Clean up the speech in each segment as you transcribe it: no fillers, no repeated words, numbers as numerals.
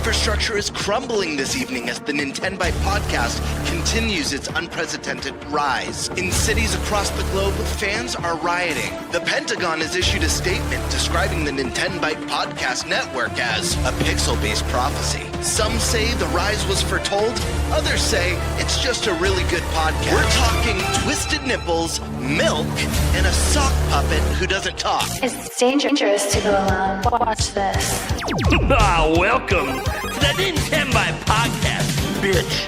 infrastructure is crumbling this evening as the NintenByte Podcast continues its unprecedented rise. In cities across the globe, fans are rioting. The Pentagon has issued a statement describing the NintenByte Podcast network as a pixel-based prophecy. Some say the rise was foretold, others say it's just a really good podcast. We're talking twisted nipples, milk, and a sock puppet who doesn't talk. It's dangerous to go alone. Watch this. Welcome to the NintenByte Podcast, bitch.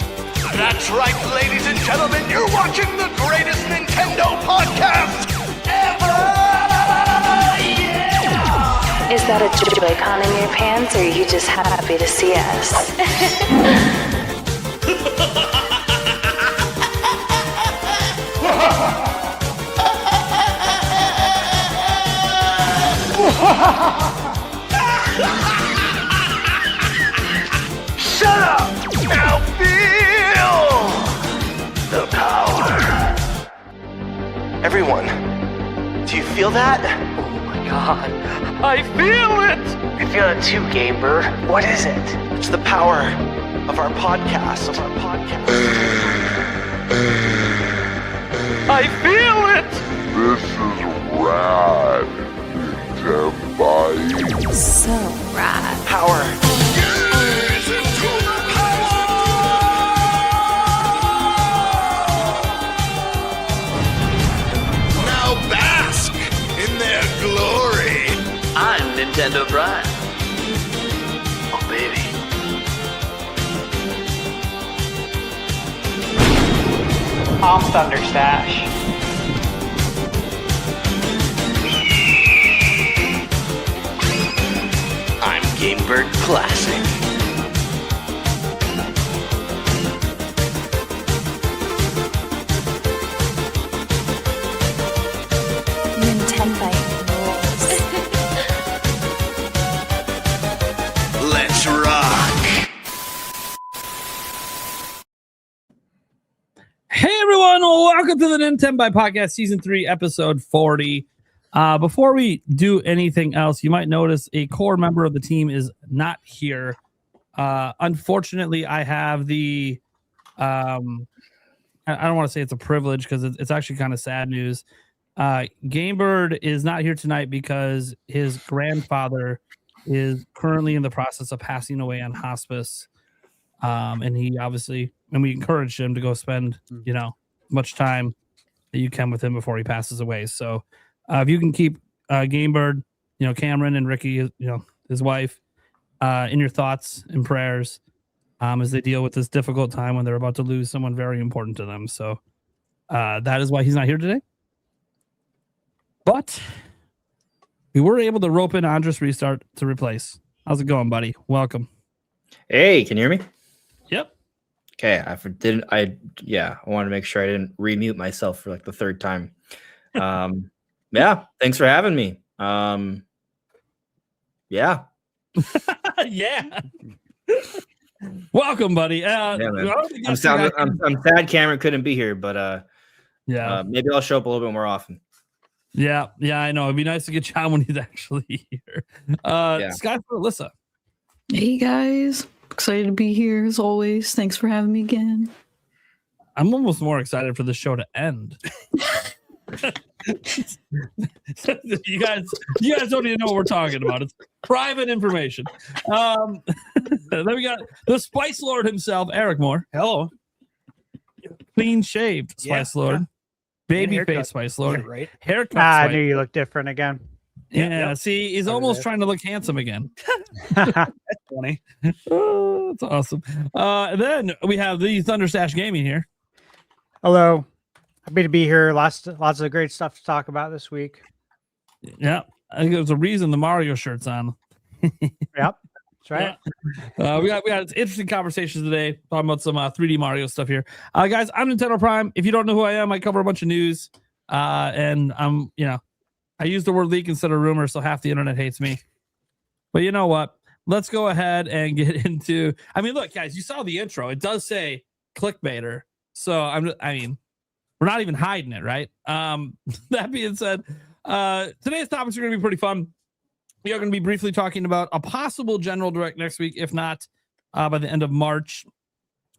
That's right, ladies and gentlemen, you're watching the greatest Nintendo podcast ever! Yeah! Is that a Joy-Con in your pants, or are you just happy to see us? Shut up! Now feel the power. Everyone, do you feel that? Oh my god, I feel it! I feel it too, Gamer. What is it? It's the power of our podcast. I feel it! This is rad, NintenByte. So rad. Power. Now bask in their glory. I'm NintenByte. Oh baby. I'm Thunderstash. I'm Gamebird Classic. NintenByte rules. Let's rock. Hey everyone, welcome to the NintenByte Podcast, Season 3, Episode 40. Before we do anything else, you might notice a core member of the team is not here. Unfortunately, I have the, I don't want to say it's a privilege because it's actually kind of sad news. Gamebird is not here tonight because his grandfather is currently in the process of passing away on hospice. And he obviously, and we encouraged him to go spend, much time that you can with him before he passes away. So if you can keep Gamebird, Cameron and Ricky, his wife, in your thoughts and prayers as they deal with this difficult time when they're about to lose someone very important to them. So that is why he's not here today. But we were able to rope in Andres Restart to replace. How's it going, buddy? Welcome. Hey, can you hear me? Yep. Okay, I wanted to make sure I didn't remute myself for like the third time. Yeah, thanks for having me. Yeah. Yeah. Welcome, buddy. Yeah, I'm sad Cameron couldn't be here, but maybe I'll show up a little bit more often. Yeah, I know. It'd be nice to get you on when he's actually here. Scott for Alyssa. Hey guys. Excited to be here as always. Thanks for having me again. I'm almost more excited for the show to end. you guys don't even know what we're talking about. It's private information. Then we got the Spice Lord himself, Eric Moore. Hello. Clean shaved Spice Lord. Yeah. Baby face Spice Lord. Yeah, right. Haircut. I knew you looked different again. Yeah, see, he's almost trying to look handsome again. That's funny. Oh, that's awesome. And then we have the Thunderstash Gaming here. Hello. Happy to be here. Lots of great stuff to talk about this week. Yeah, I think there's a reason the Mario shirt's on. Yep, that's right. Yeah. We got interesting conversations today talking about some 3D Mario stuff here. Guys, I'm Nintendo Prime. If you don't know who I am, I cover a bunch of news. And I'm, I use the word leak instead of rumor, so half the internet hates me. But you know what? Let's go ahead and get into. I mean, look, guys, you saw the intro. It does say clickbaiter, so we're not even hiding it, right? That being said, today's topics are going to be pretty fun. We are going to be briefly talking about a possible general direct next week. If not, by the end of March.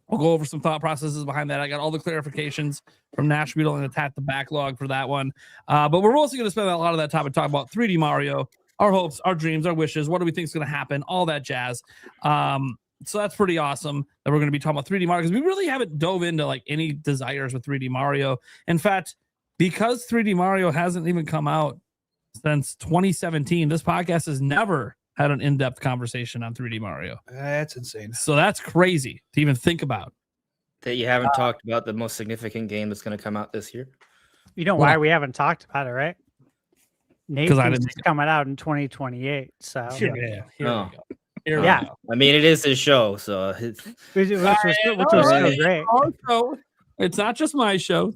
We'll go over some thought processes behind that. I got all the clarifications from Nash Beetle and attack the backlog for that one. But we're also going to spend a lot of that time and talk about 3D Mario, our hopes, our dreams, our wishes. What do we think is going to happen? All that jazz. So that's pretty awesome that we're going to be talking about 3D Mario, because we really haven't dove into like any desires with 3D Mario. In fact, because 3D Mario hasn't even come out since 2017, this podcast has never had an in-depth conversation on 3D Mario. That's insane. So that's crazy to even think about. That you haven't talked about the most significant game that's going to come out this year. You know why we haven't talked about it, right? Nate I thinks didn't- it's coming out in 2028. So Here we go. Here Yeah. we go. I mean, it is his show, so it's, which was All right. still great. Also, it's not just my show.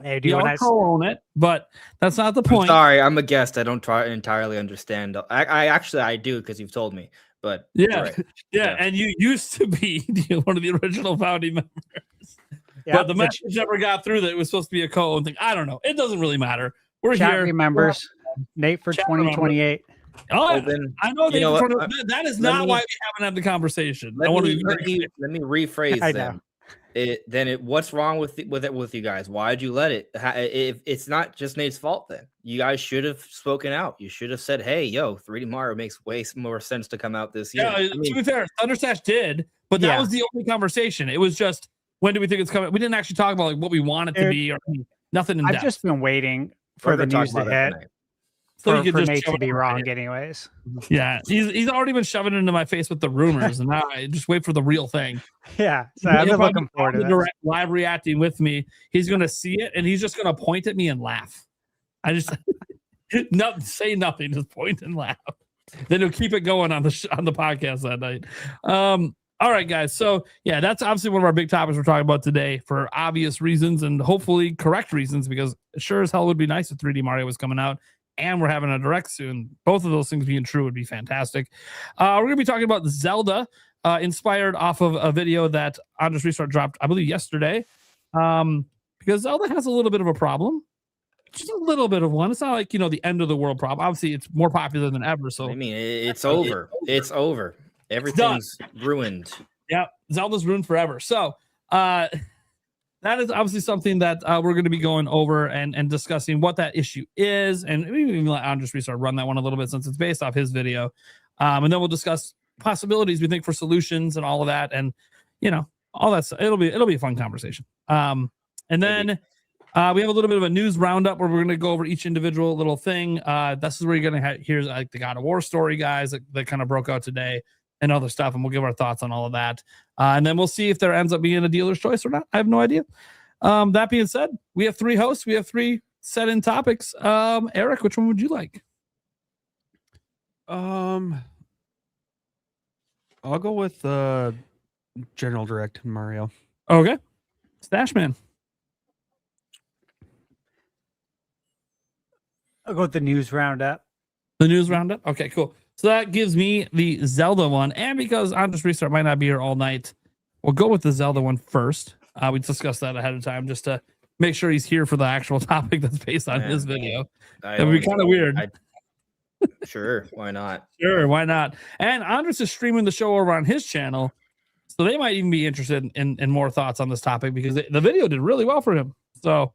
Hey, do you You want all to? co-own it, but that's not the I'm point. sorry, I'm a guest. I don't entirely understand. I actually I do, because you've told me. But Yeah, you're right. yeah, and you used to be one of the original founding members, but the message never got through that it was supposed to be a co-owned thing. I don't know. It doesn't really matter. We're Chat here. remembers Nate for Chat 2028. Oh, Well, then, I know. you know what? That is Let not me- why we haven't had the conversation. I Let want to me, be let, very me, clear. let me rephrase I then. know. What's wrong with it with you guys? Why'd you let it? If it's not just Nate's fault, then you guys should have spoken out. You should have said, "Hey, yo, 3D Mario makes way more sense to come out this year." Yeah, to be fair, Thundersash did, but that was the only conversation. It was just, when do we think it's coming? We didn't actually talk about like what we want it to be or nothing in I've depth. just been waiting We're for the gonna talk news to about it hit tonight. So you for, could for just Nate shove to it be on wrong, it. anyways. Yeah, he's already been shoving it into my face with the rumors, and now I just wait for the real thing. Yeah, so I've been looking forward to the this. direct live reacting with me. He's going to see it, and he's just going to point at me and laugh. I just say nothing, just point and laugh. Then he'll keep it going on the on the podcast that night. All right, guys. So yeah, that's obviously one of our big topics we're talking about today for obvious reasons and hopefully correct reasons, because it sure as hell would be nice if 3D Mario was coming out and we're having a direct soon. Both of those things being true would be fantastic. We're going to be talking about Zelda, inspired off of a video that Andres Restart dropped, I believe, yesterday, because Zelda has a little bit of a problem. Just a little bit of one. It's not like, the end of the world problem. Obviously, it's more popular than ever. So I mean, it's over. It's over. Everything's ruined. Yeah, Zelda's ruined forever. So that is obviously something that we're going to be going over and discussing what that issue is. And maybe even let Andres Restart run that one a little bit, since it's based off his video. And then we'll discuss possibilities we think for solutions and all of that. And, all that stuff. It'll be a fun conversation. And then we have a little bit of a news roundup where we're going to go over each individual little thing. This is where you're going to hear like the God of War story, guys, that kind of broke out today, and other stuff, and we'll give our thoughts on all of that. And then we'll see if there ends up being a dealer's choice or not. I have no idea. That being said, we have 3 hosts. We have 3 set-in topics. Eric, which one would you like? I'll go with General Direct Mario. Okay. Stash Man. I'll go with the news roundup. The news roundup? Okay, cool. So that gives me the Zelda one. And because Andres Restart might not be here all night, we'll go with the Zelda one first. We discussed that ahead of time just to make sure he's here for the actual topic that's based on his video. That would be kind of weird. Sure, why not? Sure, why not? And Andres is streaming the show over on his channel, so they might even be interested in more thoughts on this topic, because the video did really well for him. So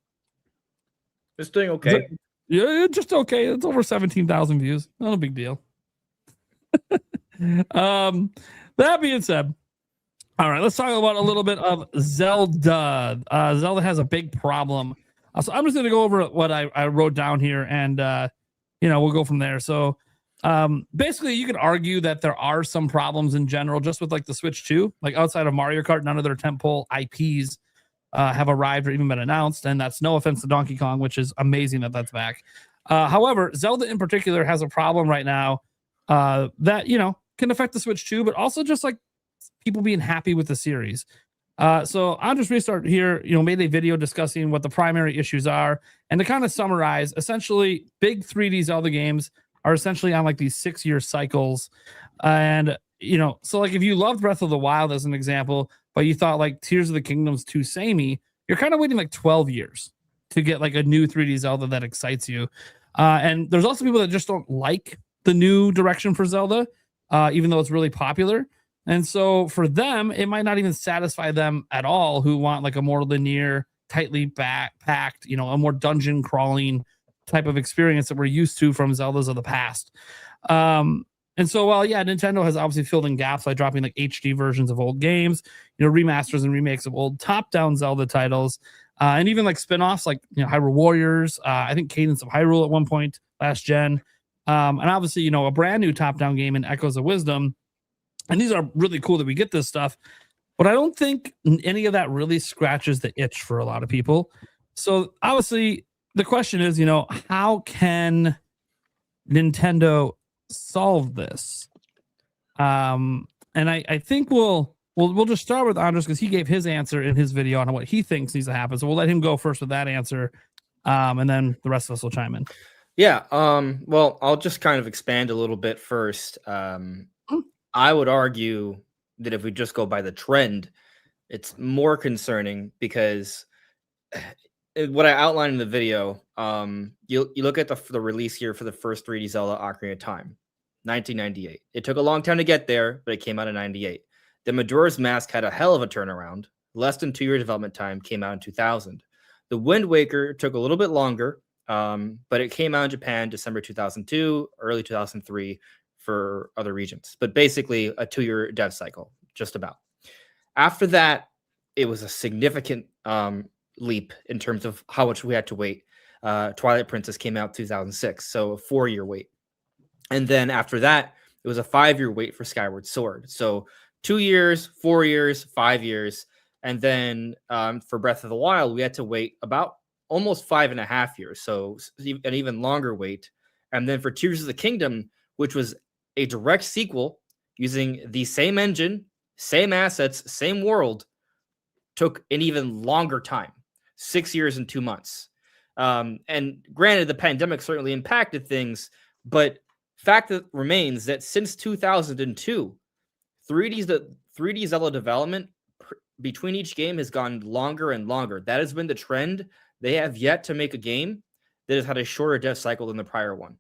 It's doing okay. Yeah, just okay. It's over 17,000 views. Not a big deal. That being said, all right, let's talk about a little bit of Zelda. Zelda has a big problem. So I'm just going to go over what I wrote down here, and we'll go from there. So basically, you could argue that there are some problems in general just with like the Switch 2. Like outside of Mario Kart, none of their tentpole IPs have arrived or even been announced, and that's no offense to Donkey Kong, which is amazing that that's back. However, Zelda in particular has a problem right now that can affect the Switch 2, but also just like people being happy with the series. So Andres Restart here, made a video discussing what the primary issues are, and to kind of summarize, essentially, big 3D Zelda games are essentially on like these 6-year cycles, and so like if you loved Breath of the Wild as an example, but you thought like Tears of the Kingdom's too samey, you're kind of waiting like 12 years to get like a new 3D Zelda that excites you. And there's also people that just don't like the new direction for Zelda, even though it's really popular. And so for them, it might not even satisfy them at all who want like a more linear, tightly packed, a more dungeon crawling type of experience that we're used to from Zeldas of the past. And so, well, yeah, Nintendo has obviously filled in gaps by dropping like HD versions of old games, remasters and remakes of old top-down Zelda titles, and even like spin-offs like Hyrule Warriors, I think Cadence of Hyrule at one point last gen, and obviously a brand new top-down game in Echoes of Wisdom. And these are really cool that we get this stuff, but I don't think any of that really scratches the itch for a lot of people. So obviously the question is, how can Nintendo solve this? And I think we'll just start with Andres because he gave his answer in his video on what he thinks needs to happen. So we'll let him go first with that answer, and then the rest of us will chime in. Yeah. Well, I'll just kind of expand a little bit first. I would argue that if we just go by the trend, it's more concerning because what I outlined in the video, you look at the release year for the first 3D Zelda Ocarina of Time, 1998. It took a long time to get there, but it came out in 98. The Majora's Mask had a hell of a turnaround. Less than 2 year development time, came out in 2000. The Wind Waker took a little bit longer, but it came out in Japan December 2002, early 2003 for other regions. But basically a 2 year dev cycle, just about. After that, it was a significant leap in terms of how much we had to wait. Twilight Princess came out 2006, so a 4 year wait. And then after that, it was a 5 year wait for Skyward Sword. So 2 years, 4 years, 5 years. And then for Breath of the Wild, we had to wait about almost 5.5 years. So an even longer wait. And then for Tears of the Kingdom, which was a direct sequel using the same engine, same assets, same world, took an even longer time, 6 years and 2 months. And granted, the pandemic certainly impacted things, but fact that remains that since 2002, 3D Zelda development between each game has gone longer and longer. That has been the trend. They have yet to make a game that has had a shorter dev cycle than the prior one.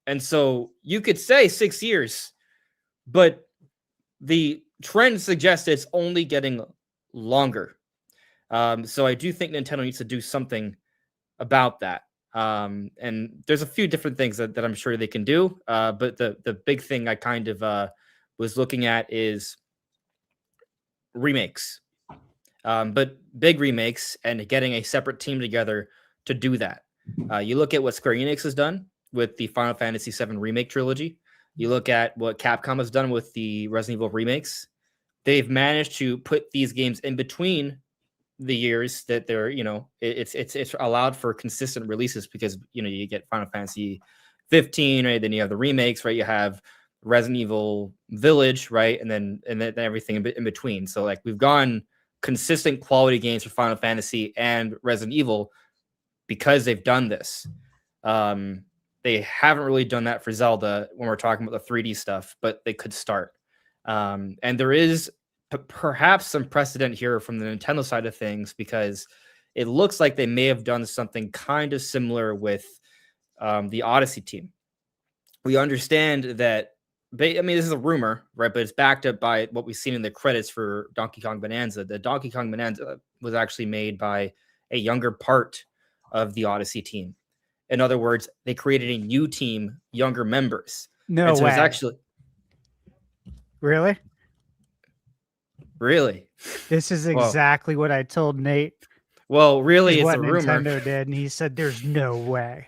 And so you could say 6 years, but the trend suggests it's only getting longer. So I do think Nintendo needs to do something about that. And there's a few different things that I'm sure they can do. But the big thing I kind of was looking at is remakes. But big remakes and getting a separate team together to do that. You look at what Square Enix has done with the Final Fantasy VII Remake trilogy. You look at what Capcom has done with the Resident Evil remakes. They've managed to put these games in between the years that they're, it's allowed for consistent releases because, you get Final Fantasy 15, right? Then you have the remakes, right? You have Resident Evil Village, right? And then everything in between. So like we've gone consistent quality games for Final Fantasy and Resident Evil because they've done this. They haven't really done that for Zelda when we're talking about the 3D stuff, but they could start. And there is perhaps some precedent here from the Nintendo side of things because it looks like they may have done something kind of similar with the Odyssey team. We understand that, this is a rumor, right? But it's backed up by what we've seen in the credits for Donkey Kong Bonanza. The Donkey Kong Bonanza was actually made by a younger part of the Odyssey team. In other words, they created a new team, younger members. No way. It's actually Really? This is exactly what I told Nate. Well, really, it's what a rumor. Nintendo did, and he said, "There's no way.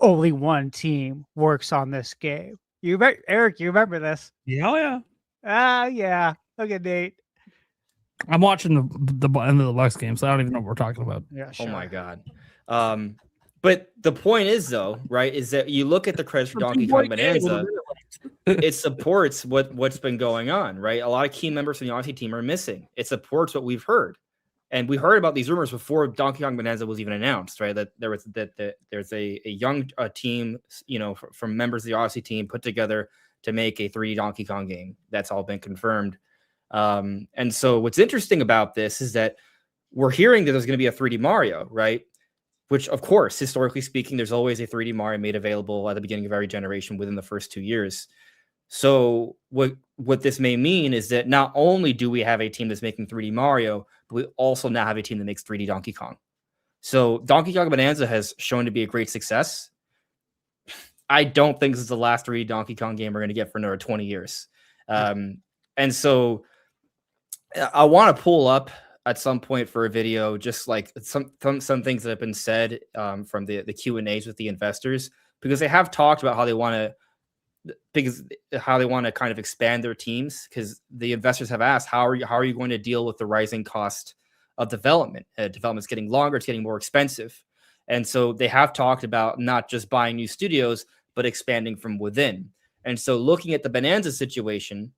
Only one team works on this game." Eric, you remember this? Yeah. Yeah. Look at Nate. I'm watching the end of the Lux game, so I don't even know what we're talking about. Yeah. Sure. Oh my god. But the point is, though, right, is that you look at the credits for Donkey Kong Bonanza, it supports what's been going on, right? A lot of key members from the Odyssey team are missing. It supports what we've heard. And we heard about these rumors before Donkey Kong Bonanza was even announced, right? That there's a young team, from members of the Odyssey team put together to make a 3D Donkey Kong game. That's all been confirmed. And so what's interesting about this is that we're hearing that there's going to be a 3D Mario, right? Which, of course, historically speaking, there's always a 3D Mario made available at the beginning of every generation within the first 2 years. So what this may mean is that not only do we have a team that's making 3D Mario, but we also now have a team that makes 3D Donkey Kong. So Donkey Kong Bonanza has shown to be a great success. I don't think this is the last 3D Donkey Kong game we're going to get for another 20 years. And so I want to pull up at some point for a video, just like some things that have been said from the Q&As with the investors, because they have talked about how they want to kind of expand their teams, because the investors have asked, how are you going to deal with the rising cost of development? Development's getting longer, it's getting more expensive. And so they have talked about not just buying new studios, but expanding from within. And so looking at the Bonanza situation,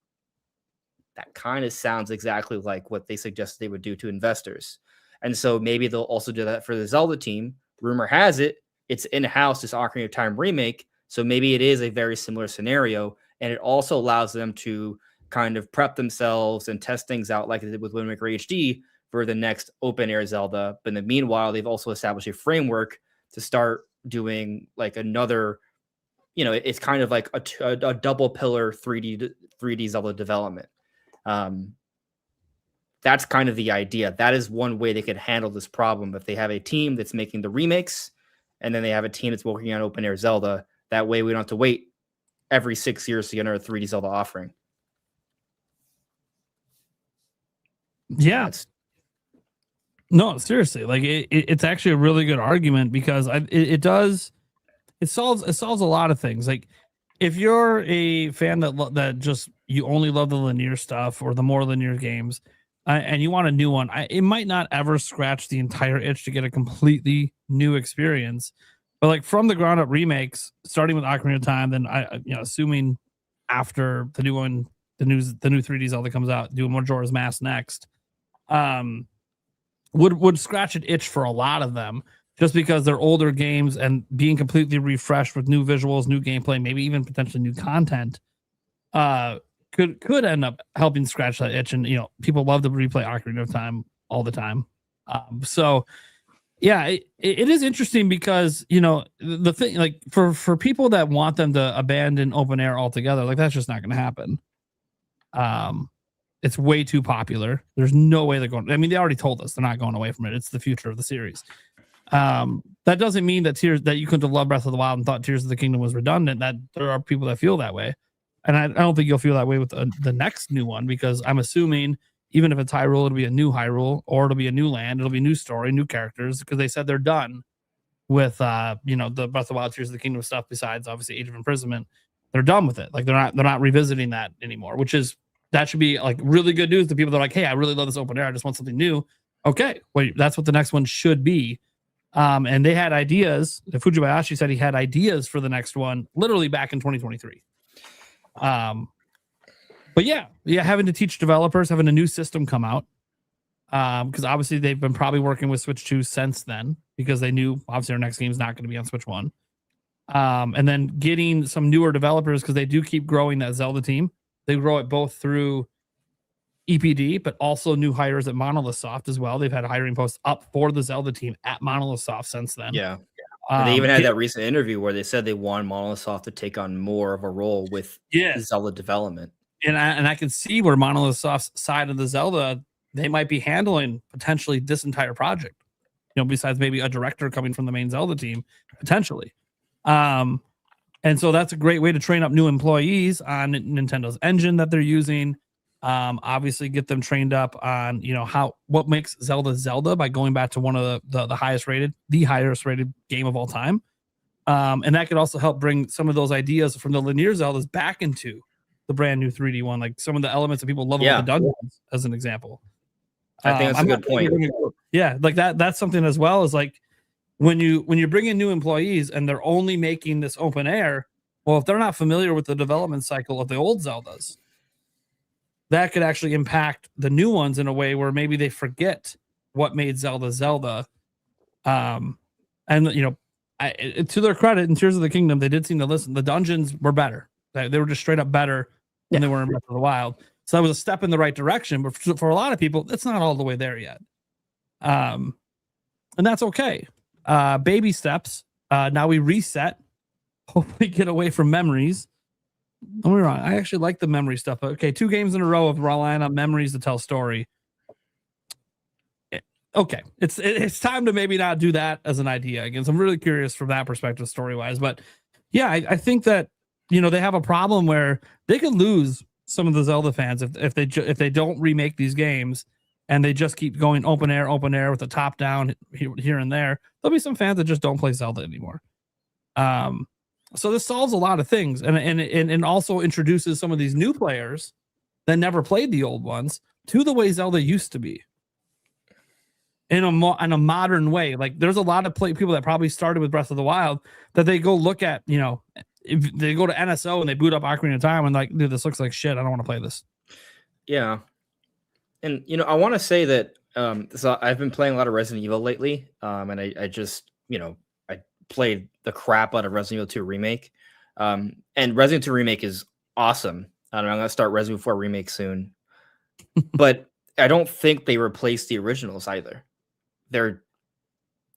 that kind of sounds exactly like what they suggested they would do to investors. And so maybe they'll also do that for the Zelda team. Rumor has it, it's in-house, this Ocarina of Time remake. So maybe it is a very similar scenario. And it also allows them to kind of prep themselves and test things out like they did with Wind Waker HD for the next open air Zelda. But in the meanwhile, they've also established a framework to start doing like another, it's kind of like a double pillar 3D Zelda development. That's kind of the idea. That is one way they could handle this problem. If they have a team that's making the remakes and then they have a team that's working on open air Zelda, that way we don't have to wait every 6 years to get another 3D Zelda offering. Yeah. No, seriously, like it's actually a really good argument, because it solves a lot of things. Like if you're a fan that just you only love the linear stuff or the more linear games, and you want a new one, it might not ever scratch the entire itch to get a completely new experience. But like from the ground up remakes, starting with Ocarina of Time, then assuming after the new one, the new 3D Zelda comes out, doing Majora's Mask next, would scratch an itch for a lot of them, just because they're older games and being completely refreshed with new visuals, new gameplay, maybe even potentially new content, could end up helping scratch that itch. And people love to replay Ocarina of Time all the time. So yeah, it is interesting, because the thing, like for people that want them to abandon open air altogether, like that's just not going to happen. It's way too popular. There's no way they're going. I mean, they already told us they're not going away from it. It's the future of the series. That doesn't mean that you couldn't have loved Breath of the Wild and thought Tears of the Kingdom was redundant. That there are people that feel that way, and I don't think you'll feel that way with the next new one, because I'm assuming even if it's Hyrule, it'll be a new Hyrule, or it'll be a new land, it'll be new story, new characters, because they said they're done with the Breath of the Wild, Tears of the Kingdom stuff. Besides, obviously, Age of Imprisonment, they're done with it. Like they're not revisiting that anymore, that should be like really good news to people that are like, hey, I really love this open air, I just want something new. Okay, wait, that's what the next one should be. And they had ideas. Fujibayashi said he had ideas for the next one literally back in 2023. But yeah, having to teach developers, having a new system come out, because obviously they've been probably working with Switch 2 since then, because they knew obviously our next game is not going to be on Switch 1. And then getting some newer developers, because they do keep growing that Zelda team. They grow it both through EPD, but also new hires at Monolith Soft as well. They've had hiring posts up for the Zelda team at Monolith Soft since then. Yeah. And they even had that recent interview where they said they want Monolith Soft to take on more of a role with Zelda development. And I can see where Monolith Soft's side of the Zelda, they might be handling potentially this entire project. Besides maybe a director coming from the main Zelda team, potentially. And so that's a great way to train up new employees on Nintendo's engine that they're using. Obviously get them trained up on, what makes Zelda by going back to one of the highest rated game of all time. And that could also help bring some of those ideas from the linear Zeldas back into the brand new 3D one, like some of the elements that people love about the dungeons, as an example. I think that's a good point. Yeah, like that's something as well, as like when you bring in new employees and they're only making this open air, well, if they're not familiar with the development cycle of the old Zeldas, that could actually impact the new ones in a way where maybe they forget what made Zelda. And to their credit, in Tears of the Kingdom, they did seem to listen. The dungeons were better. They were just straight up better than they were in Breath of the Wild. So that was a step in the right direction. But for a lot of people, it's not all the way there yet. And that's okay. Baby steps. Now we reset. Hopefully get away from memories. Don't be wrong. I actually like the memory stuff. Okay, 2 games in a row of relying on memories to tell story. Okay, it's time to maybe not do that as an idea again. So I'm really curious from that perspective, story wise. But yeah, I think that they have a problem where they could lose some of the Zelda fans if they don't remake these games and they just keep going open air with the top down here and there. There'll be some fans that just don't play Zelda anymore. So this solves a lot of things, and also introduces some of these new players that never played the old ones to the way Zelda used to be. In a modern way. Like there's a lot of people that probably started with Breath of the Wild that they go look at, if they go to NSO and they boot up Ocarina of Time and like, dude, this looks like shit. I don't want to play this. Yeah. And, I want to say that so I've been playing a lot of Resident Evil lately. And I just, I played the crap out of Resident Evil 2 Remake. And Resident Evil 2 Remake is awesome. I don't know, I'm going to start Resident Evil 4 Remake soon. But I don't think they replaced the originals either. They're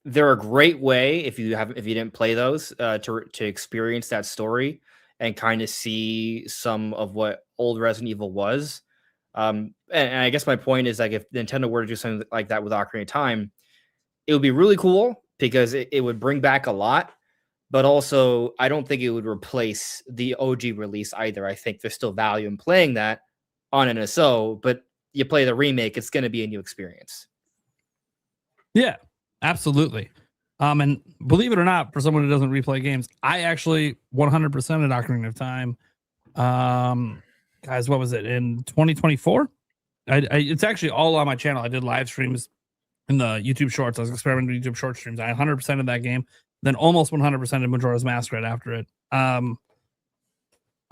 a great way if you didn't play those to experience that story and kind of see some of what old Resident Evil was. And I guess my point is, like, if Nintendo were to do something like that with Ocarina of Time, it would be really cool because it would bring back a lot. But also, I don't think it would replace the OG release either. I think there's still value in playing that on NSO, but you play the remake, it's going to be a new experience. Yeah, absolutely. And believe it or not, for someone who doesn't replay games, I actually 100% at Ocarina of Time. Guys, what was it in 2024? It's actually all on my channel. I did live streams in the YouTube Shorts. I was experimenting with YouTube short streams. I 100% of that game, then almost 100% of Majora's Mask right after it.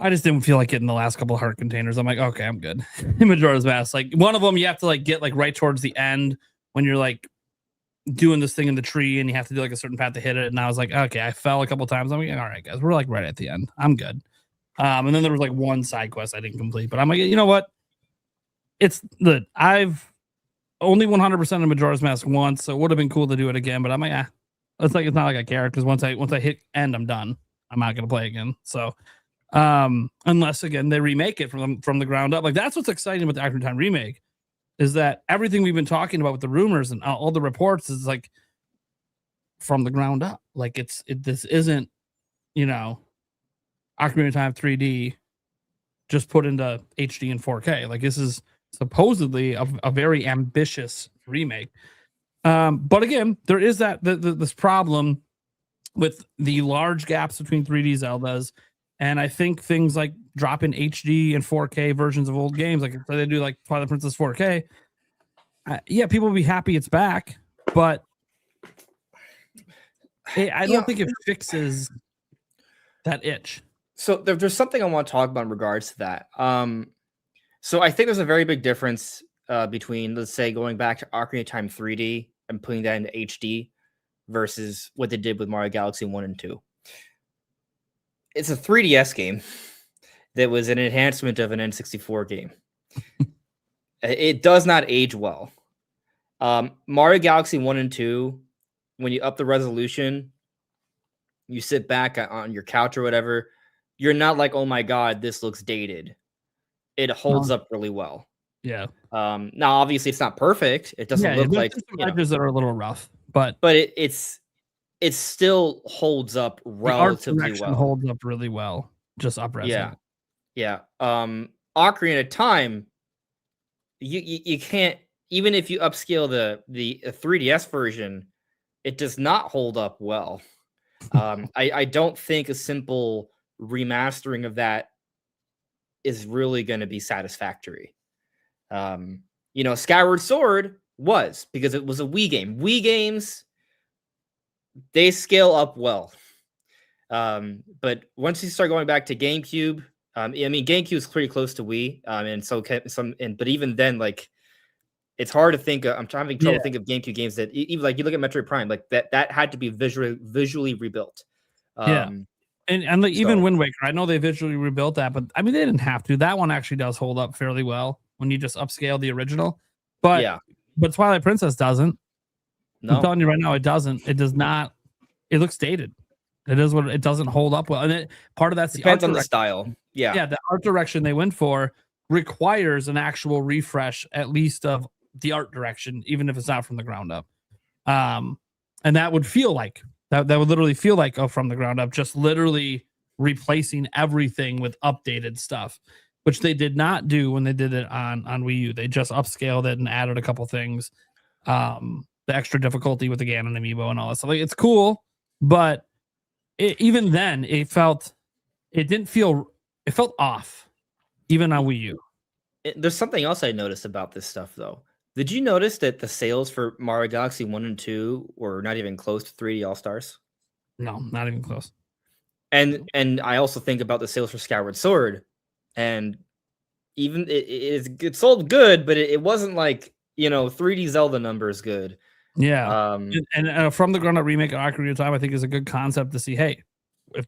I just didn't feel like getting the last couple of heart containers. I'm like, okay, I'm good. In Majora's Mask, like one of them, you have to like get like right towards the end when you're like doing this thing in the tree, and you have to do like a certain path to hit it. And I was like, okay, I fell a couple times. I'm like, all right, guys, we're like right at the end. I'm good. And then there was like one side quest I didn't complete, but I'm like, you know what? I've only 100% of Majora's Mask once, so it would have been cool to do it again. But I'm like, it's not like I care because once I hit end, I'm done. I'm not gonna play again. So. Unless again they remake it from the ground up. Like that's what's exciting with the Ocarina of Time remake is that everything we've been talking about with the rumors and all the reports is like from the ground up. Like this isn't Ocarina of Time 3D just put into HD and 4K. Like this is supposedly a very ambitious remake. But again, there is this problem with the large gaps between 3D Zeldas. And I think things like dropping HD and 4K versions of old games, like they do like Twilight Princess 4K, people will be happy it's back, but I don't think it fixes that itch. So there's something I want to talk about in regards to that. So I think there's a very big difference between, let's say, going back to Ocarina of Time 3D and putting that into HD versus what they did with Mario Galaxy 1 and 2. It's a 3DS game that was an enhancement of an N64 game. It does not age well. Mario Galaxy 1 and 2, when you up the resolution, you sit back on your couch or whatever, you're not like, oh my God, this looks dated. It holds up really well. Yeah. Now, obviously, it's not perfect. It doesn't look like some edges that are a little rough, but it still holds up relatively well. Holds up really well. Just up res. Yeah. Ocarina of Time, you can't, even if you upscale the 3DS version, it does not hold up well. I don't think a simple remastering of that is really going to be satisfactory. Skyward Sword was, because it was a Wii game. Wii games, they scale up well. But once you start going back to GameCube, GameCube is pretty close to Wii. But even then, like, it's hard to think of, I'm having trouble to think of GameCube games that even like you look at Metroid Prime, like that had to be visually rebuilt. And like, even Wind Waker, I know they visually rebuilt that, but they didn't have to. That one actually does hold up fairly well when you just upscale the original. But Twilight Princess doesn't. No. I'm telling you right now, it doesn't. It does not. It looks dated. It is what it doesn't hold up well, and part of that's the Depends art on the direction. style. Yeah. The art direction they went for requires an actual refresh, at least of the art direction, even if it's not from the ground up. And that would feel like that would literally feel like from the ground up, just literally replacing everything with updated stuff, which they did not do when they did it on Wii U. They just upscaled it and added a couple things. The extra difficulty with the Ganon amiibo and all that stuff. Like, it's cool, but even then it felt off, even on Wii U. There's something else I noticed about this stuff, though. Did you notice that the sales for Mario Galaxy 1 and 2 were not even close to 3D All-Stars? No, not even close. And I also think about the sales for Skyward Sword, and even it sold good, but it wasn't like, 3D Zelda numbers good. Yeah. And from the ground up remake of Ocarina of Time, I think is a good concept to see. Hey,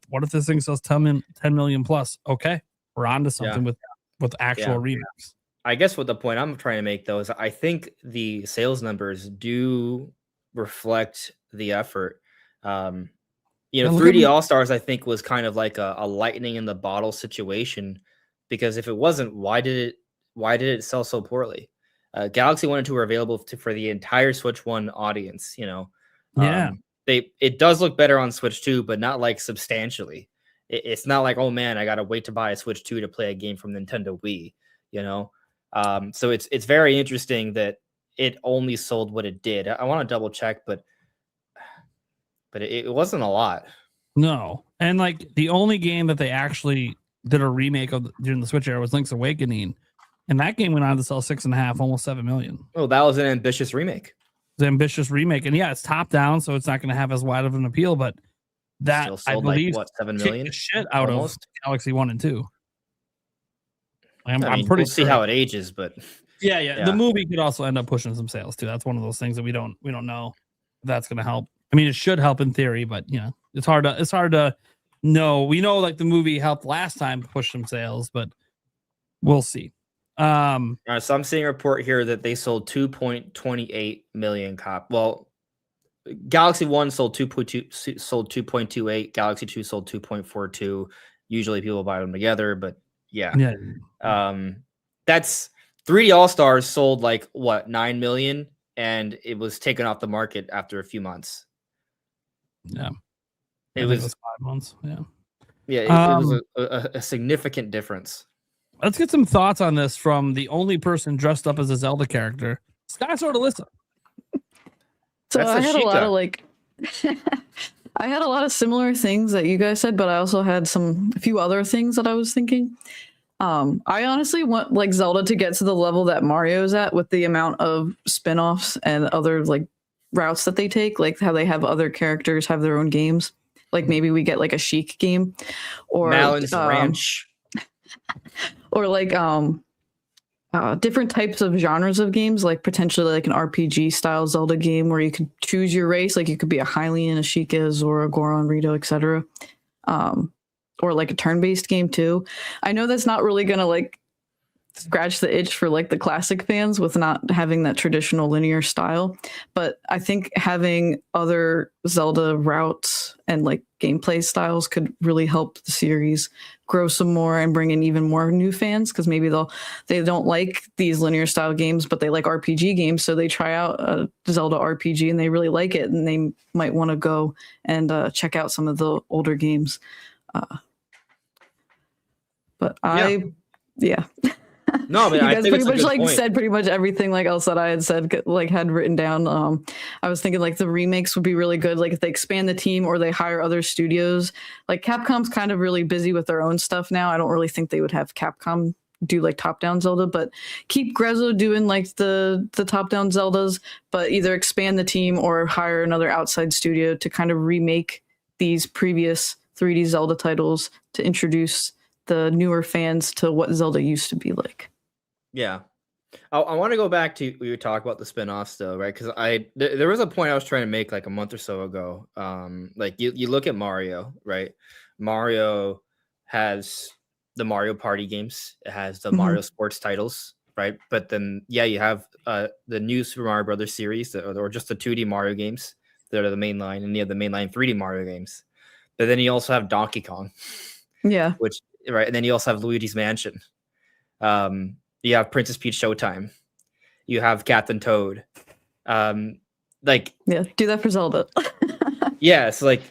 what if this thing sells 10 million plus? Okay, we're on to something with actual remakes. I guess what the point I'm trying to make, though, is I think the sales numbers do reflect the effort. 3D All-Stars, I think, was kind of like a lightning in the bottle situation, because if it wasn't, why did it sell so poorly? Galaxy 1 and 2 are available for the entire Switch 1 audience, It does look better on Switch 2, but not like substantially. It's not like, oh man, I gotta wait to buy a Switch 2 to play a game from Nintendo Wii, So it's very interesting that it only sold what it did. I want to double check, but it wasn't a lot. No, and like the only game that they actually did a remake of during the Switch era was Link's Awakening, and that game went on to sell 6.5, almost 7 million. Oh, that was an ambitious remake. It's an ambitious remake, and it's top down, so it's not going to have as wide of an appeal, but that still sold, I believe 7 million? the shit out of Galaxy 1 and 2. I'm pretty we'll sure. See how it ages, but yeah. The movie could also end up pushing some sales too. That's one of those things that we don't know if that's going to help. I mean, it should help in theory, but it's hard to know. We know like the movie helped last time push some sales, but we'll see. All right, so I'm seeing a report here that they sold 2.28 million copies. Well, Galaxy 1 sold 2.28, Galaxy 2 sold 2.42. Usually people buy them together, but that's 3D All-Stars sold like 9 million, and it was taken off the market after a few months. It was 5 months. It was a significant difference. Let's get some thoughts on this from the only person dressed up as a Zelda character, Scott Sort of Alyssa. So I had a lot of I had a lot of similar things that you guys said, but I also had a few other things that I was thinking. I honestly want like Zelda to get to the level that Mario's at with the amount of spin-offs and other like routes that they take, like how they have other characters have their own games. Like maybe we get like a Sheik game or Malon's Ranch. Or like different types of genres of games, like potentially like an RPG style Zelda game where you could choose your race, like you could be a Hylian, a Sheikah, or a Goron, Rito, etc. Or like a turn-based game too. I know that's not really gonna like scratch the itch for like the classic fans with not having that traditional linear style, but I think having other Zelda routes and like gameplay styles could really help the series grow some more and bring in even more new fans, because maybe they don't like these linear style games, but they like RPG games, so they try out a Zelda RPG and they really like it, and they might want to go and check out some of the older games. No, but I think pretty much like said pretty much everything like else that I had said, like had written down. I was thinking like the remakes would be really good, like if they expand the team or they hire other studios. Like Capcom's kind of really busy with their own stuff now. I don't really think they would have Capcom do like top-down Zelda, but keep Grezzo doing like the top-down Zeldas, but either expand the team or hire another outside studio to kind of remake these previous 3D Zelda titles to introduce the newer fans to what Zelda used to be like. Yeah. I want to go back to we were talking about the spin-offs though, right? Because there was a point I was trying to make like a month or so ago. Like you look at Mario, right? Mario has the Mario Party games. It has the Mario sports titles, right? But then you have the new Super Mario Brothers series, or just the 2D Mario games that are the main line, and you have the mainline 3D Mario games. But then you also have Donkey Kong, Yeah. which right, and then you also have Luigi's Mansion. You have Princess Peach Showtime. You have Captain Toad. Like Yeah, do that for Zelda. yeah, it's like,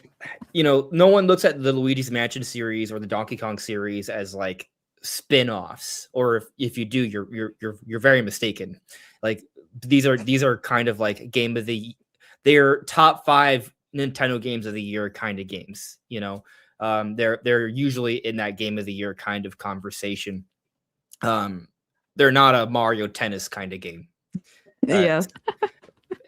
you know, no one looks at the Luigi's Mansion series or the Donkey Kong series as like spin-offs, or if you do, you're very mistaken. Like these are kind of like they're top 5 Nintendo games of the year kind of games, you know. They're usually in that game of the year kind of conversation. They're not a Mario Tennis kind of game. Yeah.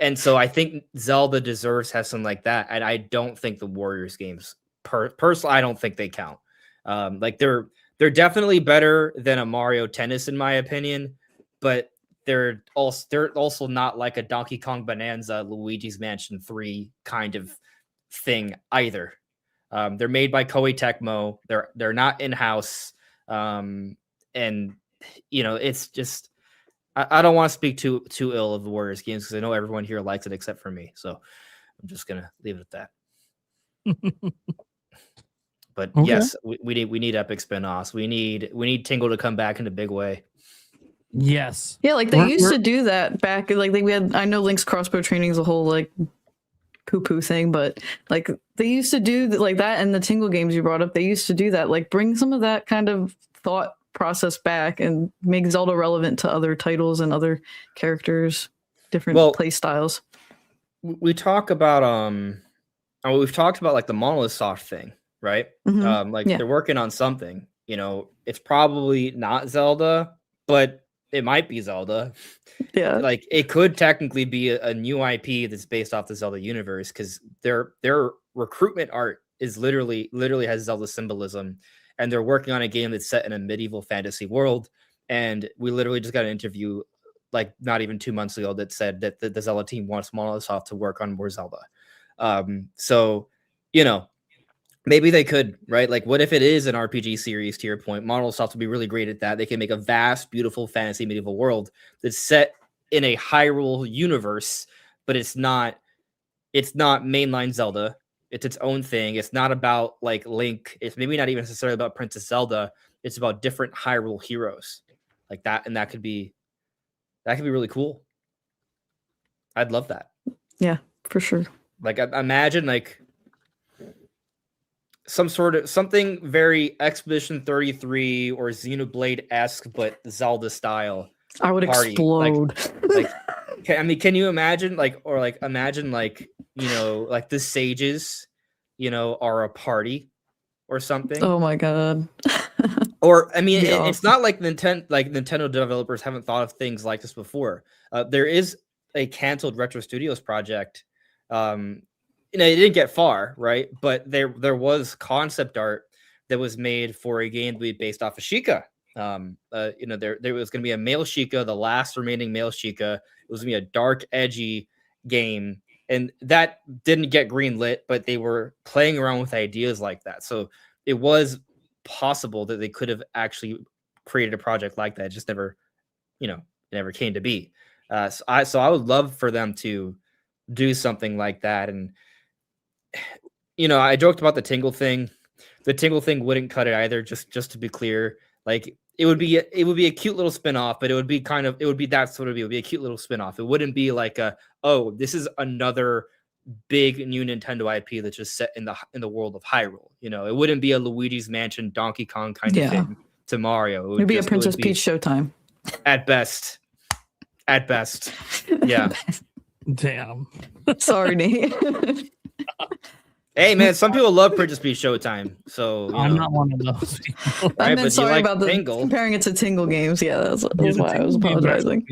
And so I think Zelda deserves to have something like that. And I don't think the Warriors games, personally, I don't think they count. Like they're definitely better than a Mario Tennis, in my opinion, but they're also not like a Donkey Kong Bonanza, Luigi's Mansion 3 kind of thing either. They're made by Koei Tecmo. They're not in-house. And you know, it's just, I don't want to speak too ill of the Warriors games because I know everyone here likes it except for me. So I'm just gonna leave it at that. But Okay. yes, we need epic spin-offs. We need Tingle to come back in a big way. Yes. Yeah, like they used to do that back. Like we had, I know Link's crossbow training is a whole like poo-poo thing, but like they used to do like that in the Tingle games you brought up. They used to do that, like bring some of that kind of thought process back and make Zelda relevant to other titles and other characters, different play styles. We talk about we've talked about like the Monolith Soft thing, right? Mm-hmm. They're working on something. You know, it's probably not Zelda, but it might be Zelda. Yeah, like it could technically be a new IP that's based off the Zelda universe, because their recruitment art is literally has Zelda symbolism. And they're working on a game that's set in a medieval fantasy world. And we literally just got an interview, like not even 2 months ago, that said that the Zelda team wants Monolith Soft to work on more Zelda. So, you know, maybe they could, right? Like, what if it is an RPG series? To your point, Monolith Soft would be really great at that. They can make a vast, beautiful fantasy medieval world that's set in a Hyrule universe, but it's not mainline Zelda. It's its own thing. It's not about like Link. It's maybe not even necessarily about Princess Zelda. It's about different Hyrule heroes like that. And that could be really cool. I'd love that. Yeah, for sure. Like imagine like something very Expedition 33 or Xenoblade-esque, but Zelda style. I would party. explode. Can you imagine you know, like the sages, you know, are a party or something? Oh my god. Or I mean, it's not like Nintendo developers haven't thought of things like this before. There is a canceled Retro Studios project. You know, it didn't get far, right? But there was concept art that was made for a game to be based off of Sheikah. You know, there was going to be a male Sheikah, the last remaining male Sheikah. It was going to be a dark, edgy game. And that didn't get greenlit, but they were playing around with ideas like that. So it was possible that they could have actually created a project like that. It just never, you know, it never came to be. So I would love for them to do something like that. And, you know, I joked about the Tingle thing. The Tingle thing wouldn't cut it either. Just to be clear, like it would be a cute little spinoff, but it would be that's what it would be. It would be a cute little spinoff. It wouldn't be like this is another big new Nintendo IP that's just set in the world of Hyrule. You know, it wouldn't be a Luigi's Mansion, Donkey Kong kind of thing to Mario. It would be a Princess Peach Showtime. At best. Yeah. Damn. Sorry, Nate. Hey man, some people love Princess Peach Showtime, so I'm not one of those people. I Right, meant but sorry you like about Tingle. comparing it to Tingle games. Yeah, that's why I was apologizing.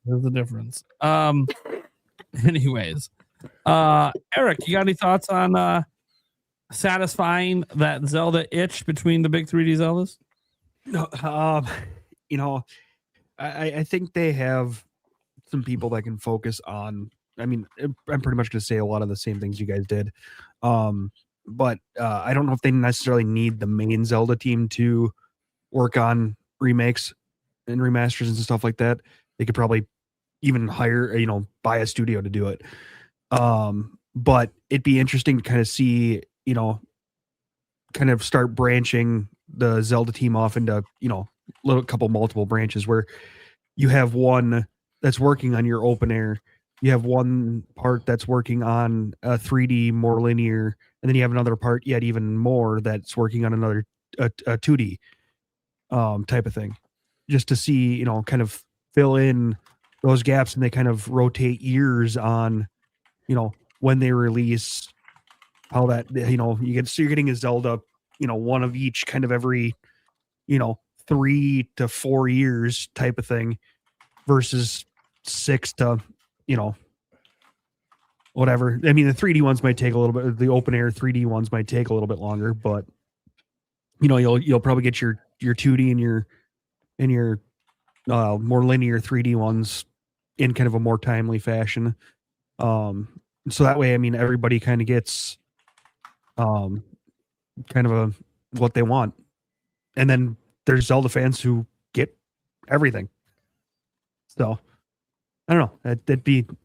There's a difference. Anyways, Eric, you got any thoughts on satisfying that Zelda itch between the big 3D Zeldas? No, you know, I think they have some people that can focus on. I mean, I'm pretty much going to say a lot of the same things you guys did. But I don't know if they necessarily need the main Zelda team to work on remakes and remasters and stuff like that. They could probably even hire, you know, buy a studio to do it. But it'd be interesting to kind of see, you know, kind of start branching the Zelda team off into, multiple branches where you have one that's working on your open air. You have one part that's working on a 3D more linear, and then you have another part yet even more that's working on another a 2D type of thing, just to see, kind of fill in those gaps, and they kind of rotate years on, when they release, how that, you're getting a Zelda, one of each kind of every, 3 to 4 years type of thing versus 6 to, whatever. I mean, the 3D ones might take a little bit, the open air 3D ones might take a little bit longer, but you'll probably get your 2D and your more linear 3D ones in kind of a more timely fashion. So that way, I mean, everybody kind of gets kind of what they want. And then there's Zelda fans who get everything. So I don't know.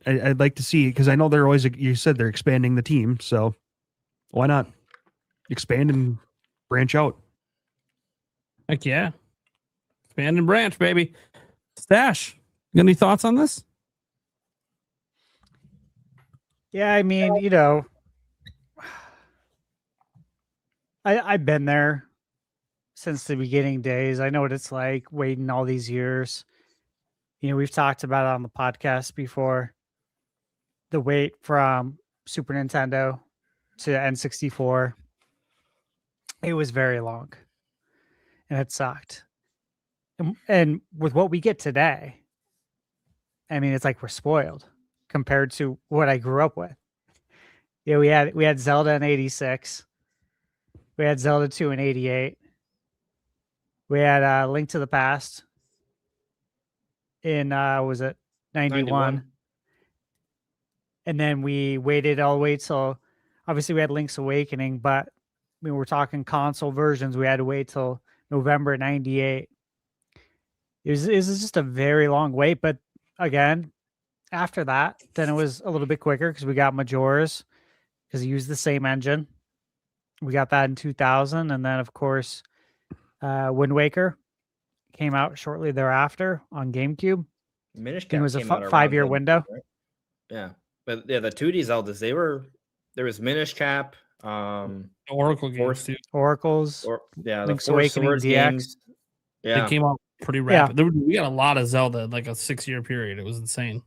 I'd like to see, because I know they're always, you said they're expanding the team. So why not expand and branch out? Heck yeah. Expand and branch, baby. Stash, you got any thoughts on this? Yeah, I mean, I've been there since the beginning days. I know what it's like waiting all these years. We've talked about it on the podcast before. The wait from Super Nintendo to N64. It was very long. And it sucked. And with what we get today, I mean, it's like we're spoiled compared to what I grew up with. We had Zelda in 86. We had Zelda 2 in 88. We had Link to the Past in was it 91? And then we waited all the way till, obviously we had Link's Awakening, but we were talking console versions. We had to wait till November 98. It was just a very long wait, but again, after that, then it was a little bit quicker because we got Majora's, because he used the same engine. We got that in 2000, and then of course, Wind Waker came out shortly thereafter on GameCube. Minish It Cap was a came out around 5-year then, window. right? Yeah, but yeah, the 2D Zeldas, there was Minish Cap, Oracle games too. Oracles, the Link's Four Awakening Swords DX. games. Yeah, They came out pretty rapid. We got a lot of Zelda in like a 6-year period. It was insane.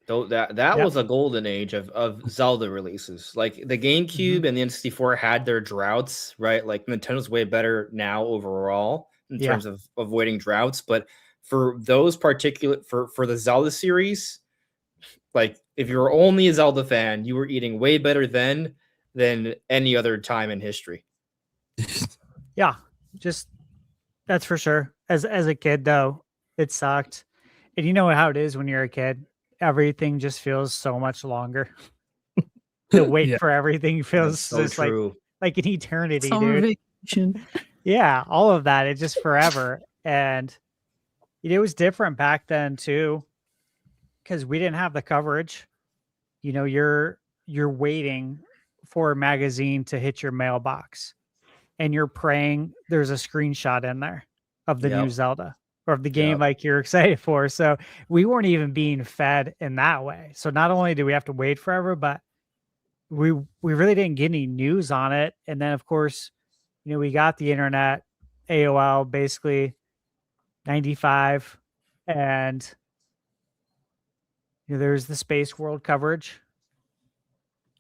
So that was a golden age of Zelda releases. Like the GameCube and the N64 had their droughts, right? Like Nintendo's way better now overall in terms of avoiding droughts. But for those particular, for the Zelda series, like if you were only a Zelda fan, you were eating way better then than any other time in history. Yeah, just that's for sure. As a kid though, it sucked. And you know how it is when you're a kid. Everything just feels so much longer. The wait for everything feels so just true. like an eternity, Summer dude. vacation. Yeah, all of that. It's just forever. And it was different back then too, because we didn't have the coverage. You're waiting for a magazine to hit your mailbox, and you're praying there's a screenshot in there of the new Zelda or of the game like you're excited for. So we weren't even being fed in that way. So not only do we have to wait forever, but we really didn't get any news on it. And then of course, we got the internet, AOL, basically 95, and there's the Space World coverage.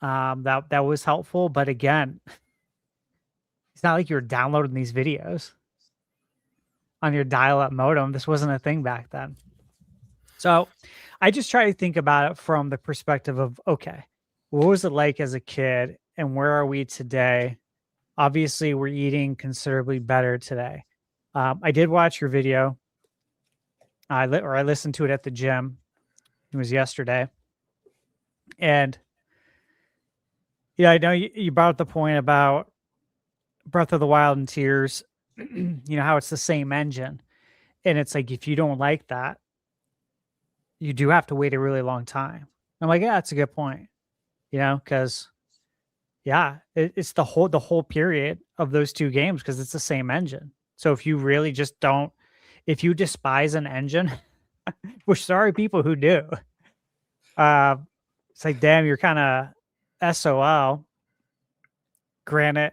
That was helpful, but again, it's not like you're downloading these videos on your dial-up modem. This wasn't a thing back then. So I just try to think about it from the perspective of, okay, what was it like as a kid and where are we today? Obviously, we're eating considerably better today. I did watch your video. I listened to it at the gym. It was yesterday. And I know you brought up the point about Breath of the Wild and Tears, how it's the same engine. And it's like, if you don't like that, you do have to wait a really long time. I'm like, yeah, that's a good point. Because it's the whole period of those two games because it's the same engine. So if you really just don't, if you despise an engine, which there are people who do, it's like, damn, you're kind of SOL. Granted,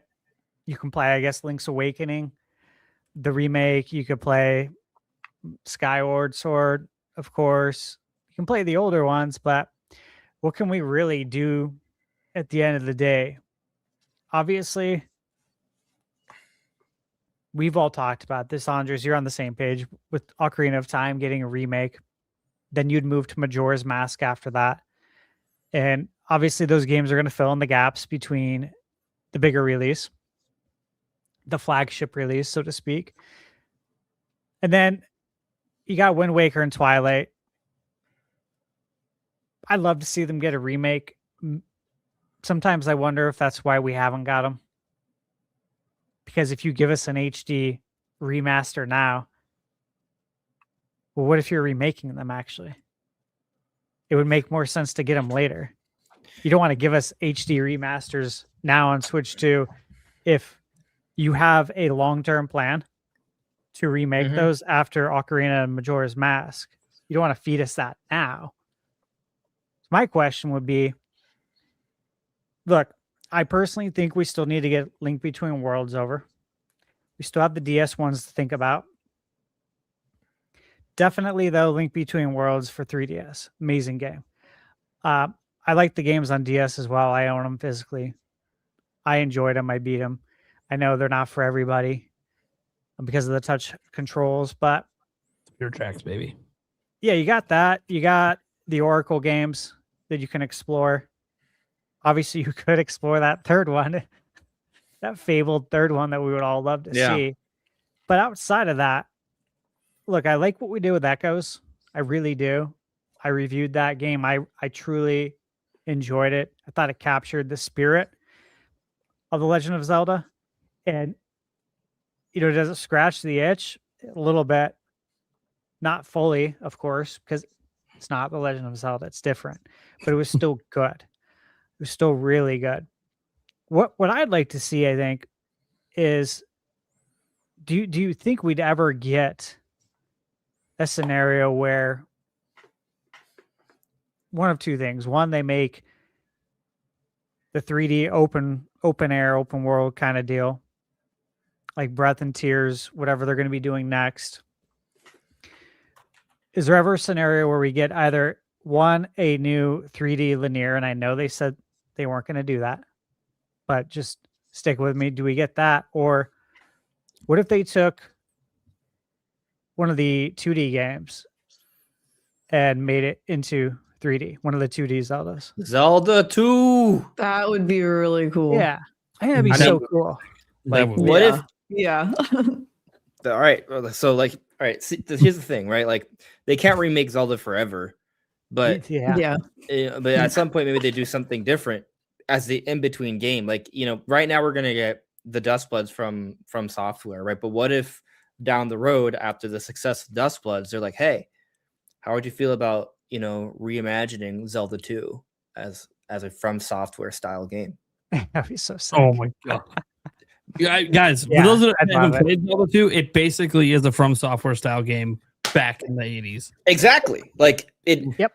you can play, I guess, Link's Awakening, the remake. You could play Skyward Sword, of course. You can play the older ones, but what can we really do at the end of the day? Obviously, we've all talked about this, Andres. You're on the same page with Ocarina of Time getting a remake. Then you'd move to Majora's Mask after that. And obviously, those games are going to fill in the gaps between the bigger release, the flagship release, so to speak. And then you got Wind Waker and Twilight. I'd love to see them get a remake. Sometimes I wonder if that's why we haven't got them. Because if you give us an HD remaster now, well, what if you're remaking them actually? It would make more sense to get them later. You don't want to give us HD remasters now on Switch 2 if you have a long-term plan to remake those after Ocarina and Majora's Mask. You don't want to feed us that now. My question would be, look, I personally think we still need to get Link Between Worlds over. We still have the DS ones to think about. Definitely, though, Link Between Worlds for 3DS. Amazing game. I like the games on DS as well. I own them physically. I enjoyed them. I beat them. I know they're not for everybody because of the touch controls, but Pure tracks, baby. Yeah, you got that. You got the Oracle games that you can explore. Obviously, you could explore that third one, that fabled third one that we would all love to see. But outside of that, look, I like what we did with Echoes. I really do. I reviewed that game. I truly enjoyed it. I thought it captured the spirit of The Legend of Zelda. And, does it scratch the itch? A little bit. Not fully, of course, because it's not The Legend of Zelda. It's different. But it was still good. It was still really good. What I'd like to see, I think, is do you think we'd ever get a scenario where one of two things. One, they make the 3D open air, open world kind of deal, like Breath and Tears, whatever they're going to be doing next. Is there ever a scenario where we get either one, a new 3D linear, and I know they said they weren't going to do that, but just stick with me. Do we get that? Or what if they took one of the 2D games and made it into 3D, one of the 2D Zeldas? Zelda 2. That would be really cool. Yeah. I think that'd be so cool. Like, what if? Yeah. All right. So, like, all right. See, here's the thing, right? Like, they can't remake Zelda forever, but Yeah. but at some point, maybe they do something different as the in between game. Like, right now we're gonna get the Dustbloods from Software, right? But what if down the road, after the success of Dustbloods, they're like, hey, how would you feel about reimagining Zelda 2 as a From Software style game? That'd be so sick. Oh my god. Guys, for those that haven't played Zelda 2, it basically is a From Software style game back in the 80s. Exactly. Like it. Yep.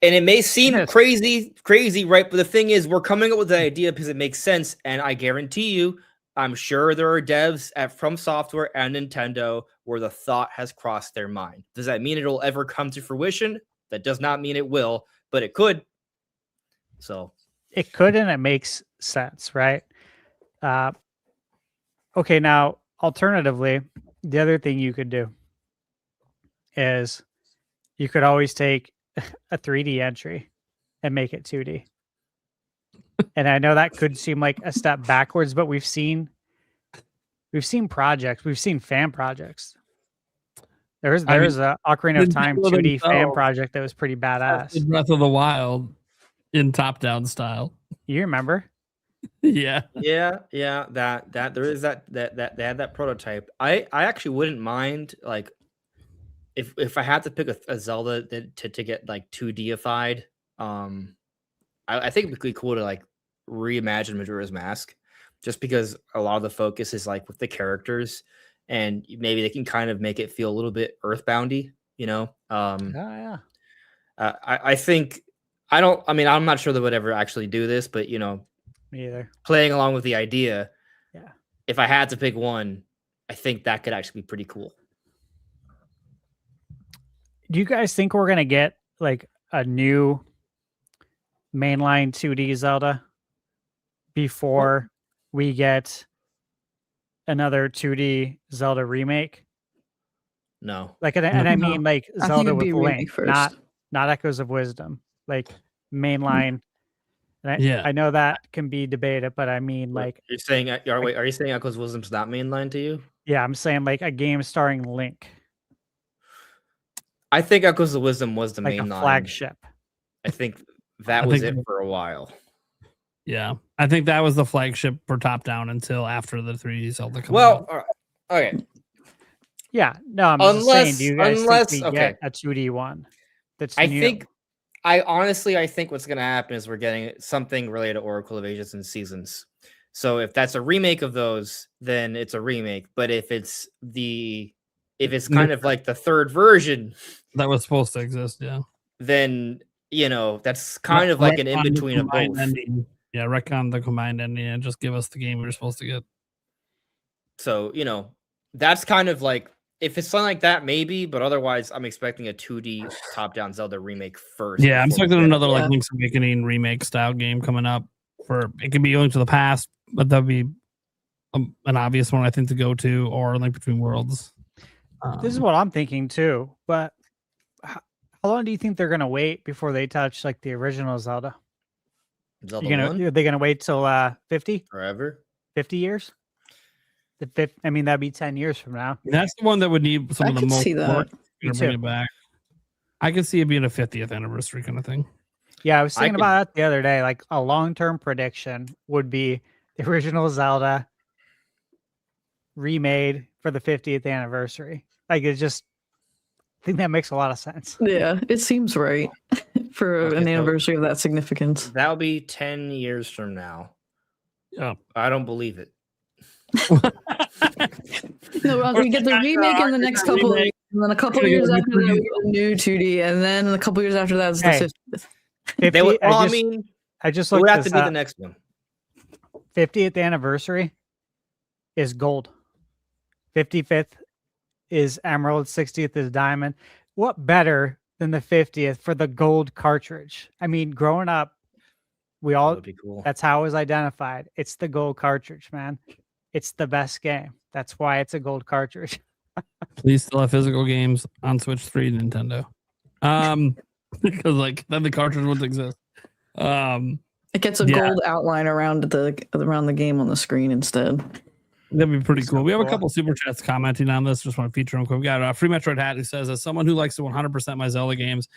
And it may seem crazy, right? But the thing is, we're coming up with the idea because it makes sense. And I guarantee you, I'm sure there are devs at From Software and Nintendo where the thought has crossed their mind. Does that mean it'll ever come to fruition? That does not mean it will, but it could. So it could, and it makes sense, right? Okay, now, alternatively, the other thing you could do is you could always take a 3D entry and make it 2D. And I know that could seem like a step backwards, but we've seen projects, we've seen fan projects. There's a Ocarina of Time 2D fan project that was pretty badass. Breath of the Wild in top-down style. You remember? Yeah. That there is that they had that prototype. I actually wouldn't mind, like, if I had to pick a Zelda to get like 2Dified. I think it'd be cool to like reimagine Majora's Mask. just because a lot of the focus is like with the characters, and maybe they can kind of make it feel a little bit earthboundy, you know. Yeah. I think I don't. I mean, I'm not sure they would ever actually do this, but you know, Me either. playing along with the idea. Yeah. If I had to pick one, I think that could actually be pretty cool. Do you guys think we're gonna get like a new mainline 2D Zelda before we get another 2D Zelda remake? No, Like, and I mean like I think Zelda it'd with be a remake Link, first. not Echoes of Wisdom, like mainline. And Yeah. I know that can be debated, but I mean like, you're saying. Wait, are you saying Echoes of Wisdom's not mainline to you? yeah, I'm saying like a game starring Link, I think Echoes of Wisdom was the like a mainline. flagship. I think that I was think- it for a while. Yeah, I think that was the flagship for top down until after the 3D Zelda. Comes Well, out. okay. Yeah, no, I'm just saying. Do you guys unless- think we okay. get a 2D one? That's I new? think. I think what's going to happen is we're getting something related to Oracle of Ages and Seasons. So if that's a remake of those, then it's a remake. But if it's kind of like the third version, That was supposed to exist. Yeah, then you know that's kind of like an in Retcon the between of combined both. ending. Yeah, retcon the combined ending and just give us the game we were supposed to get. So you know that's kind of like if it's something like that, maybe. But otherwise, I'm expecting a 2D top-down Zelda remake first. Yeah, I'm before we expecting get another Yeah. like Link's Awakening remake style game coming up. For it could be Link to the Past, but that'd be an obvious one I think to go to, or Link Between Worlds. This is what I'm thinking too. But how long do you think they're gonna wait before they touch like the original Zelda? Zelda Are they gonna wait till 50 forever. 50 years? I mean, that'd be 10 years from now. That's the one that would need some I of the could most see that. work Me to bring too. it back. I could see it being a 50th anniversary kind of thing. Yeah, I was I thinking could- about it the other day. Like a long-term prediction would be the original Zelda remade for the 50th anniversary. Like I think that makes a lot of sense. Yeah, it seems right for Okay, an so- anniversary of that significance. That'll be 10 years from now. Yeah. I don't believe it. No, we get the remake in the next couple of years, and then a couple of years after that, we get a new 2D, and then a couple years after that is the Hey, 50th. 50, They would, well, I just, mean, I just it would looked have this to be up. the next one. 50th anniversary is gold. 55th is emerald. 60th is diamond. What better than the 50th for the gold cartridge? I mean, growing up, we That all would be cool. that's how it was identified. It's the gold cartridge, man. It's the best game. That's why it's a gold cartridge. Please still have physical games on Switch 3 Nintendo. Because like then the cartridge wouldn't exist. It gets a Yeah. gold outline around the game on the screen instead. That'd be pretty That's cool. so We have a cool. couple super chats commenting on this. Just want to feature them quick. We got Free Metroid Hat who says, as someone who likes to 100% my Zelda games,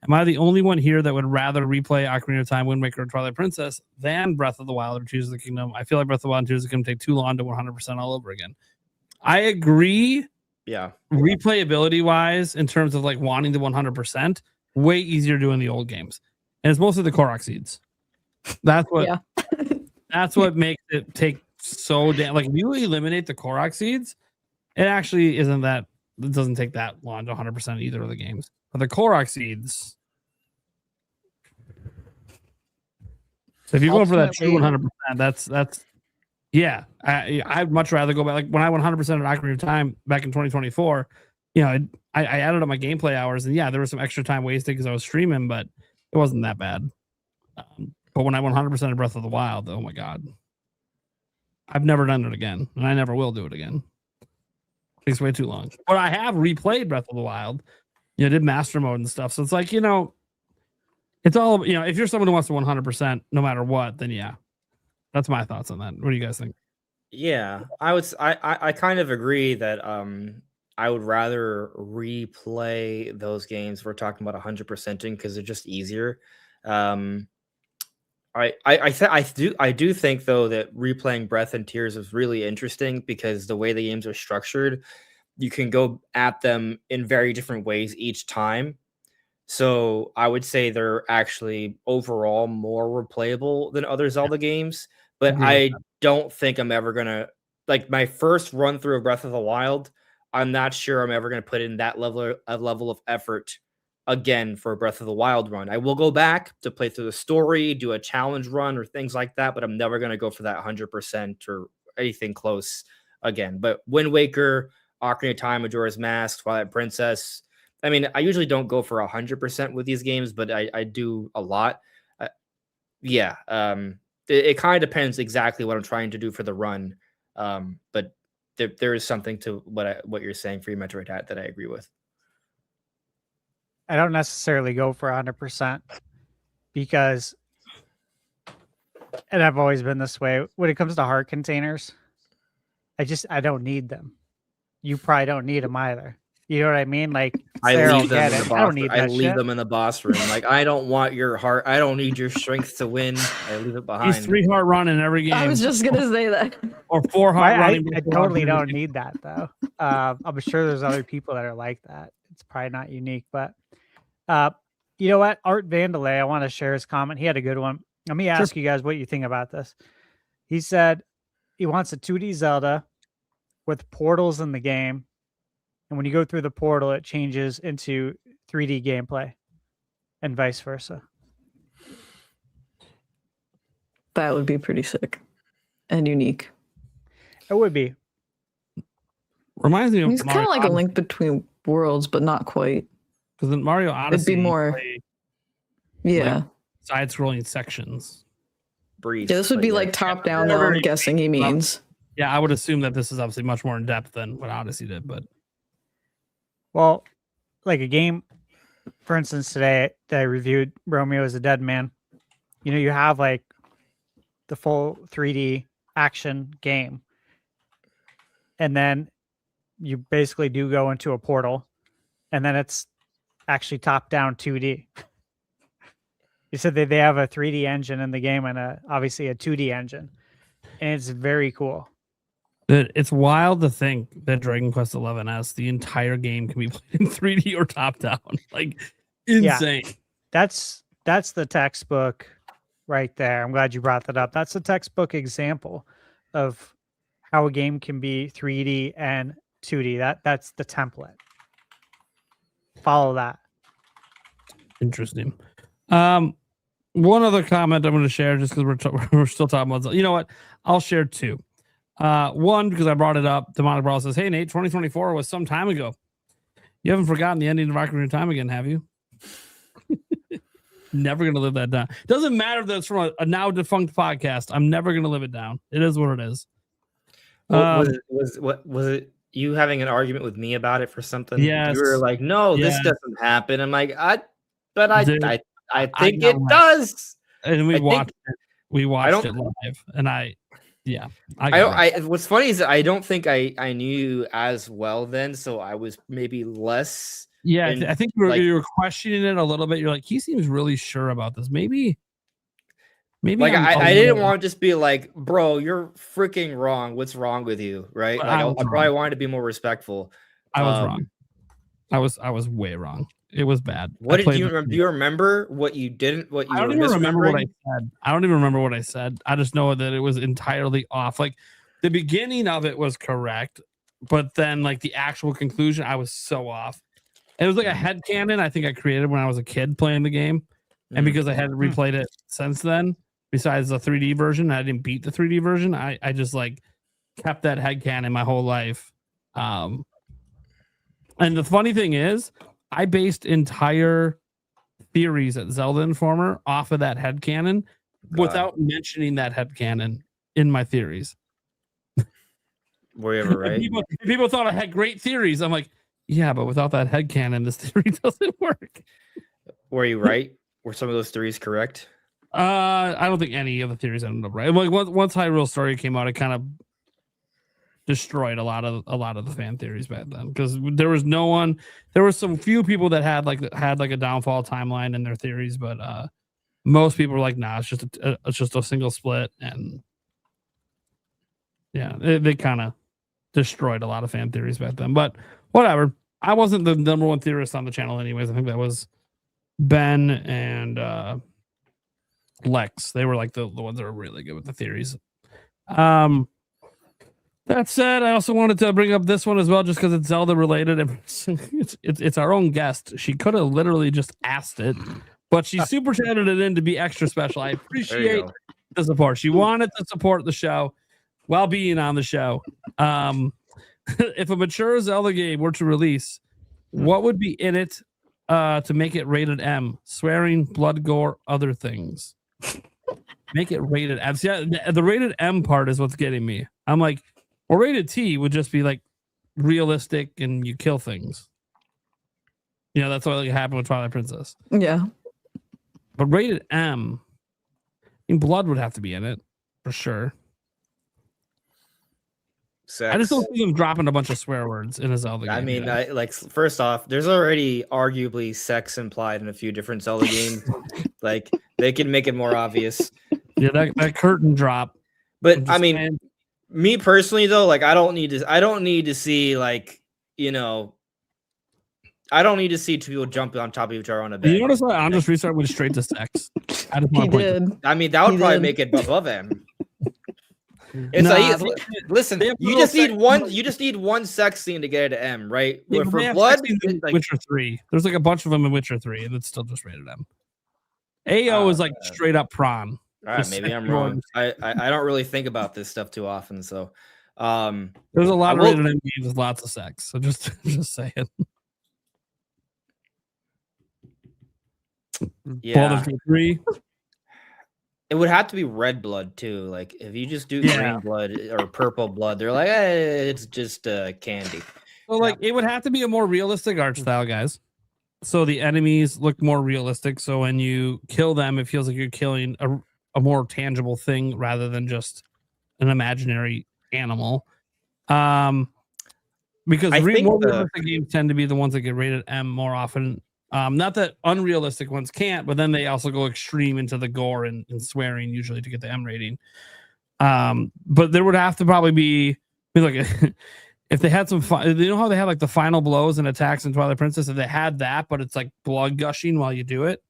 am I the only one here that would rather replay Ocarina of Time, Wind Waker, or Twilight Princess than Breath of the Wild or Tears of the Kingdom? I feel like Breath of the Wild and Tears of the Kingdom take too long to 100% all over again. I agree. Yeah. Replayability wise, in terms of like wanting the 100%, way easier doing the old games. And it's mostly the Korok seeds. That's what Yeah. that's what makes it take so damn like if you eliminate the Korok seeds, it actually isn't that it doesn't take that long to 100% either of the games. But the Korok seeds. So if you're going for that true 100%, that's yeah. I'd much rather go back. Like when I 100% of Ocarina of Time back in 2024, you know, I added up my gameplay hours, and yeah, there was some extra time wasted because I was streaming, but it wasn't that bad. But when I 100% of Breath of the Wild, oh my god, I've never done it again, and I never will do it again. It takes way too long. But I have replayed Breath of the Wild. You know, did master mode and stuff. So it's like, you know, it's all, you know, if you're someone who wants to 100% no matter what, then yeah. That's my thoughts on that. What do you guys think? Yeah. I kind of agree that I would rather replay those games. We're talking about 100%ing because they're just easier. I do think though that replaying Breath and Tears is really interesting because the way the games are structured, you can go at them in very different ways each time. So I would say they're actually overall more replayable than other Zelda games. But Agree with don't think I'm ever gonna like my first run through of Breath of the Wild. I'm not sure I'm ever gonna put in that level of effort again for a Breath of the Wild run. I will go back to play through the story, do a challenge run or things like that, but I'm never gonna go for that 100% or anything close again. But Wind Waker, Ocarina of Time, Majora's Mask, Twilight Princess. I mean, I usually don't go for 100% with these games, but I do a lot. Yeah. It kind of depends exactly what I'm trying to do for the run. But there is something to what you're saying for your Metroid Hat that I agree with. I don't necessarily go for 100% because, and I've always been this way when it comes to heart containers. I don't need them. You probably don't need them either. You know what I mean? Like I leave them in the boss. I don't need that I leave shit. them in the boss room. Like I don't want your heart. I don't need your strength to win. I leave it behind. He's 3 heart run in every game. I was just gonna say that. Or 4 heart running. I totally don't need that though. I'm sure there's other people that are like that. It's probably not unique, but you know what? Art Vandalay, I want to share his comment. He had a good one. Let me ask you guys what you think about this. He said he wants a 2D Zelda with portals in the game. And when you go through the portal, it changes into 3D gameplay and vice versa. That would be pretty sick and unique. It would be. Reminds me of It's kind of like a link between worlds, but not quite. Because in Mario Odyssey, It'd be more, yeah, side-scrolling sections. Brief. Yeah, this would be like top down. Though I'm guessing he means. Yeah, I would assume that this is obviously much more in depth than what Odyssey did, but well, like a game, for instance, today that I reviewed, Romeo is a Dead Man. You know, you have like the full 3D action game, and then you basically do go into a portal, and then it's actually top down 2D. You said that they have a 3D engine in the game and obviously a 2D engine, and it's very cool. It's wild to think that Dragon Quest XI-S, the entire game can be played in 3D or top down. Like insane. Yeah, that's the textbook right there. I'm glad you brought that up. That's a textbook example of how a game can be 3D and 2D. That's the template. Follow that. Interesting. One other comment I'm going to share just because we're still talking about. You know what? I'll share 2. One, because I brought it up. Demonic Brawl says, "Hey Nate, 2024 was some time ago. You haven't forgotten the ending of Ocarina of Time again, have you?" Never going to live that down. Doesn't matter that it's from a now defunct podcast. I'm never going to live it down. It is what it is. Was it you having an argument with me about it for something? Yes. You were like, "No, Yes. this doesn't happen." I'm like, I think know it does. And we watched it live, and what's funny is that I don't think I knew as well then, so I was maybe less. Yeah, I think you were questioning it a little bit. You're like, he seems really sure about this. Maybe. Like I didn't want to just be like, "Bro, you're freaking wrong. What's wrong with you?" Right? Like I probably wanted to be more respectful. I was wrong. I was way wrong. It was bad. What did you remember? Do you remember what you didn't? What you? I don't even remember what I said. I don't even remember what I said. I just know that it was entirely off. Like the beginning of it was correct, but then like the actual conclusion, I was so off. It was like a headcanon I think I created when I was a kid playing the game, and because I hadn't replayed it since then, besides the 3D version, I didn't beat the 3D version. I just like kept that headcanon my whole life. And the funny thing is, I based entire theories at Zelda Informer off of that headcanon without mentioning that headcanon in my theories. Were you ever right? People thought I had great theories. I'm like, yeah, but without that headcanon, this theory doesn't work. Were you right? Were some of those theories correct? I don't think any of the theories ended up right. Like once Hyrule Story came out, it kind of destroyed a lot of the fan theories back then, because there were some few people that had like a downfall timeline in their theories, but most people were like, nah, it's just a single split, and yeah, they kind of destroyed a lot of fan theories back then. But whatever, I wasn't the number one theorist on the channel anyways. I think that was Ben and Lex. They were like the ones that were really good with the theories. That said, I also wanted to bring up this one as well, just because it's Zelda related. It's our own guest. She could have literally just asked it, but she super chatted it in to be extra special. I appreciate the support. She wanted to support the show while being on the show. If a mature Zelda game were to release, what would be in it to make it rated M? Swearing, blood, gore, other things. Make it rated M. See, the rated M part is what's getting me. I'm like, well, rated T would just be like realistic and you kill things. You know, that's what like happened with Twilight Princess. Yeah. But rated M, I mean, blood would have to be in it for sure. Sex. I just don't see them dropping a bunch of swear words in a Zelda game. I mean, first off, there's already arguably sex implied in a few different Zelda games. Like, they can make it more obvious. Yeah, that curtain drop. But I mean, me personally though, like I don't need to see like, you know, I don't need to see two people jump on top of each other on a bed. You notice why Andres Restart went straight to sex? I just He did. I mean, that would probably make it above him. It's listen, you just need one sex scene to get it to M, right? Yeah, for blood, like, Witcher 3. There's like a bunch of them in Witcher 3, and it's still just rated M. AO is like straight up prawn. All right, maybe I'm wrong. I don't really think about this stuff too often, so there's a lot of rated M games with lots of sex. So just saying. Yeah. Baldur's Gate 3. It would have to be red blood too. Like if you just do green blood or purple blood, they're like, it's just candy. So like it would have to be a more realistic art style, guys. So the enemies look more realistic. So when you kill them, it feels like you're killing a more tangible thing rather than just an imaginary animal. Because more realistic games tend to be the ones that get rated M more often. Not that unrealistic ones can't, but then they also go extreme into the gore and swearing usually to get the M rating. But there would have to probably be, I mean, like if they had some fun, you know how they had like the final blows and attacks in Twilight Princess? If they had that, but it's like blood gushing while you do it,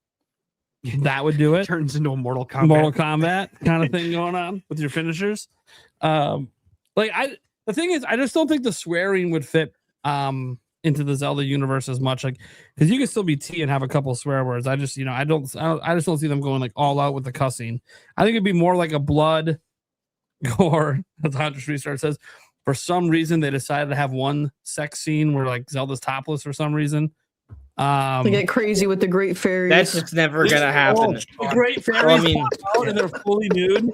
that would do it. Turns into a Mortal Kombat kind of thing going on with your finishers. The thing is, I just don't think the swearing would fit into the Zelda universe as much, like because you can still be T and have a couple swear words. I just don't see them going like all out with the cussing. I think it'd be more like a blood gore, as Andres Restart says. For some reason, they decided to have one sex scene where like Zelda's topless for some reason. They get crazy with the Great Fairies. That's just never gonna happen. The Great Fairies pop out and they're fully nude.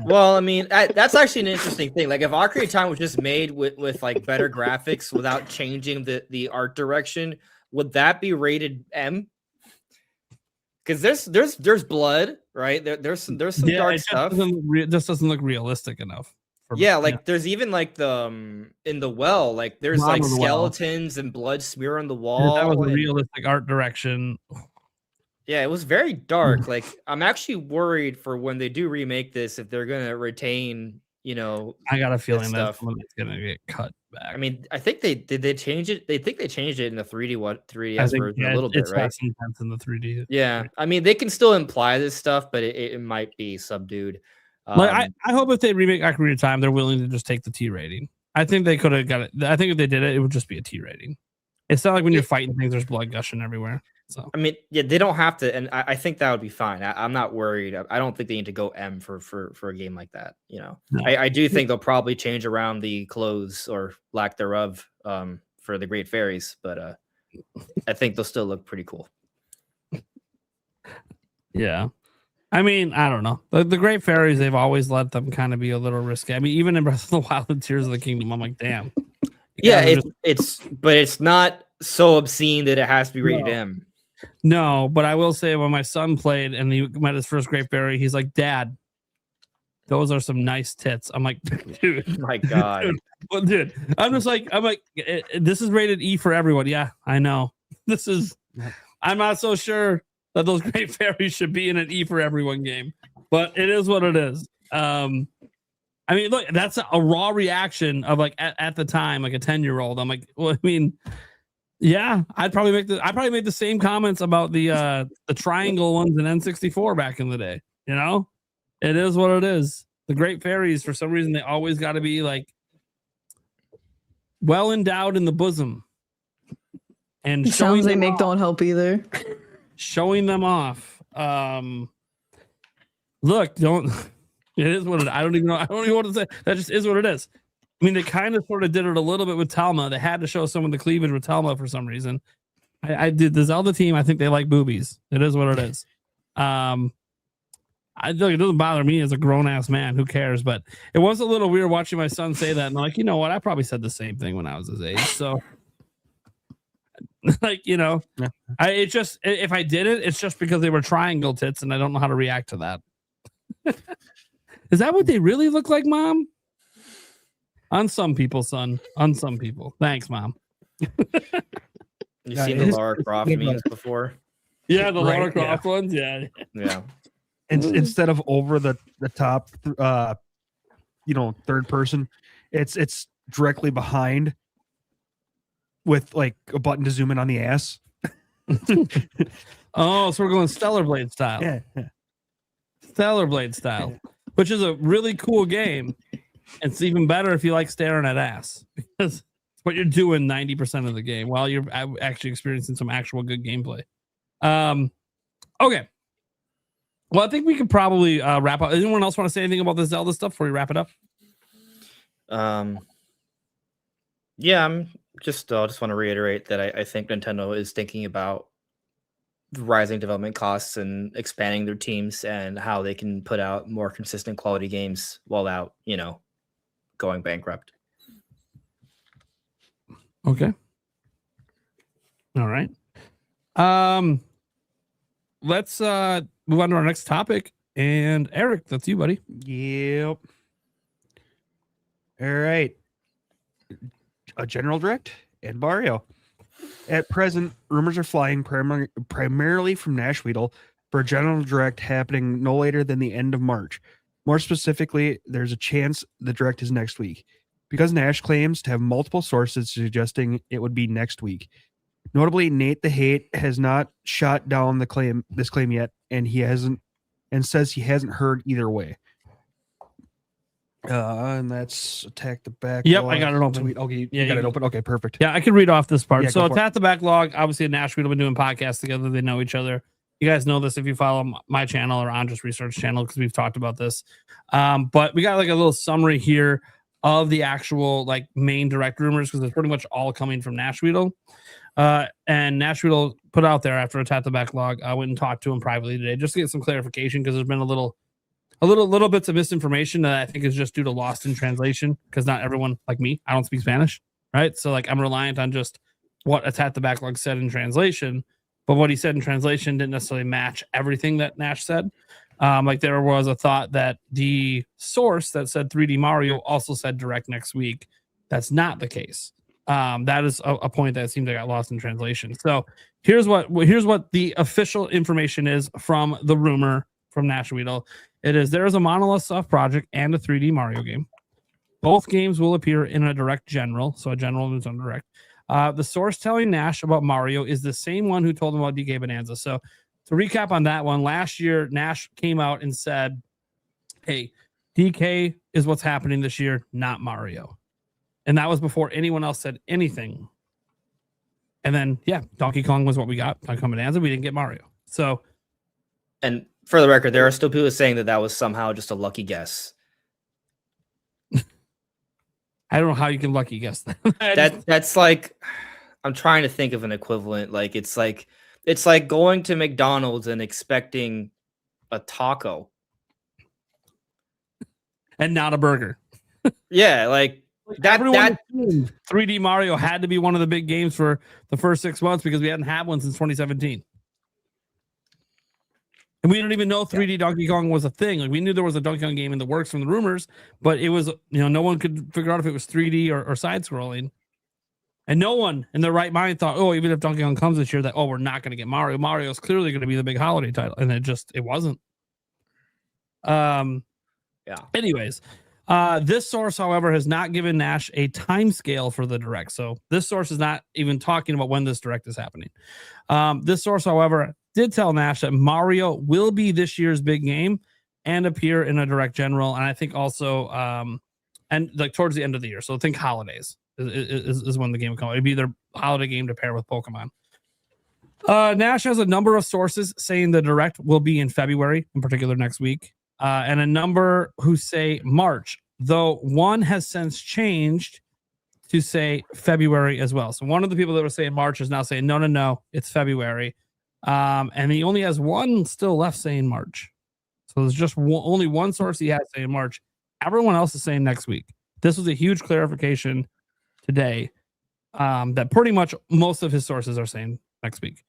Well, I mean, that's actually an interesting thing. Like, if Ocarina of Time was just made with like better graphics without changing the art direction, would that be rated M? Because there's blood, right? There's some dark stuff. It just doesn't look realistic enough. There's even like the in the well, like there's like skeletons and blood smear on the wall. Yeah, that was a realistic art direction. Yeah, it was very dark. Like I'm actually worried for when they do remake this, if they're gonna retain, you know, I got a feeling that's gonna get cut back. I mean, I think they changed it. They think they changed it in the 3DS version a little bit, it's right? less intense in the 3D. Yeah, I mean, they can still imply this stuff, but it might be subdued. I hope if they remake Ocarina of Time, they're willing to just take the T rating. I think they could have got it. I think if they did it, it would just be a T rating. It's not like when you're fighting things, there's blood gushing everywhere. So I mean, yeah, they don't have to, and I think that would be fine. I'm not worried. I don't think they need to go M for a game like that. You know, no. I do think they'll probably change around the clothes or lack thereof for the Great Fairies, but I think they'll still look pretty cool. Yeah. I mean, I don't know. The Great Fairies, they've always let them kind of be a little risky. I mean, even in Breath of the Wild and Tears of the Kingdom, I'm like, damn. Yeah, but it's not so obscene that it has to be rated M. No, but I will say when my son played and he met his first Great Fairy, he's like, Dad, those are some nice tits. I'm like, dude. My God. Dude, I'm like, this is rated E for everyone. Yeah, I know. I'm not so sure that those Great Fairies should be in an E for everyone game, but it is what it is. I mean, look, that's a raw reaction of like at the time, like a 10-year-old. I'm like, well, I mean, yeah, I'd probably make the same comments about the triangle ones in N64 back in the day. You know, it is what it is. The great fairies, for some reason, they always got to be like well endowed in the bosom. And The sounds they make don't help either. Showing them off. Look, don't. It is what it. I don't even know. I don't even know what to say. That just is what it is. I mean, they kind of sort of did it a little bit with Talma. They had to show some of the cleavage with Talma for some reason. I did the Zelda team. I think they like boobies. It is what it is. It doesn't bother me as a grown ass man. Who cares? But it was a little weird watching my son say that. And like, you know what? I probably said the same thing when I was his age. So, like, you know, if I did it, it's just because they were triangle tits, and I don't know how to react to that. Is that what they really look like, Mom? On some people, son. On some people. Thanks, Mom. You've seen the Lara Croft memes before? Yeah, the Lara Croft ones. Yeah. Yeah. Instead of over the top, third person, it's directly behind with like a button to zoom in on the ass. Oh, so we're going Stellar Blade style. Yeah. Stellar Blade style, which is a really cool game. It's even better if you like staring at ass, because it's what you're doing 90% of the game while you're actually experiencing some actual good gameplay. Okay. Well, I think we could probably wrap up. Anyone else want to say anything about the Zelda stuff before we wrap it up? Yeah, I'm just want to reiterate that I think Nintendo is thinking about rising development costs and expanding their teams and how they can put out more consistent quality games without, going bankrupt. Okay. All right. Let's move on to our next topic. And Eric, that's you, buddy. Yep. All right. A General Direct and Mario. At present, rumors are flying primarily from Nashville for a General Direct happening no later than the end of March. More specifically, there's a chance the Direct is next week, because Nash claims to have multiple sources suggesting it would be next week. Notably, Nate the Hate has not shot down this claim yet, and says he hasn't heard either way. And that's Attack the Backlog. Yep, I got it open. Tweet. Okay, you got it open. Okay, perfect. Yeah, I can read off this part. Yeah, so Attack the Backlog, obviously Nashville have been doing podcasts together. They know each other. You guys know this if you follow my channel or Andres Research channel, because we've talked about this. But we got like a little summary here of the actual like main direct rumors, because it's pretty much all coming from Nashville. And Nashville put out there after Attack the Backlog. I went and talked to him privately today just to get some clarification, because there's been a little bits of misinformation that I think is just due to lost in translation, because not everyone, like me, I don't speak Spanish, right? So like I'm reliant on just what Attack the Backlog said in translation, but what he said in translation didn't necessarily match everything that Nash said. Like there was a thought that the source that said 3D Mario also said Direct next week. That's not the case. That is a point that seemed to got lost in translation. So here's what the official information is from the rumor from Nashville. It is there is a Monolith Soft project and a 3D Mario game. Both games will appear in a Direct General, so a General is on Direct. The source telling Nash about Mario is the same one who told him about DK Bonanza. So to recap on that one, last year Nash came out and said, "Hey, DK is what's happening this year, not Mario." And that was before anyone else said anything. And then, yeah, Donkey Kong was what we got. Donkey Kong Bonanza, we didn't get Mario. So, and for the record, there are still people saying that was somehow just a lucky guess. I don't know how you can lucky guess that. That's like, I'm trying to think of an equivalent. Like it's like going to McDonald's and expecting a taco and not a burger. Yeah, like that 3D Mario had to be one of the big games for the first 6 months, because we hadn't had one since 2017. And we didn't even know 3D Donkey Kong was a thing. Like we knew there was a Donkey Kong game in the works from the rumors, but it was, no one could figure out if it was 3D or side scrolling. And no one in their right mind thought, oh, even if Donkey Kong comes this year, that, oh, we're not going to get Mario. Mario is clearly going to be the big holiday title. And it wasn't. Anyways, this source, however, has not given Nash a time scale for the Direct. So this source is not even talking about when this Direct is happening. This source, however, did tell Nash that Mario will be this year's big game, and appear in a direct general. And I think also, and like towards the end of the year. So think holidays is when the game will come. It'd be their holiday game to pair with Pokemon. Nash has a number of sources saying the direct will be in February, in particular next week, and a number who say March, though one has since changed to say February as well. So one of the people that were saying March is now saying, no, it's February. And he only has one still left saying March. So there's just only one source he has saying March. Everyone else is saying next week. This was a huge clarification today that pretty much most of his sources are saying next week.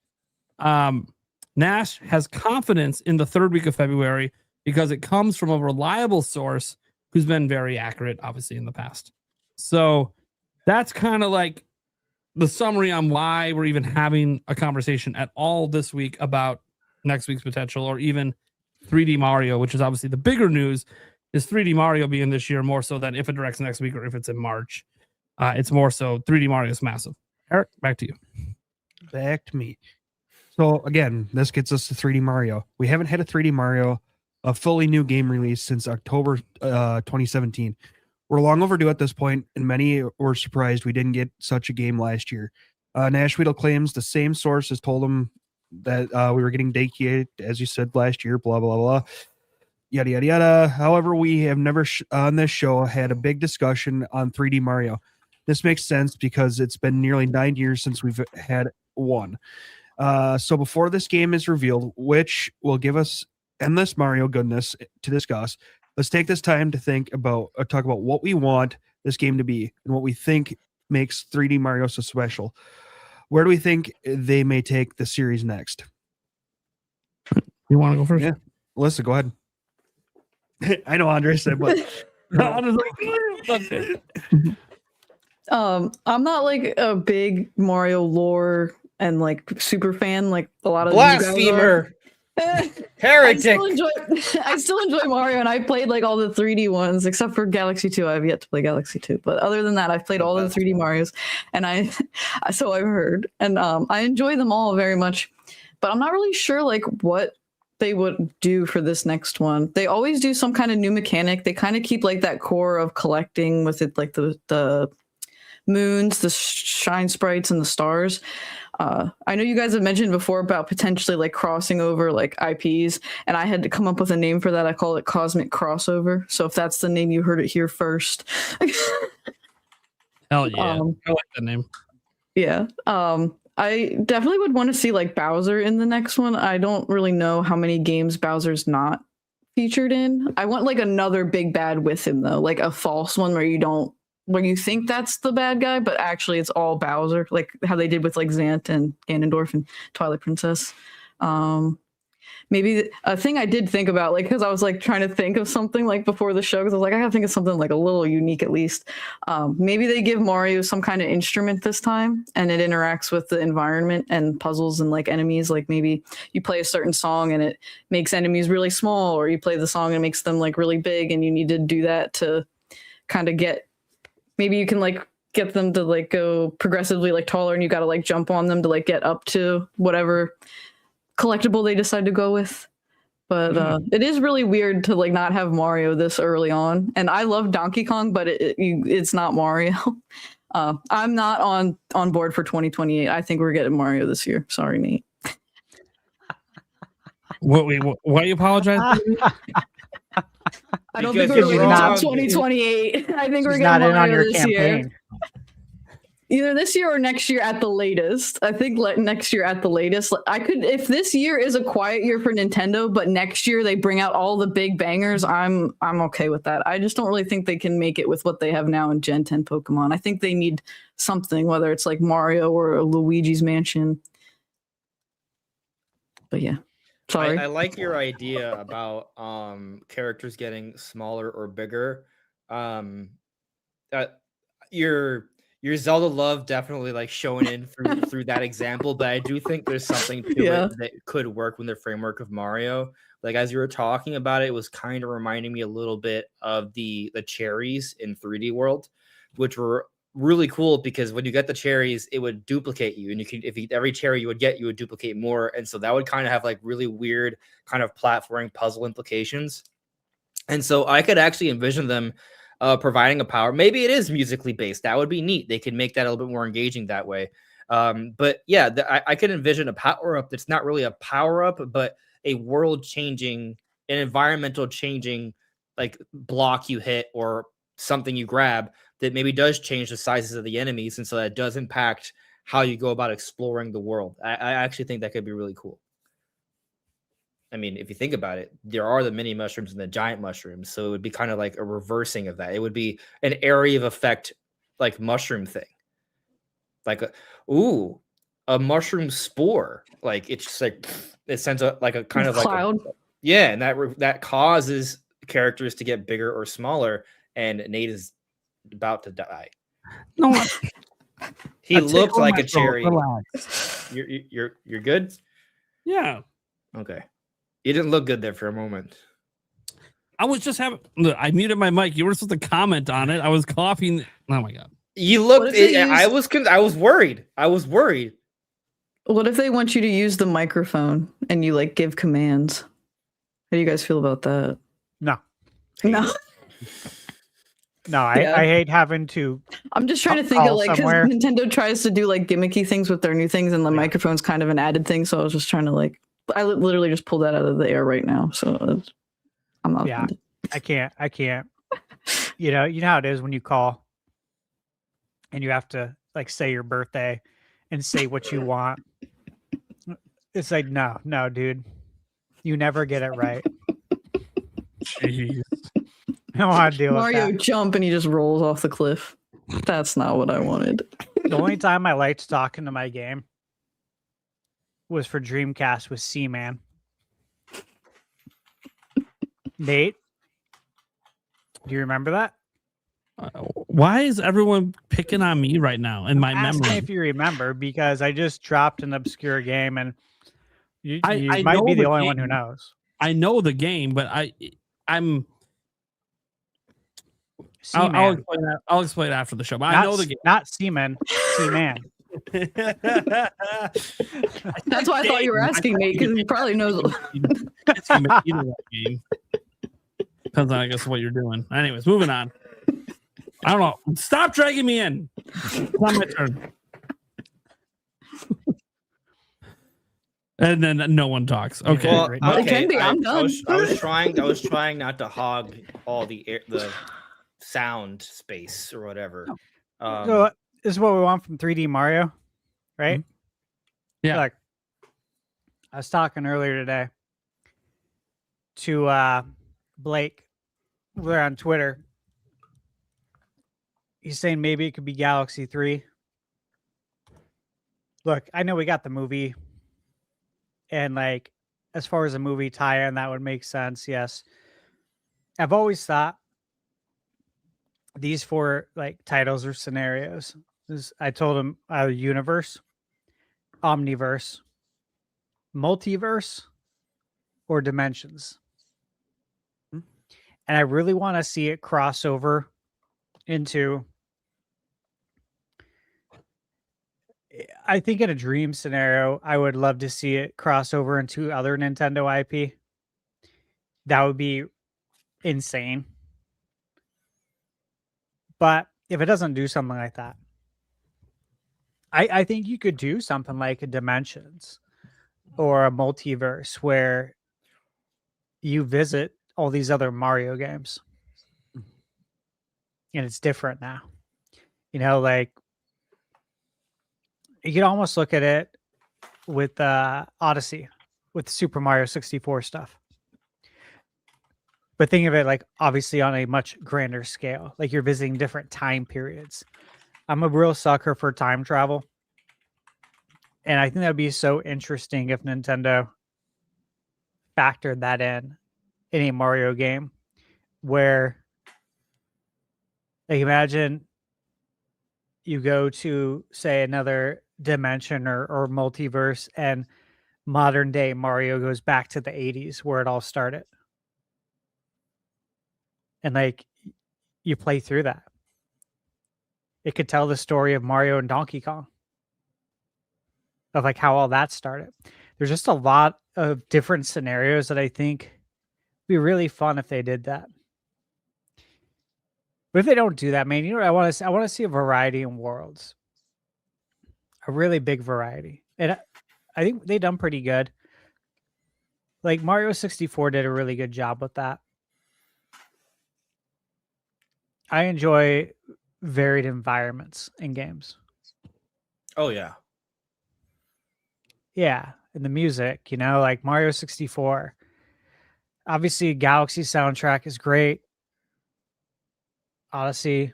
Nash has confidence in the third week of February because it comes from a reliable source who's been very accurate, obviously, in the past. So that's kind of like the summary on why we're even having a conversation at all this week about next week's potential, or even 3D Mario, which is obviously the bigger news, is 3D Mario being this year more so than if it directs next week or if it's in March. It's more so 3D Mario is massive. Eric, back to you. Back to me. So again, this gets us to 3D Mario. We haven't had a 3D Mario, a fully new game release since October 2017. We're long overdue at this point, and many were surprised we didn't get such a game last year. Nashville claims the same sources told them that we were getting Daycare, as you said, last year, blah, blah, blah, yada, yada, yada. However, we have never on this show had a big discussion on 3D Mario. This makes sense because it's been nearly 9 years since we've had one. So before this game is revealed, which will give us endless Mario goodness to discuss, let's take this time to talk about what we want this game to be and what we think makes 3D Mario so special. Where do we think they may take the series next? You want to go first? Yeah, Alyssa, go ahead. I know Andre said, but I'm not like a big Mario lore and like super fan like a lot of you guys are. Blasphemer. Heretic. I still enjoy Mario, and I played like all the 3D ones except for Galaxy 2. I've yet to play Galaxy 2, but other than that, I've played all the 3D Marios, and so I've heard, and I enjoy them all very much. But I'm not really sure like what they would do for this next one. They always do some kind of new mechanic. They kind of keep like that core of collecting with it, like the moons, the shine sprites, and the stars. I know you guys have mentioned before about potentially like crossing over like IPs, and I had to come up with a name for that. I call it Cosmic Crossover. So if that's the name, you heard it here first. Hell yeah. I like that name. Yeah. I definitely would want to see like Bowser in the next one. I don't really know how many games Bowser's not featured in. I want like another big bad with him though, like a false one where you think that's the bad guy, but actually it's all Bowser, like how they did with like Zant and Ganondorf and Twilight Princess. Maybe a thing I did think about, like, because I was like trying to think of something like before the show, because I was like, I gotta think of something like a little unique at least. Maybe they give Mario some kind of instrument this time, and it interacts with the environment and puzzles and like enemies. Like maybe you play a certain song and it makes enemies really small, or you play the song and it makes them like really big, and you need to do that to kind of get. Maybe you can like get them to like go progressively like taller, and you got to like jump on them to like get up to whatever collectible they decide to go with. But it is really weird to like not have Mario this early on. And I love Donkey Kong, but it's not Mario. I'm not on board for 2028. I think we're getting Mario this year. Sorry, Nate. Why you apologize? I don't think we're waiting until 2028. I think we're getting Mario this year. Either this year or next year at the latest. I think next year at the latest. If this year is a quiet year for Nintendo, but next year they bring out all the big bangers, I'm okay with that. I just don't really think they can make it with what they have now in Gen 10 Pokemon. I think they need something, whether it's like Mario or Luigi's Mansion. But yeah. Sorry. I like your idea about characters getting smaller or bigger. Your Zelda love definitely like showing in through that example, but I do think there's something to it that could work with the framework of Mario. Like as you were talking about it was kind of reminding me a little bit of the cherries in 3D World, which were really cool because when you get the cherries, it would duplicate you, and you can every cherry you would get, you would duplicate more, and so that would kind of have like really weird kind of platforming puzzle implications. And so I could actually envision them providing a power. Maybe it is musically based. That would be neat. They could make that a little bit more engaging that way. But yeah, I could envision a power up that's not really a power up, but a world changing, an environmental changing like block you hit or something you grab that maybe does change the sizes of the enemies. And so that does impact how you go about exploring the world. I actually think that could be really cool. I mean, if you think about it, there are the mini mushrooms and the giant mushrooms. So it would be kind of like a reversing of that. It would be an area of effect, like mushroom thing. Like, a mushroom spore. Like, it's just like, it sends a kind of cloud. Like yeah. And that causes characters to get bigger or smaller. And Nate is about to die. No, he looked like a cherry. Relax. You're good? Yeah. Okay. You didn't look good there for a moment. I was just having. Look, I muted my mic. You were supposed to comment on it. I was coughing. Oh my god. You looked. I was worried. I was worried. What if they want you to use the microphone and you like give commands? How do you guys feel about that? No. No. No, I hate having to. I'm just trying to think of like, because Nintendo tries to do like gimmicky things with their new things, and the microphone's kind of an added thing. So I was just trying to like, I literally just pulled that out of the air right now. So I'm not. Yeah, I can't. You know how it is when you call and you have to like say your birthday and say what you want. It's like, no, dude, you never get it right. Jeez. I don't want to deal with Mario that. jump and he just rolls off the cliff. That's not what I wanted. The only time I liked talking to my game was for Dreamcast with Seaman. Nate, do you remember that? Why is everyone picking on me right now in my Ask memory? me if you remember, because I just dropped an obscure game, and you I might know be the the only game. one who knows. I know the game, but I'm. Seaman. I'll explain that. I'll explain after the show. But I know the game. Not Seaman. Seaman. That's why I thought you were asking me, because he probably knows. It's either that game. Depends on, I guess, what you're doing. Anyways, moving on. I don't know. Stop dragging me in. It's not my turn. And then no one talks. Okay. Well, great. It can be. I'm done. I was trying not to hog all the sound space or whatever. So this is what we want from 3D Mario, right? Yeah. Like, I was talking earlier today to Blake. We're on Twitter. He's saying maybe it could be Galaxy 3. Look, I know we got the movie, and like, as far as a movie tie-in, that would make sense. Yes. I've always thought these four like titles or scenarios. I told him universe, omniverse, multiverse, or dimensions. And I really want to see it cross over into, I think in a dream scenario, I would love to see it cross over into other Nintendo IP. That would be insane. But if it doesn't do something like that, I think you could do something like a Dimensions or a multiverse where you visit all these other Mario games. And it's different now. You know, like, you could almost look at it with Odyssey, with Super Mario 64 stuff. But think of it like obviously on a much grander scale. Like you're visiting different time periods. I'm a real sucker for time travel. And I think that'd be so interesting if Nintendo factored that in a Mario game where, like, imagine you go to, say, another dimension or multiverse, and modern day Mario goes back to the 80s where it all started. And like, you play through that. It could tell the story of Mario and Donkey Kong, of like how all that started. There's just a lot of different scenarios that I think would be really fun if they did that. But if they don't do that, man, you know what I want to see? I want to see a variety in worlds. A really big variety. And I think they done pretty good. Like Mario 64 did a really good job with that. I enjoy varied environments in games. Oh yeah. Yeah, and the music, you know, like Mario 64. Obviously, Galaxy soundtrack is great. Odyssey,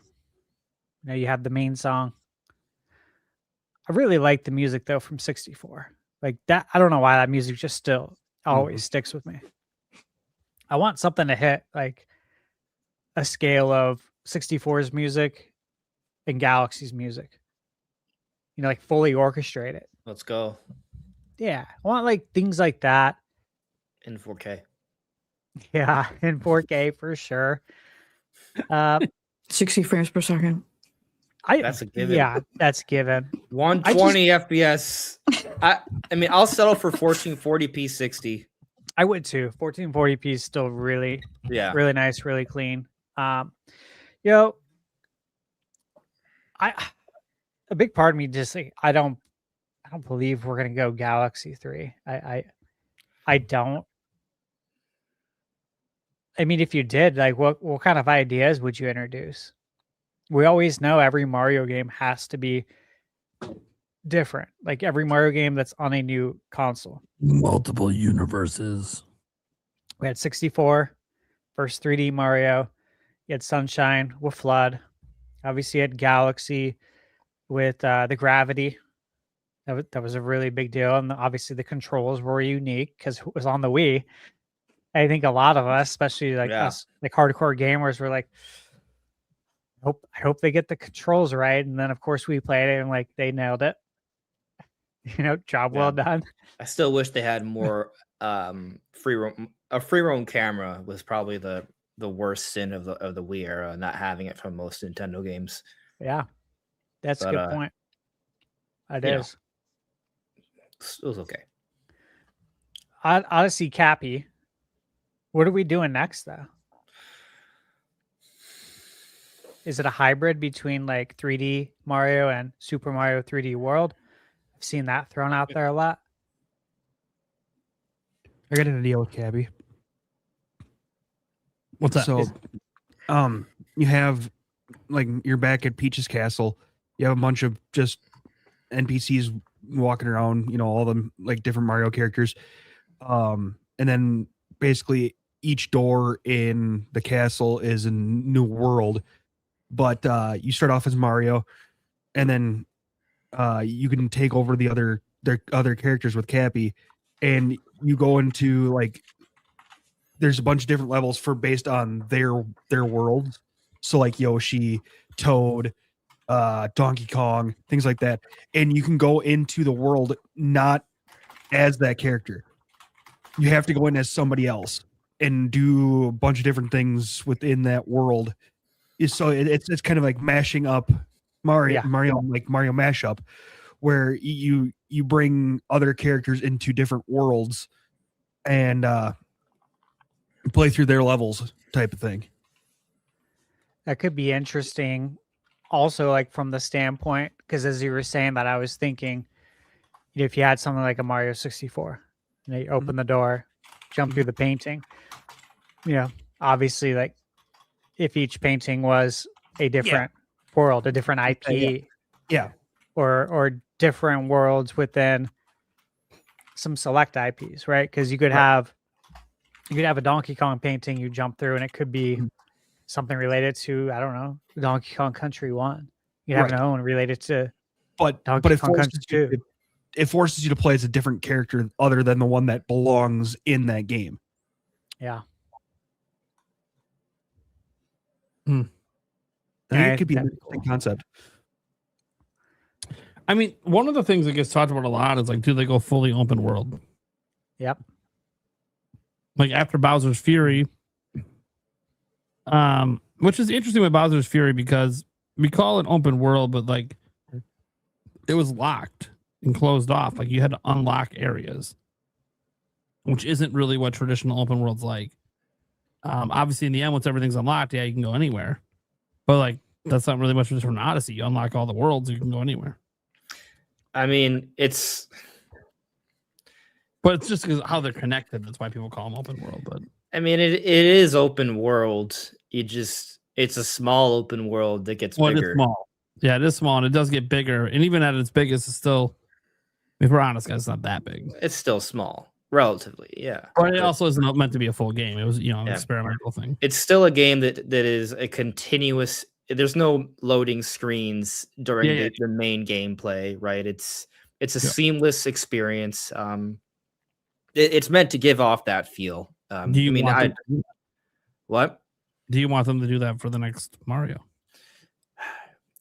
you know, you have the main song. I really like the music though from 64. Like that, I don't know why that music just still always sticks with me. I want something to hit like a scale of 64's music and Galaxy's music. You know, like fully orchestrate it. Let's go Yeah, I want like things like that. in 4K. Yeah, in 4K for sure. 60 frames per second. That's a given. Yeah, that's given. 120 FPS. I mean, I'll settle for 1440p 60. I would too. 1440p is still really, really nice, really clean. You know, a big part of me just like I don't believe we're gonna go Galaxy 3. I don't. I mean, if you did, like, what kind of ideas would you introduce? We always know every Mario game has to be different. Like every Mario game that's on a new console. Multiple universes. We had 64, first 3D Mario. You had Sunshine with Flood. Obviously, you had Galaxy with the gravity. That was a really big deal. And obviously, the controls were unique because it was on the Wii. I think a lot of us, especially like us, like hardcore gamers, were like, I hope they get the controls right. And then, of course, we played it and like they nailed it. You know, job well done. I still wish they had more free roam. A free roam camera was probably the worst sin of the Wii era, not having it from most Nintendo games. Yeah, that's a good point. It is. It was okay. Odyssey Cappy. What are we doing next, though? Is it a hybrid between like 3D Mario and Super Mario 3D World? I've seen that thrown out there a lot. I got an idea with Cabby. What's that? So, you have like you're back at Peach's castle. You have a bunch of just NPCs walking around. You know, all them like different Mario characters. And then basically each door in the castle is a new world. But you start off as Mario, and then you can take over the other characters with Cappy, and you go into like there's a bunch of different levels based on their worlds. So like Yoshi, Toad, Donkey Kong, things like that, and you can go into the world not as that character. You have to go in as somebody else and do a bunch of different things within that world. So it's kind of like mashing up Mario mashup, where you bring other characters into different worlds and play through their levels type of thing. That could be interesting. Also, like from the standpoint, because as you were saying that, I was thinking, if you had something like a Mario 64, and you open the door, jump through the painting, you know, obviously, like if each painting was a different world, a different IP, or different worlds within some select IPs, right? Because you could have a Donkey Kong painting you jump through, and it could be something related to, I don't know, Donkey Kong Country 1. You have an own related to Donkey Kong Country 2. It forces you to play as a different character other than the one that belongs in that game. Yeah. I think it could be a cool concept. I mean, one of the things that gets talked about a lot is like, do they go fully open world? Yep. Like after Bowser's Fury, which is interesting with Bowser's Fury because we call it open world, but like it was locked and closed off. Like you had to unlock areas, which isn't really what traditional open world's like. Obviously, in the end, once everything's unlocked, you can go anywhere. But like that's not really much different from Odyssey. You unlock all the worlds, you can go anywhere. I mean, it's But it's just because how they're connected. That's why people call them open world. But I mean, it is open world. It's a small open world that gets well, it is bigger. small. Yeah, it is small, and it does get bigger. And even at its biggest, it's still, if we're honest, guys, it's not that big. It's still small, relatively. Yeah, But it also isn't meant to be a full game. It was, an Yeah. experimental thing. it's still a game that is a continuous. There's no loading screens during Yeah, the main gameplay, right? It's a Yeah. seamless experience. It's meant to give off that feel. Do you want them to do that? What? Do you want them to do that for the next Mario?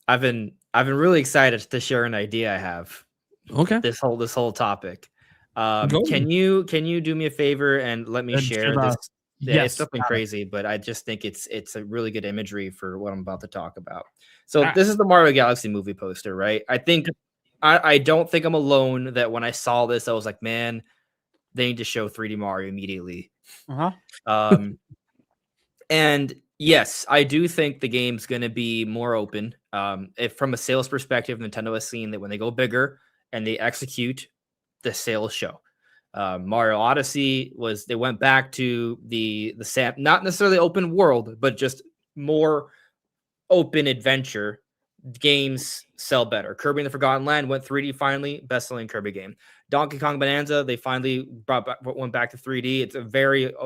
I've been really excited to share an idea I have. Okay. This whole topic. Go. Can you do me a favor and let me And share share the- this? Yeah, Yes, it's nothing got it. crazy, but I just think it's a really good imagery for what I'm about to talk about. So Ah. this is the Mario Galaxy movie poster, right? I think I don't think I'm alone that when I saw this, I was like, man, they need to show 3D Mario immediately. And yes, I do think the game's going to be more open. If from a sales perspective, Nintendo has seen that when they go bigger and they execute, the sales show. Mario Odyssey they went back to the not necessarily open world, but just more open adventure. Games sell better. Kirby and the Forgotten Land went 3D finally, best-selling Kirby game. Donkey Kong Bonanza, they finally went back to 3D.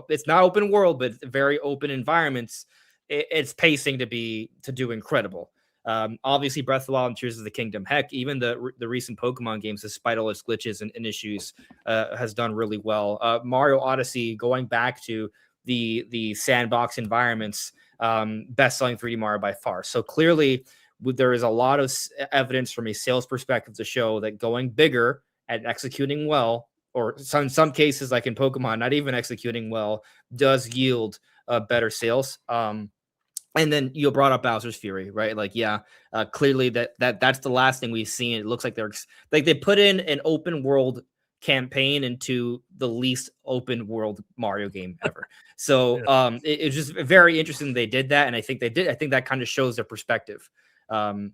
It's not open world, but it's very open environments. It's pacing to do incredible. Obviously, Breath of the Wild and Tears of the Kingdom. Heck, even the recent Pokemon games, despite all its glitches and issues, has done really well. Mario Odyssey, going back to the sandbox environments, best-selling 3D Mario by far. So clearly, there is a lot of evidence from a sales perspective to show that going bigger and executing well, or in some cases, like in Pokemon, not even executing well, does yield better sales. And then you brought up Bowser's Fury, right? Like, yeah, clearly that's the last thing we've seen. It looks like they put in an open world campaign into the least open world Mario game ever. So it's just very interesting they did that, and I think that kind of shows their perspective. So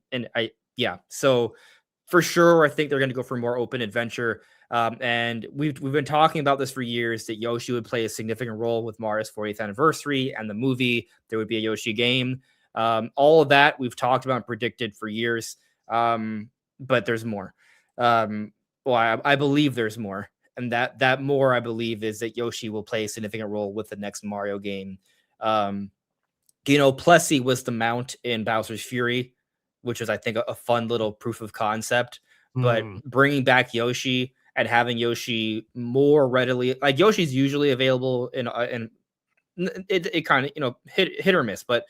for sure, I think they're going to go for more open adventure. And we've been talking about this for years, that Yoshi would play a significant role with Mario's 40th anniversary and the movie. There would be a Yoshi game. All of that we've talked about and predicted for years. But there's more. I believe there's more. And that more, I believe, is that Yoshi will play a significant role with the next Mario game. Plessy was the mount in Bowser's Fury, which was, I think, a fun little proof of concept. But bringing back Yoshi and having Yoshi more readily, like Yoshi's usually available in it kind of hit or miss, but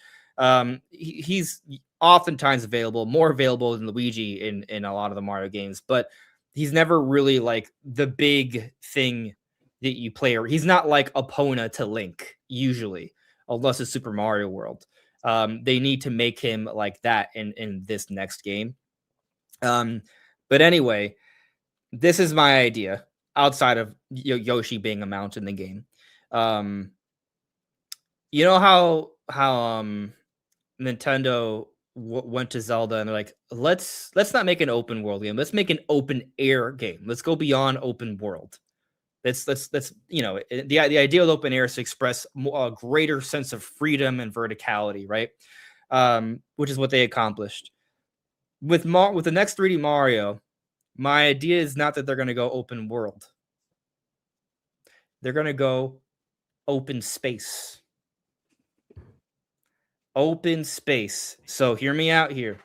he's oftentimes more available than Luigi in a lot of the Mario games. But he's never really like the big thing that you play, or he's not like Epona to Link usually, unless it's Super Mario World. They need to make him like that in this next game. But anyway, this is my idea outside of Yoshi being a mount in the game. You know how Nintendo went to Zelda and they're like, let's not make an open world game. Let's make an open air game. Let's go beyond open world. Let's the idea of open air is to express a greater sense of freedom and verticality, right? Which is what they accomplished with the next 3D Mario. My idea is not that they're going to go open world. They're going to go open space. Open space. So hear me out here.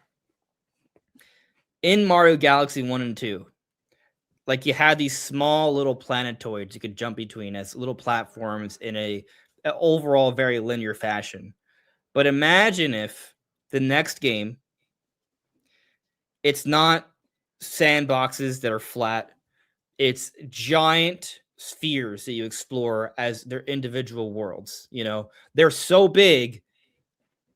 In Mario Galaxy 1 and 2, like you had these small little planetoids you could jump between as little platforms in a overall very linear fashion. But imagine if the next game, it's not sandboxes that are flat. It's giant spheres that you explore as their individual worlds. They're so big,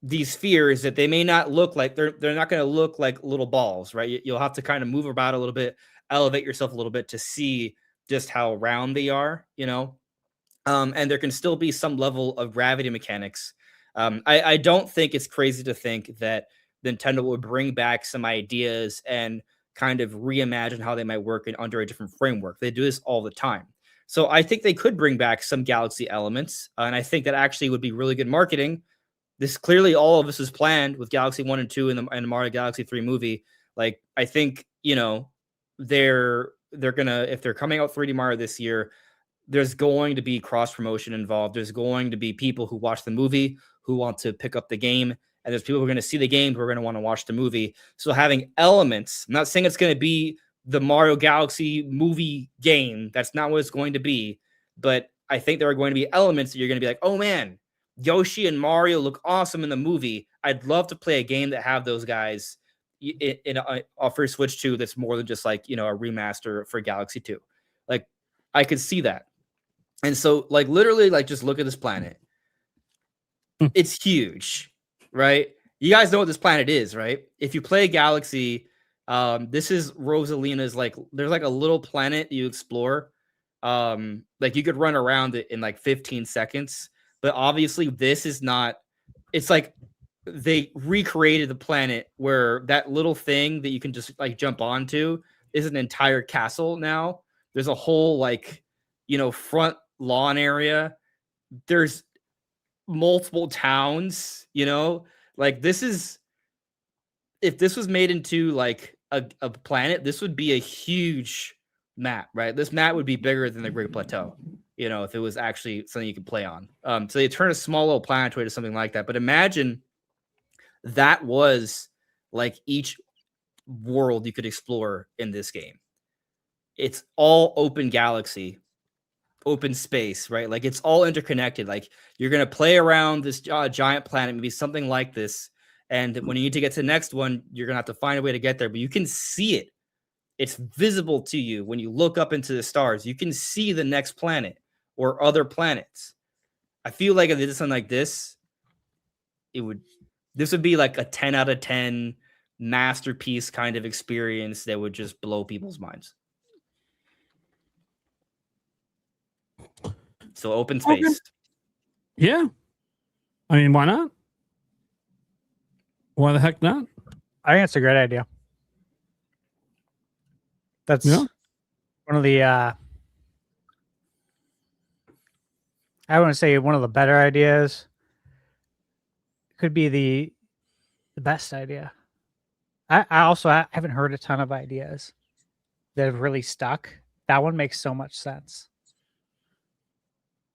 these spheres, that they may not look like they're not going to look like little balls, right? You'll have to kind of move about a little bit, elevate yourself a little bit to see just how round they are, and there can still be some level of gravity mechanics I don't think it's crazy to think that Nintendo would bring back some ideas and kind of reimagine how they might work under a different framework. They do this all the time. So I think they could bring back some Galaxy elements, and I think that actually would be really good marketing. This clearly all of this is planned with Galaxy 1 and 2 and the Mario Galaxy 3 movie. Like, I think, they're gonna, if they're coming out 3D Mario this year, there's going to be cross promotion involved. There's going to be people who watch the movie who want to pick up the game, and there's people who are going to see the game who are going to want to watch the movie. So having elements, I'm not saying it's going to be the Mario Galaxy movie game. That's not what it's going to be. But I think there are going to be elements that you're going to be like, oh man, Yoshi and Mario look awesome in the movie. I'd love to play a game that have those guys in a for Switch 2 that's more than just like, a remaster for Galaxy 2. Like, I could see that. And so, like, literally, like, just look at this planet. It's huge, right? You guys know what this planet is, right? If you play Galaxy, this is Rosalina's, like, there's like a little planet you explore. Like, you could run around it in like 15 seconds, but obviously this is not, it's like they recreated the planet where that little thing that you can just like jump onto is an entire castle now. There's a whole like, front lawn area. There's multiple towns, like this is, if this was made into like a planet, this would be a huge map, right? This map would be bigger than the Great Plateau, if it was actually something you could play on. So they turn a small little planetoid to something like that. But imagine that was like each world you could explore in this game. It's all open galaxy, open space, right? Like it's all interconnected. Like you're going to play around this giant planet, maybe something like this. And when you need to get to the next one, you're going to have to find a way to get there, but you can see it. It's visible to you when you look up into the stars. You can see the next planet or other planets. I feel like if they did something like this, this would be like a 10 out of 10 masterpiece kind of experience that would just blow people's minds. So open space. Okay. Yeah. I mean, why not? Why the heck not? I think it's a great idea. That's one of the I want to say one of the better ideas. Could be the best idea. I haven't heard a ton of ideas that have really stuck. That one makes so much sense.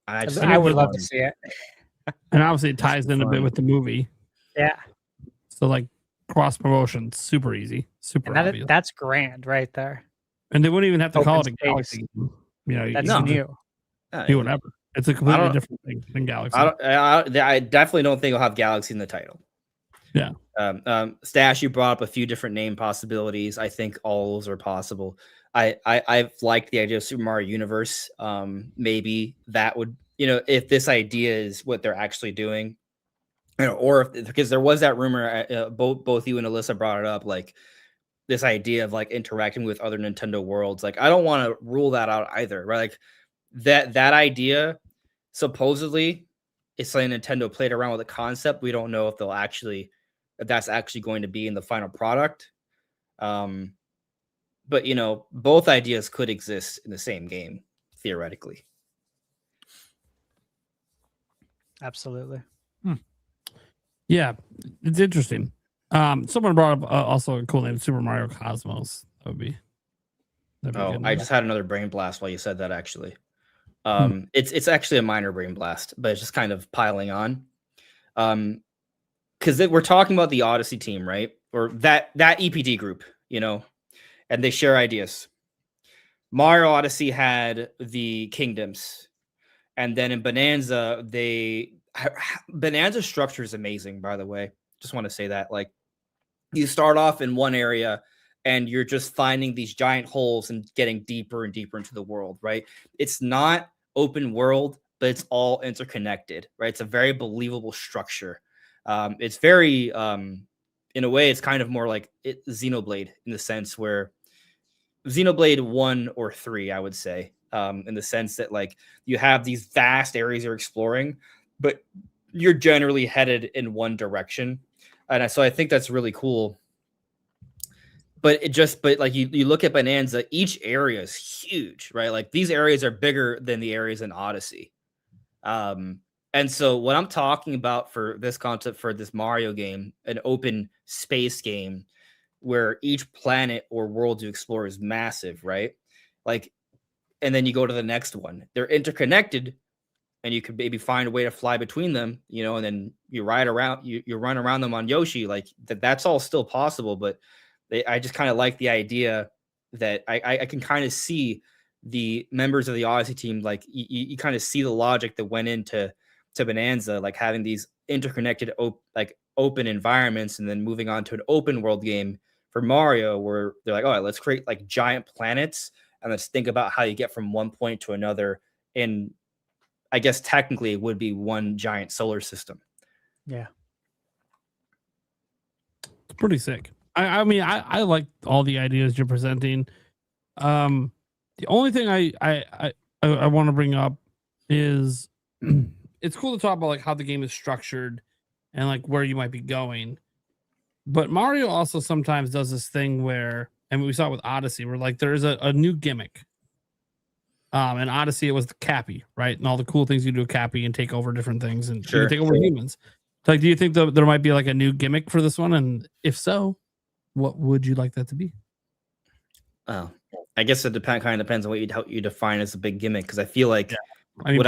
I would love to see it. And obviously it ties in a bit with the movie. Yeah. So like cross promotion, super easy, super obvious. That's grand right there. And they wouldn't even have to call it a space. Galaxy. That's new. Do whatever. It's a completely different thing than Galaxy. I definitely don't think it'll have Galaxy in the title. Yeah. Stash, you brought up a few different name possibilities. I think all those are possible. I've liked the idea of Super Mario Universe. Maybe that would, if this idea is what they're actually doing, or if, because there was that rumor, both you and Alyssa brought it up, like this idea of like interacting with other Nintendo worlds. Like, I don't want to rule that out either, right? Like that idea supposedly is something Nintendo played around with the concept. We don't know if that's actually going to be in the final product. But both ideas could exist in the same game, theoretically. Absolutely. Yeah, it's interesting. Someone brought up also a cool name, Super Mario Cosmos. That'd be good. I just had another brain blast while you said that, actually. It's actually a minor brain blast, but it's just kind of piling on. Because we're talking about the Odyssey team, right? Or that EPD group, and they share ideas. Mario Odyssey had the kingdoms, and then in Bonanza, Bonanza structure is amazing, by the way. Just want to say that, like, you start off in one area and you're just finding these giant holes and getting deeper and deeper into the world, right? It's not open world, but it's all interconnected, right? It's a very believable structure. It's very, in a way, it's kind of more like Xenoblade in the sense where Xenoblade 1 or 3, I would say, in the sense that like you have these vast areas you're exploring, but you're generally headed in one direction. And so I think that's really cool. But like you look at Bonanza, each area is huge, right? Like these areas are bigger than the areas in Odyssey. And so what I'm talking about for this concept for this Mario game, an open space game where each planet or world you explore is massive, right? Like, and then you go to the next one. They're interconnected, and you could maybe find a way to fly between them, you know, and then you ride around, you run around them on Yoshi. Like that's all still possible, but I just kind of like the idea that I can kind of see the members of the Odyssey team, like you kind of see the logic that went into Bonanza, like having these interconnected open environments, and then moving on to an open world game for Mario, where they're like, all right, let's create like giant planets, and let's think about how you get from one point to another. And I guess technically it would be one giant solar system. Yeah, It's pretty sick. I mean, I like all the ideas you're presenting. The only thing I want to bring up is it's cool to talk about like how the game is structured and like where you might be going. But Mario also sometimes does this thing where, and we saw it with Odyssey, where like there is a new gimmick. In Odyssey, it was the Cappy, right? And all the cool things you do with Cappy and take over different things and you can take over humans. So, like, do you think that there might be like a new gimmick for this one? And if so, what would you like that to be? Oh, I guess it kind of depends on what you define as a big gimmick. Because I feel like I mean, what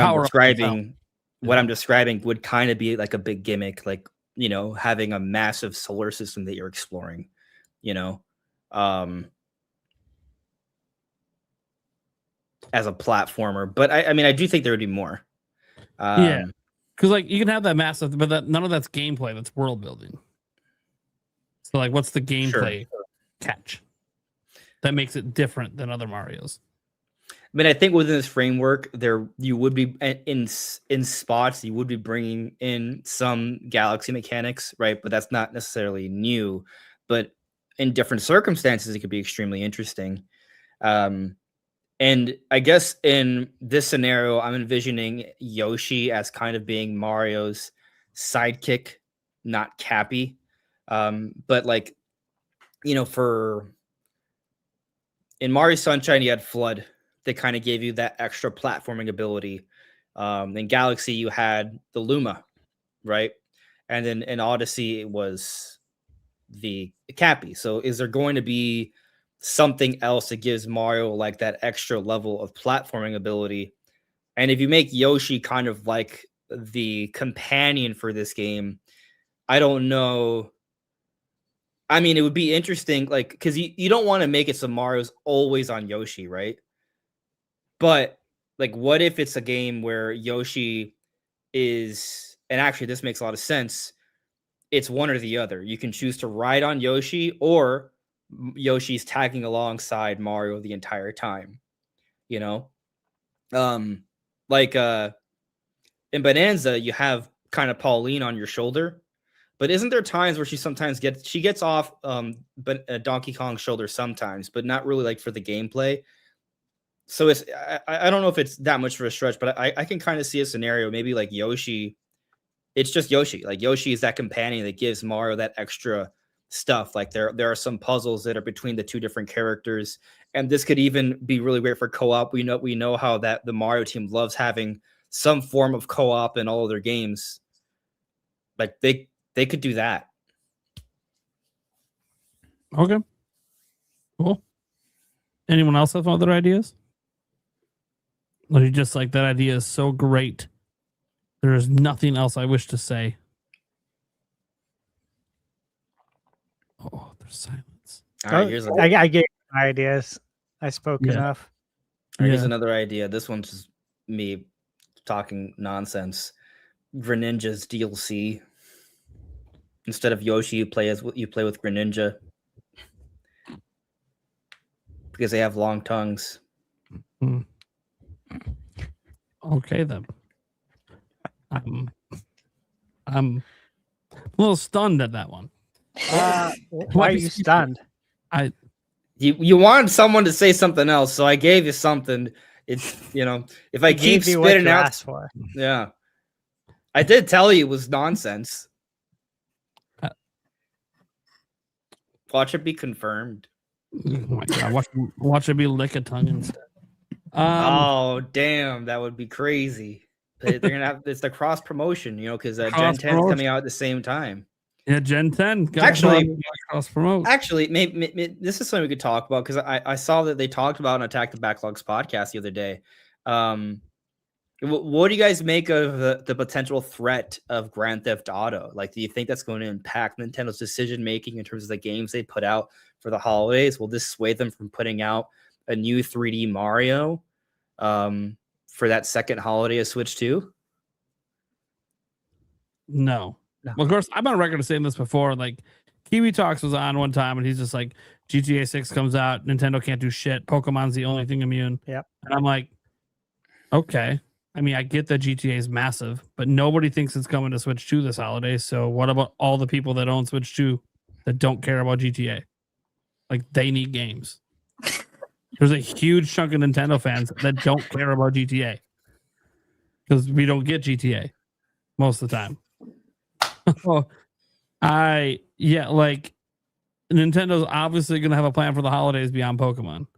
I'm describing would kind of be like a big gimmick, like, you know, having a massive solar system that you're exploring, you know, as a platformer. But I mean, I do think there would be more. Yeah, because like you can have that massive, but none of that's gameplay. That's world building. So like, what's the gameplay catch that makes it different than other Marios? I mean, I think within this framework, you would be in spots, you would be bringing in some galaxy mechanics, right? But that's not necessarily new. But in different circumstances, it could be extremely interesting. And I guess in this scenario, I'm envisioning Yoshi as kind of being Mario's sidekick, not Cappy. But like, you know, in Mario Sunshine, you had Flood that kind of gave you that extra platforming ability. In Galaxy, you had the Luma, right? And then in Odyssey, it was the Cappy. So is there going to be something else that gives Mario like that extra level of platforming ability? And if you make Yoshi kind of like the companion for this game, I don't know. I mean, it would be interesting, like, because you don't want to make it so Mario's always on Yoshi, right? But, like, what if it's a game where Yoshi is, and actually this makes a lot of sense, it's one or the other. You can choose to ride on Yoshi, or Yoshi's tagging alongside Mario the entire time, you know? Like, in Bonanza, you have kind of Pauline on your shoulder. But isn't there times where she gets off Donkey Kong's shoulder sometimes, but not really like for the gameplay. So I don't know if it's that much for a stretch, but I can kind of see a scenario, maybe like Yoshi. It's just Yoshi. Like Yoshi is that companion that gives Mario that extra stuff. Like there are some puzzles that are between the two different characters, and this could even be really great for co-op. We know how that the Mario team loves having some form of co-op in all of their games. Like they could do that. Okay. Cool. Anyone else have other ideas? Or you just like that idea is so great, there is nothing else I wish to say. Oh, there's silence. All right, I gave ideas. I spoke enough. Here's another idea. This one's just me talking nonsense. Greninja's DLC. Instead of Yoshi, you play with Greninja because they have long tongues. Okay then. I'm a little stunned at that one. Why are you stunned? You wanted someone to say something else, so I gave you something. It's, you know, if I keep spitting out, for. yeah. I did tell you it was nonsense. Watch it be confirmed. Oh my god! Watch it be lick a tongue instead. Oh damn, that would be crazy. They're gonna have it's the cross promotion, because Gen 10 is coming out at the same time. Yeah, Gen 10. Actually, cross promote. Actually, maybe this is something we could talk about because I saw that they talked about on Attack the Backlogs podcast the other day. What do you guys make of the potential threat of Grand Theft Auto? Like, do you think that's going to impact Nintendo's decision making in terms of the games they put out for the holidays? Will this sway them from putting out a new 3D Mario for that second holiday of Switch 2? No. Well, of course, I'm on record of saying this before. Like, Kiwi Talks was on one time, and he's just like, GTA 6 comes out, Nintendo can't do shit. Pokemon's the only thing immune. Yep. And I'm like, okay. I mean, I get that GTA is massive, but nobody thinks it's coming to Switch 2 this holiday. So what about all the people that own Switch 2 that don't care about GTA? Like, they need games. There's a huge chunk of Nintendo fans that don't care about GTA because we don't get GTA most of the time. Like Nintendo's obviously going to have a plan for the holidays beyond Pokemon.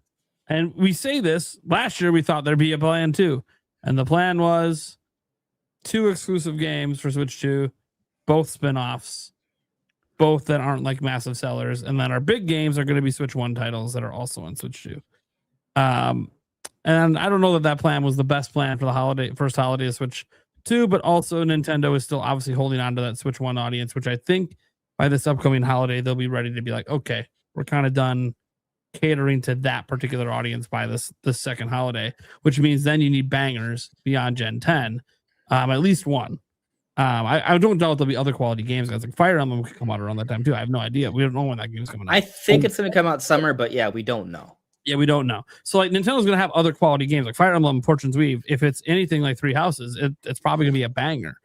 And we say this, last year we thought there'd be a plan too. And the plan was 2 exclusive games for Switch 2, both spin-offs, both that aren't like massive sellers. And then our big games are going to be Switch 1 titles that are also on Switch 2. And I don't know that plan was the best plan for the first holiday of Switch 2, but also Nintendo is still obviously holding on to that Switch 1 audience, which I think by this upcoming holiday, they'll be ready to be like, okay, we're kind of done catering to that particular audience by this second holiday, which means then you need bangers beyond Gen 10, at least one. I don't doubt there'll be other quality games. Guys, like Fire Emblem could come out around that time too. I have no idea. We don't know when that game's coming out. I think it's going to come out summer, but yeah, we don't know. Yeah, we don't know. So like Nintendo's going to have other quality games like Fire Emblem, Fortune's Weave. If it's anything like Three Houses, it's probably going to be a banger.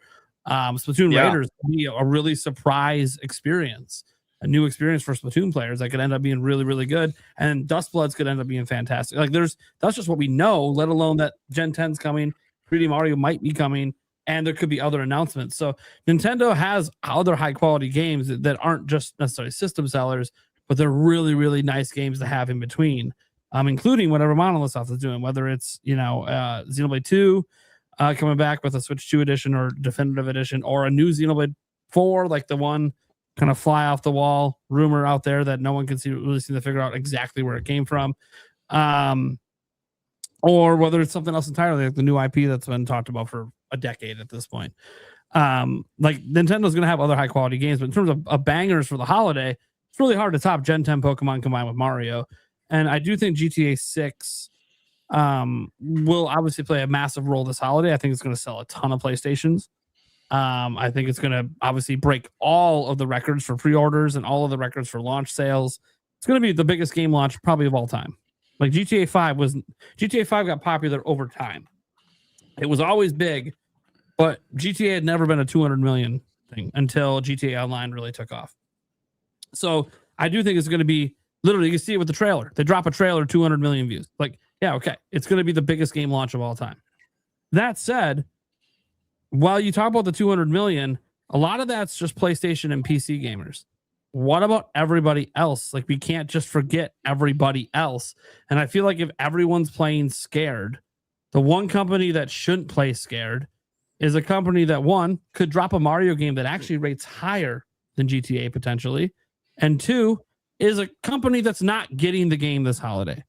Splatoon Raiders will be a really surprise experience, a new experience for Splatoon players that could end up being really, really good. And Dustbloods could end up being fantastic. Like that's just what we know, let alone that Gen 10's coming, 3D Mario might be coming, and there could be other announcements. So Nintendo has other high quality games that aren't just necessarily system sellers, but they're really, really nice games to have in between. Including whatever Monolith Soft is doing, whether it's Xenoblade 2 coming back with a Switch 2 edition or definitive edition, or a new Xenoblade 4, like the one kind of fly off the wall rumor out there that no one can really seem to figure out exactly where it came from, or whether it's something else entirely, like the new IP that's been talked about for a decade at this point. Like Nintendo's going to have other high quality games, but in terms of bangers for the holiday, it's really hard to top Gen 10 Pokemon combined with Mario. And I do think GTA 6 will obviously play a massive role this holiday. I think it's going to sell a ton of PlayStations. I think it's going to obviously break all of the records for pre-orders and all of the records for launch sales. It's going to be the biggest game launch probably of all time. Like GTA 5 got popular over time. It was always big, but GTA had never been a 200 million thing until GTA Online really took off. So I do think it's going to be literally, you can see it with the trailer. They drop a trailer, 200 million views. Like, yeah, okay. It's going to be the biggest game launch of all time. That said, while you talk about the 200 million, a lot of that's just PlayStation and PC gamers. What about everybody else? Like, we can't just forget everybody else. And I feel like if everyone's playing scared, the one company that shouldn't play scared is a company that, one, could drop a Mario game that actually rates higher than GTA potentially, and two, is a company that's not getting the game this holiday.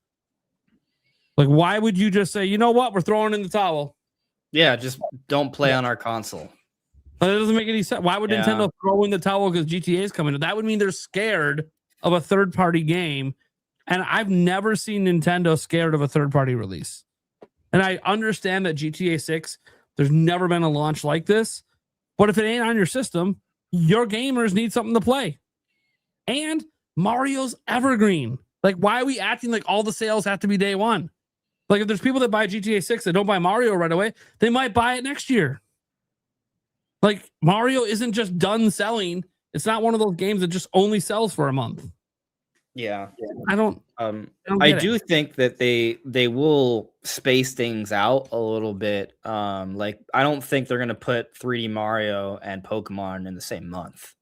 Like, why would you just say, you know what, we're throwing in the towel? Yeah, just don't play on our console. But it doesn't make any sense. Why would Nintendo throw in the towel because GTA is coming? That would mean they're scared of a third-party game. And I've never seen Nintendo scared of a third-party release. And I understand that GTA 6, there's never been a launch like this. But if it ain't on your system, your gamers need something to play. And Mario's evergreen. Like, why are we acting like all the sales have to be day one? Like, if there's people that buy GTA 6 that don't buy Mario right away, they might buy it next year. Like, Mario isn't just done selling. It's not one of those games that just only sells for a month. Yeah. I don't I do think that they will space things out a little bit. Like I don't think they're gonna put 3D Mario and Pokemon in the same month.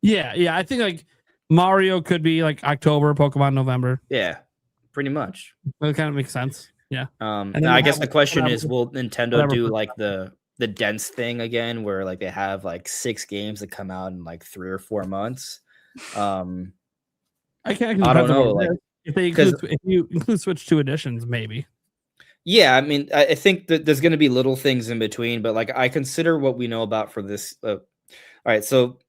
Yeah. I think like Mario could be like October, Pokemon November. Yeah, pretty much. That kind of makes sense. Yeah. And then I you guess have, the like, question whatever- is, will Nintendo whatever do for- like the dense thing again, where like they have like 6 games that come out in like 3 or 4 months? I don't know, like, if they if you include Switch 2 editions, maybe. Yeah, I mean, I think that there's going to be little things in between, but like I consider what we know about for this. All right, so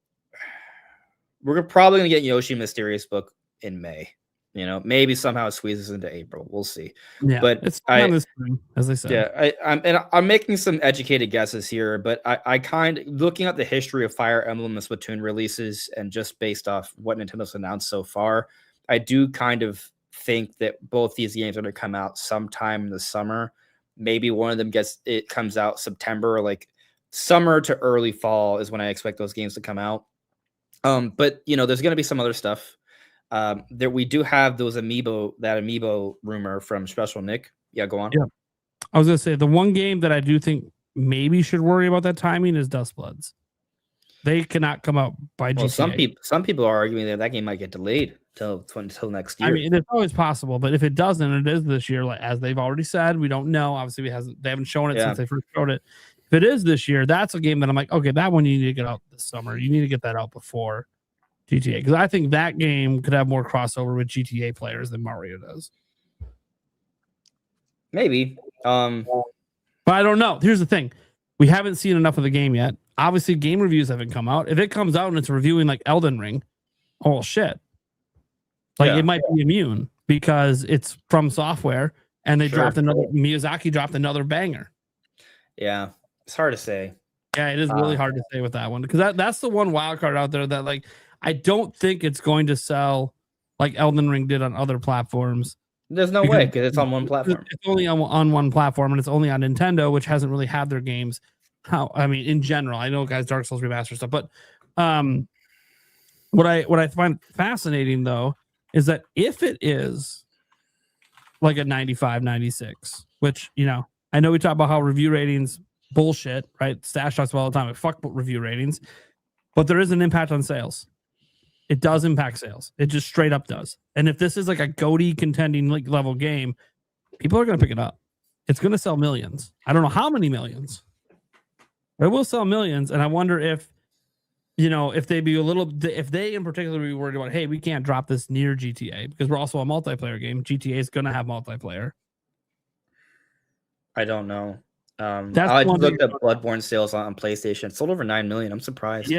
we're probably going to get Yoshi Mysterious Book in May. You know, maybe somehow it squeezes into April. We'll see. Yeah, but it's on this spring, as they said. Yeah, I'm making some educated guesses here, but I kind of looking at the history of Fire Emblem and Splatoon releases, and just based off what Nintendo's announced so far, I do kind of think that both these games are going to come out sometime in the summer. Maybe one of them comes out September, like summer to early fall is when I expect those games to come out. But you know, there's going to be some other stuff. There we do have that amiibo rumor from Special Nick. Yeah, go on. Yeah, I was gonna say the one game that I do think maybe should worry about that timing is Dustbloods. They cannot come out by GTA. Some people are arguing that game might get delayed till next year. I mean, it's always possible, but if it doesn't, it is this year. Like as they've already said, we don't know. Obviously, they haven't shown it since they first showed it. If it is this year, that's a game that I'm like, okay, that one you need to get out this summer. You need to get that out before GTA, because I think that game could have more crossover with GTA players than Mario does. Maybe. But I don't know. Here's the thing. We haven't seen enough of the game yet. Obviously, game reviews haven't come out. If it comes out and it's reviewing like Elden Ring, oh shit. Like it might be immune because it's from software and they Miyazaki dropped another banger. Yeah. It's hard to say. Yeah, it is really hard to say with that one, because that's the one wild card out there that like I don't think it's going to sell like Elden Ring did on other platforms. There's no way, because it's on one platform. It's only on one platform, and it's only on Nintendo, which hasn't really had their games. In general, I know guys, Dark Souls remastered stuff, but what I find fascinating though is that if it is like a 95, 96, which I know we talk about how review ratings bullshit, right? Stash talks about all the time. Fuck review ratings, but there is an impact on sales. It does impact sales. It just straight up does. And if this is like a GOTY contending level game, people are going to pick it up. It's going to sell millions. I don't know how many millions, but it will sell millions. And I wonder if if they in particular be worried about, hey, we can't drop this near GTA because we're also a multiplayer game. GTA is going to have multiplayer. I don't know. I looked at Bloodborne sales on PlayStation. It sold over 9 million. I'm surprised.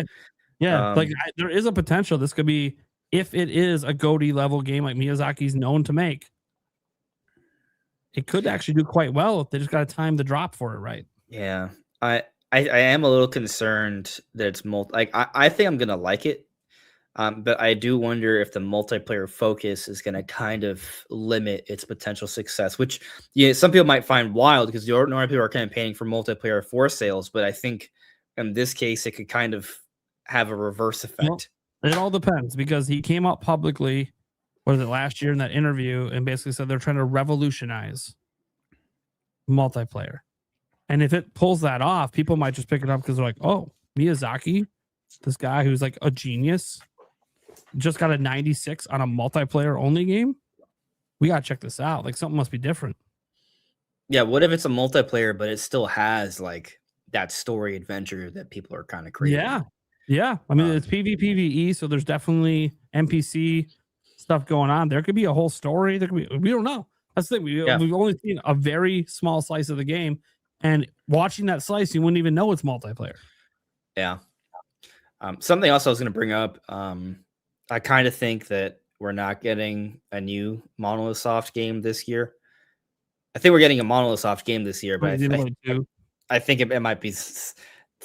Yeah. There is a potential. This could be, if it is a GOTY level game like Miyazaki's known to make, it could actually do quite well if they just got to time the drop for it right. Yeah. I am a little concerned that it's I think I'm gonna like it. But I do wonder if the multiplayer focus is going to kind of limit its potential success, which some people might find wild because the ordinary people are campaigning for multiplayer for sales. But I think in this case, it could kind of have a reverse effect. Well, it all depends, because he came out publicly, last year in that interview, and basically said they're trying to revolutionize multiplayer. And if it pulls that off, people might just pick it up because they're like, oh, Miyazaki, this guy who's like a genius, just got a 96 on a multiplayer only game. We got to check this out. Like, something must be different. Yeah. What if it's a multiplayer, but it still has like that story adventure that people are kind of creating? Yeah. I mean, it's PvPvE, so there's definitely NPC stuff going on. There could be a whole story. There could be, we don't know. That's the thing. We've only seen a very small slice of the game, and watching that slice, you wouldn't even know it's multiplayer. Yeah. Something else I was going to bring up. I kind of think that we're not getting a new Monolith Soft game this year. I think we're getting a Monolith Soft game this year, but I think it might be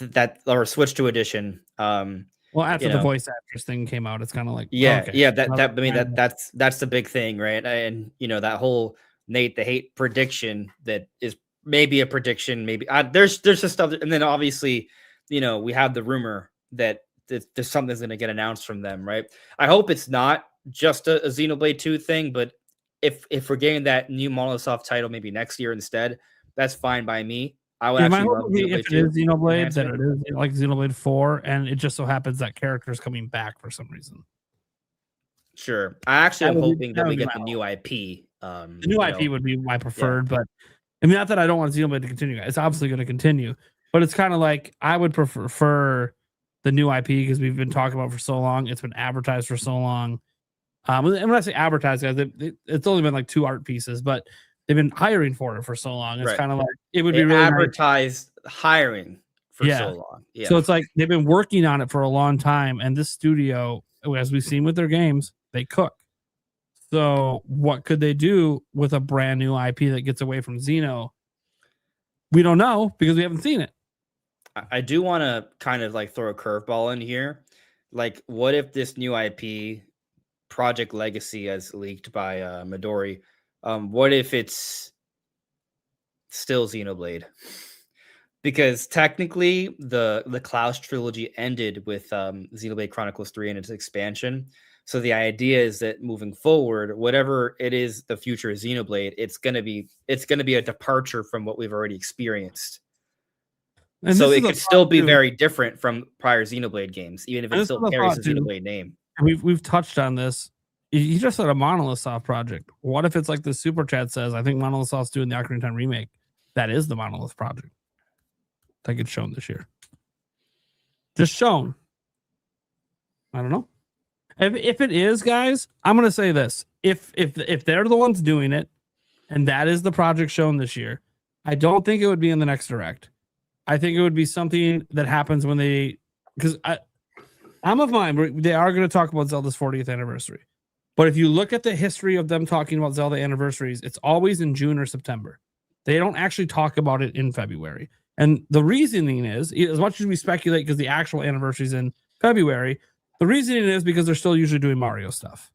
that, or Switch 2 edition. Well, after the voice actress thing came out, it's kind of like, that's the big thing, right? And that whole Nate the Hate prediction that is maybe a prediction, maybe there's just stuff, and then obviously we have the rumor that there's something that's going to get announced from them, right? I hope it's not just a Xenoblade 2 thing, but if we're getting that new Monolith Soft title maybe next year instead, that's fine by me. I would Yeah, my actually hope love would be Xenoblade if it 2 is Xenoblade, that enhancement. it is like Xenoblade 4, and it just so happens that character is coming back for some reason. Sure. I actually am That would be- hoping that that we would be get my the new IP. The new IP would be my preferred, Yeah. but I mean, not that I don't want Xenoblade to continue. It's obviously going to continue, but it's kind of like I would prefer the new IP because we've been talking about it for so long. It's been advertised for so long. And when I say advertised, guys, it's only been like 2 art pieces, but they've been hiring for it for so long. It's Right. kind of like it would They be really nice. advertised hiring for Yeah. so long. Yeah. So it's like they've been working on it for a long time, and this studio, as we've seen with their games, they cook. So what could they do with a brand new IP that gets away from Xeno? We don't know because we haven't seen it. I do want to kind of like throw a curveball in here. Like, what if this new IP, Project Legacy, as leaked by Midori, what if it's still Xenoblade? Because technically, the Klaus trilogy ended with Xenoblade Chronicles 3 and its expansion. So the idea is that moving forward, whatever it is, the future of Xenoblade, it's gonna be a departure from what we've already experienced. And So this it is a could still thought, be too. very different from prior Xenoblade games, even if And it this still is a carries thought, the too. Xenoblade name. We've touched on this. You just said a Monolith Soft project. What if it's like the super chat says? I think Monolith Soft's doing the Ocarina of Time remake. That is the Monolith project that gets shown this year. Just shown. I don't know. If it is, guys, I'm gonna say this: if they're the ones doing it, and that is the project shown this year, I don't think it would be in the next direct. I think it would be something that happens when they, because I'm of mind they are going to talk about Zelda's 40th anniversary, but if you look at the history of them talking about Zelda anniversaries, it's always in June or September. They don't actually talk about it in February, and the reasoning is, as much as we speculate, because the actual anniversary is in February. The reasoning is because they're still usually doing Mario stuff.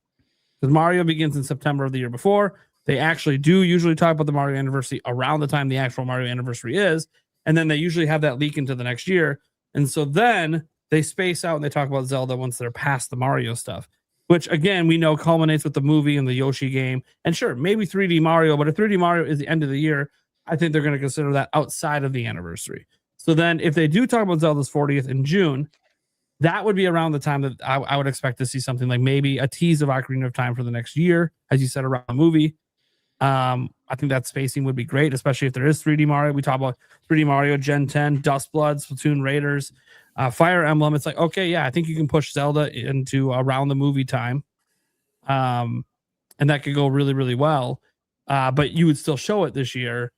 Because Mario begins in September of the year before. They actually do usually talk about the Mario anniversary around the time the actual Mario anniversary is. And then they usually have that leak into the next year. And so then they space out and they talk about Zelda once they're past the Mario stuff, which again, we know culminates with the movie and the Yoshi game. And sure, maybe 3D Mario, but if 3D Mario is the end of the year, I think they're going to consider that outside of the anniversary. So then if they do talk about Zelda's 40th in June, that would be around the time that I would expect to see something like maybe a tease of Ocarina of Time for the next year, as you said, around the movie. I think that spacing would be great, especially if there is 3D Mario. We talk about 3D Mario, Gen 10, Dustblood, Splatoon Raiders, Fire Emblem. It's like, okay, yeah, I think you can push Zelda into around the movie time. And that could go really, really well. But you would still show it this year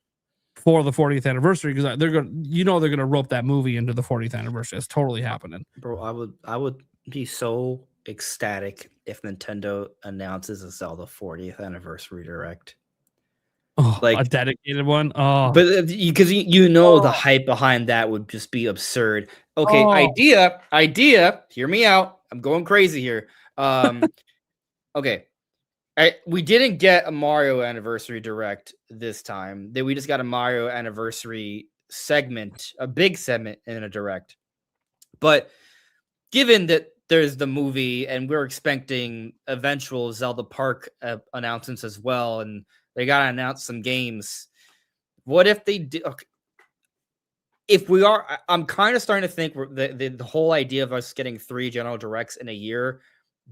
for the 40th anniversary because they're gonna rope that movie into the 40th anniversary. It's totally happening. Bro, I would be so ecstatic if Nintendo announces a Zelda 40th anniversary direct. Oh, Like a dedicated one. Oh, but because the hype behind that would just be absurd. Okay, idea. Hear me out. I'm going crazy here. Okay. We didn't get a Mario anniversary direct this time. We just got a Mario anniversary segment, a big segment in a direct. But given that there's the movie and we're expecting eventual Zelda Park announcements as well, and they got to announce some games. What if they do? Okay. I'm kind of starting to think the whole idea of us getting 3 general directs in a year,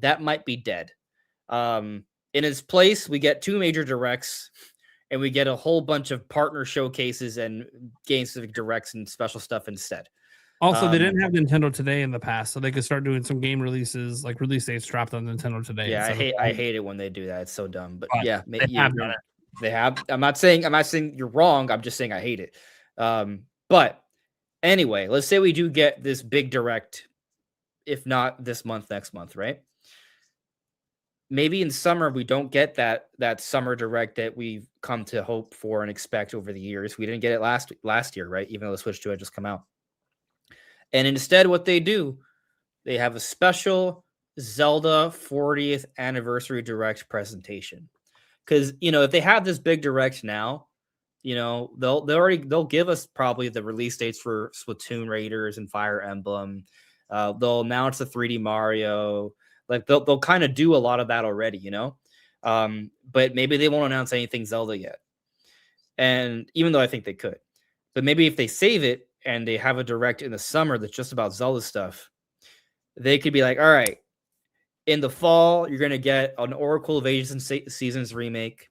that might be dead. In its place, we get 2 major directs and we get a whole bunch of partner showcases and game-specific directs and special stuff instead. Also, they didn't have Nintendo Today in the past, so they could start doing some game releases, like release dates dropped on Nintendo Today. Yeah, I hate it when they do that. It's so dumb. But yeah, they have. I'm not saying you're wrong. I'm just saying I hate it. But anyway, let's say we do get this big direct, if not this month, next month, right? Maybe in summer we don't get that summer direct that we've come to hope for and expect over the years. We didn't get it last year, right? Even though the Switch 2 had just come out. And instead, what they do, they have a special Zelda 40th anniversary direct presentation. Because if they have this big direct now, they'll give us probably the release dates for Splatoon Raiders and Fire Emblem. They'll announce the 3D Mario. Like they'll kind of do a lot of that already, But maybe they won't announce anything Zelda yet. And even though I think they could, but maybe if they save it and they have a direct in the summer that's just about Zelda stuff, they could be like, all right, in the fall, you're going to get an Oracle of Ages and Seasons remake.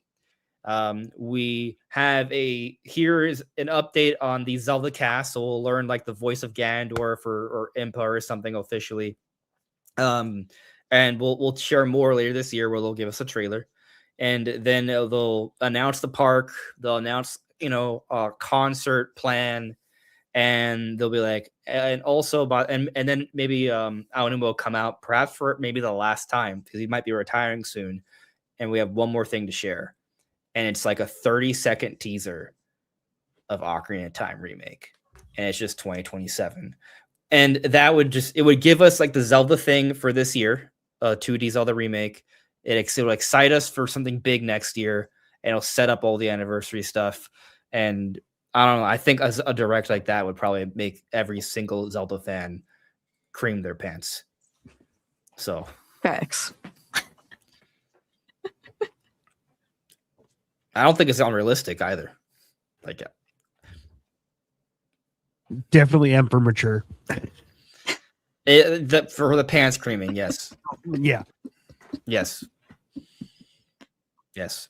We have here is an update on the Zelda cast. So we'll learn like the voice of Ganondorf or Impa or something officially. And we'll share more later this year where they'll give us a trailer. And then they'll announce the park. They'll announce, a concert plan, and they'll be like, and also about, and then maybe Aonuma will come out perhaps for maybe the last time because he might be retiring soon. And we have one more thing to share, and it's like a 30-second teaser of Ocarina of Time remake, and it's just 2027. And that it would give us like the Zelda thing for this year, 2D Zelda remake. It will excite us for something big next year, and it'll set up all the anniversary stuff. And I don't know. I think a direct like that would probably make every single Zelda fan cream their pants. So Facts. I don't think it's unrealistic either. Like, Definitely Emperor mature. for the pants creaming, yes. Yeah. Yes. Yes.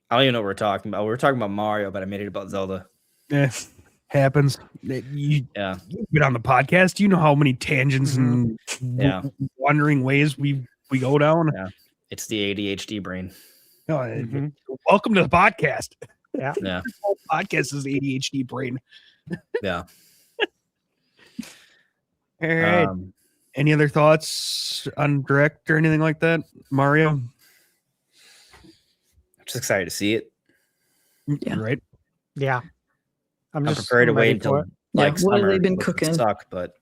I don't even know what we're talking about. We were talking about Mario, but I made it about Zelda. Happens. You've been on the podcast. You know how many tangents and wandering ways we go down. Yeah. It's the ADHD brain. Welcome to the podcast. Yeah. Yeah. This whole podcast is ADHD brain. Yeah. All right. Any other thoughts on direct or anything like that, Mario? Just excited to see it. Yeah. Right. Yeah. I'm prepared to wait until what summer, have they been which would cooking? suck, but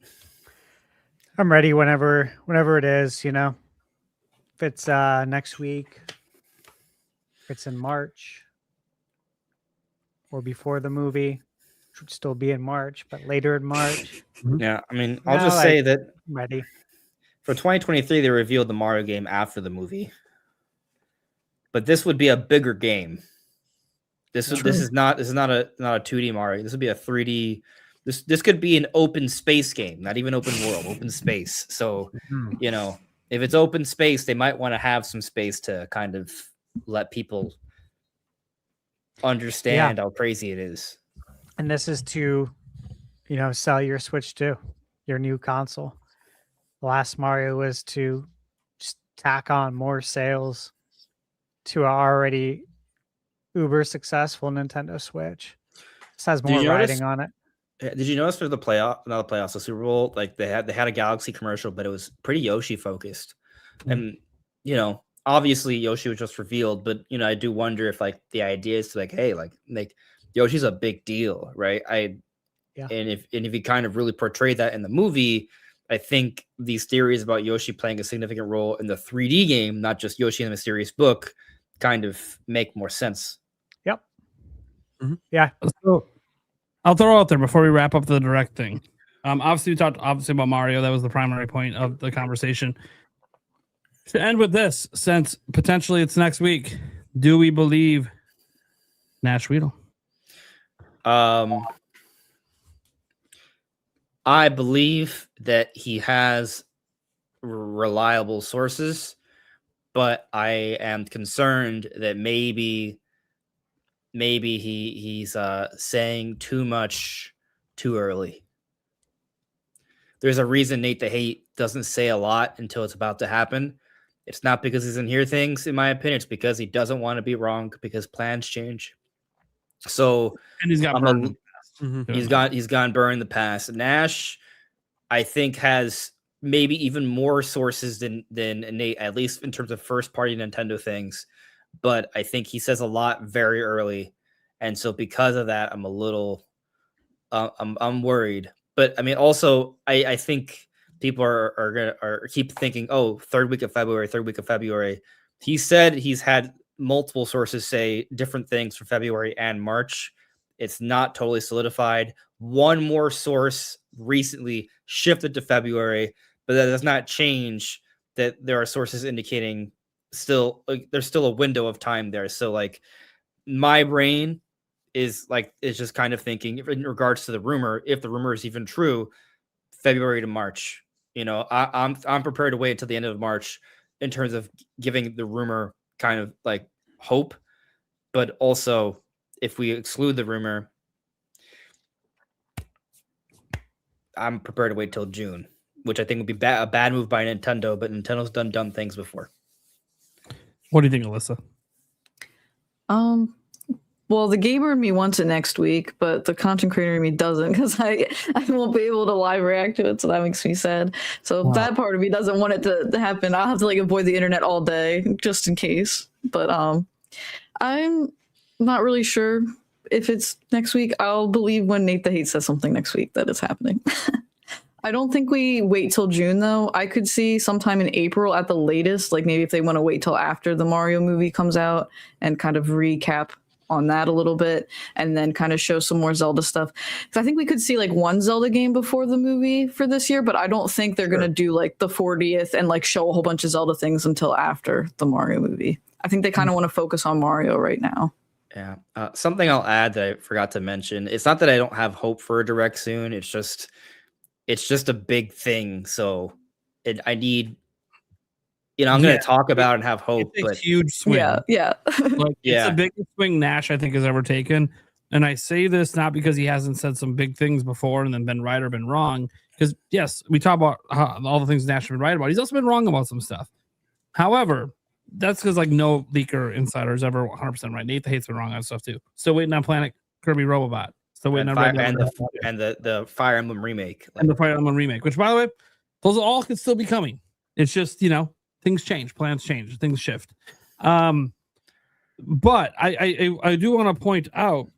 I'm ready whenever it is, If it's next week, if it's in March or before the movie, which would still be in March, but later in March. Yeah, I mean, I'll just say that I'm ready. For 2023, they revealed the Mario game after the movie. But this would be a bigger game. This is not a 2D Mario. This would be a 3D. This could be an open space game, not even open world, open space. So, if it's open space, they might want to have some space to kind of let people understand how crazy it is. And this is to, sell your Switch 2, your new console. The last Mario was to just tack on more sales to our already uber successful Nintendo Switch. This has more writing on it. Did you notice for the the Super Bowl, like they had a Galaxy commercial, but it was pretty Yoshi focused. And obviously Yoshi was just revealed, but I do wonder if like the idea is to like, hey, like Yoshi's a big deal, right? And if you kind of really portray that in the movie, I think these theories about Yoshi playing a significant role in the 3D game, not just Yoshi in the Mysterious Book, kind of make more sense. Yep. Mm-hmm. Yeah. So I'll throw out there before we wrap up the direct thing. Obviously, we talked about Mario. That was the primary point of the conversation. To end with this, since potentially it's next week, do we believe Nash Weedle? I believe that he has reliable sources, but I am concerned that maybe he's saying too much too early. There's a reason Nate the Hate doesn't say a lot until it's about to happen. It's not because he doesn't hear things, in my opinion. It's because he doesn't want to be wrong because plans change. So, and he's got burned. He's gone burned in the past. Nash, I think, has maybe even more sources than Nate, at least in terms of first party Nintendo things. But I think he says a lot very early, and so because of that, I'm a little, I'm worried. But I mean, also, I think people are keep thinking, oh, third week of February. He said he's had multiple sources say different things for February and March. It's not totally solidified. One more source recently shifted to February, but that does not change that there are sources indicating there's still a window of time there. So like my brain is just kind of thinking in regards to the rumor, if the rumor is even true, February to March. I'm prepared to wait until the end of March in terms of giving the rumor kind of like hope, but also if we exclude the rumor, I'm prepared to wait till June, which I think would be a bad move by Nintendo, but Nintendo's done dumb things before. What do you think, Alyssa? Well, the gamer in me wants it next week, but the content creator in me doesn't, because I won't be able to live react to it, so that makes me sad. So that part of me doesn't want it to happen. I'll have to avoid the internet all day just in case. But I'm not really sure if it's next week. I'll believe when Nate the Hate says something next week that it's happening. I don't think we wait till June, though. I could see sometime in April at the latest, maybe if they want to wait till after the Mario movie comes out and kind of recap on that a little bit and then kind of show some more Zelda stuff. Because I think we could see one Zelda game before the movie for this year, but I don't think they're going to do the 40th and show a whole bunch of Zelda things until after the Mario movie. I think they kind of want to focus on Mario right now. Yeah. Something I'll add that I forgot to mention. It's not that I don't have hope for a direct soon. It's just a big thing. So I need, I'm going to talk about and have hope. It's a but huge swing. Yeah. It's the biggest swing Nash, I think, has ever taken. And I say this not because he hasn't said some big things before and then been right or been wrong. Because, yes, we talk about all the things Nash has been right about. He's also been wrong about some stuff. However, that's because no leaker insider is ever 100% right. Nate the Hate's been wrong on stuff too. Still waiting on Planet Kirby Robobot. Still waiting on the Fire Emblem remake. And the Fire Emblem remake, which, by the way, those all could still be coming. It's just, things change, plans change, things shift. But I do want to point out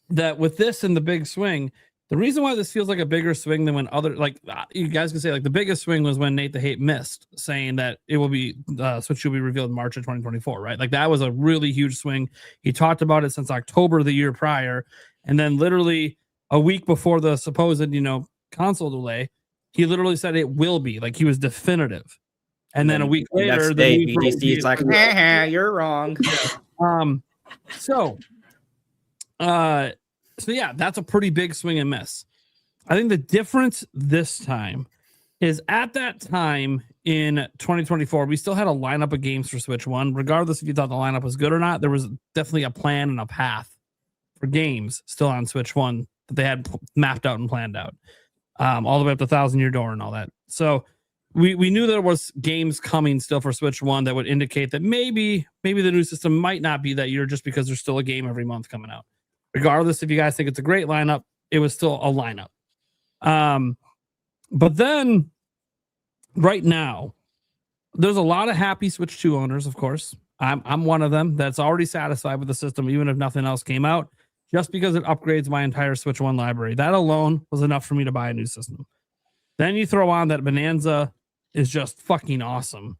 that with this and the big swing, the reason why this feels like a bigger swing than when other, you guys can say, the biggest swing was when Nate the Hate missed, saying that it will be Switch will be revealed in March of 2024, right? That was a really huge swing. He talked about it since October the year prior, and then literally a week before the supposed console delay, he literally said it will be. He was definitive. And then a week later, BGC's like, you're wrong. So yeah, that's a pretty big swing and miss. I think the difference this time is at that time in 2024, we still had a lineup of games for Switch One. Regardless if you thought the lineup was good or not, there was definitely a plan and a path for games still on Switch One that they had mapped out and planned out, all the way up to 1,000 Year Door and all that. So we knew there was games coming still for Switch One that would indicate that maybe the new system might not be that year just because there's still a game every month coming out. Regardless if you guys think it's a great lineup, it was still a lineup. But then right now, there's a lot of happy Switch 2 owners, of course. I'm one of them that's already satisfied with the system, even if nothing else came out, just because it upgrades my entire Switch 1 library. That alone was enough for me to buy a new system. Then you throw on that Bonanza is just fucking awesome.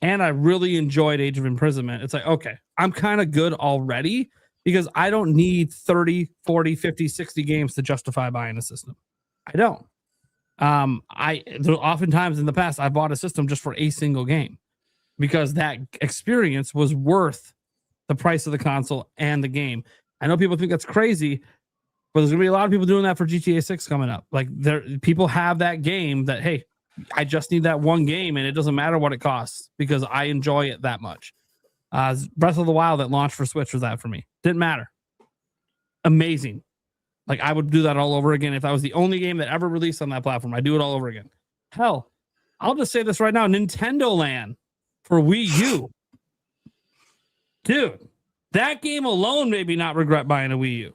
And I really enjoyed Age of Imprisonment. It's okay, I'm kind of good already because I don't need 30, 40, 50, 60 games to justify buying a system. I don't. Oftentimes in the past, I bought a system just for a single game because that experience was worth the price of the console and the game. I know people think that's crazy, but there's going to be a lot of people doing that for GTA 6 coming up. People have that game that, hey, I just need that one game and it doesn't matter what it costs because I enjoy it that much. Breath of the Wild that launched for Switch was that for me. Didn't matter. Amazing. I would do that all over again. If that was the only game that ever released on that platform, I'd do it all over again. Hell, I'll just say this right now. Nintendo Land for Wii U. Dude, that game alone made me not regret buying a Wii U.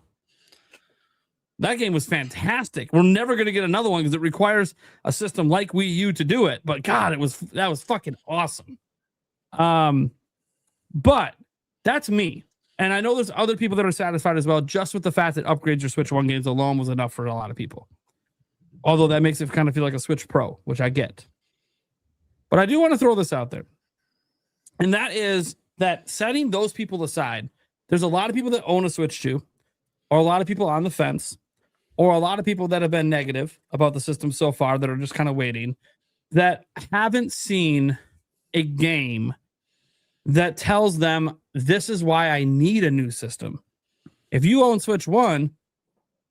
That game was fantastic. We're never going to get another one because it requires a system like Wii U to do it. But God, that was fucking awesome. But that's me. And I know there's other people that are satisfied as well, just with the fact that upgrades your Switch 1 games alone was enough for a lot of people. Although that makes it kind of feel like a Switch Pro, which I get. But I do want to throw this out there. And that is that setting those people aside, there's a lot of people that own a Switch 2, or a lot of people on the fence, or a lot of people that have been negative about the system so far that are just kind of waiting. that haven't seen a game that tells them this is why I need a new system. If you own Switch 1,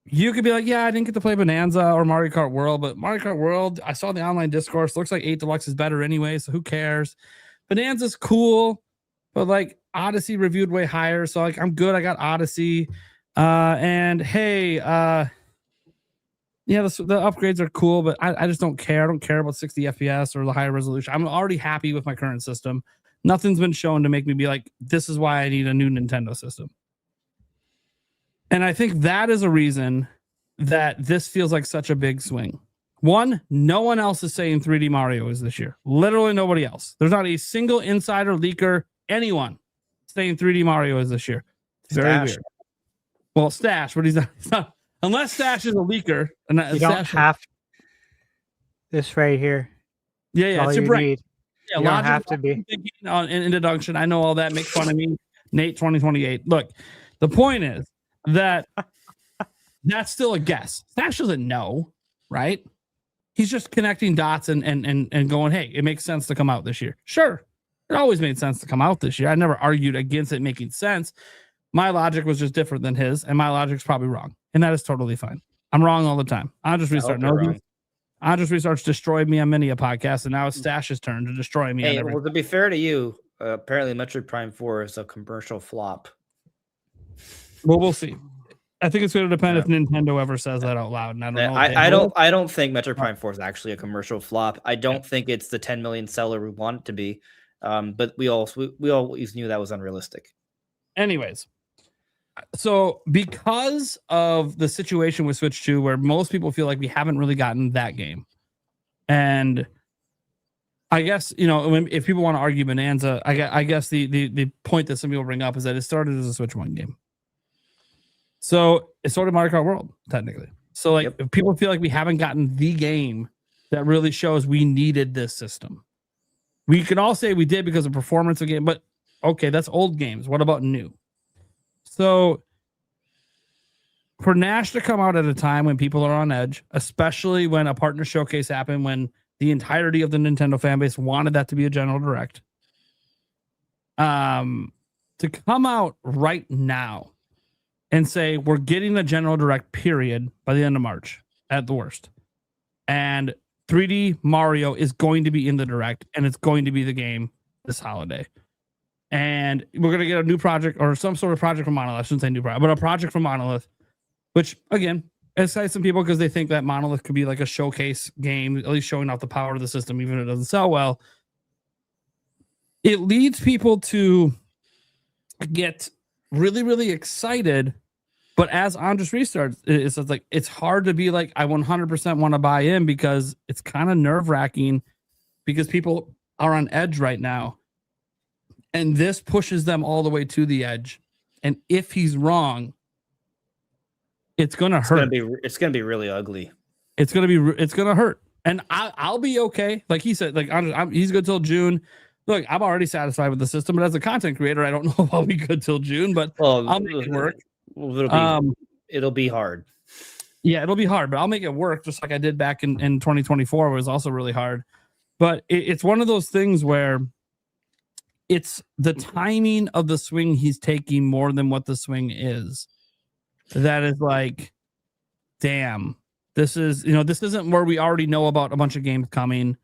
you could be like, yeah, I didn't get to play Bonanza or Mario Kart World, but Mario Kart World, I saw the online discourse. Looks like 8 Deluxe is better anyway, so who cares? Bonanza's cool, but like Odyssey reviewed way higher, so like I'm good. I got Odyssey. And hey, yeah, the upgrades are cool, but I just don't care. I don't care about 60 FPS or the higher resolution. I'm already happy with my current system. Nothing's been shown to make me be like, this is why I need a new Nintendo system. And I think that is a reason that this feels like such a big swing. One, no one else is saying 3D Mario is this year. Literally nobody else. There's not a single insider, leaker, anyone saying 3D Mario is this year. It's very weird. Well, Stash, but he's not. Unless Stash is a leaker. And you don't have this right here. Yeah, it's a break. Yeah, you don't have to be. On introduction, I know all that. Make fun of me. Nate 2028. Look, the point is that that's still a guess. Stash doesn't know, right? He's just connecting dots and going, hey, it makes sense to come out this year. Sure. It always made sense to come out this year. I never argued against it making sense. My logic was just different than his, and my logic's probably wrong. And that is totally fine. I'm wrong all the time. I'll just restart. I'll just restart destroyed me on many a podcast, and now it's Stash's turn to destroy me. Hey, well, to be fair to you, apparently Metroid Prime 4 is a commercial flop. Well, we'll see. I think it's going to depend if Nintendo ever says that out loud. And I don't think Metroid Prime 4 is actually a commercial flop. I don't think it's the 10 million seller we want it to be. But we always knew that was unrealistic. Anyways, so because of the situation with Switch 2, where most people feel like we haven't really gotten that game, and I guess, you know, if people want to argue Bonanza, I guess the point that some people bring up is that it started as a Switch 1 game. So it started Mario Kart World, technically. So like, if people feel like we haven't gotten the game that really shows we needed this system, we can all say we did because of performance of game, but okay, that's old games. What about new? So for Nash to come out at a time when people are on edge, especially when a partner showcase happened, when the entirety of the Nintendo fan base wanted that to be a general direct, to come out right now and say we're getting a general direct period by the end of March at the worst, and 3D Mario is going to be in the direct, and it's going to be the game this holiday, and we're going to get a new project or some sort of project from Monolith. I shouldn't say new project, but a project from Monolith, which again excites some people because they think that Monolith could be like a showcase game, at least showing off the power of the system, even if it doesn't sell well. It leads people to get really, really excited. But as Andres restarts, it's like, it's hard to be like, I 100% want to buy in, because it's kind of nerve wracking because people are on edge right now. And this pushes them all the way to the edge. And if he's wrong, it's going to hurt. It's going to be really ugly. It's going to hurt. And I'll be okay. Like he said, like he's good till June. Look, I'm already satisfied with the system, but as a content creator, I don't know if I'll be good till June, but I'll make it work. It'll be hard. Yeah, it'll be hard, but I'll make it work, just like I did back in 2024, where it was also really hard. But it's one of those things where it's the timing of the swing he's taking more than what the swing is. That is like, damn, this isn't where we already know about a bunch of games coming,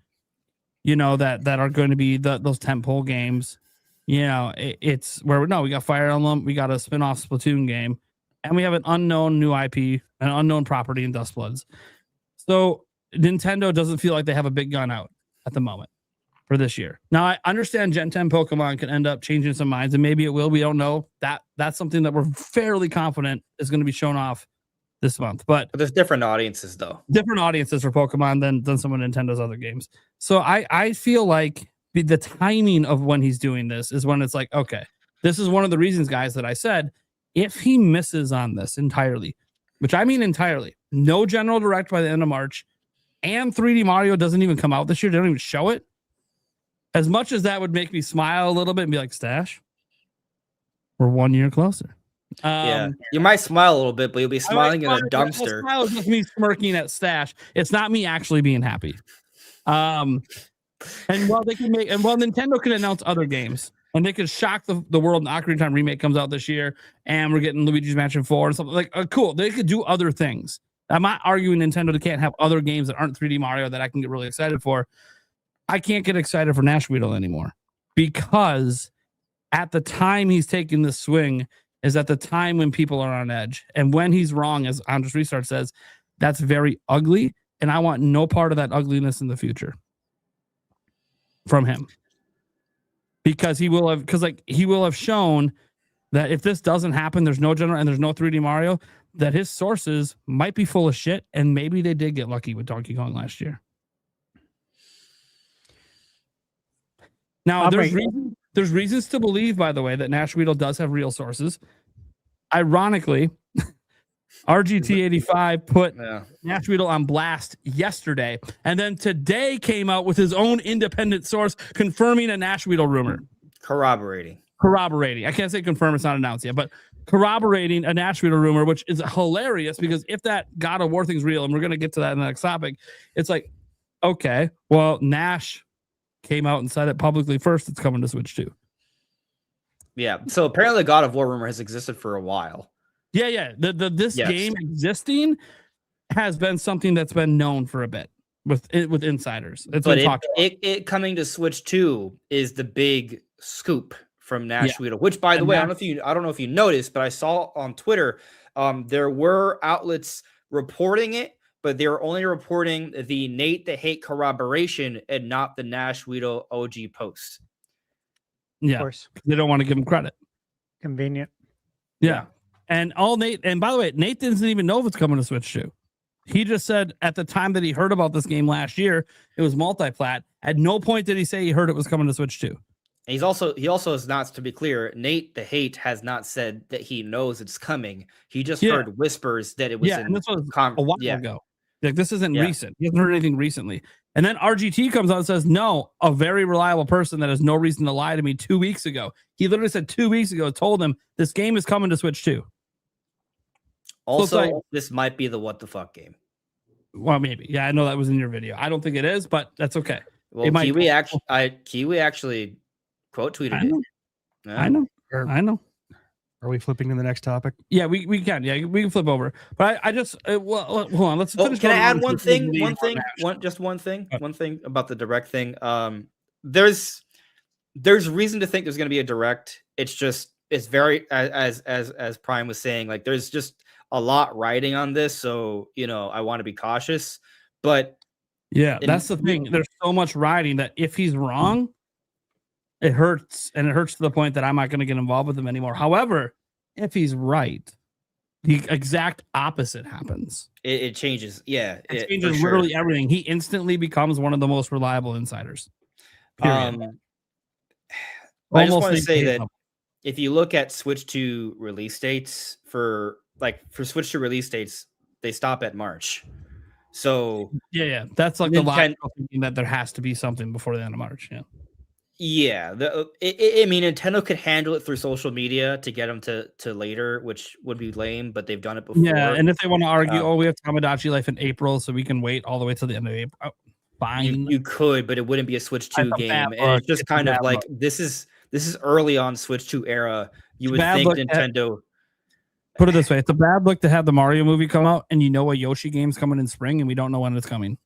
that are going to be those tentpole games. It's where we got Fire Emblem, we got a spin-off Splatoon game, and we have an unknown new IP, an unknown property in Dustbloods. So Nintendo doesn't feel like they have a big gun out at the moment for this year. Now, I understand Gen 10 Pokemon can end up changing some minds, and maybe it will. We don't know. That's something that we're fairly confident is going to be shown off this month. But there's different audiences, though. Different audiences for Pokemon than some of Nintendo's other games. So I feel like the timing of when he's doing this is when it's like, okay, this is one of the reasons, guys, that I said, if he misses on this entirely, which I mean entirely, no general direct by the end of March, and 3D Mario doesn't even come out this year, they don't even show it, as much as that would make me smile a little bit and be like, Stash, we're 1 year closer. Yeah, you might smile a little bit, but you'll be smiling in a dumpster. Smile is just me smirking at Stash. It's not me actually being happy. And while they can make, and while Nintendo can announce other games, and they could shock the world, and Ocarina of Time remake comes out this year, and we're getting Luigi's Mansion 4 and something like cool. They could do other things. I'm not arguing Nintendo can't have other games that aren't 3D Mario that I can get really excited for. I can't get excited for Nash Weedle anymore because at the time he's taking this swing is at the time when people are on edge. And when he's wrong, as Andres Restart says, that's very ugly. And I want no part of that ugliness in the future from him. Because he will have shown that if this doesn't happen, there's no general and there's no 3D Mario, that his sources might be full of shit, and maybe they did get lucky with Donkey Kong last year. Now, there's reasons to believe, by the way, that Nash Weedle does have real sources. Ironically, RGT85 put Nash Weedle on blast yesterday, and then today came out with his own independent source confirming a Nash Weedle rumor. Corroborating. I can't say confirm, it's not announced yet, but corroborating a Nash Weedle rumor, which is hilarious because if that God of War thing's real, and we're going to get to that in the next topic, it's like, okay, well, Nash came out and said it publicly first. It's coming to Switch 2. Yeah. So apparently, God of War rumor has existed for a while. Yeah. This game existing has been something that's been known for a bit with insiders. It coming to Switch 2 is the big scoop from Nash Weedle. Which, by the way, I don't know if you noticed, but I saw on Twitter there were outlets reporting it, but they were only reporting the Nate the Hate corroboration and not the Nash Weedle OG post. Yeah, of course. They don't want to give him credit. Convenient. Yeah. And by the way, Nate doesn't even know if it's coming to Switch 2. He just said at the time that he heard about this game last year, it was multi-plat. At no point did he say he heard it was coming to Switch 2. And he also is not, to be clear, Nate the Hate has not said that he knows it's coming. He just heard whispers that it was and this was a while ago. Like, this isn't recent. He hasn't heard anything recently. And then RGT comes out and says, no, a very reliable person that has no reason to lie to me 2 weeks ago. He literally said 2 weeks ago, told him this game is coming to Switch 2. Also, this might be the what the fuck game. Well, maybe. Yeah, I know that was in your video. I don't think it is, but that's okay. Well, Kiwi actually quote tweeted it. Yeah. I know. Are we flipping to the next topic? Yeah, we can. Yeah, we can flip over. But I just hold on. Let's finish. Can I add one thing? One thing about the direct thing. There's reason to think there's going to be a direct. It's very as Prime was saying. Like, there's just a lot riding on this, so I want to be cautious. But yeah, that's the thing. There's so much riding that if he's wrong, it hurts, and it hurts to the point that I'm not going to get involved with him anymore. However, if he's right, the exact opposite happens. It changes. Yeah, it changes literally everything. He instantly becomes one of the most reliable insiders. Period. I just want to say that if you look at Switch 2 release dates for Switch 2 release dates, they stop at March. So yeah, that's like the logical thinking that there has to be something before the end of March. Yeah, I mean, Nintendo could handle it through social media to get them to later, which would be lame, but they've done it before. Yeah, and if they want to argue, we have Tamagotchi Life in April, so we can wait all the way till the end of April. Fine, you could, but it wouldn't be a Switch 2 game, and it's just kind of like this is early on Switch 2 era. You would think Nintendo. Put it this way: it's a bad look to have the Mario movie come out, and a Yoshi game's coming in spring, and we don't know when it's coming.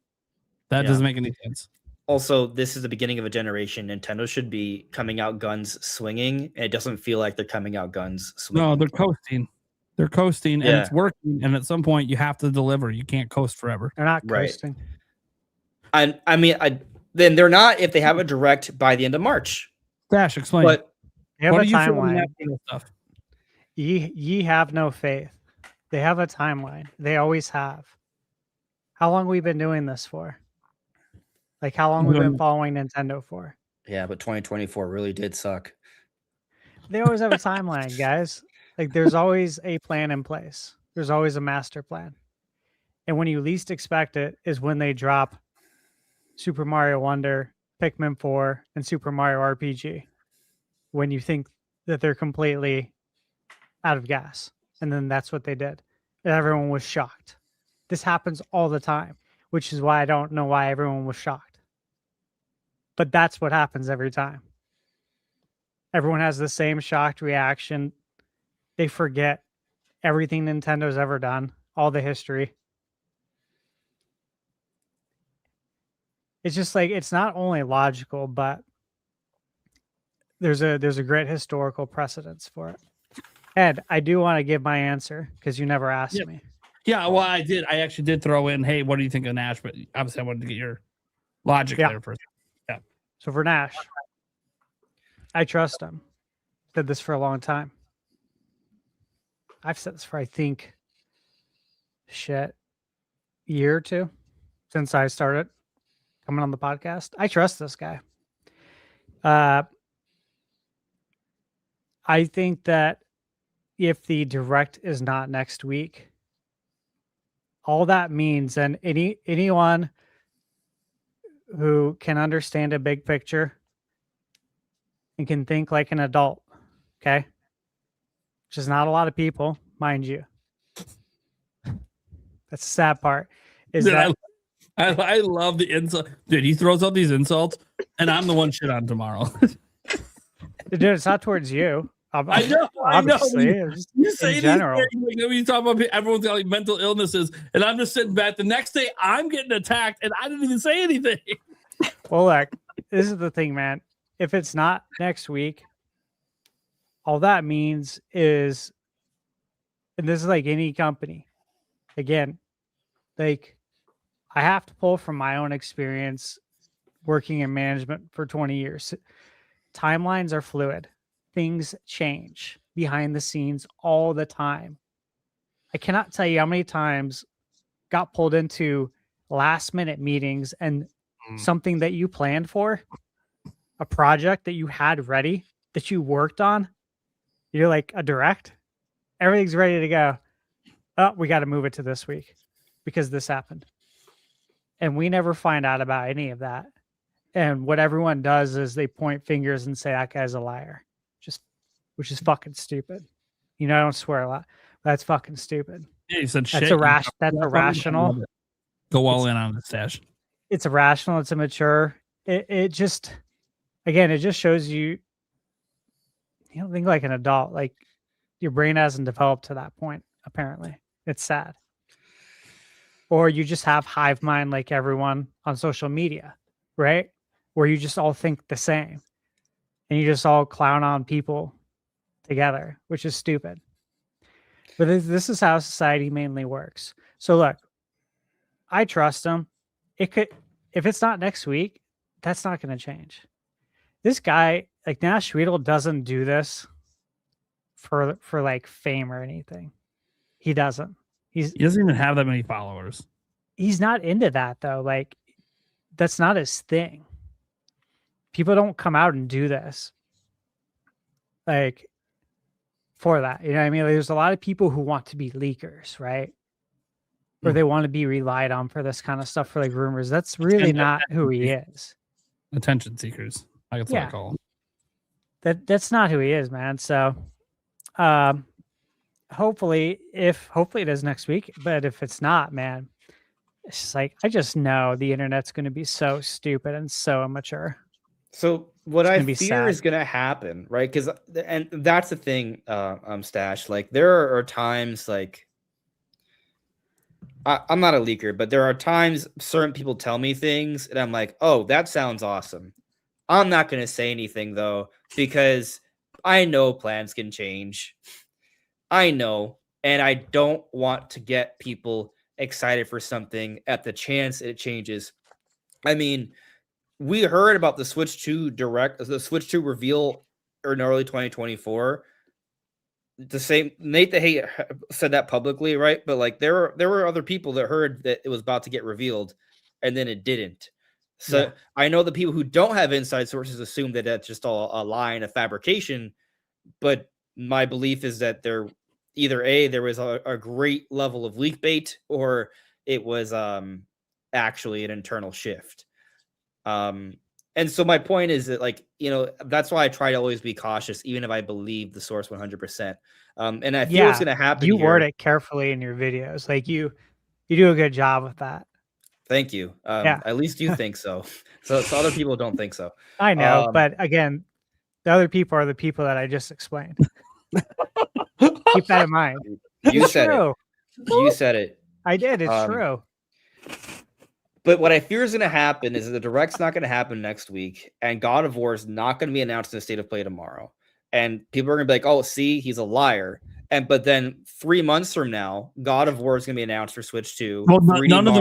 That doesn't make any sense. Also, this is the beginning of a generation. Nintendo should be coming out guns swinging, and it doesn't feel like they're coming out guns swinging. No, they're coasting. And it's working. And at some point, you have to deliver. You can't coast forever. They're not coasting. Then they're not if they have a direct by the end of March. Dash, explain. But they have a timeline. Ye have no faith. They have a timeline. They always have. How long have we been doing this for? Like, how long we've been following Nintendo for? Yeah, but 2024 really did suck. They always have a timeline, guys. Like, there's always a plan in place. There's always a master plan. And when you least expect it is when they drop Super Mario Wonder, Pikmin 4, and Super Mario RPG. When you think that they're completely out of gas. And then that's what they did. And everyone was shocked. This happens all the time, which is why I don't know why everyone was shocked. But that's what happens every time. Everyone has the same shocked reaction. They forget everything Nintendo's ever done, all the history. It's just like, it's not only logical, but there's a great historical precedence for it. Ed, I do want to give my answer because you never asked me. Yeah, well, I did. I actually did throw in, hey, what do you think of Nash? But obviously, I wanted to get your logic there first. Yeah. So for Nash, I trust him. Said this for a long time. I've said this for, I think, year or two since I started coming on the podcast. I trust this guy. I think that if the direct is not next week, all that means, and anyone who can understand a big picture and can think like an adult, okay, which is not a lot of people, mind you. That's the sad part. Is Dude, that I love the insult. Dude, he throws out these insults, and I'm the one shit on tomorrow. dude, it's not towards you. I know. Obviously, You say in these general. things, like, when you talk about everyone's got like mental illnesses, and I'm just sitting back. The next day, I'm getting attacked, and I didn't even say anything. Well, look, this is the thing, man. If it's not next week, all that means is, and this is like any company, again, like I have to pull from my own experience working in management for 20 years. Timelines are fluid. Things change behind the scenes all the time. I cannot tell you how many times got pulled into last minute meetings and something that you planned for, a project that you had ready, that you worked on, you're like a direct, everything's ready to go. Oh, we got to move it to this week because this happened. And we never find out about any of that. And what everyone does is they point fingers and say, that guy's a liar. Which is fucking stupid. You know, I don't swear a lot. But that's fucking stupid. Yeah, you said That's shit. that's irrational. Go all in on the stash. It's irrational. It's immature. It just, again, it just shows you don't think like an adult. Like your brain hasn't developed to that point, apparently. It's sad. Or you just have hive mind like everyone on social media, right? Where you just all think the same. And you just all clown on people together, which is stupid. But this is how society mainly works. So look, I trust him. It could, if it's not next week, that's not going to change. This guy, like Nash Riedel, doesn't do this for like fame or anything. He doesn't. He doesn't even have that many followers. He's not into that though. Like that's not his thing. People don't come out and do this. Like for that, you know what I mean? Like, there's a lot of people who want to be leakers, right? Or they want to be relied on for this kind of stuff, for like rumors. That's really not who he is. Attention seekers. That's what I call them. That's not who he is, man. So hopefully it is next week. But if it's not, man, it's just like I just know the internet's gonna be so stupid and so immature. So what I fear sad. is going to happen, right? Because and that's the thing, Stash. Like there are times, like I'm not a leaker, but there are times certain people tell me things, and I'm like, oh, that sounds awesome. I'm not going to say anything though, because I know plans can change. I know, and I don't want to get people excited for something at the chance it changes. I mean, we heard about the Switch 2 reveal in early 2024. The same Nate the Hate said that publicly, right? But like there were other people that heard that it was about to get revealed, and then it didn't. So I know the people who don't have inside sources assume that that's just all a lie and a fabrication. But my belief is that there was a great level of leak bait, or it was actually an internal shift. And so my point is that, like, you know, that's why I try to always be cautious, even if I believe the source 100%. And I feel it's going to happen. You word it carefully in your videos. Like you do a good job with that. Thank you. Yeah. At least you think so. So other people don't think so. I know, but again, the other people are the people that I just explained. Keep that in mind. You It's said true. it. You said it. I did. It's true. But what I fear is going to happen is that the Direct's not going to happen next week, and God of War is not going to be announced in the State of Play tomorrow. And people are going to be like, "Oh, see, he's a liar." But then 3 months from now, God of War is going to be announced for Switch 2. Well, none of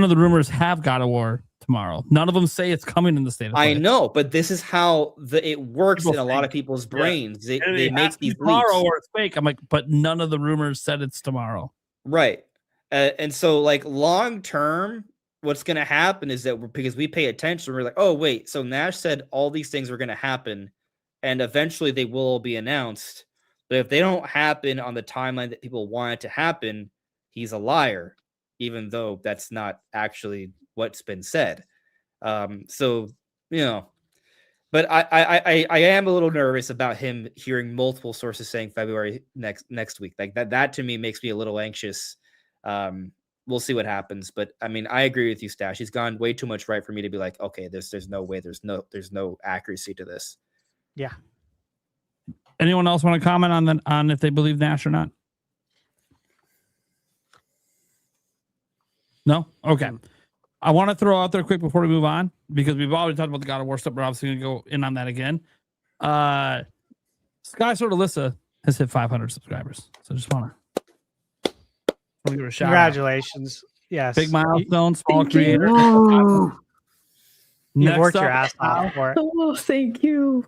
the rumors have God of War tomorrow. None of them say it's coming in the State of Play. I know, but this is how it works in a lot of people's brains. They make these tomorrow leaks. or it's fake. I'm like, but none of the rumors said it's tomorrow. Right. And so, like, long term, what's going to happen is that because we pay attention, we're like, oh, wait, so Nash said all these things were going to happen, and eventually they will all be announced. But if they don't happen on the timeline that people want it to happen, he's a liar, even though that's not actually what's been said. So, you know, but I am a little nervous about him hearing multiple sources saying February next week. Like that to me makes me a little anxious. We'll see what happens, but I mean, I agree with you, Stash. He's gone way too much right for me to be like, okay, there's no way, there's no accuracy to this. Yeah. Anyone else want to comment on if they believe Nash or not? No? Okay. I want to throw out there quick before we move on, because we've already talked about the God of War stuff. We're obviously going to go in on that again. Sky Sword Alyssa has hit 500 subscribers. So just want to give her a shout Congratulations. out. Yes. Big milestone, small creator. You worked your ass off for it. Oh, thank you.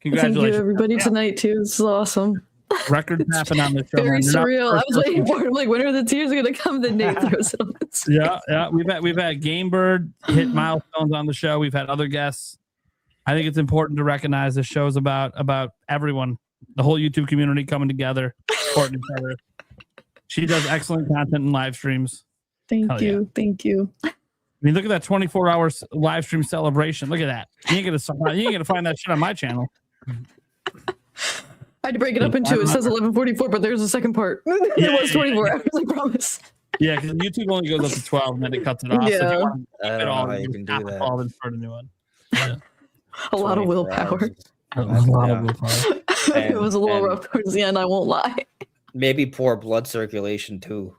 Congratulations. Thank you, everybody, tonight, too. This is awesome. Records happen on this show. Very man. surreal. I was waiting for it. I'm like, when are the tears going to come? Then Nate throws it on the screen. Yeah. We've had Game Bird hit milestones on the show. We've had other guests. I think it's important to recognize this show is about everyone, the whole YouTube community coming together, supporting each other. She does excellent content and live streams. Thank you. Thank you. I mean, look at that 24-hour live stream celebration. Look at that. You ain't gonna find that shit on my channel. I had to break it up into it says 11:44, but there's a second part. It was 24 hours, I promise. Yeah, because YouTube only goes up to 12 and then it cuts it off. Yeah. So if you want to I keep don't it know all, how you can do that. and start a new one. Yeah. A lot of 24 willpower. hours. A lot of willpower. It was a little rough towards the end, I won't lie. Maybe poor blood circulation too.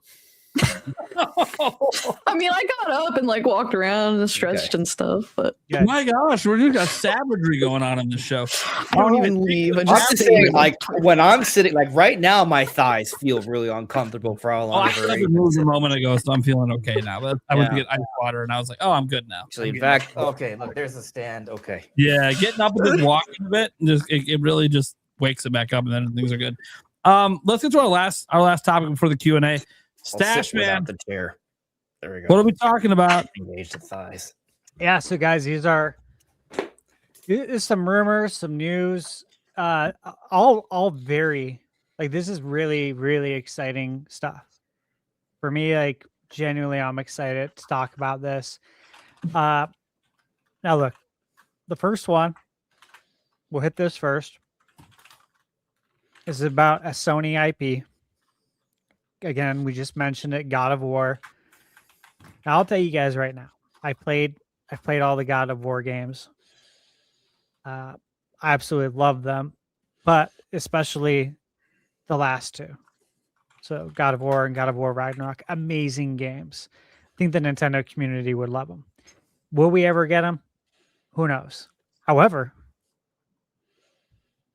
I mean, I got up and like walked around and stretched and stuff, but Oh my gosh, we're just got savagery going on in this show. I don't even leave. I I'm just just stay. saying, like when I'm sitting, like right now, my thighs feel really uncomfortable for how Oh, long. I had to move a moment ago, so I'm feeling okay now. But I went to get ice water, and I was like, "Oh, I'm good now." Actually, in fact, okay, look, there's a stand. Okay, Yeah, getting up and just walking a bit, and just it really just wakes it back up, and then things are good. Let's get to our last topic before the Q&A. Stash man, the chair. There we go. what are we talking about? Engage the thighs. Yeah, so guys, there's some rumors, some news, all very like this is really, really exciting stuff. For me, like genuinely, I'm excited to talk about this. Now look, the first one, we'll hit this first. Is about a Sony IP. Again, we just mentioned it, God of War. Now, I'll tell you guys right now, I've played all the God of War games. I absolutely love them, but especially the last two. So God of War and God of War Ragnarok, amazing games. I think the Nintendo community would love them. Will we ever get them? Who knows? However,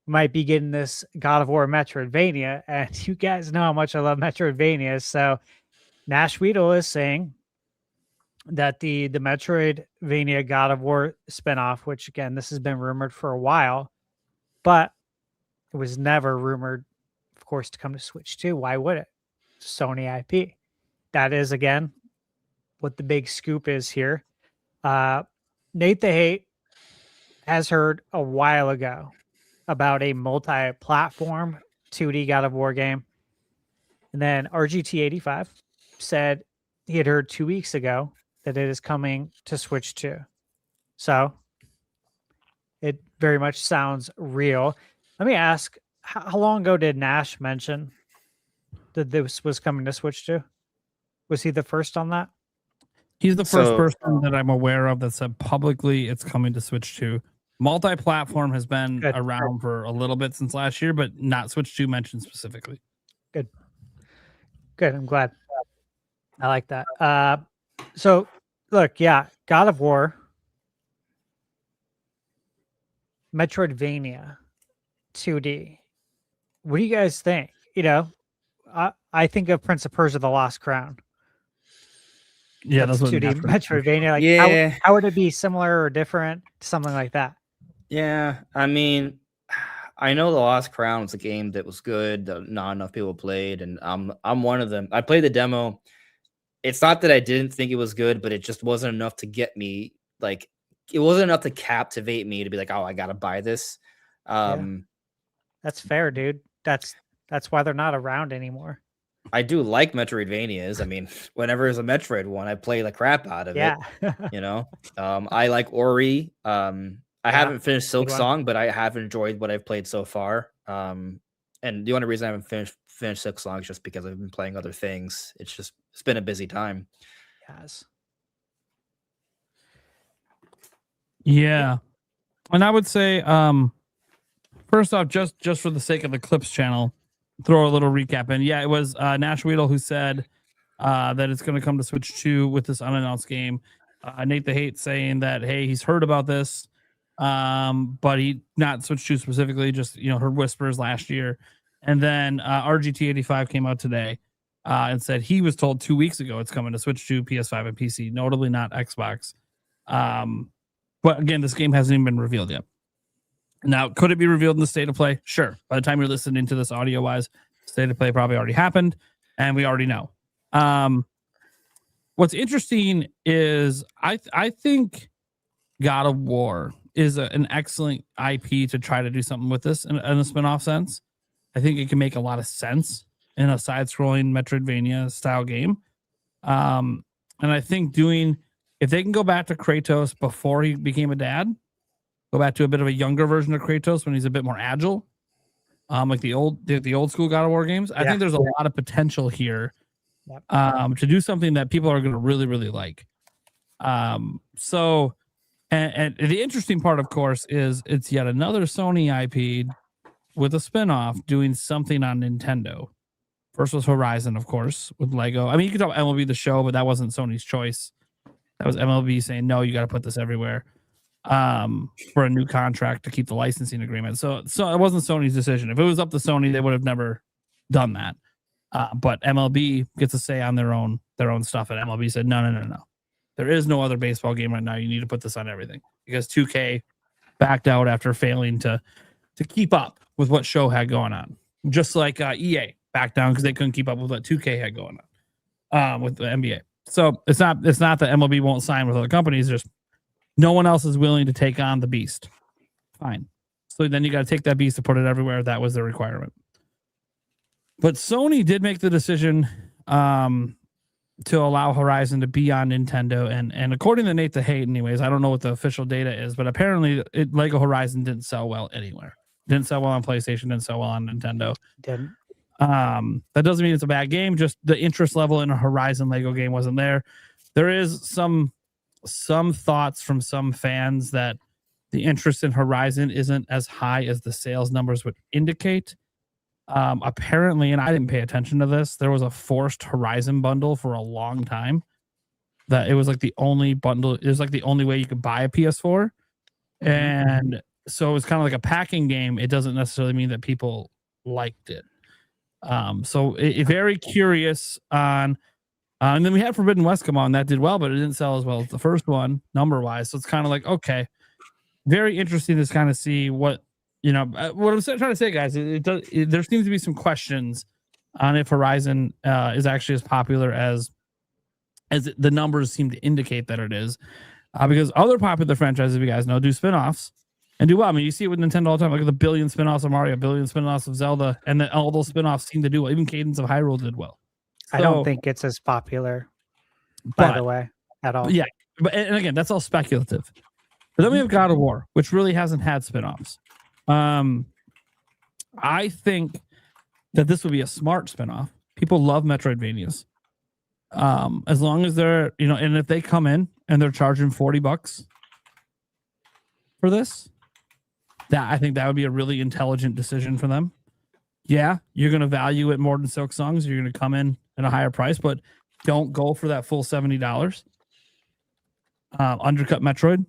we might be getting this God of War Metroidvania, and you guys know how much I love Metroidvania. So Nash Weedle is saying that the Metroidvania God of War spinoff, which again, this has been rumored for a while, but it was never rumored, of course, to come to Switch 2. Why would it? Sony IP. That is, again, what the big scoop is here. Nate the Hate has heard a while ago about a multi-platform 2D God of War game. And then RGT85 said he had heard 2 weeks ago that it is coming to Switch 2. So it very much sounds real. Let me ask, how long ago did Nash mention that this was coming to Switch 2? Was he the first on that? He's the first So- person that I'm aware of that said publicly it's coming to Switch 2. Multi-platform has been Good. around for a little bit since last year, but not Switch 2 mentioned specifically. Good. I'm glad. I like that. So look, yeah, God of War, Metroidvania, 2D. What do you guys think? You know, I think of Prince of Persia: The Lost Crown. Yeah, that's what 2D Metroidvania. Like, Yeah. how would it be similar or different to something like that? Yeah, I mean, I know The Lost Crown was a game that was good, that not enough people played, and I'm one of them. I played the demo. It's not that I didn't think it was good, but it just wasn't enough to get me. Like, it wasn't enough to captivate me to be like, oh, I gotta buy this. That's fair, dude. That's why they're not around anymore. I do like Metroidvanias. I mean, whenever there's a Metroid one, I play the crap out of Yeah. it. You know, I like Ori. I haven't finished Silk one. Song, but I have enjoyed what I've played so far. And the only reason I haven't finished Silk Song is just because I've been playing other things. It's been a busy time. Yes. Yeah. And I would say, first off, just for the sake of the Clips channel, throw a little recap in. Yeah, it was Nash Weedle who said that it's going to come to Switch 2 with this unannounced game. Nate the Hate saying that, hey, he's heard about this, but he not Switch 2 specifically, just heard whispers last year. And then RGT85 came out today and said he was told 2 weeks ago it's coming to Switch 2, PS5, and PC, notably not Xbox. But again, this game hasn't even been revealed yet. Now, could it be revealed in the state of play? Sure. By the time you're listening to this audio-wise, state of play probably already happened, and we already know. What's interesting is I think God of War is an excellent IP to try to do something with this in a spin-off sense. I think it can make a lot of sense in a side-scrolling Metroidvania style game. And I think if they can go back to Kratos before he became a dad, go back to a bit of a younger version of Kratos when he's a bit more agile, like the old school God of War games. I think there's a lot of potential here to do something that people are going to really, really like. So, and the interesting part, of course, is it's yet another Sony IP with a spinoff doing something on Nintendo. First was Horizon, of course, with Lego. I mean, you could talk MLB The Show, but that wasn't Sony's choice. That was MLB saying, no, you got to put this everywhere for a new contract to keep the licensing agreement. So it wasn't Sony's decision. If it was up to Sony, they would have never done that. But MLB gets a say on their own stuff, and MLB said, no. There is no other baseball game right now. You need to put this on everything because 2K backed out after failing to keep up with what Show had going on. Just like EA backed down because they couldn't keep up with what 2K had going on with the NBA. So it's not that MLB won't sign with other companies. Just no one else is willing to take on the beast. Fine. So then you got to take that beast and put it everywhere. That was the requirement. But Sony did make the decision to allow Horizon to be on Nintendo. And according to Nate the Hate, anyways, I don't know what the official data is, but apparently Lego Horizon didn't sell well anywhere. Didn't sell well on PlayStation, didn't sell well on Nintendo. Didn't. That doesn't mean it's a bad game. Just the interest level in a Horizon Lego game wasn't there. There is some thoughts from some fans that the interest in Horizon isn't as high as the sales numbers would indicate. Apparently, and I didn't pay attention to this, there was a forced Horizon bundle for a long time. That it was like the only bundle. It was like the only way you could buy a PS4, and so it's kind of like a packing game. It doesn't necessarily mean that people liked it. So very curious on. And then we had Forbidden West come on. That did well, but it didn't sell as well as the first one, number-wise. So it's kind of like, okay, very interesting to kind of see what I'm trying to say, guys. There seems to be some questions on if Horizon is actually as popular as the numbers seem to indicate that it is. Because other popular franchises, you guys know, do spinoffs and do well. I mean, you see it with Nintendo all the time. Look at the billion spinoffs of Mario, billion spinoffs of Zelda, and then all those spinoffs seem to do well. Even Cadence of Hyrule did well. I don't think it's as popular, by the way, at all. Yeah, but and again, that's all speculative. But then we have God of War, which really hasn't had spinoffs. I think that this would be a smart spinoff. People love Metroidvanias. As long as they're, and if they come in and they're charging $40 for this, I think that would be a really intelligent decision for them. Yeah, you're going to value it more than Silk Songs. You're going to come in at a higher price, but don't go for that full $70. Undercut Metroid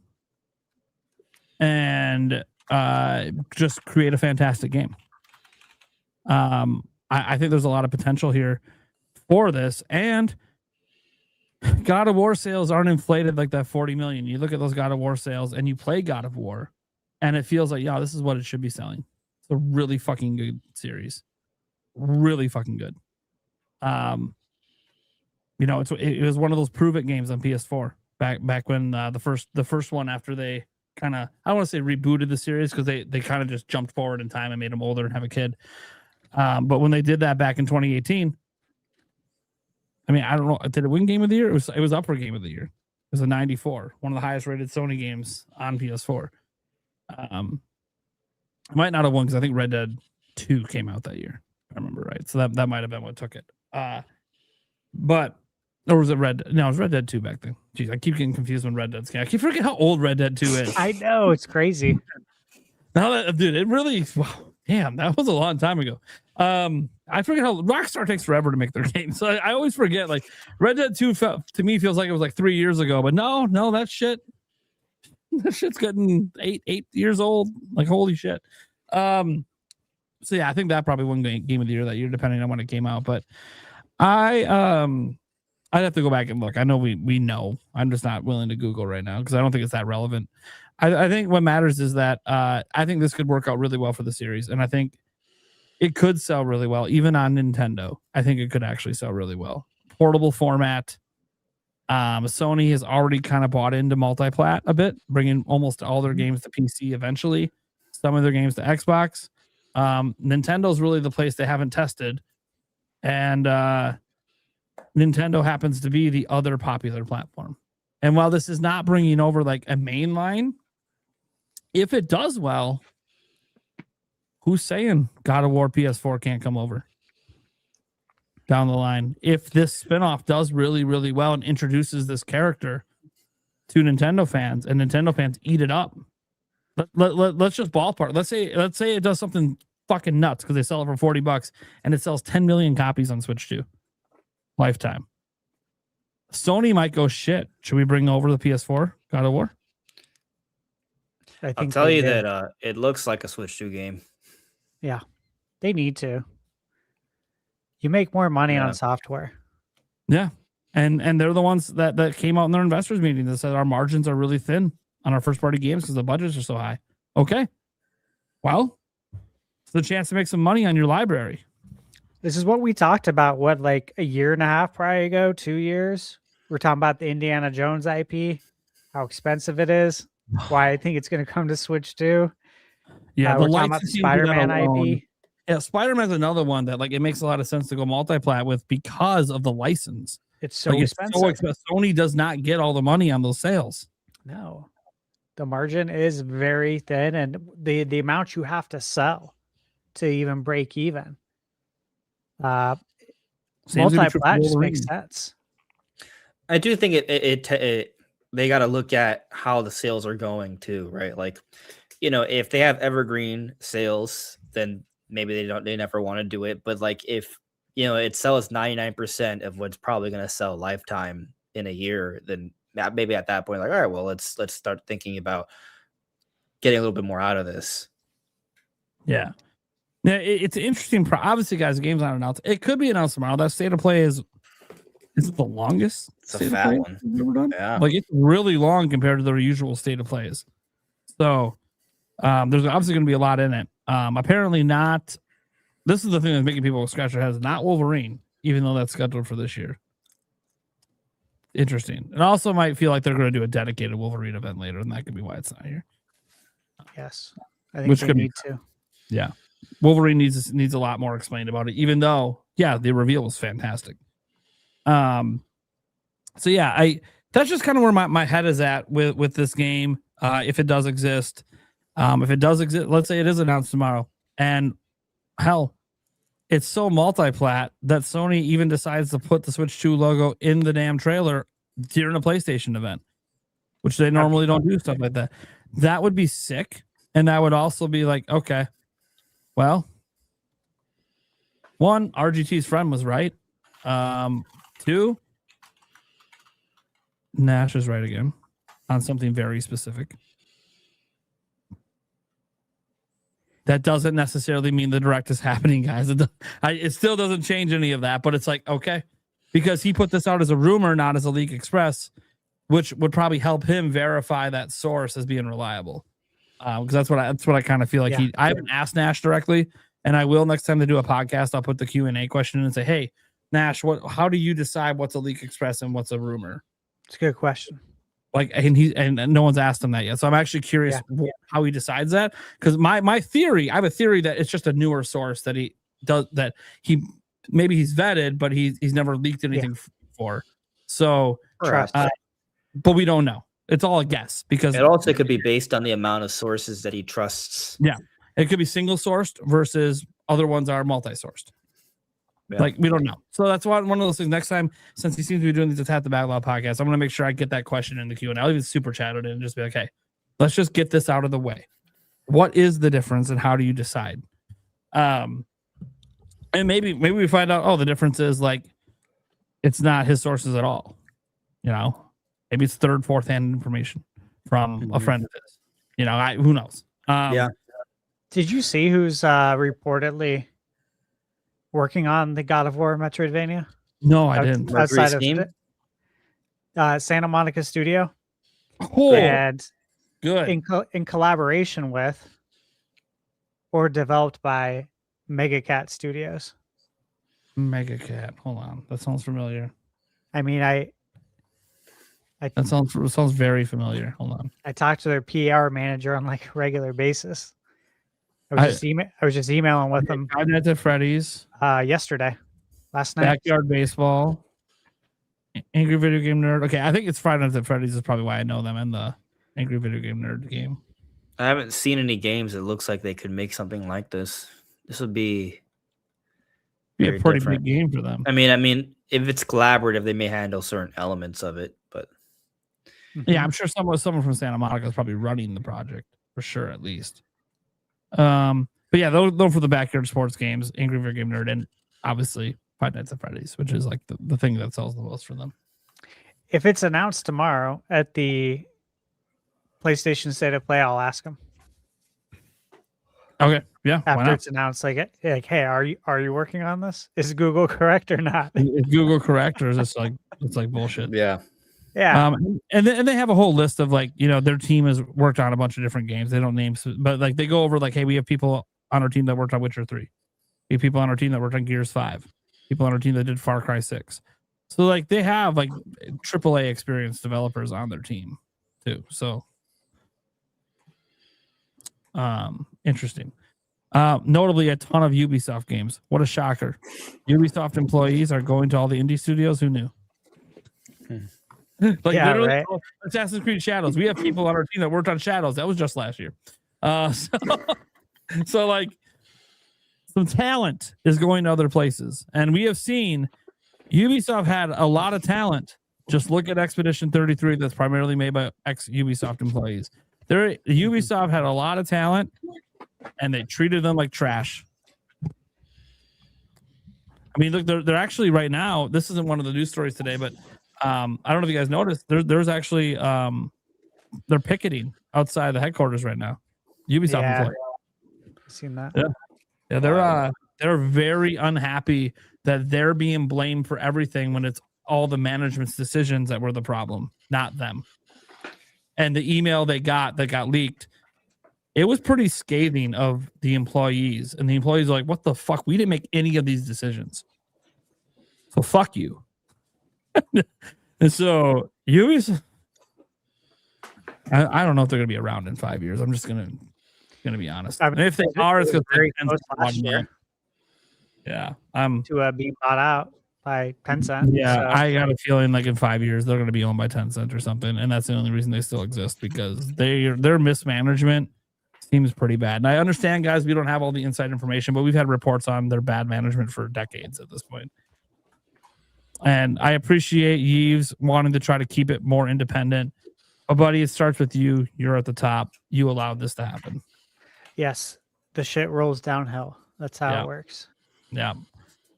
and just create a fantastic game. I think there's a lot of potential here for this, and God of War sales aren't inflated like that 40 million. You look at those God of War sales and you play God of War and it feels like, yeah, this is what it should be selling. It's a really fucking good series. Really fucking good. It was one of those prove it games on PS4 back when the first one after they kind of, I don't want to say rebooted the series because they kind of just jumped forward in time and made them older and have a kid. But when they did that back in 2018, I mean, I don't know, did it win Game of the Year? It was up for Game of the Year. It was a 94, one of the highest rated Sony games on PS4. It might not have won because I think Red Dead 2 came out that year, if I remember right. So that might have been what took it. But or was it Red? No, it was Red Dead 2 back then. Jeez, I keep getting confused when Red Dead's came. I keep forgetting how old Red Dead 2 is. I know, it's crazy. Now that, dude, it really, wow, damn, that was a long time ago. I forget how Rockstar takes forever to make their games. So I always forget. Like Red Dead 2 to me feels like it was like 3 years ago, but no, that shit's getting eight years old. Like holy shit. So yeah, I think that probably won Game of the Year that year, depending on when it came out. But I'd have to go back and look. I know we know. I'm just not willing to Google right now because I don't think it's that relevant. I think what matters is that I think this could work out really well for the series, and I think it could sell really well, even on Nintendo. I think it could actually sell really well. Portable format. Sony has already kind of bought into multiplat a bit, bringing almost all their games to PC eventually, some of their games to Xbox. Nintendo's really the place they haven't tested, and Nintendo happens to be the other popular platform. And while this is not bringing over like a mainline, if it does well, who's saying God of War PS4 can't come over down the line? If this spinoff does really, really well and introduces this character to Nintendo fans, and Nintendo fans eat it up, let's just ballpark. Let's say it does something fucking nuts because they sell it for $40 and it sells 10 million copies on Switch 2 lifetime. Sony might go, shit, should we bring over the PS4 God of War? I'll tell you that it looks like a Switch 2 game. Yeah, they need to. You make more money on software. Yeah, and they're the ones that came out in their investors meeting that said our margins are really thin on our first party games because the budgets are so high. Okay, well, it's the chance to make some money on your library. This is what we talked about, like a year and a half probably ago, 2 years. We're talking about the Indiana Jones IP, how expensive it is, why I think it's going to come to Switch 2. Yeah, we're talking about the Spider-Man IP. Yeah, Spider-Man's another one that like it makes a lot of sense to go multiplat with because of the license. It's so expensive. Sony does not get all the money on those sales. No, the margin is very thin, and the amount you have to sell to even break even. Multi-plat just makes sense. I do think it they got to look at how the sales are going too, right? Like, if they have evergreen sales, then maybe they never want to do it. But like if it sells 99% of what's probably going to sell lifetime in a year, then maybe at that point, like, all right, well, let's start thinking about getting a little bit more out of this. Yeah. Yeah, it's interesting. Obviously, guys, the game's not announced. It could be announced tomorrow. That state of play is it the longest? It's a fat one. We've ever done? Yeah. Like it's really long compared to the usual state of plays. So there's obviously going to be a lot in it. Apparently not. This is the thing that's making people scratch their heads. Not Wolverine, even though that's scheduled for this year. Interesting. It also might feel like they're going to do a dedicated Wolverine event later, and that could be why it's not here. Yes, I think they need to. Yeah. Wolverine needs a lot more explained about it, even though, yeah, the reveal was fantastic. So yeah, that's just kind of where my head is at with this game. If it does exist, let's say it is announced tomorrow, and hell, it's so multi-plat that Sony even decides to put the Switch 2 logo in the damn trailer during a PlayStation event, which they normally don't do stuff like that. That would be sick. And that would also be like, okay, well, one, RGT's friend was right. Two, Nash is right again on something very specific. That doesn't necessarily mean the direct is happening, guys. It still doesn't change any of that, but it's like, okay, because he put this out as a rumor, not as a leak express, which would probably help him verify that source as being reliable. Because that's what I kind of feel like. I haven't asked Nash directly, and I will next time they do a podcast. I'll put the Q&A question in and say, hey, Nash, how do you decide what's a leak express and what's a rumor? It's a good question. Like, and no one's asked him that yet. So I'm actually curious how he decides that. Because my theory, I have a theory that it's just a newer source that he does, that maybe he's vetted, but he's never leaked anything for. So, but we don't know. It's all a guess because it also could be based on the amount of sources that he trusts. Yeah, it could be single sourced versus other ones are multi-sourced. Yeah. Like, we don't know. So that's one of those things. Next time, since he seems to be doing these Attack the Backlog podcast, I'm going to make sure I get that question in the Q&A. I'll even super chat it and just be like, hey, let's just get this out of the way. What is the difference and how do you decide? And maybe we find out, the difference is like, it's not his sources at all. You know, maybe it's third, fourth hand information from a friend of his. Who knows? Did you see who's reportedly working on the God of War Metroidvania? No, I didn't. Outside of Santa Monica Studio. Cool. And good. In collaboration with or developed by Megacat Studios. Megacat. Hold on. That sounds familiar. I mean, that sounds very familiar. Hold on. I talked to their PR manager on like a regular basis. I was just emailing with them. Five Nights at Freddy's. Last night. Backyard Baseball. Angry Video Game Nerd. Okay, I think it's Five Nights at Freddy's is probably why I know them and the Angry Video Game Nerd game. I haven't seen any games that looks like they could make something like this. This would be a pretty big game for them. I mean, if it's collaborative, they may handle certain elements of it, but yeah, I'm sure someone from Santa Monica is probably running the project for sure, at least. But yeah, those for the backyard sports games, Angry Video Game Nerd, and obviously Five Nights at Freddy's, which is like the thing that sells the most for them. If it's announced tomorrow at the PlayStation State of Play, I'll ask them. Okay, yeah. After it's announced, like, hey, are you working on this? Is Google correct or not? Is Google correct, or is this like it's like bullshit? Yeah. Yeah. And they have a whole list of like, their team has worked on a bunch of different games. They don't name, but like they go over like, hey, we have people on our team that worked on Witcher 3. We have people on our team that worked on Gears 5. People on our team that did Far Cry 6. So like they have like AAA experienced developers on their team too. So interesting. Notably a ton of Ubisoft games. What a shocker. Ubisoft employees are going to all the indie studios. Who knew? Like literally, right? Assassin's Creed Shadows. We have people on our team that worked on Shadows. That was just last year. So like some talent is going to other places. And we have seen Ubisoft had a lot of talent. Just look at Expedition 33 that's primarily made by ex-Ubisoft employees. Ubisoft had a lot of talent and they treated them like trash. I mean, look, they're actually right now, this isn't one of the news stories today, but I don't know if you guys noticed. There's actually they're picketing outside the headquarters right now. Ubisoft employees. Seen that? Yeah. They're very unhappy that they're being blamed for everything when it's all the management's decisions that were the problem, not them. And the email they got that got leaked, it was pretty scathing of the employees, and the employees are like, "What the fuck? We didn't make any of these decisions, so fuck you." And so Ubisoft, I don't know if they're gonna be around in 5 years. I'm just gonna be honest. And if they are, it's because very close last year. Yeah, to be bought out by Tencent. Yeah, so. I got a feeling like in 5 years they're gonna be owned by Tencent or something, and that's the only reason they still exist because their mismanagement Seems pretty bad. And I understand, guys, we don't have all the inside information, but we've had reports on their bad management for decades at this point. And I appreciate Yves wanting to try to keep it more independent. But, buddy, it starts with you. You're at the top. You allowed this to happen. Yes. The shit rolls downhill. That's how it works. Yeah.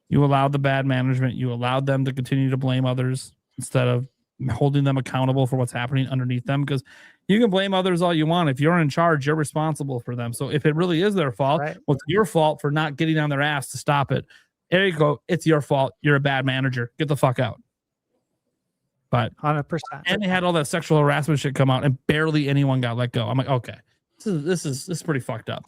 You allowed the bad management. You allowed them to continue to blame others instead of holding them accountable for what's happening underneath them, because you can blame others all you want. If you're in charge, you're responsible for them. So if it really is their fault, well, it's your fault for not getting on their ass to stop it. There you go. It's your fault. You're a bad manager. Get the fuck out. But 100%. And they had all that sexual harassment shit come out, and barely anyone got let go. I'm like, okay, this is pretty fucked up.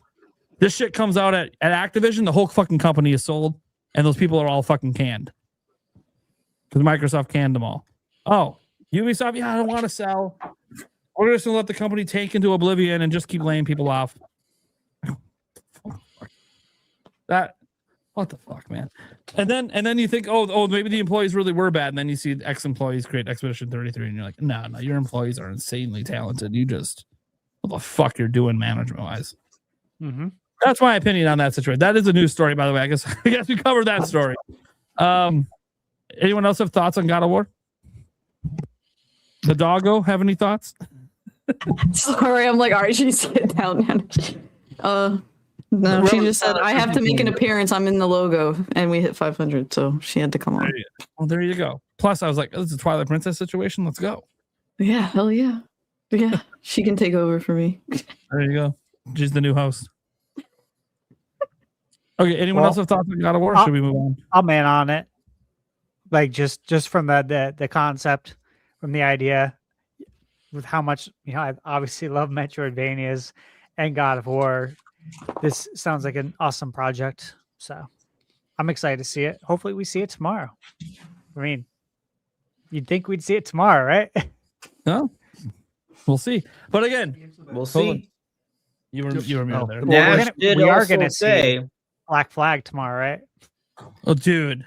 This shit comes out at Activision, the whole fucking company is sold, and those people are all fucking canned because Microsoft canned them all. Oh, Ubisoft, I don't want to sell. We're just gonna let the company take into oblivion and just keep laying people off. What the fuck, man? And then you think, oh, maybe the employees really were bad, and then you see ex-employees create Expedition 33, and you're like, no, your employees are insanely talented. You just what the fuck you're doing management wise. Mm-hmm. That's my opinion on that situation. That is a news story, by the way. I guess we covered that story. Anyone else have thoughts on God of War? The doggo have any thoughts? Sorry, I'm like, Archie, sit down, man. No, she just said I have to make an appearance. I'm in the logo, and we hit 500, so she had to come on. Well, there you go. Plus, I was like, this is a Twilight Princess situation. Let's go. Yeah, hell yeah. Yeah, she can take over for me. There you go. She's the new host. Okay, anyone else have thoughts on God of War? Should we move on? I'll man on it. Like just from the concept, from the idea, with how much I obviously love Metroidvanias and God of War. This sounds like an awesome project. So I'm excited to see it. Hopefully we see it tomorrow. I mean, you'd think we'd see it tomorrow, right? No, we'll see. But again, we'll see. You were there. Nash we are going to say Black Flag tomorrow, right? Oh, dude.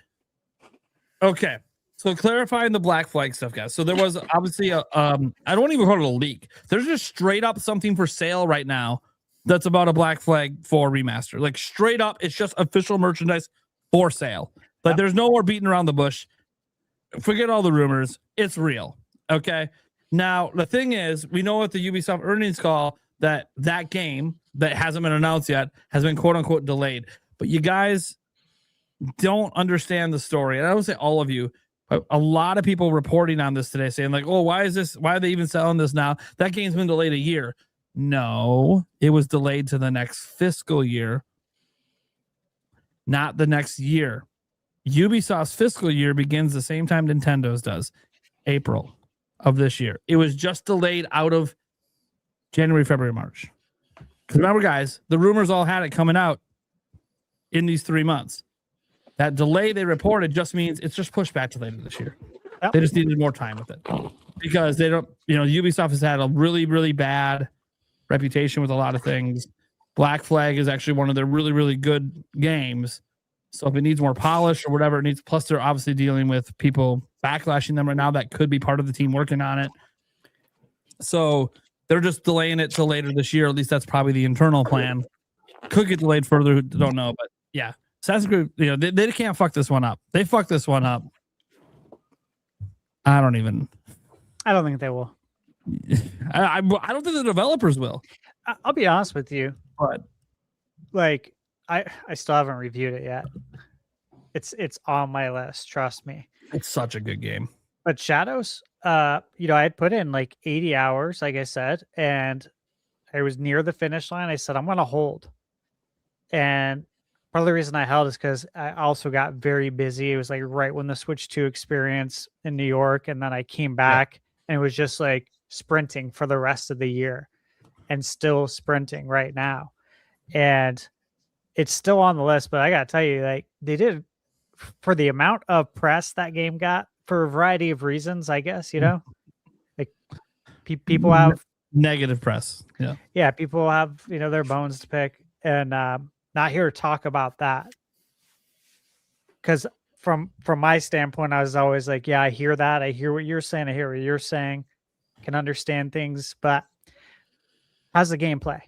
Okay. So clarifying the Black Flag stuff, guys. So there was obviously I don't even call it a leak. There's just straight up something for sale right now that's about a Black Flag 4 remaster. Like straight up, it's just official merchandise for sale. Like there's no more beating around the bush. Forget all the rumors. It's real. Okay. Now the thing is, we know at the Ubisoft earnings call that game that hasn't been announced yet has been quote unquote delayed. But you guys don't understand the story. And I don't say all of you, but a lot of people reporting on this today saying like, oh, why are they even selling this now? That game's been delayed a year. No, it was delayed to the next fiscal year, not the next year. Ubisoft's fiscal year begins the same time Nintendo's does, April of this year. It was just delayed out of January, February, March. Because remember, guys, the rumors all had it coming out in these 3 months. That delay they reported just means it's just pushed back to later this year. Yep. They just needed more time with it because they don't, Ubisoft has had a really, really bad reputation with a lot of things. Black Flag is actually one of their really, really good games. So if it needs more polish or whatever it needs, plus they're obviously dealing with people backlashing them right now that could be part of the team working on it. So they're just delaying it till later this year. At least that's probably the internal plan. Could get delayed further. Don't know, but yeah. Assassin's Creed, they can't fuck this one up. They fuck this one up. I don't think they will. I don't think the developers will. I'll be honest with you. But like, I still haven't reviewed it yet. It's on my list. Trust me. It's such a good game. But Shadows, I had put in like 80 hours, like I said, and I was near the finish line. I said, I'm going to hold. And part of the reason I held is because I also got very busy. It was like right when the Switch 2 experience in New York. And then I came back and it was just like sprinting for the rest of the year and still sprinting right now. And it's still on the list, but I got to tell you, like they did for the amount of press that game got for a variety of reasons, I guess, like people have negative press. Yeah. Yeah. People have, their bones to pick and, not here to talk about that. Because from my standpoint, I was always like, yeah, I hear that. I hear what you're saying. I hear what you're saying. Can understand things, but how's the gameplay?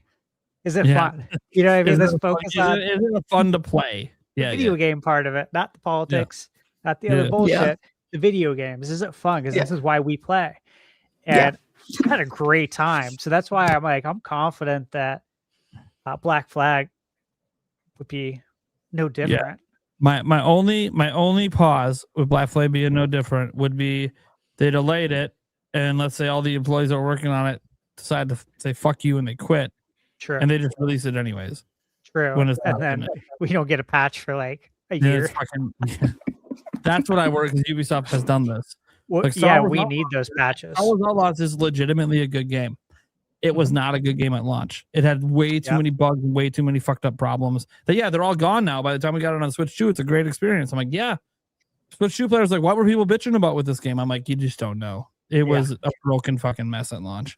Is it Yeah. fun? You know what I mean? Is Let's it fun- focus is on it- is it fun to play? the Yeah, video yeah. game part of it, not the politics, not the other Yeah. bullshit. The video games. Is it fun? Because this is why we play. Yeah. And I had a great time. So that's why I'm confident that Black Flag would be no different. My only pause with Black Flag being no different would be they delayed it, and let's say all the employees that are working on it decide to say fuck you and they quit, True. and they just release it anyways. True. When it's And not then finished. we don't get a patch for like a Yeah, year. it's fucking, that's what I worry because Ubisoft has done this. Well, Like, Star yeah, Wars we Outlaws- need those patches. Star Wars Outlaws is legitimately a good game. It was not a good game at launch. It had way too Yep. many bugs and way too many fucked up problems. That they're all gone now. By the time we got it on Switch 2, it's a great experience. I'm like, yeah. Switch 2 players like, what were people bitching about with this game? I'm like, you just don't know. It was a broken fucking mess at launch.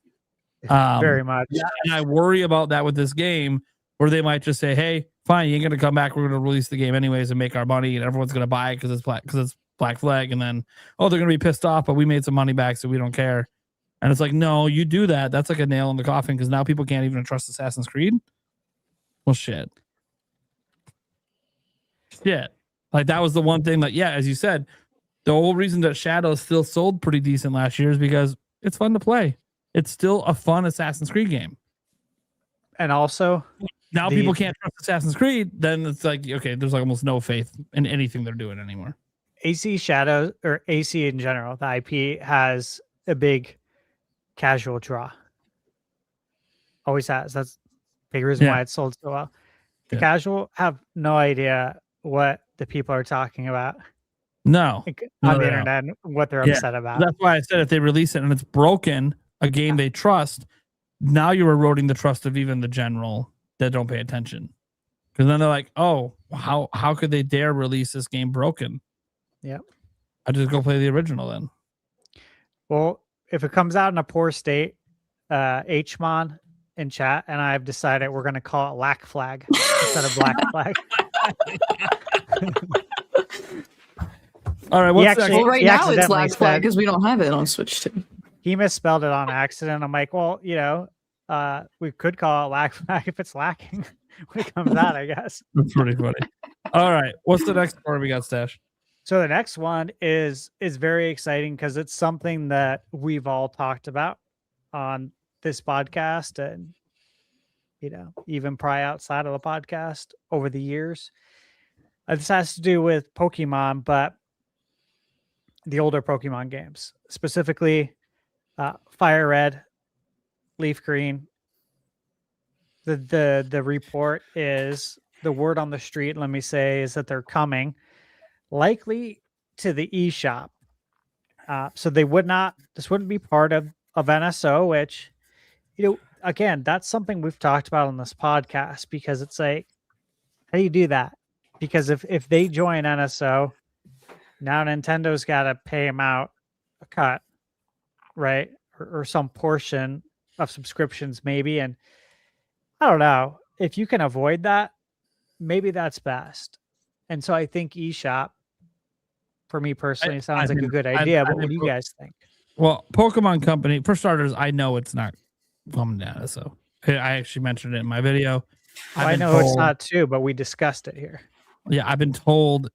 Very much. Yeah, and I worry about that with this game, where they might just say, "Hey, fine, you ain't gonna come back. We're gonna release the game anyways and make our money, and everyone's gonna buy it because it's Black Flag." And then, they're gonna be pissed off, but we made some money back, so we don't care. And it's like, no, you do that. That's like a nail in the coffin because now people can't even trust Assassin's Creed. Well, shit. Like that was the one thing that, as you said, the whole reason that Shadow still sold pretty decent last year is because it's fun to play. It's still a fun Assassin's Creed game. And also, now people can't trust Assassin's Creed. Then it's like, okay, there's like almost no faith in anything they're doing anymore. AC Shadows, or AC in general, the IP has a big casual draw. Always has. That's a big reason why it's sold so well. The casual have no idea what the people are talking about. No. On the internet, and what they're upset about. That's why I said if they release it and it's broken, a game they trust, now you're eroding the trust of even the general that don't pay attention. Because then they're like, oh, how could they dare release this game broken? Yep. I just go play the original then. Well, if it comes out in a poor state, Hmon in chat and I've decided we're going to call it Lack Flag instead of Black Flag. All right. What's actually- Well, right he now it's accidentally Black Flag said- because we don't have it on Switch 2. He misspelled it on accident. I'm like, well, we could call it Lack Flag if it's lacking when it comes out, I guess. That's pretty funny. All right. What's the next story we got, Stash? So the next one is very exciting because it's something that we've all talked about on this podcast and even probably outside of the podcast over the years. This has to do with Pokemon, but the older Pokemon games, specifically Fire Red, Leaf Green. The report is, the word on the street, let me say, is that they're coming likely to the eShop. So this wouldn't be part of NSO, which, again, that's something we've talked about on this podcast, because it's like, how do you do that? Because if they join NSO, now Nintendo's got to pay them out a cut, right? Or some portion of subscriptions maybe. And I don't know, if you can avoid that, maybe that's best. And so I think eShop, for me personally, sounds like a good idea. But what do you guys think? Well, Pokemon Company, for starters, I know it's not coming down. So I actually mentioned it in my video. Well, I know it's not too, but we discussed it here. Yeah, I've been told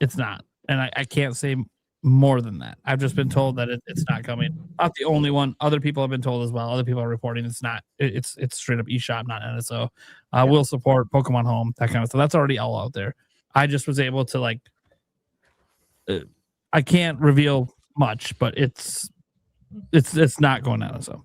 it's not. And I can't say more than that. I've just been told that it's not coming. Not the only one. Other people have been told as well. Other people are reporting it's not. It's straight up eShop, not NSO. We'll support Pokemon Home, that kind of stuff. That's already all out there. I just was able to I can't reveal much, but it's not going down. So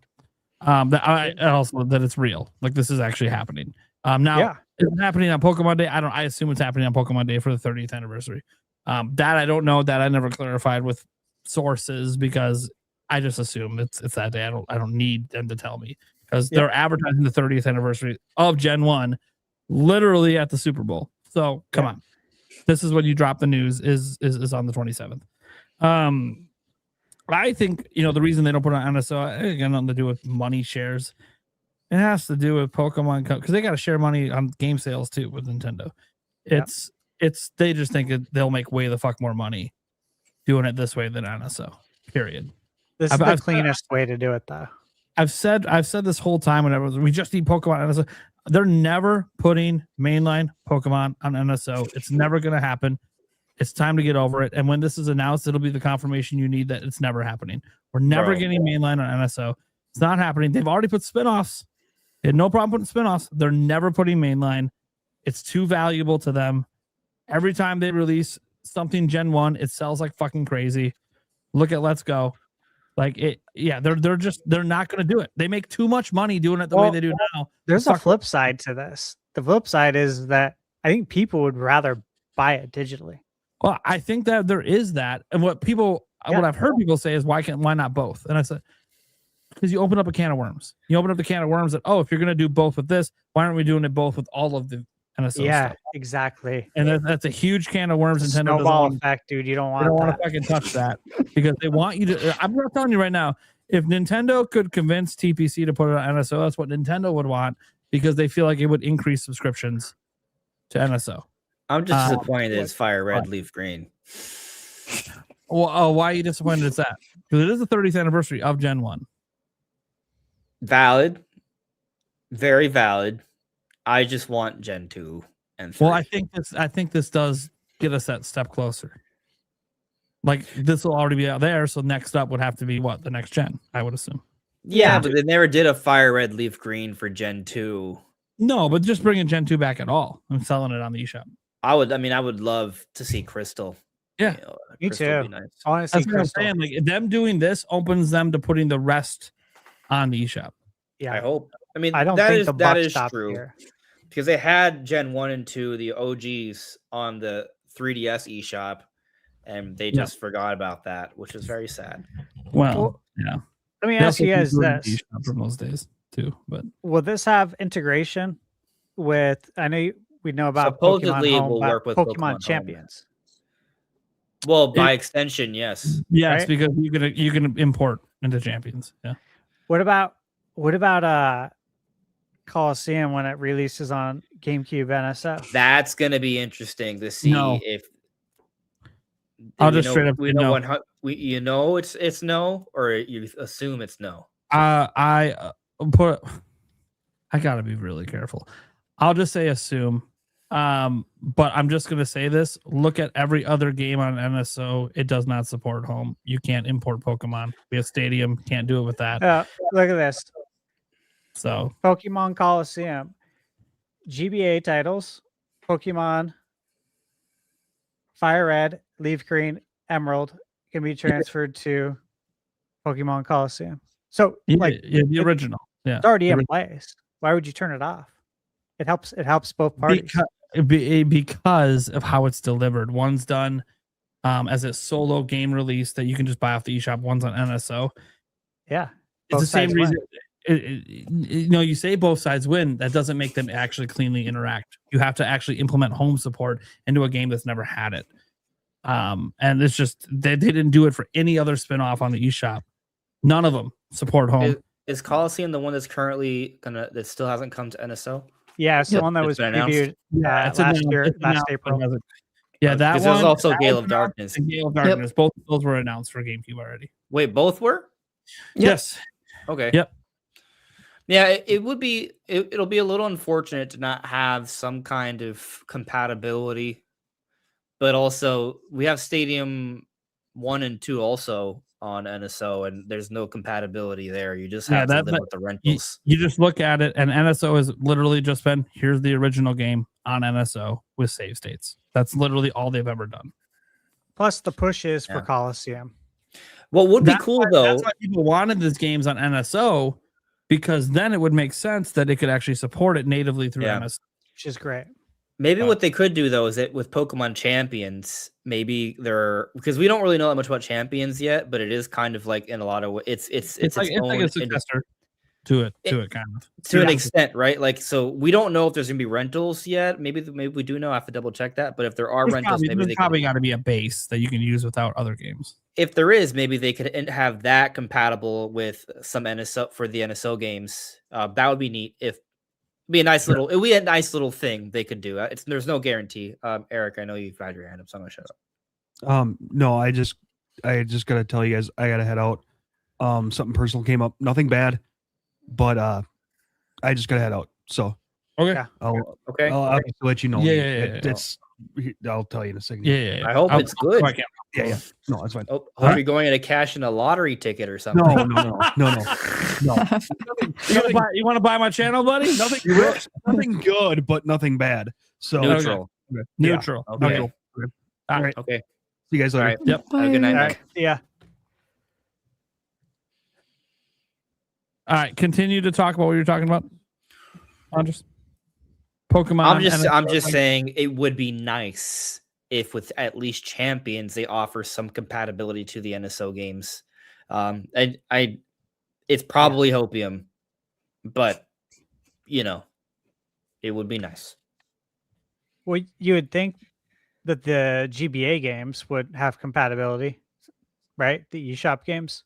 also that it's real. Like, this is actually happening. Now it's happening on Pokemon Day. I assume it's happening on Pokemon Day for the 30th anniversary. That I don't know. That I never clarified with sources because I just assume it's that day. I don't need them to tell me because they're advertising the 30th anniversary of Gen 1 literally at the Super Bowl. So come on. This is when you drop the news is on the 27th. I think, the reason they don't put it on NSO, it got nothing to do with money shares. It has to do with Pokemon because they got to share money on game sales too with Nintendo. They just think they'll make way the fuck more money doing it this way than NSO. Period. This is the cleanest way to do it, though. I've said this whole time whenever we just need Pokemon NSO. they're never putting mainline Pokemon on NSO. It's never going to happen. It's time to get over it. And when this is announced, it'll be the confirmation you need that it's never happening. We're never getting mainline on NSO. It's not happening. They've already put spinoffs. They had no problem putting spinoffs. They're never putting mainline. It's too valuable to them. Every time they release something Gen 1, it sells like fucking crazy. Look at Let's Go. Like it, yeah, they're not going to do it. They make too much money doing it the way they do now. There's a flip side to this. The flip side is that I think people would rather buy it digitally. Well, I think that there is that, and what I've heard people say is why not both? And I said, because you open up a can of worms. You open up the can of worms that if you're going to do both with this, why aren't we doing it both with all of the NSO stuff? Exactly. And that's a huge can of worms. Nintendo snowball effect, dude. You don't want to fucking touch that because they want you to. I'm not telling you right now. If Nintendo could convince TPC to put it on NSO, that's what Nintendo would want because they feel like it would increase subscriptions to NSO. I'm just disappointed it's Fire Red, Leaf Green. Well, why are you disappointed it's that? Because it is the 30th anniversary of Gen 1. Valid. Very valid. I just want Gen 2 and 3. Well, I think this does get us that step closer. Like this will already be out there, so next up would have to be what? The next gen, I would assume. Yeah, but they never did a Fire Red, Leaf Green for Gen 2. No, but just bringing Gen 2 back at all and selling it on the eShop. I would love to see Crystal. Yeah, me Crystal too. Nice. I want to see Crystal. I'm saying. Like them doing this opens them to putting the rest on the eShop. Yeah, I hope. I mean, I don't that think is the that buck is stopped true here. because they had Gen 1 and 2, the OGs, on the 3DS eShop, and they just forgot about that, which is very sad. Well, yeah. Let me ask you guys this: from those days too, but will this have integration with? I know we know about supposedly Pokemon it Home, will work with Pokemon Champions. Well, by extension, yes. Yes, right? because you can import into Champions. Yeah. What about Coliseum when it releases on GameCube NSO? That's gonna be interesting to see if. I'll just straight up. We know it's no, or you assume it's no. I gotta be really careful. I'll just say assume. But I'm just gonna say this. Look at every other game on NSO. It does not support home. You can't import Pokemon. We have Stadium. Can't do it with that. Look at this. So Pokemon Coliseum, GBA titles, Pokemon Fire Red, Leaf Green, Emerald can be transferred to Pokemon Coliseum. So the original. Yeah. It's already in place. Why would you turn it off? It helps both parties. Because of how it's delivered. One's done as a solo game release that you can just buy off the eShop. One's on NSO. Yeah. It's the same reason. You say both sides win. That doesn't make them actually cleanly interact. You have to actually implement home support into a game that's never had it. And it's just they didn't do it for any other spinoff on the eShop. None of them support home. Is Coliseum the one that's currently that still hasn't come to NSO? Yeah, it's the one that was previewed last April. Yeah, that one. There's also Gale of Darkness. Gale of Darkness. Both of those were announced for GameCube already. Wait, both were? Yes. Okay. Yep. Yeah, it'll be a little unfortunate to not have some kind of compatibility, but also we have Stadium 1 and 2 also on NSO, and there's no compatibility there. You just have to live with the rentals. You just look at it, and NSO has literally just been, here's the original game on NSO with save states. That's literally all they've ever done. Plus the pushes for Coliseum. What would be cool, though? That's why people wanted these games on NSO, because then it would make sense that it could actually support it natively through NSO. Which is great. Maybe what they could do, though, is that with Pokemon Champions, maybe because we don't really know that much about Champions yet, but it is kind of like in a lot of ways, it's like a successor to it kind of. To an extent, right? Like, so we don't know if there's gonna be rentals yet. Maybe we do know. I have to double check that. But if there are rentals, maybe they probably got to be a base that you can use without other games. If there is, maybe they could have that compatible with some NSO for the NSO games. That would be neat. It'd be a nice little thing they could do. There's no guarantee. Eric, I know you've had your hand up, so I'm gonna shut up. No, I just gotta tell you guys, I gotta head out. Something personal came up. Nothing bad, but I just gotta head out. So Okay. Yeah. Okay. I'll have to let you know. Yeah, Nate. yeah, yeah, yeah. It's. I'll tell you in a second. Yeah. I hope it's good. Yeah. No, that's fine. Hope Alright. you're going to cash in a lottery ticket or something. No. You want to buy my channel, buddy? Nothing. Nothing good, but nothing bad. So Neutral. Neutral. Okay. Neutral. Okay. All right. Okay. See you guys later. All right. Yep. Have a good night. All Nick. right. Yeah. All right. Continue to talk about what you're talking about. Andres. Pokemon. I'm just saying it would be nice if with at least Champions they offer some compatibility to the NSO games. It's probably hopium, but it would be nice. Well, you would think that the GBA games would have compatibility, right? The eShop games.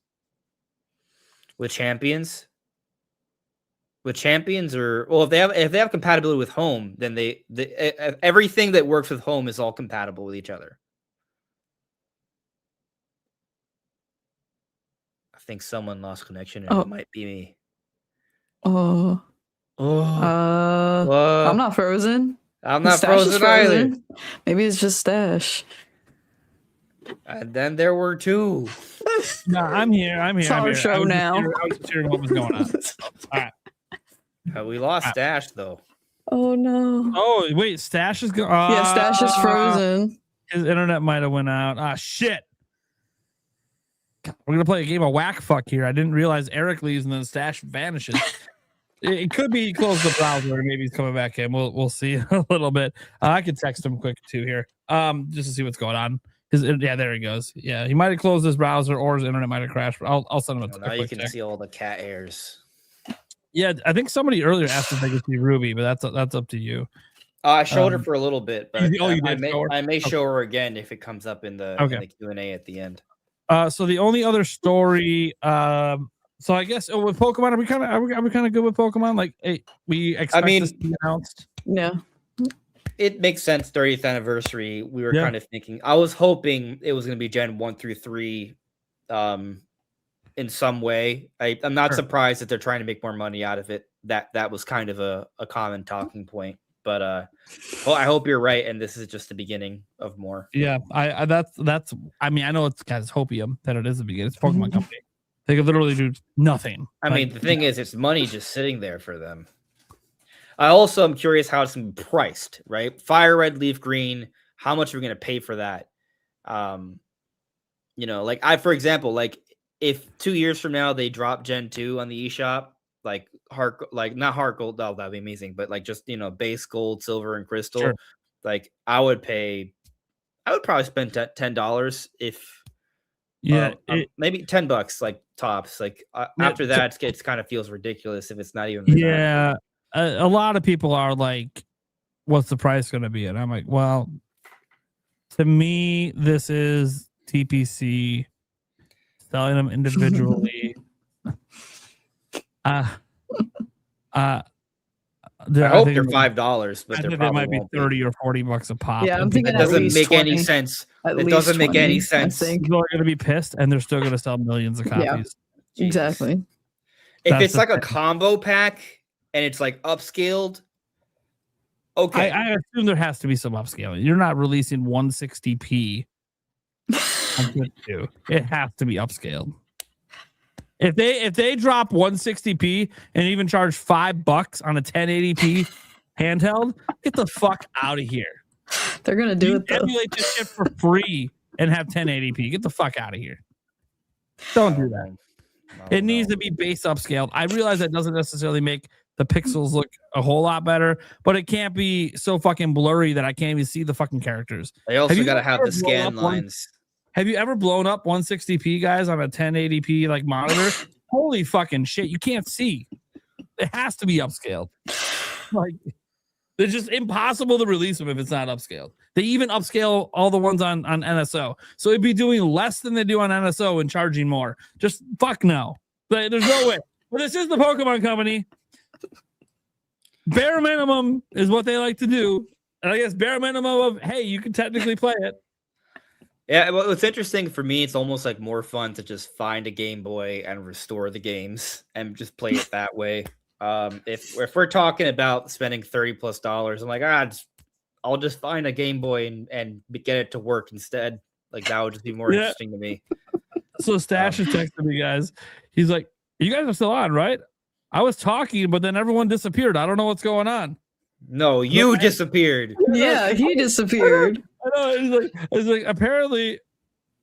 With Champions? With Champions, or well, if they have compatibility with Home, then everything that works with Home is all compatible with each other. I think someone lost connection, and it might be me. I'm not frozen. I'm not Stash is frozen either. Maybe it's just Stash. And then there were two. No, I'm here. It's our show now. I was just hearing what was going on. All right. We lost Stash though. Oh no. Oh wait, Stash is going. Yeah, Stash is frozen. His internet might have went out. Ah, shit. God, we're gonna play a game of whack fuck here. I didn't realize Eric leaves and then Stash vanishes. It could be he closed the browser, or maybe he's coming back in. We'll see a little bit. I could text him quick too here, just to see what's going on. Yeah, there he goes. Yeah, he might have closed his browser or his internet might have crashed. I'll send him a Now you quick can text. see all the cat hairs. Yeah, I think somebody earlier asked if they could see Ruby, but that's up to you. I showed her for a little bit, but you did show her? I may show her again if it comes up in the Q&A at the end. So the only other story, so I guess with Pokemon, are we kind of good with Pokemon? Like, we expect this to be announced. Yeah. It makes sense. 30th anniversary. We were kind of thinking. I was hoping it was going to be Gen 1 through 3, in some way. I'm not surprised that they're trying to make more money out of it. That was kind of a common talking point. But well, I hope you're right, and this is just the beginning of more. Yeah, that's. I mean, I know it's kind of hopium that it is the beginning. It's a Pokemon company. They could literally do nothing. I mean, the thing is, it's money just sitting there for them. I also am curious how it's going to be priced, right? Fire Red, Leaf Green. How much are we going to pay for that? Like for example, like if 2 years from now they drop Gen 2 on the eShop, like not Heart Gold, that'd be amazing, but like just base gold, silver, and crystal. Sure. Like I would probably spend $10 if maybe $10 like tops. Like after that, it kind of feels ridiculous if it's not even. Yeah, a lot of people are like, "What's the price going to be?" And I'm like, "Well, to me, this is TPC selling them individually." I hope they're $5, but they might be $30 or $40 a pop. Yeah, I'm thinking it doesn't make any sense. It doesn't make any sense. People are going to be pissed, and they're still going to sell millions of copies. Yeah, exactly. If it's like a combo pack and it's like upscaled, okay. I assume there has to be some upscaling. You're not releasing 160p. It has to be upscaled. If they drop 160p and even charge $5 on a 1080p handheld, get the fuck out of here. They're gonna do it though. Emulate this shit for free and have 1080p. Get the fuck out of here. Don't do that. It needs to be base upscaled. I realize that doesn't necessarily make the pixels look a whole lot better, but it can't be so fucking blurry that I can't even see the fucking characters. They also got to have the scan lines. Have you ever blown up 160p, guys, on a 1080p like monitor? Holy fucking shit, you can't see. It has to be upscaled. Like, it's just impossible to release them if it's not upscaled. They even upscale all the ones on NSO. So it'd be doing less than they do on NSO and charging more. Just fuck no. But there's no way. But this is the Pokemon Company. Bare minimum is what they like to do. And I guess bare minimum of, hey, you can technically play it. Yeah, well, it's interesting for me. It's almost like more fun to just find a Game Boy and restore the games and just play it that way. If we're talking about spending $30+, I'm like, I'll just find a Game Boy and get it to work instead. Like that would just be more interesting to me. So Stash is texting me, guys. He's like, "You guys are still on, right? I was talking, but then everyone disappeared. I don't know what's going on." No, you disappeared. Yeah, he disappeared. I know. It's like apparently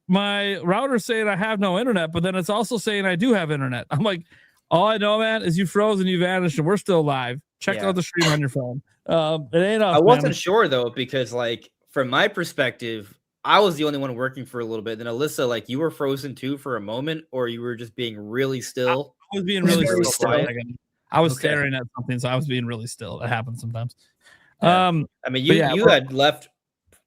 my router's saying I have no internet, but then it's also saying I do have internet. I'm like, all I know, man, is you froze and you vanished, and we're still live. Check out the stream on your phone. It ain't us. I wasn't sure though, because like from my perspective, I was the only one working for a little bit. Then Alyssa, like you were frozen too for a moment, or you were just being really still. I was being really still. I was Okay. staring at something, so I was being really still. That happens sometimes. Yeah. I mean, you had left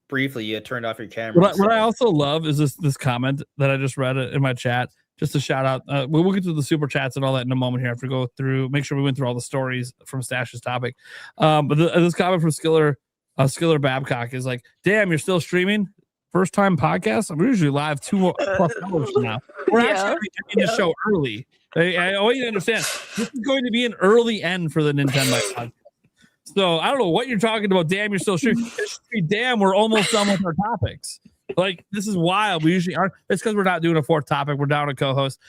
briefly. You had turned off your camera. What I also love is this comment that I just read in my chat. Just a shout out. We'll get to the super chats and all that in a moment here. After we go through, make sure we went through all the stories from Stash's topic. But this comment from Skiller Babcock is like, "Damn, you're still streaming? First time podcast? I'm usually live 2+ hours from now. We're actually ending the show early. I want you to understand. This is going to be an early end for the NintenByte podcast. So I don't know what you're talking about. Damn, you're still streaming. Damn, we're almost done with our topics. Like, this is wild. We usually aren't. It's because we're not doing a fourth topic. We're down a co-host.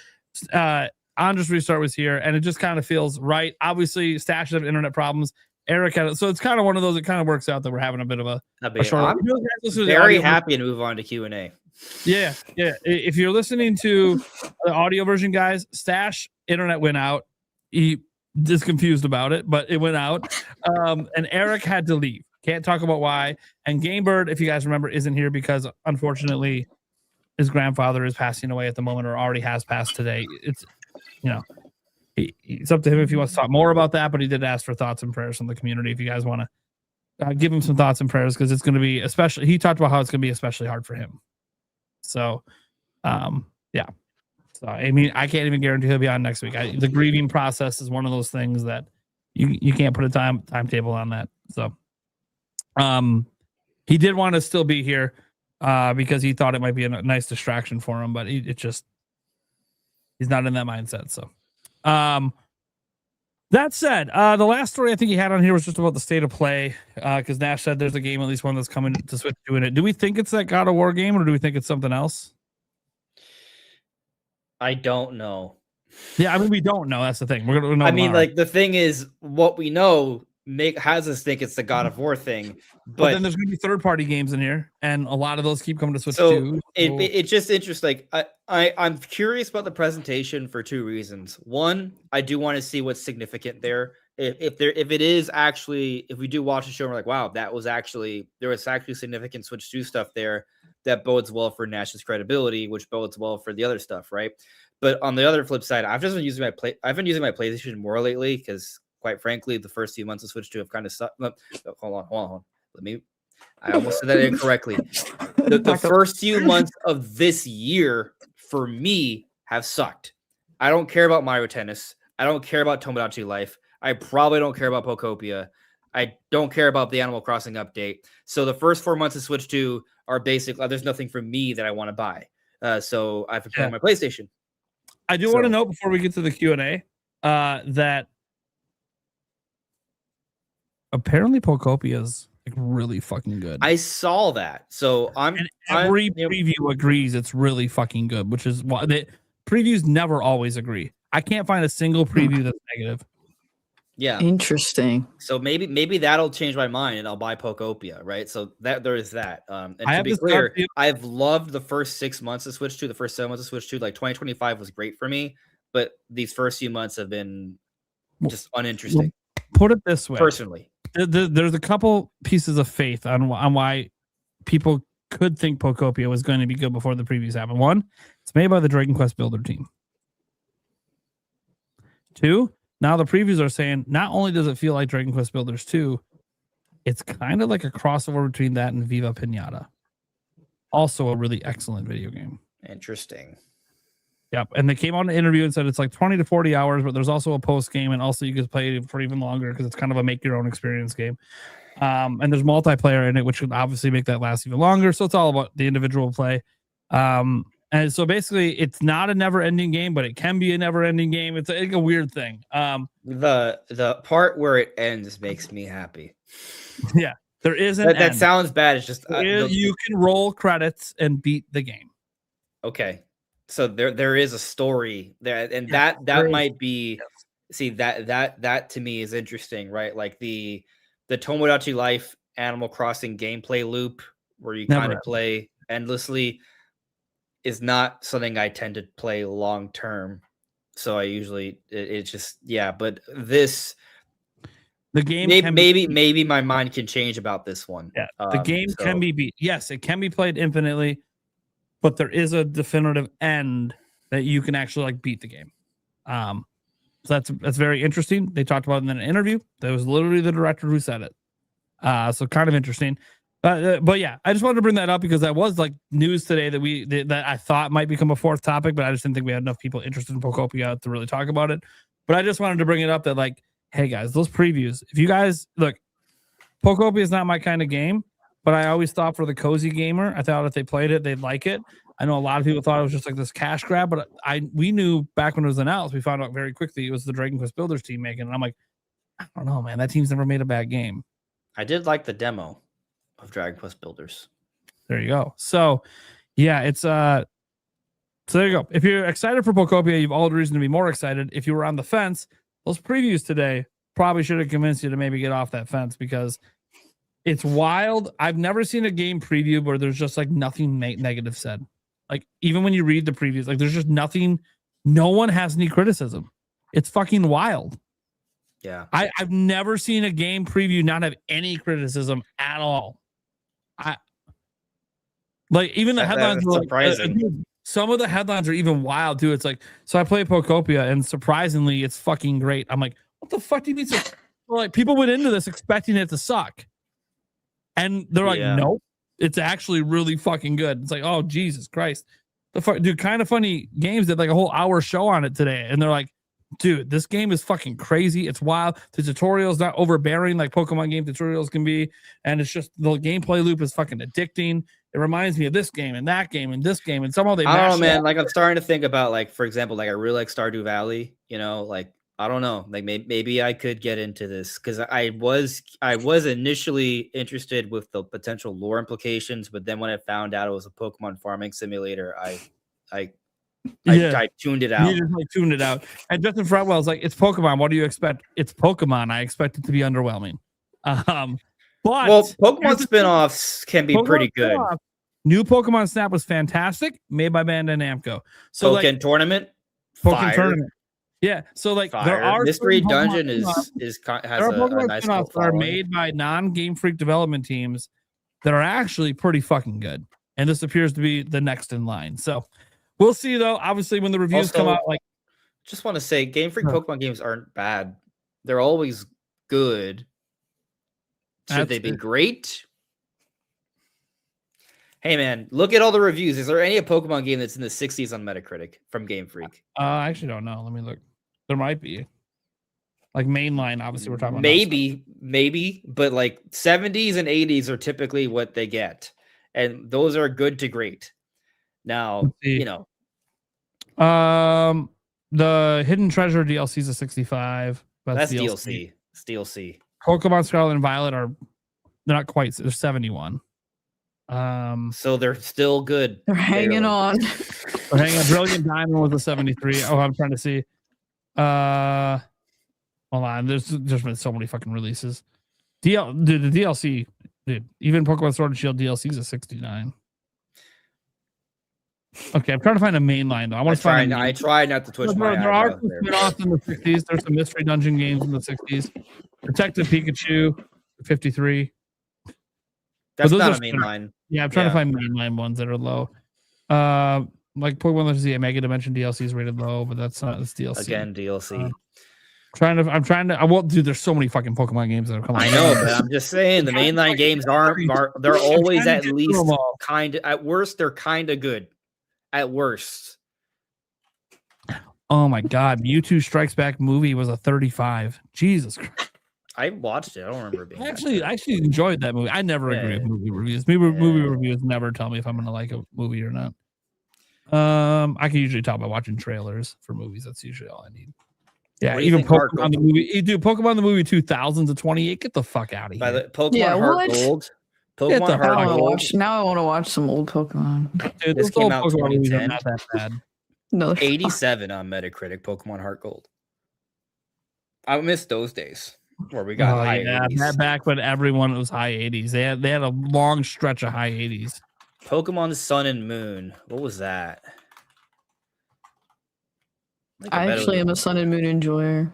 Andres Restart was here, and it just kind of feels right. Obviously, Stash have internet problems. Eric had it. So it's kind of one of those. It kind of works out that we're having a bit of a short. I'm very happy to move on to Q&A. Yeah. If you're listening to the audio version, guys, Stash internet went out. He is confused about it, but it went out. And Eric had to leave. Can't talk about why. And Gamebird, if you guys remember, isn't here because unfortunately his grandfather is passing away at the moment, or already has passed today. It's, it's up to him if he wants to talk more about that, but he did ask for thoughts and prayers from the community. If you guys want to give him some thoughts and prayers, because it's going to be especially, he talked about how it's going to be especially hard for him. So, yeah. So, I mean, I can't even guarantee he'll be on next week. The grieving process is one of those things that you can't put a timetable on that. So, he did want to still be here because he thought it might be a nice distraction for him, but he's not in that mindset. So, that said, the last story I think he had on here was just about the state of play, because Nash said there's a game, at least one that's coming to Switch doing it. Do we think it's that God of War game, or do we think it's something else? I don't know. Yeah, I mean, we don't know. That's the thing. We're gonna know. I mean, like the thing is, what we know has us think it's the God of War thing, but then there's going to be third-party games in here, and a lot of those keep coming to Switch too. It's just interesting. I'm curious about the presentation for two reasons. One, I do want to see what's significant there. If we do watch the show, and we're like, wow, there was actually significant Switch 2 stuff there that bodes well for Nash's credibility, which bodes well for the other stuff, right? But on the other flip side, I've been using my PlayStation more lately because, quite frankly, the first few months of Switch 2 have kind of sucked. Hold on. I almost said that incorrectly. The first few months of this year for me have sucked. I don't care about Mario Tennis. I don't care about Tomodachi Life. I probably don't care about Pokopia. I don't care about the Animal Crossing update. So the first 4 months of Switch 2 are basically, there's nothing for me that I want to buy. So I have to play on my PlayStation. I do want to note before we get to the Q&A that apparently Pokopia is like really fucking good. I saw that. So every preview agrees it's really fucking good, which is why the previews never always agree. I can't find a single preview that's negative. Yeah. Interesting. So maybe that'll change my mind and I'll buy Pokopia, right? So that there is that. And to be clear, I've loved the first 6 months of Switch 2, the first 7 months of Switch 2. Like 2025 was great for me, but these first few months have been just uninteresting. Put it this way. Personally. There's a couple pieces of faith on why people could think Pokopia was going to be good before the previews happened. One, it's made by the Dragon Quest Builder team. Two, now the previews are saying not only does it feel like Dragon Quest Builders 2, it's kind of like a crossover between that and Viva Pinata. Also a really excellent video game. Interesting. Yep. And they came on an interview and said it's like 20 to 40 hours, but there's also a post game, and also you can play it for even longer because it's kind of a make your own experience game. And there's multiplayer in it, which would obviously make that last even longer. So it's all about the individual play. And And so basically, it's not a never-ending game, but it can be a never-ending game. It's like a weird thing. The part where it ends makes me happy. Yeah, there is an that end. sounds bad. It's just You can roll credits and beat the game. Okay, so there is a story there, and that might be see that to me is interesting, right? Like the Tomodachi Life Animal Crossing gameplay loop where you kind of play endlessly is not something I tend to play long term. So I usually it's just but this the game maybe my mind can change about this one. Yeah, the game can be beat. Yes, it can be played infinitely, but there is a definitive end that you can actually like beat the game. So that's very interesting. They talked about it in an interview. That was literally the director who said it. So kind of interesting. But yeah, I just wanted to bring that up because that was like news today that I thought might become a fourth topic, but I just didn't think we had enough people interested in Pokopia to really talk about it. But I just wanted to bring it up that like, hey guys, those previews, if you guys look, Pokopia is not my kind of game, but I always thought for the cozy gamer, I thought if they played it, they'd like it. I know a lot of people thought it was just like this cash grab, but we knew back when it was announced, we found out very quickly it was the Dragon Quest Builders team making it. And I'm like, I don't know, man, that team's never made a bad game. I did like the demo of Dragon Quest Builders. There you go. So yeah, it's so there you go. If you're excited for Pokopia, you've all the reason to be more excited. If you were on the fence, those previews today probably should have convinced you to maybe get off that fence because it's wild. I've never seen a game preview where there's just like nothing negative said. Like even when you read the previews, like there's just nothing. No one has any criticism. It's fucking wild. Yeah, I've never seen a game preview not have any criticism at all. Like even the headlines are surprising. Some of the headlines are even wild too. It's like, so I play Pokopia and surprisingly it's fucking great. I'm like, what the fuck do you mean? Like people went into this expecting it to suck. And they're like, nope, it's actually really fucking good. It's like, oh, Jesus Christ. Dude, kind of funny games did like a whole hour show on it today. And they're like, dude, this game is fucking crazy. It's wild. The tutorial's not overbearing like Pokemon game tutorials can be. And it's just the gameplay loop is fucking addicting. It reminds me of this game and that game and this game. And somehow they I don't know, man. Like I'm starting to think about like, for example, like I really like Stardew Valley, you know, like I don't know, like maybe I could get into this because I was initially interested with the potential lore implications, but then when I found out it was a Pokemon farming simulator, I tuned it out. You just like tuned it out. And Justin Fretwell is like, it's Pokemon. What do you expect? It's Pokemon. I expect it to be underwhelming. But Pokemon spinoffs can be pretty good. New Pokemon Snap was fantastic, made by Bandai Namco. So Pokemon Tournament, Tournament. Yeah, so like there are Mystery Dungeon has a nice that are made by non-Game Freak development teams that are actually pretty fucking good, and this appears to be the next in line. So we'll see, though. Obviously, when the reviews come out, like, just want to say, Game Freak Pokemon games aren't bad; they're always good. Should they be great? Hey man, look at all the reviews. Is there any Pokemon game that's in the 60s on Metacritic from Game Freak? I actually don't know. Let me look. There might be. Like mainline, obviously we're talking about. Maybe, but like 70s and 80s are typically what they get. And those are good to great. Now, you know. The Hidden Treasure DLC is a 65. That's DLC. It's DLC. Pokemon Scarlet and Violet they're not quite, they're 71. So they're still good. They're hanging on. They're hanging on. Brilliant Diamond was a 73. Oh, I'm trying to see. Hold on. There's been so many fucking releases. Dude, the DLC, dude, even Pokemon Sword and Shield DLC is a 69. Okay, I'm trying to find a mainline though. I tried not to twitch my there are some spin-offs in the 60s. There's some mystery dungeon games in the 60s. Detective Pikachu, 53. That's not a mainline. Yeah, I'm trying to find mainline ones that are low. Like Pokemon Legends Z Mega Dimension DLC is rated low, but that's DLC. Again, DLC. I'm trying to. Well, dude, there's so many fucking Pokemon games that are coming. I know, but I'm just saying the mainline games they're always at least kind of. At worst, they're kind of good. At worst. Oh my God, Mewtwo Strikes Back movie was a 35. Jesus Christ. I watched it. I don't remember it being. I actually enjoyed that movie. I never agree with movie reviews. Movie reviews never tell me if I'm going to like a movie or not. I can usually tell by watching trailers for movies. That's usually all I need. Yeah, What do you even think Heart Pokemon the Gold? movie. Dude, Pokemon the movie 2000 to 28. Get the fuck out of By here. the Pokemon Yeah, Heart what? Gold. Get the Pokemon I Heart want to Gold. watch. Now I want to watch some old Pokemon. Dude, This those came old out Pokemon movies are 2010. not that bad. No, they're not. 87 on Metacritic. Pokemon Heart Gold. I miss those days where we got high 80s. Back when everyone was high 80s. They had a long stretch of high 80s. Pokemon Sun and Moon. What was that? Like I actually am a Sun and Moon enjoyer.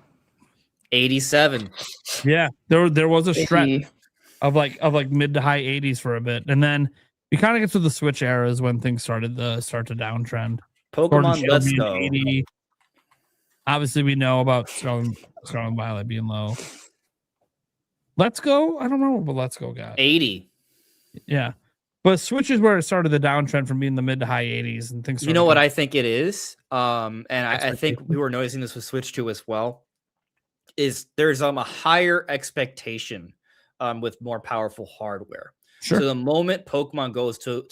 87. Yeah, there was a stretch Hey. of like mid to high 80s for a bit, and then you kind of get to the Switch eras when things started to downtrend. Sword and Pokemon Shield Let's being Go. 80. Obviously, we know about Scarlet and Violet being low. Let's Go. I don't know what Let's Go got. 80. Yeah, but Switch is where it started the downtrend from being the mid to high 80s and things. You know what I think it is? And I think we were noticing this with Switch 2 as well. Is there's a higher expectation with more powerful hardware. Sure. So the moment Pokemon goes to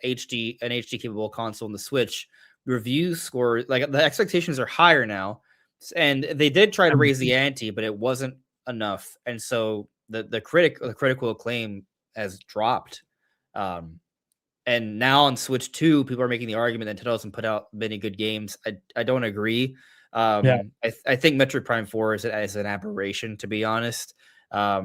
HD, an HD capable console in the Switch, review score, like the expectations are higher now, and they did try to raise the ante, but it wasn't enough, and so the critical acclaim has dropped. And now on Switch 2, people are making the argument that Nintendo doesn't put out many good games. I don't agree. I think Metroid Prime 4 is an aberration, to be honest. But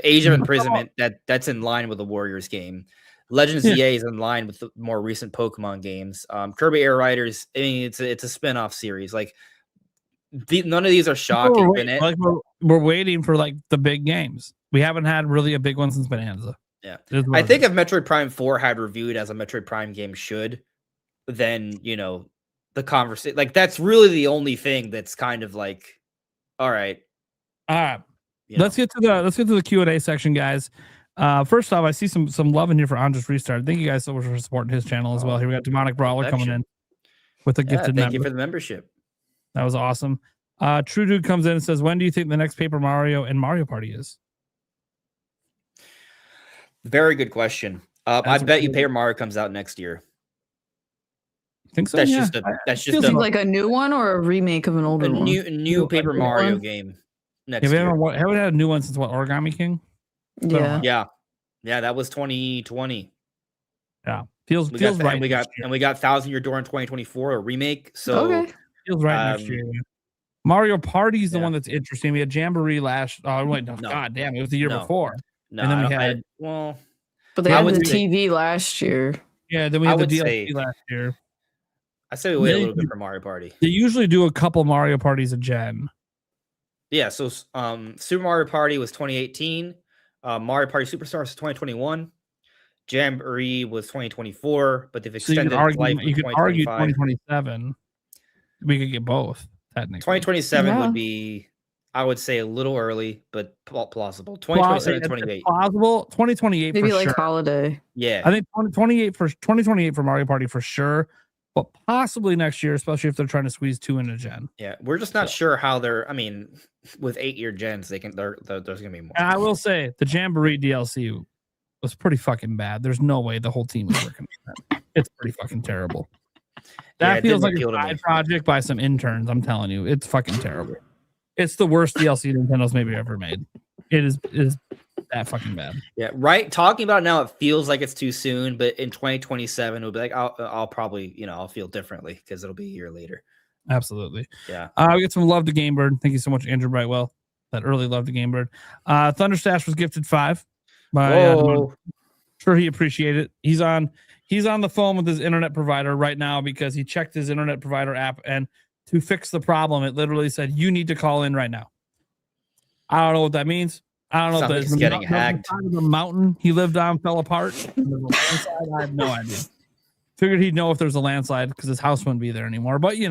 Age of Imprisonment, that's in line with the Warriors game. Legends EA is in line with the more recent Pokemon games. Kirby Air Riders, I mean, it's a spin-off series. Like none of these are shocking. We're waiting for like the big games. We haven't had really a big one since Bonanza. Yeah, I think if Metroid Prime 4 had reviewed as a Metroid Prime game should, then the conversation, like that's really the only thing that's kind of like, all right. Let's get to the Q&A section, guys. First off, I see some love in here for Andres Restart. Thank you guys so much for supporting his channel as well. Here we got Demonic Brawler coming in with a gifted thank you for the membership. That was awesome. True Dude comes in and says, when do you think the next Paper Mario and Mario Party is? Very good question. I bet you Paper Mario comes out next year. Think so? That's Yeah. just like a new one or a remake of an older one. New Paper Mario game next year. Haven't we had a new one since what, Origami King? Yeah. Yeah, that was 2020. Yeah. Feels right. We got 1000 Year Door in 2024, a remake. So feels right next year. Mario Party is the one that's interesting. We had Jamboree last. Oh wait, no. God damn, it was the year before. No, and then we had but they had the TV last year. Yeah, then we had the DLC last year. I say we wait a little bit for Mario Party. They usually do a couple Mario Parties a gen. Yeah, so Super Mario Party was 2018. Mario Party Superstars was 2021. Jamboree was 2024, but they've extended its life. You could argue 2027. We could get both. 2027 would be, I would say, a little early, but plausible. 2027, 28. Plausible. 2028 maybe for like sure. holiday. Yeah, I think 2028 for Mario Party for sure, but possibly next year, especially if they're trying to squeeze 2 in a gen. Yeah, we're just not sure how they're. I mean, with 8-year gens, there's gonna be more. And I will say the Jamboree DLC was pretty fucking bad. There's no way the whole team is working on that. It's pretty fucking terrible. That feels like a side project by some interns. I'm telling you, it's fucking terrible. It's the worst DLC Nintendo's maybe ever made. It is that fucking bad. Yeah, right. Talking about it now, it feels like it's too soon, but in 2027, it'll be like I'll probably I'll feel differently because it'll be a year later. Absolutely. Yeah. We get some love to Gamebird. Thank you so much, Andrew Brightwell. That early love to Gamebird. Thunderstash was gifted 5. Sure, he appreciated it. He's on the phone with his internet provider right now because he checked his internet provider app, and to fix the problem, it literally said you need to call in right now. I don't know what that means. I don't know if it's getting hacked. The mountain he lived on fell apart. I have no idea. Figured he'd know if there's a landslide because his house wouldn't be there anymore. But he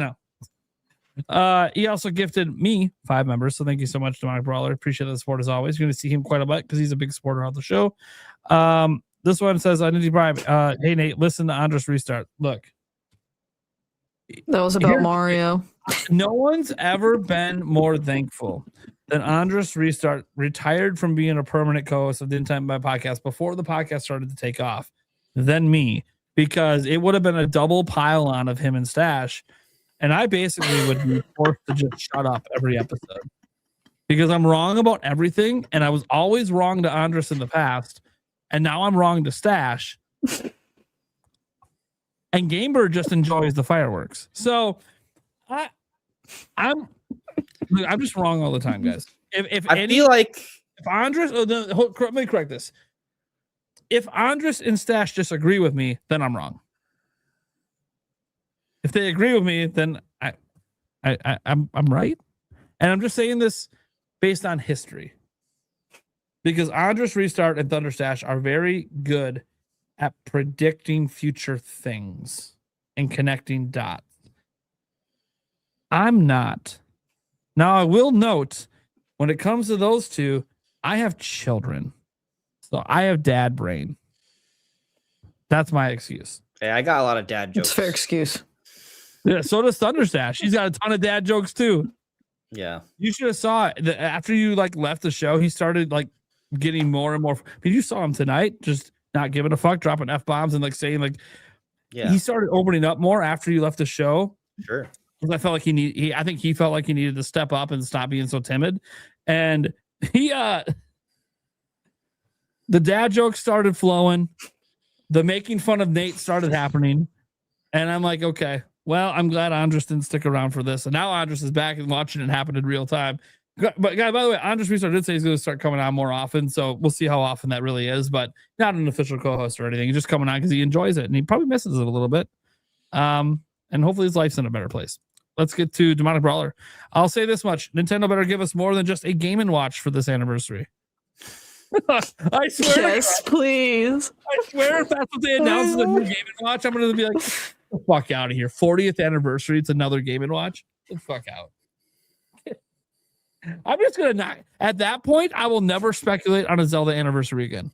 also gifted me 5 members. So thank you so much, Demonic Brawler. Appreciate the support as always. You're going to see him quite a bit because he's a big supporter of the show. This one says, Ninja Prime, hey Nate, listen to Andres Restart. Look. That was about Mario. No one's ever been more thankful than Andres Restart retired from being a permanent co-host of the NintenByte Podcast before the podcast started to take off than me, because it would have been a double pile on of him and Stash. And I basically would be forced to just shut up every episode because I'm wrong about everything. And I was always wrong to Andres in the past. And now I'm wrong to Stash. And Gamebird just enjoys the fireworks. So I'm just wrong all the time, guys. If Andres, let me correct this. If Andres and Stash disagree with me, then I'm wrong. If they agree with me, then I'm right. And I'm just saying this based on history. Because Andres Restart and Thunder Stash are very good at predicting future things and connecting dots. I'm not. Now, I will note, when it comes to those two, I have children. So I have dad brain. That's my excuse. Hey, I got a lot of dad jokes. It's a fair excuse. Yeah, so does Thunder Stash. He's got a ton of dad jokes too. Yeah. You should have saw it. After you left the show, he started getting more and more. I mean, you saw him tonight, just not giving a fuck, dropping F-bombs and saying yeah. He started opening up more after you left the show. Sure. Because I felt like I think he felt like he needed to step up and stop being so timid. And the dad jokes started flowing. The making fun of Nate started happening. And I'm like, okay, well, I'm glad Andres didn't stick around for this. And now Andres is back and watching it happen in real time. But guy, by the way, Andres Restart did say he's going to start coming on more often. So we'll see how often that really is, but not an official co-host or anything. He's just coming on because he enjoys it and he probably misses it a little bit. And hopefully his life's in a better place. Let's get to Demonic Brawler. I'll say this much. Nintendo better give us more than just a Game & Watch for this anniversary. I swear. Yes, please. I swear if that's what they announced in the new Game & Watch, I'm going to be like, get the fuck out of here. 40th anniversary. It's another Game & Watch. Get the fuck out. I'm just going to not. At that point, I will never speculate on a Zelda anniversary again.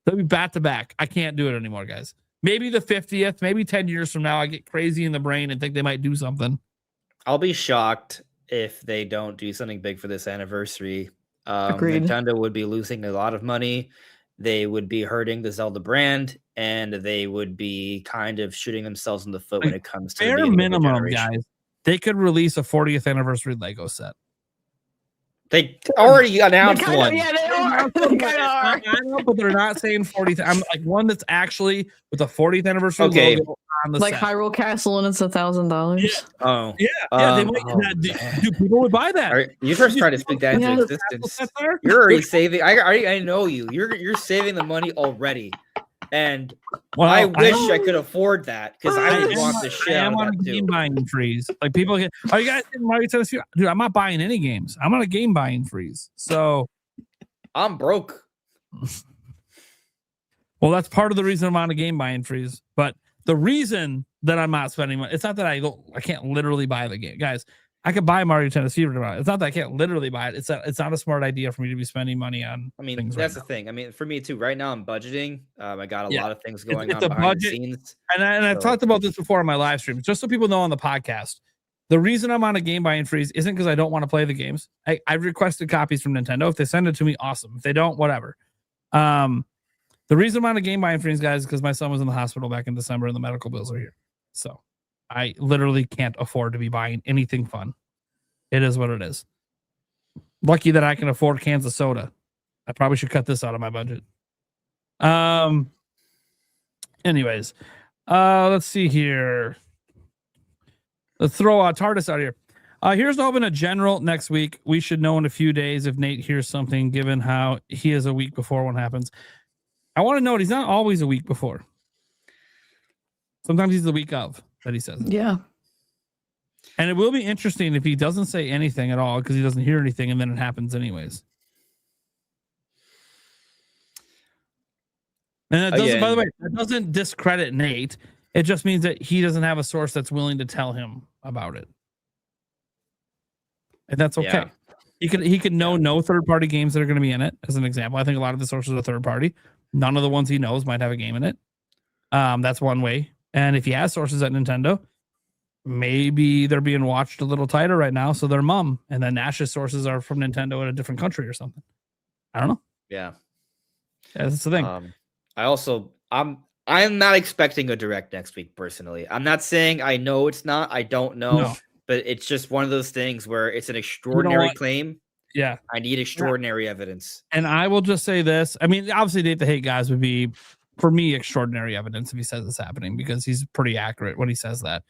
They'll be back to back. I can't do it anymore, guys. Maybe the 50th, maybe 10 years from now, I get crazy in the brain and think they might do something. I'll be shocked if they don't do something big for this anniversary. Agreed. Nintendo would be losing a lot of money. They would be hurting the Zelda brand, and they would be kind of shooting themselves in the foot when it comes to bare minimum, guys. They could release a 40th anniversary Lego set. They already announced one. Yeah, they are. I know, but they're not saying 40th. I'm like one that's actually with a 40th anniversary logo on the set. Hyrule Castle and it's $1,000. Yeah. Oh, yeah. They might. Do people would buy that? You're just trying to speak that into existence. You're already saving. I know you. You're saving the money already. And I wish I could afford that because I would want the shit. I am on a game buying freeze. Like people get, are you guys in Mario Tennis? Dude, I'm not buying any games. I'm on a game buying freeze. So I'm broke. Well, that's part of the reason I'm on a game buying freeze. But the reason that I'm not spending money, it's not that I can't literally buy the game, guys. I could buy Mario Tennis Fever tomorrow. It's not that I can't literally buy it. It's not a smart idea for me to be spending money on. I mean, that's the thing. I mean, for me too. Right now, I'm budgeting. I got a lot of things going on a behind budget, the scenes. And I've talked about this before on my live stream. Just so people know on the podcast, the reason I'm on a game buying freeze isn't because I don't want to play the games. I've requested copies from Nintendo. If they send it to me, awesome. If they don't, whatever. The reason I'm on a game buying freeze, guys, is because my son was in the hospital back in December and the medical bills are here. So I literally can't afford to be buying anything fun. It is what it is. Lucky that I can afford cans of soda. I probably should cut this out of my budget. Anyways, let's see here. Let's throw TARDIS out here. Here's hoping a general next week. We should know in a few days if Nate hears something, given how he is a week before one happens. I want to note he's not always a week before. Sometimes he's the week of that he says it. Yeah. And it will be interesting if he doesn't say anything at all because he doesn't hear anything and then it happens anyways. And that doesn't, by the way, that doesn't discredit Nate. It just means that he doesn't have a source that's willing to tell him about it. And that's okay. Yeah. He could know no third-party games that are going to be in it, as an example. I think a lot of the sources are third-party. None of the ones he knows might have a game in it. That's one way. And if he has sources at Nintendo, maybe they're being watched a little tighter right now, so they're mum. And then Nash's sources are from Nintendo in a different country or something. I don't know. Yeah. That's the thing. I'm I'm not expecting a direct next week, personally. I'm not saying I know it's not. I don't know. No. But it's just one of those things where it's an extraordinary what? claim. Yeah. I need extraordinary evidence. And I will just say this. I mean, obviously, Date the Hate Guys would be, for me, extraordinary evidence if he says it's happening, because he's pretty accurate when he says that.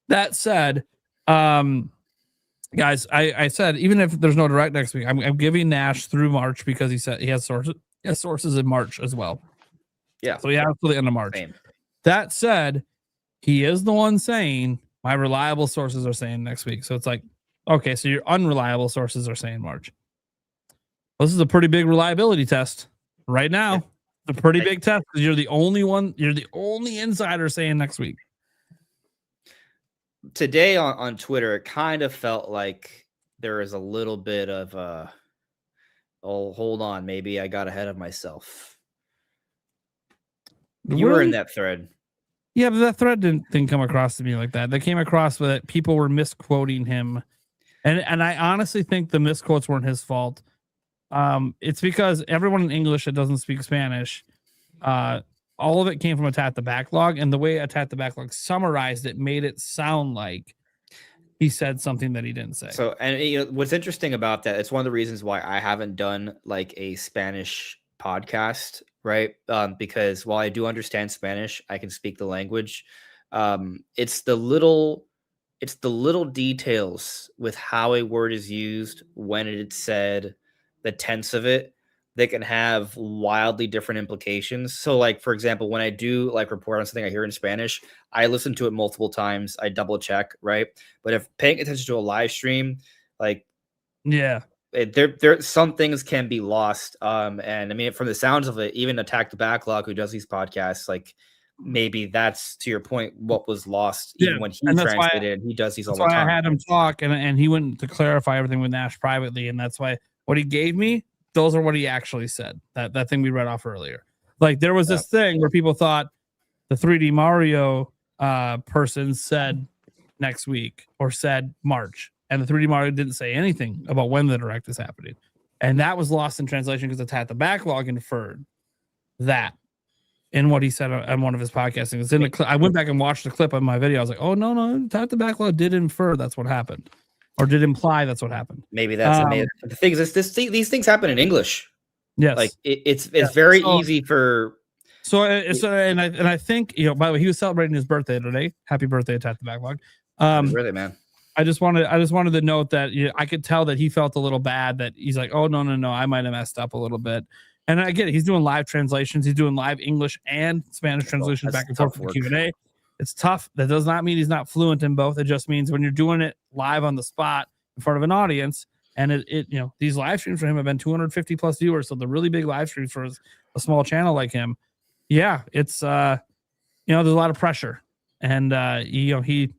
That said, guys, I said, even if there's no direct next week, I'm giving Nash through March, because he said he has sources in March as well. Yeah. So he has to the end of March. Same. That said, he is the one saying my reliable sources are saying next week. So it's like, okay, so your unreliable sources are saying March. This is a pretty big reliability test right now. A pretty big test, because you're the only one, you're the only insider saying next week. Today on Twitter, it kind of felt like there is a little bit of oh, hold on, maybe I got ahead of myself. You were in that thread. Yeah, but that thread didn't come across to me like that. That came across with that people were misquoting him. And I honestly think the misquotes weren't his fault. It's because everyone in English that doesn't speak Spanish, all of it came from Attack the Backlog, and the way Attack the Backlog summarized it made it sound like he said something that he didn't say. So, and you know, what's interesting about that, it's one of the reasons why I haven't done like a Spanish podcast, right? Because while I do understand Spanish, I can speak the language. It's the little details with how a word is used, when it's said, the tense of it, that can have wildly different implications. So, like, for example, when I do like report on something I hear in Spanish, I listen to it multiple times. I double check, right? But if paying attention to a live stream, like, yeah, there some things can be lost. And I mean, from the sounds of it, even Attack the Backlog, who does these podcasts, like, maybe that's, to your point, what was lost even when he translated. He does these all the time. That's why I had him talk, and he went to clarify everything with Nash privately, and that's why what he gave me, those are what he actually said. That thing we read off earlier. Like, there was this thing where people thought the 3D Mario person said next week or said March, and the 3D Mario didn't say anything about when the direct is happening, and that was lost in translation because Attack the Backlog inferred that in what he said on one of his podcasting. It's in the I went back and watched the clip of my video. I was like, oh no, Attack the Backlog did infer that's what happened, or did imply that's what happened. Maybe that's amazing. The thing is, these things happen in English. Yes, like it's very easy for. So and I think, you know, by the way, he was celebrating his birthday today. Happy birthday, Attack the Backlog. Happy birthday, man. I just wanted to note that, you know, I could tell that he felt a little bad, that he's like, oh no, I might have messed up a little bit. And I get it. He's doing live translations. He's doing live English and Spanish translations back and forth for the Q&A. It's tough. That does not mean he's not fluent in both. It just means when you're doing it live on the spot in front of an audience, and it you know, these live streams for him have been 250 plus viewers. So the really big live streams for a small channel like him. Yeah, it's you know, there's a lot of pressure, and you know, he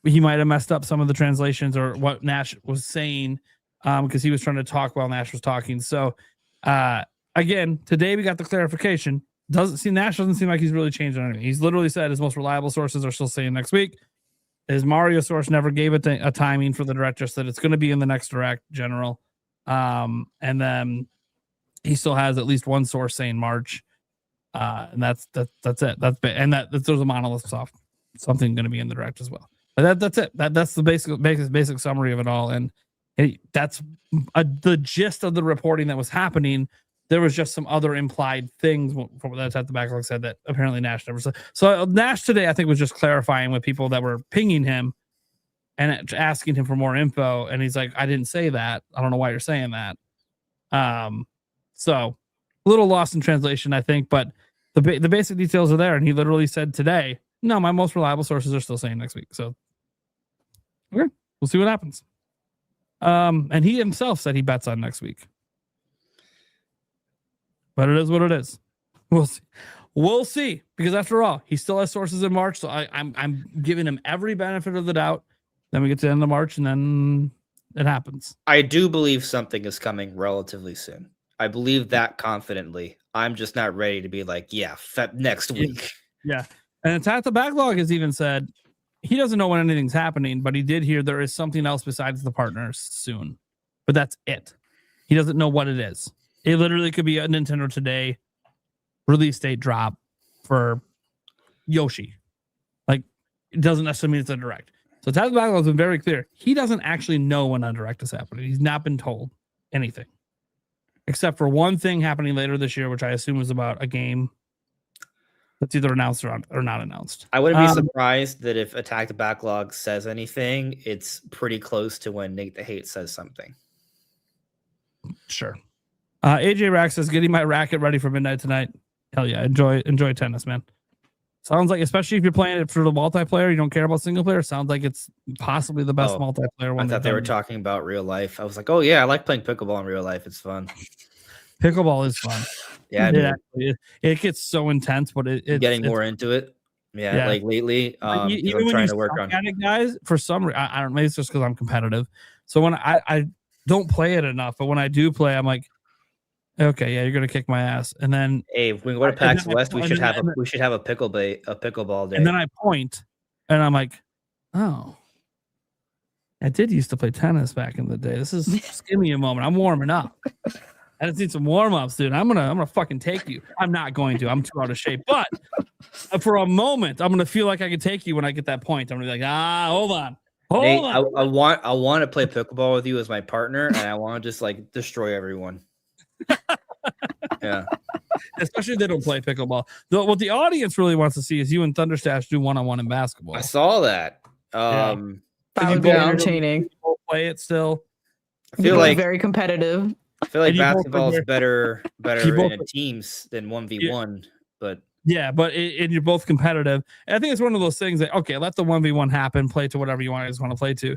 might have messed up some of the translations or what Nash was saying, because he was trying to talk while Nash was talking. So again, today we got the clarification. Nash doesn't seem like he's really changed anything. He's literally said his most reliable sources are still saying next week. His Mario source never gave it a timing for the direct, just that it's going to be in the next direct general. And then he still has at least one source saying March. And that's it. And there's a monolith soft, something going to be in the direct as well. But that's it. That's the basic summary of it all. And that's the gist of the reporting that was happening. There was just some other implied things from that Attack the Backlog said that apparently Nash never said. So Nash today, I think, was just clarifying with people that were pinging him and asking him for more info. And he's like, I didn't say that. I don't know why you're saying that. So a little lost in translation, I think, but the basic details are there. And he literally said today, no, my most reliable sources are still saying next week. So okay, we'll see what happens. And he himself said he bets on next week. But it is what it is. We'll see. Because after all, he still has sources in March. So I'm giving him every benefit of the doubt. Then we get to the end of March, and then it happens. I do believe something is coming relatively soon. I believe that confidently. I'm just not ready to be like, yeah, next week. Yeah. And Attack the Backlog has even said he doesn't know when anything's happening, but he did hear there is something else besides the partners soon. But that's it. He doesn't know what it is. It literally could be a Nintendo Today release date drop for Yoshi. Like, it doesn't necessarily mean it's a direct. So Attack the Backlog has been very clear. He doesn't actually know when a direct is happening. He's not been told anything. Except for one thing happening later this year, which I assume is about a game that's either announced or not announced. I wouldn't be surprised that if Attack the Backlog says anything, it's pretty close to when Nate the Hate says something. Sure. AJ Rack says, getting my racket ready for midnight tonight. Hell yeah, enjoy tennis, man. Sounds like, especially if you're playing it for the multiplayer, you don't care about single player. Sounds like it's possibly the best multiplayer one. I thought they were talking about real life. I was like, oh yeah, I like playing pickleball in real life. It's fun. Pickleball is fun. Yeah, it gets so intense, but it's getting more into it. Yeah, like lately, even I'm when trying you to work on it, guys. For some reason, I don't know. Maybe it's just because I'm competitive. So when I don't play it enough, but when I do play, I'm like, okay, yeah, you're gonna kick my ass. And then, hey, if we go to PAX West, we should have a pickleball day. And then I point, and I'm like, oh, I did used to play tennis back in the day. This is just give me a moment. I'm warming up. I just need some warm ups, dude. I'm gonna fucking take you. I'm not going to. I'm too out of shape. But for a moment, I'm gonna feel like I can take you when I get that point. I'm gonna be like, hold on. Nate, I want to play pickleball with you as my partner, and I want to just like destroy everyone. Yeah, especially if they don't play pickleball. What the audience really wants to see is you and Thunderstash do one-on-one in basketball. I saw that. That would be entertaining. Play it still. I feel like very competitive. I feel like basketball is better in teams than 1v1, but yeah, but and you're both competitive. And I think it's one of those things that, okay, let the 1v1 happen, play to whatever you want to play to.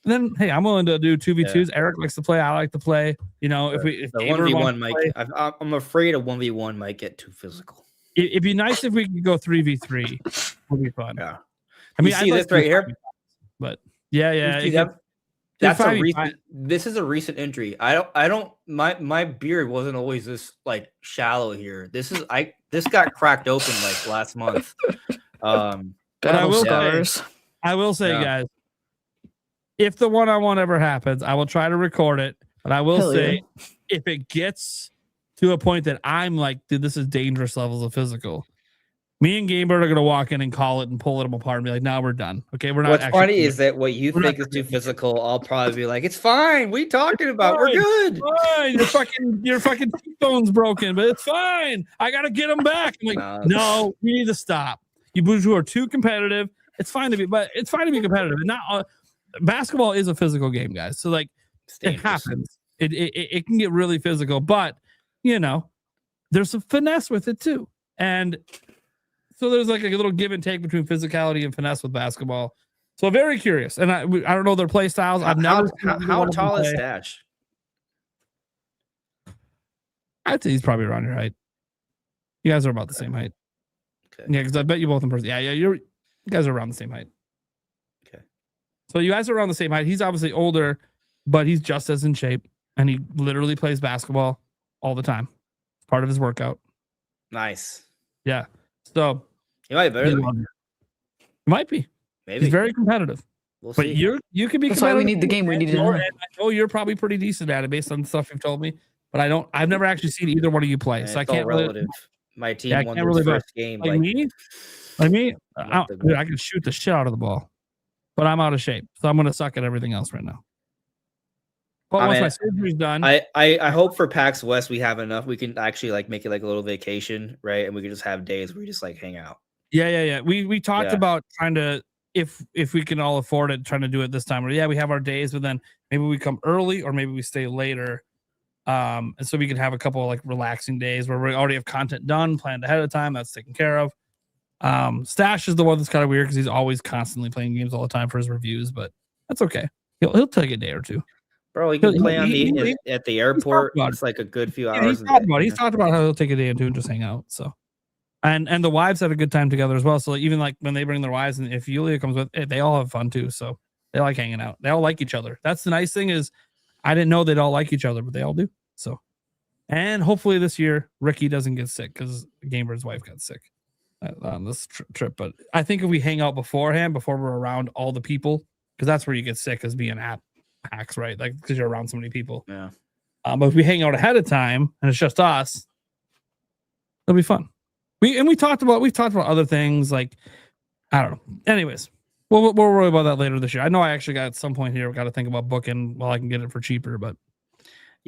And then, hey, I'm willing to do 2v2s. Eric likes to play. I like to play. You know, if the 1v1 might, I'm afraid a 1v1 might get too physical. It'd be nice if we could go 3v3. Would be fun. Yeah. I mean, you see this right here? But yeah. That's a recent. This is a recent injury. My beard wasn't always this like shallow here. This got cracked open like last month. But I will say, guys, if the one-on-one ever happens, I will try to record it. But I will say, if it gets to a point that I'm like, dude, this is dangerous levels of physical, me and Gamebird are going to walk in and call it and pull them apart and be like, no, we're done. Okay, we're not. What's funny is that what you think is too physical, I'll probably be like, it's fine. What are you talking about? We're good. Fine. Your fucking cheekbone's broken, but it's fine. I got to get them back. I'm like, no, you need to stop. You two are too competitive. It's fine to be competitive. And not basketball is a physical game, guys. So like, it happens. It can get really physical, but you know, there's some finesse with it too, and. So there's like a little give and take between physicality and finesse with basketball. So very curious. And I don't know their play styles. I've never how tall is Stash? I'd say he's probably around your height. You guys are about the same height. Okay. Yeah, because I bet you both in person. Yeah, you guys are around the same height. Okay. So you guys are around the same height. He's obviously older, but he's just as in shape. And he literally plays basketball all the time. It's part of his workout. Nice. Yeah. So he might be better than me. Might be. Maybe. He's very competitive. We'll but see. You can be. That's why we need the game. We need to know. I know you're probably pretty decent at it based on the stuff you've told me. But I've never actually seen either one of you play, so I can't. Relative. My team won their first game. Like me, I can shoot the shit out of the ball, but I'm out of shape, so I'm going to suck at everything else right now. But once my surgery's done, I hope for PAX West we have enough. We can actually like make it like a little vacation, right? And we can just have days where we just like hang out. Yeah. We talked about trying to, if we can all afford it, trying to do it this time. Or we have our days, but then maybe we come early or maybe we stay later. And so we can have a couple of like relaxing days where we already have content done, planned ahead of time. That's taken care of. Stash is the one that's kind of weird because he's always constantly playing games all the time for his reviews, but that's okay. He'll take a day or two. Bro, he can play at the airport. It's like a good few hours. He's talked about how he'll take a day or two and just hang out. So, and the wives had a good time together as well. So even like when they bring their wives, and if Yulia comes with, they all have fun too. So they like hanging out. They all like each other. That's the nice thing is, I didn't know they'd all like each other, but they all do. So, and hopefully this year Ricky doesn't get sick because Gamer's wife got sick on this trip. But I think if we hang out beforehand, before we're around all the people, because that's where you get sick, is being at PAX, right? Like because you're around so many people. Yeah. But if we hang out ahead of time and it's just us, it'll be fun. We talked about other things like I don't know. Anyways, we'll worry about that later this year. I know I actually got at some point here got to think about booking while I can get it for cheaper, but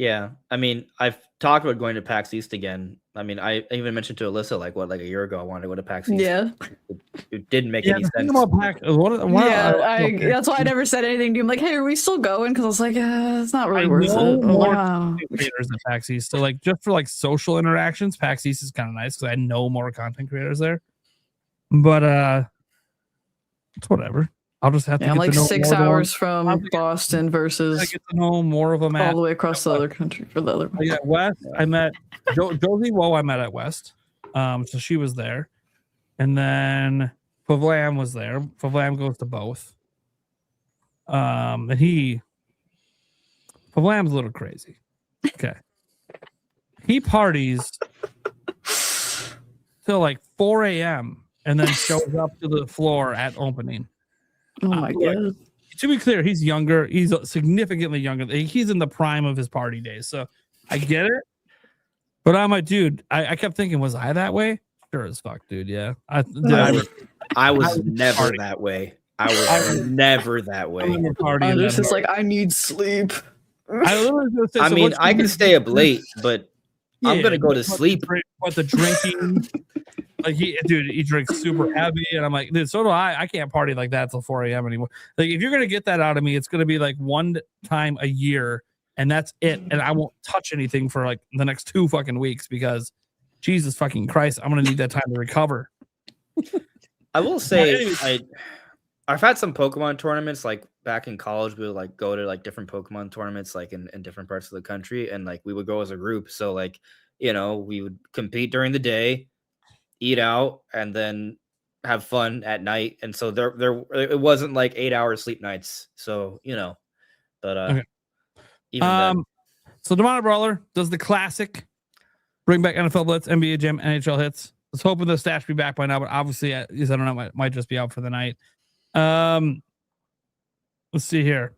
Yeah, I mean, I've talked about going to PAX East again. I mean, I even mentioned to Alyssa like a year ago I wanted to go to PAX East. Yeah. It didn't make yeah, any the thing sense. about PAX, That's why I never said anything to you. I'm like, hey, are we still going? Because I was like, it's not really I worth know it. more Wow. creators at PAX East. So like just for like social interactions, PAX East is kind of nice because I know more content creators there. But it's whatever. I'll just have to. I'm get like to know 6 more of the hours ones. from Boston I versus get to know more of them all the way across the other country for the other one. Yeah, West. I met Josie Woe. I met at West. So she was there, and then Favlam was there. Favlam goes to both. And Favlam's a little crazy. Okay, he parties till like 4 a.m. and then shows up to the floor at opening. Oh my god! To be clear, he's younger. He's significantly younger. He's in the prime of his party days, so I get it. But I'm like, dude, I kept thinking, was I that way? Sure as fuck, dude. Yeah, I was never that way. I was never that way. I'm just like, I need sleep. I mean, I can stay up late, but I'm gonna go to sleep. But the drinking, like he drinks super heavy, and I'm like, dude, so do I. I can't party like that till 4 a.m. anymore. Like, if you're gonna get that out of me, it's gonna be like one time a year, and that's it. And I won't touch anything for like the next 2 fucking weeks because Jesus fucking Christ, I'm gonna need that time to recover. I will say, I've had some Pokemon tournaments like back in college. We would like go to like different Pokemon tournaments like in different parts of the country, and like we would go as a group. So like, you know, we would compete during the day, eat out, and then have fun at night. And so there it wasn't like 8-hour sleep nights. So, you know, but Okay. even then. So Demonic Brawler does the classic, bring back NFL Blitz, NBA Jam, NHL hits. I was hoping the stash be back by now, but obviously, I don't know, might just be out for the night. Let's see here.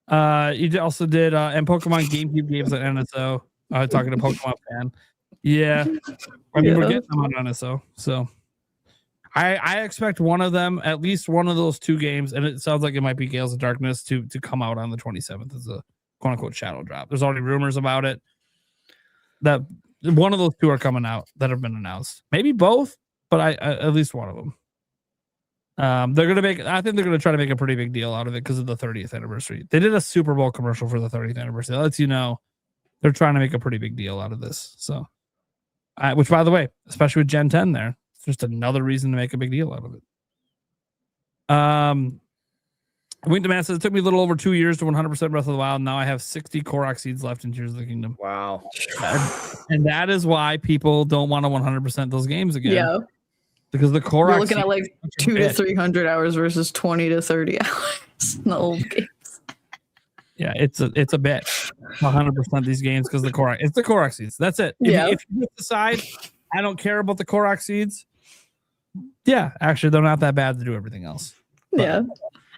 You also did and Pokemon GameCube games at NSO. Talking to Pokemon fan. Yeah. I mean, we're getting them on NSO. So I expect one of them, at least one of those 2 games, and it sounds like it might be Gales of Darkness to come out on the 27th as a quote unquote shadow drop. There's already rumors about it. That one of those 2 are coming out that have been announced. Maybe both, but I at least one of them. They're gonna make. I think they're gonna try to make a pretty big deal out of it because of the 30th anniversary. They did a Super Bowl commercial for the 30th anniversary. That lets you know they're trying to make a pretty big deal out of this. So, which by the way, especially with Gen 10, there, it's just another reason to make a big deal out of it. Winged Man says it took me a little over 2 years to 100% Breath of the Wild. Now I have 60 Korok seeds left in Tears of the Kingdom. Wow. And that is why people don't want to 100% those games again. Yeah. Because the Korok You're looking at like 200 to 300 hours versus 20 to 30 hours in the old games. Yeah, it's a bit 100% these games because the Korok. It's the Korok seeds. That's it. If you decide I don't care about the Korok seeds, yeah, actually they're not that bad to do everything else. But, yeah.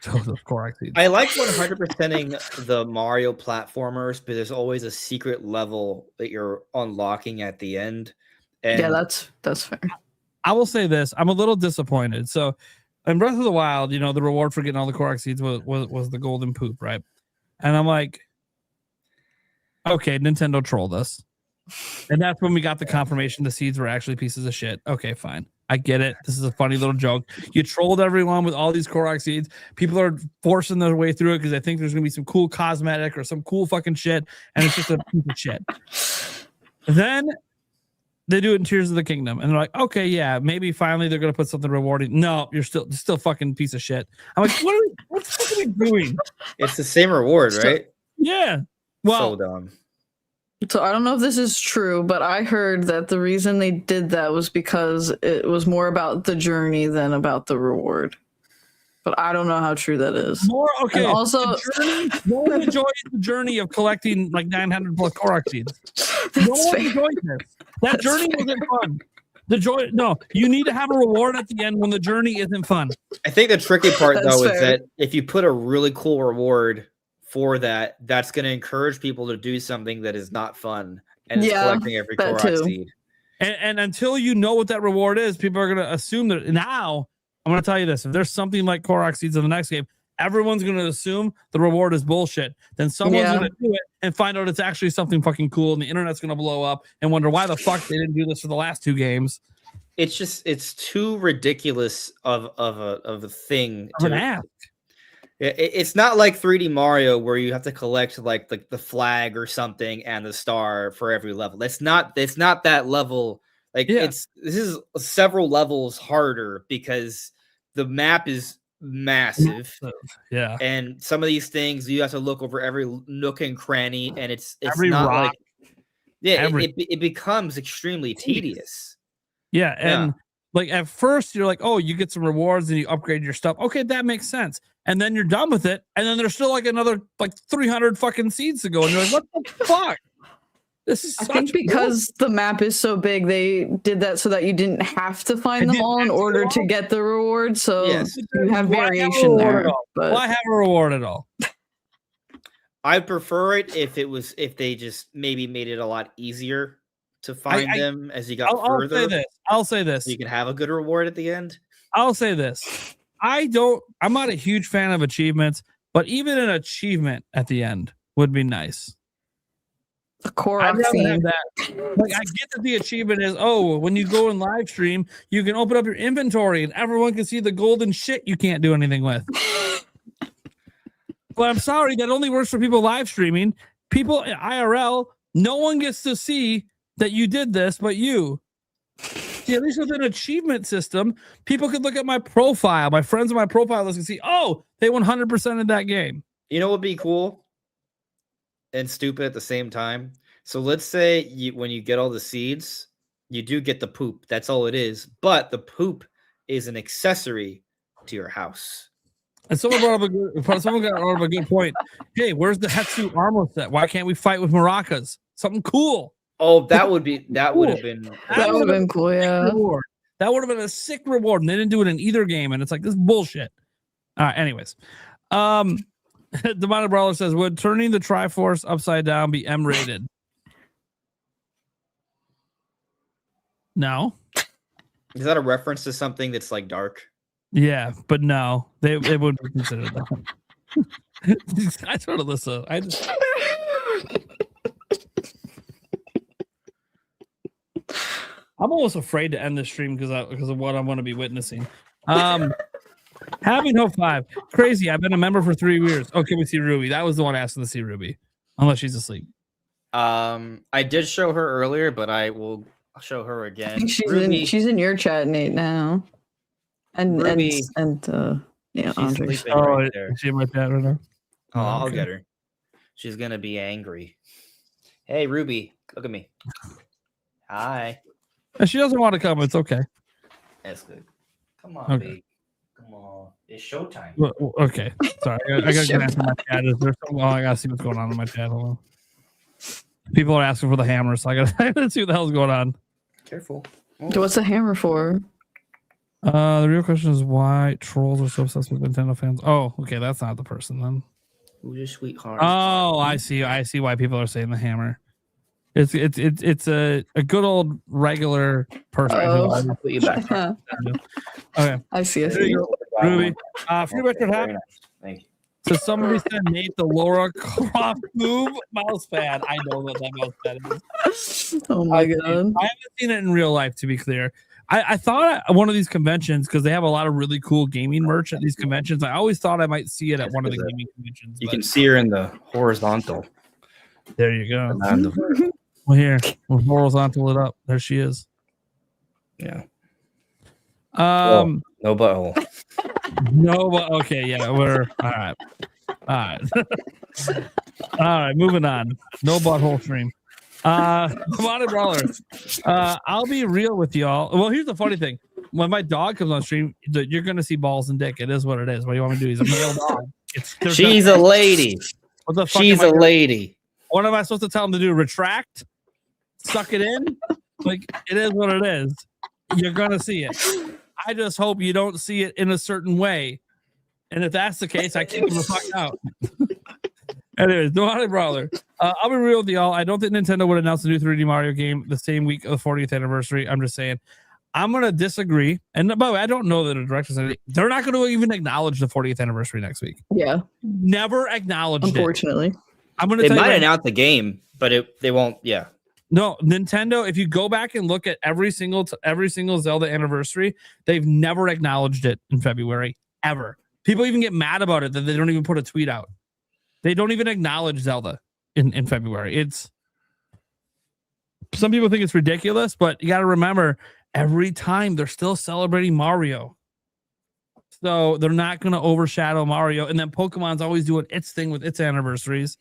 Those Korok seeds. I like 100%ing the Mario platformers, but there's always a secret level that you're unlocking at the end. And yeah, that's fair. I will say this: I'm a little disappointed. So, in Breath of the Wild, you know, the reward for getting all the Korok seeds was the golden poop, right? And I'm like, okay, Nintendo trolled us, and that's when we got the confirmation the seeds were actually pieces of shit. Okay, fine, I get it. This is a funny little joke. You trolled everyone with all these Korok seeds. People are forcing their way through it because they think there's gonna be some cool cosmetic or some cool fucking shit, and it's just a piece of shit. Then they do it in Tears of the Kingdom, and they're like, okay, yeah, maybe finally they're gonna put something rewarding. No, you're still fucking piece of shit. I'm like, what the fuck are we doing? It's the same reward, right? Yeah. Well, so dumb. So I don't know if this is true, but I heard that the reason they did that was because it was more about the journey than about the reward. But I don't know how true that is. More okay. And also, no one enjoys the journey of collecting like 900 plus Korok seeds. No one enjoys this. That journey wasn't fun. The joy, no, you need to have a reward at the end when the journey isn't fun. I think the tricky part though fair. is that if you put a really cool reward for that, that's going to encourage people to do something that is not fun and is collecting every Korok seed. And until you know what that reward is, people are going to assume that. Now, I'm going to tell you this. If there's something like Korok Seeds in the next game, everyone's going to assume the reward is bullshit. Then someone's going to do it and find out it's actually something fucking cool, and the internet's going to blow up and wonder why the fuck they didn't do this for the last 2 games. It's too ridiculous of a thing to ask. It's not like 3D Mario where you have to collect like the flag or something and the star for every level. It's not that level. Like this is several levels harder because the map is massive. Yeah. And some of these things you have to look over every nook and cranny, and it's every not rock. Like it becomes extremely tedious. Yeah, and like at first you're like, oh, you get some rewards and you upgrade your stuff. Okay, that makes sense. And then you're done with it, and then there's still like another like 300 fucking seeds to go, and you're like, what the fuck? This is. I think because the map is so big, they did that so that you didn't have to find them all in order to get the reward. So you have variation there. But why have a reward at all? I'd prefer it if they just maybe made it a lot easier to find them as you got further. I'll say this. So you can have a good reward at the end. I'll say this. I'm not a huge fan of achievements, but even an achievement at the end would be nice. The core I'd rather have that. Like, I get that the achievement is, when you go in live stream, you can open up your inventory and everyone can see the golden shit you can't do anything with. But I'm sorry, that only works for people live streaming. People in IRL, no one gets to see that you did this, but you. See, at least with an achievement system, people could look at my profile. My friends on my profile list can see, they 100% in that game. You know what would be cool and stupid at the same time? So let's say when you get all the seeds, you do get the poop. That's all it is. But the poop is an accessory to your house. And someone got a good point. Hey, where's the Hetsu armor set? Why can't we fight with maracas? Something cool. Oh, that would have been cool. Yeah, that would have been a sick reward, and they didn't do it in either game. And it's like, this is bullshit. All right. Anyways, Demonic Brawler says, would turning the Triforce upside down be M-rated? No. Is that a reference to something that's like dark? Yeah, but no, they wouldn't consider that. I sort of listen. I'm almost afraid to end this stream because of what I'm going to be witnessing. Having Hope 5. Crazy. I've been a member for 3 years. Oh, can we see Ruby? That was the one asking to see Ruby. Unless she's asleep. I did show her earlier, but I'll show her again. I think she's in your chat, Nate, now. And Ruby, Andre. Right there. Is she in my chat right now? Oh, I'll get her. She's going to be angry. Hey, Ruby, look at me. Hi. If she doesn't want to come, it's okay. That's good. Come on, babe. Come on. It's showtime. Well, okay. Sorry. I got to get after my chat. Is there something? I got to see what's going on in my chat. Hold on. People are asking for the hammer, so I got to see what the hell's going on. Careful. What's the hammer for? The real question is why trolls are so obsessed with Nintendo fans. Oh, okay. That's not the person then. Who's your sweetheart? Oh, I see. I see why people are saying the hammer. It's a good old regular person. I'll put you back. Okay. I see. Ruby. Free Retro Hat. Thank you. So somebody said Nate the Laura Croft move mouse pad. I know what that mouse pad is. Oh my god. I haven't seen it in real life, to be clear. I thought at one of these conventions, because they have a lot of really cool gaming merch at these conventions. I always thought I might see it at one of the gaming conventions. You can see her in the horizontal. There you go. Well, here, we'll horizontal it up. There she is. Yeah. No butthole. No, but okay, yeah, we're all right. All right, moving on. No butthole stream. Demonic Brawler. I'll be real with y'all. Well, here's the funny thing. When my dog comes on stream, you're gonna see balls and dick. It is what it is. What do you want me to do? He's a male dog. She's a lady. What the fuck? She's a lady. What am I supposed to tell him to do? Retract? Suck it in? Like, it is what it is. You're gonna see it. I just hope you don't see it in a certain way. And if that's the case, I kick him the fuck out. Anyways, Demonic Brawler. I'll be real with y'all. I don't think Nintendo would announce a new 3D Mario game the same week of the 40th anniversary. I'm just saying. I'm going to disagree. And by the way, I don't know that the directors, they're not going to even acknowledge the 40th anniversary next week. Yeah. Never acknowledged Unfortunately. it. I'm going to They tell you might right announce the game, but they won't. Yeah. No, Nintendo, if you go back and look at every single Zelda anniversary, they've never acknowledged it in February, ever. People even get mad about it that they don't even put a tweet out. They don't even acknowledge Zelda in February. Some people think it's ridiculous, but you got to remember, every time they're still celebrating Mario. So they're not going to overshadow Mario. And then Pokemon's always doing its thing with its anniversaries.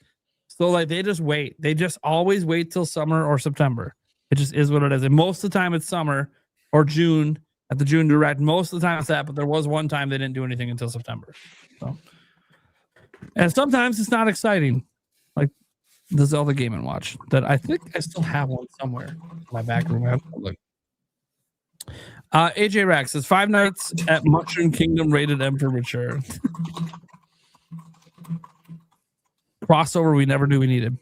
So like they just wait. They just always wait till summer or September. It just is what it is. And most of the time it's summer or June at the June Direct. Most of the time it's that, but there was one time they didn't do anything until September. So, and sometimes it's not exciting. Like the Zelda Game & Watch that I think I still have one somewhere in my back room. Look. AJ Rax says 5 Nights at Mushroom Kingdom rated M for mature. Crossover we never knew we needed.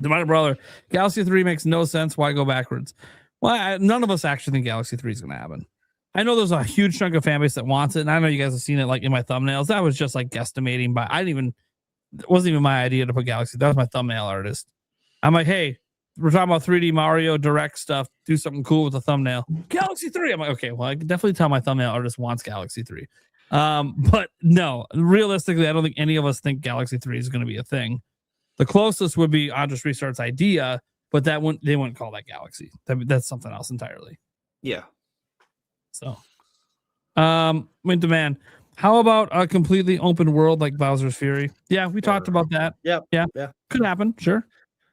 Demonic Brawler. Galaxy 3 makes no sense. Why go backwards? Well, none of us actually think Galaxy 3 is going to happen. I know there's a huge chunk of fan base that wants it, and I know you guys have seen it like in my thumbnails. That was just like guesstimating, but it wasn't even my idea to put Galaxy. That was my thumbnail artist. I'm like, hey, we're talking about 3D Mario Direct stuff. Do something cool with the thumbnail. Galaxy 3. I'm like, okay, well, I can definitely tell my thumbnail artist wants Galaxy 3. But no, realistically, I don't think any of us think Galaxy 3 is going to be a thing. The closest would be Andres Restart's idea, but they wouldn't call that Galaxy. That's something else entirely. Yeah. So, Winter Man, how about a completely open world like Bowser's Fury? Yeah, we talked about that. Yep. Yeah. Could happen. Sure.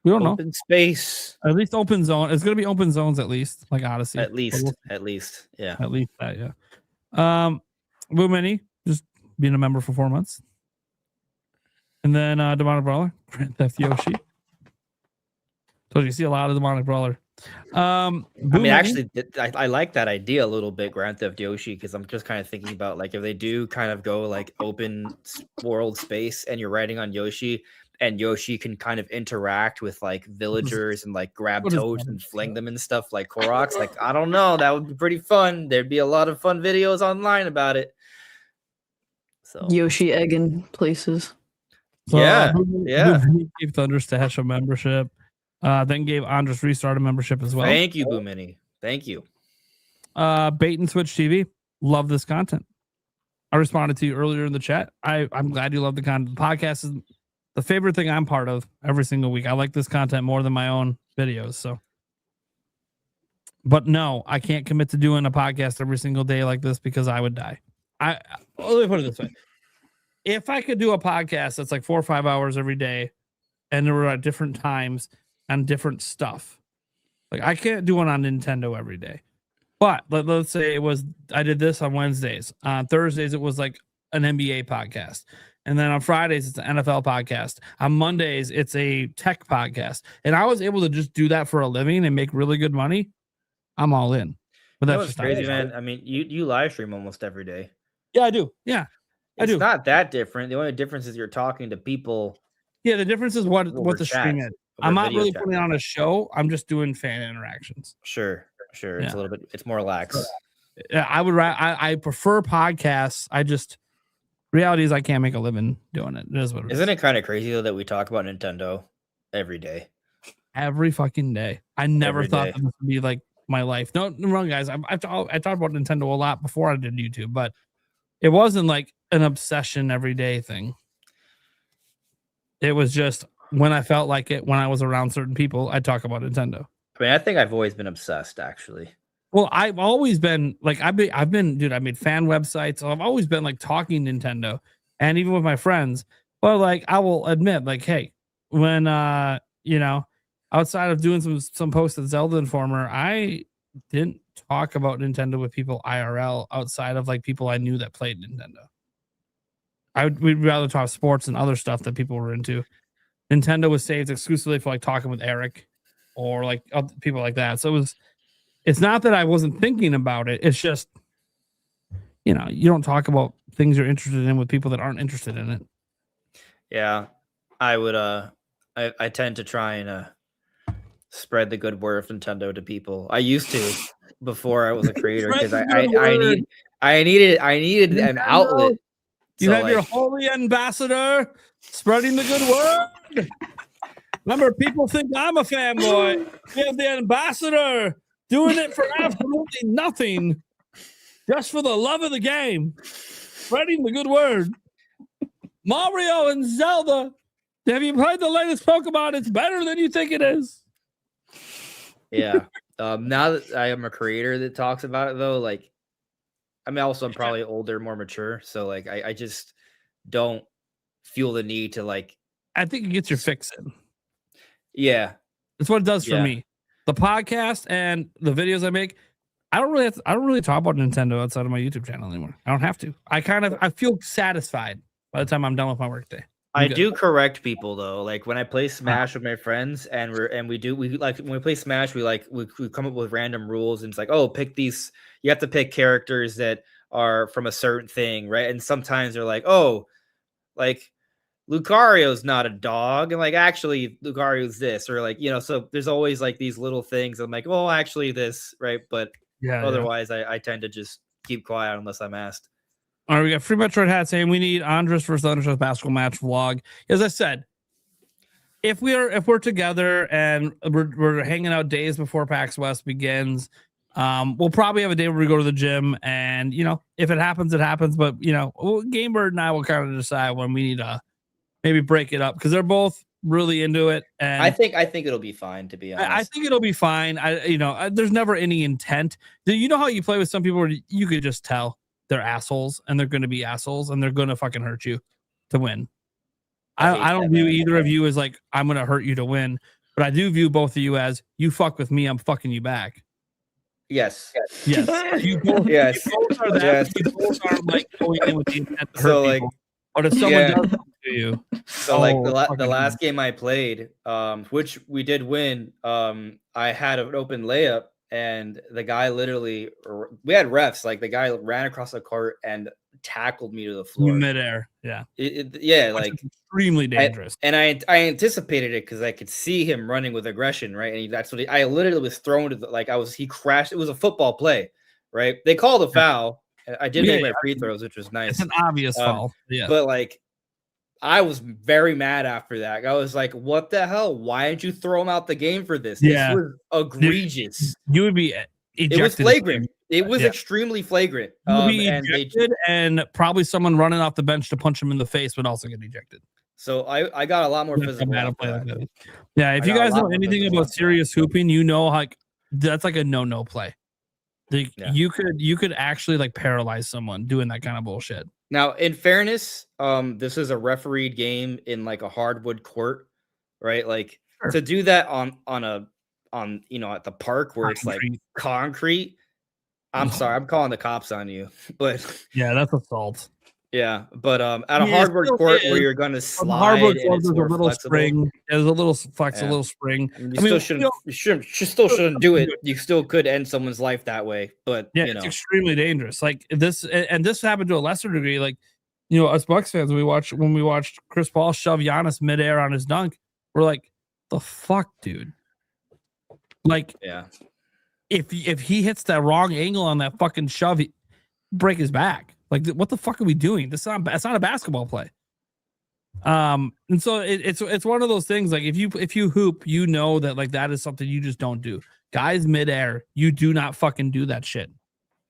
We don't know. Open space. At least open zone. It's going to be open zones at least, like Odyssey. At least. Yeah. At least that, yeah. Boo Mini, just being a member for 4 months. And then Demonic Brawler, Grand Theft Yoshi. So you see a lot of Demonic Brawler. Actually, I like that idea a little bit, Grand Theft Yoshi, because I'm just kind of thinking about like if they do kind of go like open world space and you're riding on Yoshi and Yoshi can kind of interact with like villagers and like grab toads and fling them and stuff like Koroks. Like, I don't know. That would be pretty fun. There'd be a lot of fun videos online about it. So Yoshi egging places. So, yeah. He gave Thunderstash a membership. Then gave Andres Restart a membership as well. Thank you, Boo Mini. Thank you. Bait and Switch TV. Love this content. I responded to you earlier in the chat. I'm glad you love the content. The podcast is the favorite thing I'm part of every single week. I like this content more than my own videos. So, but no, I can't commit to doing a podcast every single day like this because I would die. Let me put it this way. If I could do a podcast that's like 4 or 5 hours every day and there were at different times and different stuff, like I can't do one on Nintendo every day. But let's say I did this on Wednesdays. On Thursdays, it was like an NBA podcast. And then on Fridays, it's an NFL podcast. On Mondays, it's a tech podcast. And I was able to just do that for a living and make really good money. I'm all in. But that's just crazy, man. I mean, you live stream almost every day. Yeah, I do. Yeah, I do. It's not that different. The only difference is you're talking to people. Yeah, the difference is what the stream is. I'm not really putting on a show. I'm just doing fan interactions. Sure. Yeah. It's a little bit. It's more lax. I prefer podcasts. Reality is I can't make a living doing it. It is what it is. Isn't it kind of crazy though that we talk about Nintendo every day? Every fucking day. I never thought that this would be like my life. No, wrong, guys. I talked about Nintendo a lot before I did YouTube, but it wasn't like an obsession every day thing. It was just when I felt like it, when I was around certain people, I'd talk about Nintendo. I mean, I think I've always been obsessed, actually. Well, I've always been like, I made fan websites. So I've always been like talking Nintendo and even with my friends. But like, I will admit, like, hey, when, outside of doing some posts at Zelda Informer, I didn't talk about Nintendo with people IRL outside of like people I knew that played Nintendo. We'd rather talk sports and other stuff that people were into. Nintendo was saved exclusively for like talking with Eric or like people like that. So it's not that I wasn't thinking about it. It's just, you don't talk about things you're interested in with people that aren't interested in it. Yeah, I would. I tend to try and spread the good word of Nintendo to people. I used to before I was a creator because I needed an outlet. You So, have your like, holy ambassador spreading the good word. Remember, people think I'm a fanboy. We have the ambassador doing it for absolutely nothing, just for the love of the game, spreading the good word. Mario and Zelda. Have you played the latest Pokemon? It's better than you think it is. yeah. Now that I am a creator that talks about it, though, like, I mean, also I'm probably older, more mature, so like I just don't feel the need to like. I think it gets your fix in. Yeah, That's what it does for Yeah. me. The podcast and the videos I make, I don't really talk about Nintendo outside of my YouTube channel anymore. I don't have to. I feel satisfied by the time I'm done with my workday. I'm I good. do correct people though. Like when I play Smash with my friends, and we like when we play Smash, we come up with random rules, and it's like, oh, pick these. You have to pick characters that are from a certain thing, right? And sometimes they're like, oh, like Lucario's not a dog, and like actually Lucario's this, or like So there's always like these little things. I'm like, well, actually this, right? But Yeah. otherwise, I tend to just keep quiet unless I'm asked. All right, we got Free Metroid Hat saying we need Andres versus Andres basketball match vlog. As I said, if we're together and we're hanging out days before PAX West begins, we'll probably have a day where we go to the gym, and if it happens, it happens. But Gamebird and I will kind of decide when we need to maybe break it up because they're both really into it. And I think it'll be fine, to be honest. I think it'll be fine. There's never any intent. You know how you play with some people where you could just tell they're assholes and they're going to be assholes and they're going to fucking hurt you to win. I don't view either of you as like, I'm going to hurt you to win, but I do view both of you as you fuck with me, I'm fucking you back. Yes. Yes. You both, Yes. You both are that. Yes. You both are like going in with the intent to hurt So, like, people. But if someone does something to you, So like the last game I played, which we did win, I had an open layup, and the guy literally, we had refs, like the guy ran across the court and tackled me to the floor midair. Yeah. Like extremely dangerous. I anticipated it because I could see him running with aggression, right? And that's what I literally was thrown to he crashed. It was a football play, right? They called a foul. I did make my free throws, which was nice. It's an obvious foul. Yeah. But like, I was very mad after that. I was like, what the hell? Why did you throw him out the game for this? Yeah. This was egregious. You would be ejected. It was flagrant. It was extremely flagrant. And probably someone running off the bench to punch him in the face would also get ejected. So I got a lot more physical. Yeah, if you guys know anything about serious hooping, like that's like a no play. You could actually like paralyze someone doing that kind of bullshit. Now, in fairness, this is a refereed game in like a hardwood court, right? Like to do that on at the park where it's like concrete. I'm sorry, I'm calling the cops on you, but yeah, that's assault. Yeah, but at a hardwood court where you're going to slide, hardwood and it's there's a little flexible. spring. There's a little flex, a little spring. You still shouldn't do it. You still could end someone's life that way. But it's extremely dangerous. Like this, and this happened to a lesser degree. Like us Bucks fans, when we watched Chris Paul shove Giannis midair on his dunk, we're like, the fuck, dude. Like, yeah, if he hits that wrong angle on that fucking shove, he break his back. Like, what the fuck are we doing? It's not a basketball play. And so it's one of those things. Like if you hoop, that like that is something you just don't do. Guys midair, you do not fucking do that shit.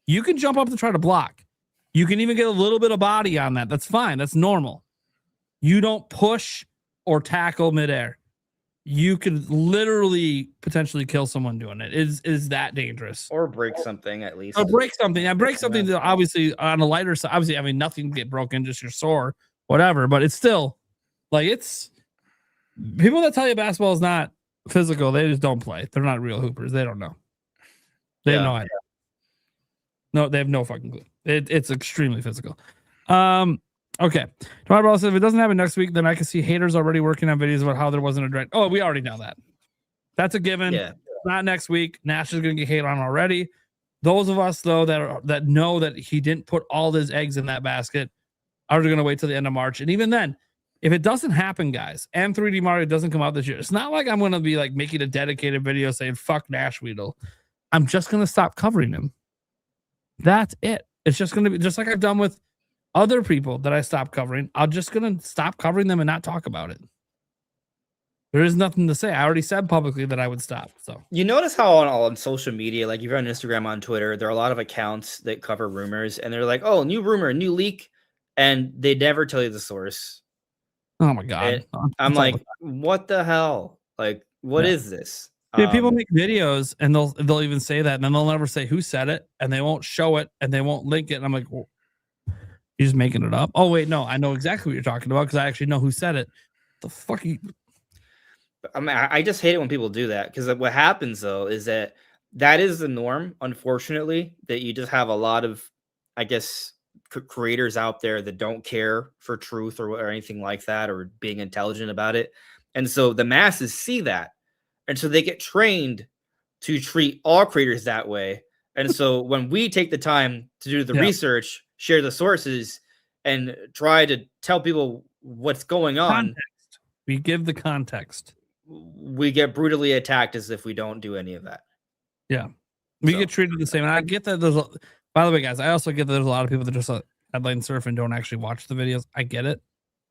You can jump up to try to block. You can even get a little bit of body on that. That's fine. That's normal. You don't push or tackle midair. You could literally potentially kill someone doing it. Is that dangerous? Or break something at least. Or break something. I break something that obviously on a lighter side. Obviously, I mean nothing get broken, just your sore, whatever. But it's still like it's people that tell you basketball is not physical. They just don't play. They're not real hoopers. They don't know. They have no idea. No, they have no fucking clue. It's extremely physical. Okay. Tomorrow says if it doesn't happen next week, then I can see haters already working on videos about how there wasn't a direct. Oh, we already know that. That's a given. Yeah. Not next week. Nash is going to get hate on already. Those of us though that know that he didn't put all his eggs in that basket are going to wait till the end of March, and even then, if it doesn't happen, guys, and 3D Mario doesn't come out this year, it's not like I'm going to be like making a dedicated video saying fuck Nash Weedle. I'm just going to stop covering him. That's it. It's just going to be just like I've done with other people that I stopped covering. I'm just going to stop covering them and not talk about it. There is nothing to say. I already said publicly that I would stop. So you notice how on social media, like if you're on Instagram, on Twitter, there are a lot of accounts that cover rumors, and they're like, "Oh, new rumor, new leak," and they never tell you the source. Oh my god! I'm like, what the hell? Like, what is this? Dude, people make videos and they'll even say that, and then they'll never say who said it, and they won't show it, and they won't link it. And I'm like, well, you're just making it up. Oh wait, no, I know exactly what you're talking about because I actually know who said it. The fuck you? I mean, I just hate it when people do that, because what happens though is that is the norm, unfortunately, that you just have a lot of, I guess, creators out there that don't care for truth or anything like that, or being intelligent about it. And so the masses see that. And so they get trained to treat all creators that way. And so when we take the time to do the research, share the sources, and try to tell people what's going on, context. We give the context. We get brutally attacked as if we don't do any of that. Yeah. We get treated the same. And I get that there's, by the way, guys, I also get that there's a lot of people that just headline surf and don't actually watch the videos. I get it.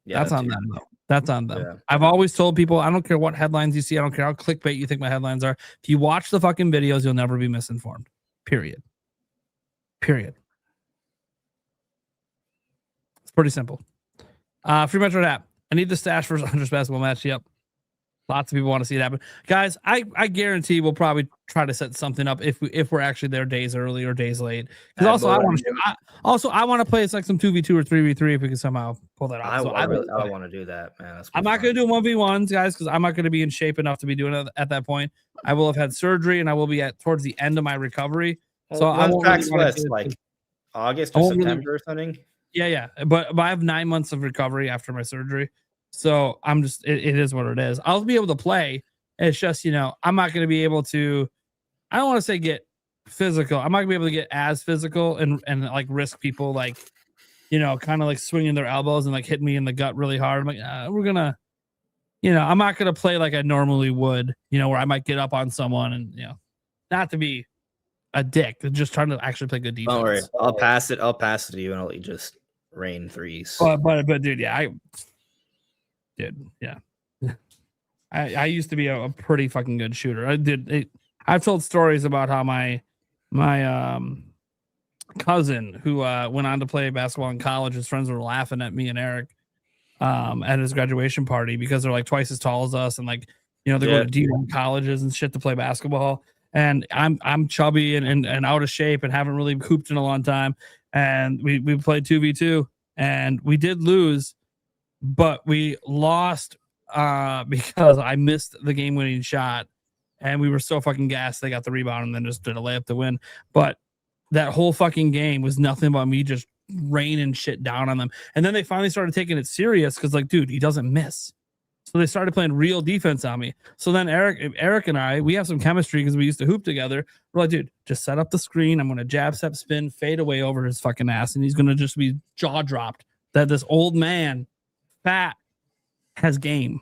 Yeah, that's on them, though. That's on them. Yeah. I've always told people, I don't care what headlines you see. I don't care how clickbait you think my headlines are. If you watch the fucking videos, you'll never be misinformed. Period. It's pretty simple. Free Metro app. I need the stash for Andres basketball match. Yep. Lots of people want to see it happen. Guys, I guarantee we'll probably try to set something up if we're actually there days early or days late. Because also I want to play it's like some 2v2 or 3v3 if we can somehow pull that off. I don't want to do that, man. I'm not going to do 1v1s, guys, because I'm not going to be in shape enough to be doing it at that point. I will have had surgery and I will be towards the end of my recovery. Well, so I won't really like August or September or something. Yeah. But I have 9 months of recovery after my surgery. So I'm just, it is what it is. I'll be able to play. It's just, I'm not going to be able to, I don't want to say get physical. I'm not gonna be able to get as physical and like risk people like, kind of like swinging their elbows and like hitting me in the gut really hard. I'm like, we're gonna, I'm not gonna play like I normally would, where I might get up on someone and not to be a dick, just trying to actually play good defense. Don't worry, I'll pass it to you and I'll let you just rain threes. But dude, yeah, I used to be a pretty fucking good shooter. I've told stories about how my cousin who went on to play basketball in college, his friends were laughing at me and Eric at his graduation party because they're like twice as tall as us and like they go to D1 colleges and shit to play basketball. And I'm chubby and out of shape and haven't really hooped in a long time. And we played 2v2 and we did lose, but we lost because I missed the game-winning shot, and we were so fucking gassed. They got the rebound and then just did a layup to win. But that whole fucking game was nothing but me just raining shit down on them. And then they finally started taking it serious because, like, dude, he doesn't miss. So they started playing real defense on me. So then Eric and I, we have some chemistry because we used to hoop together. We're like, dude, just set up the screen. I'm going to jab, step, spin, fade away over his fucking ass, and he's going to just be jaw dropped that this old man, fat, has game.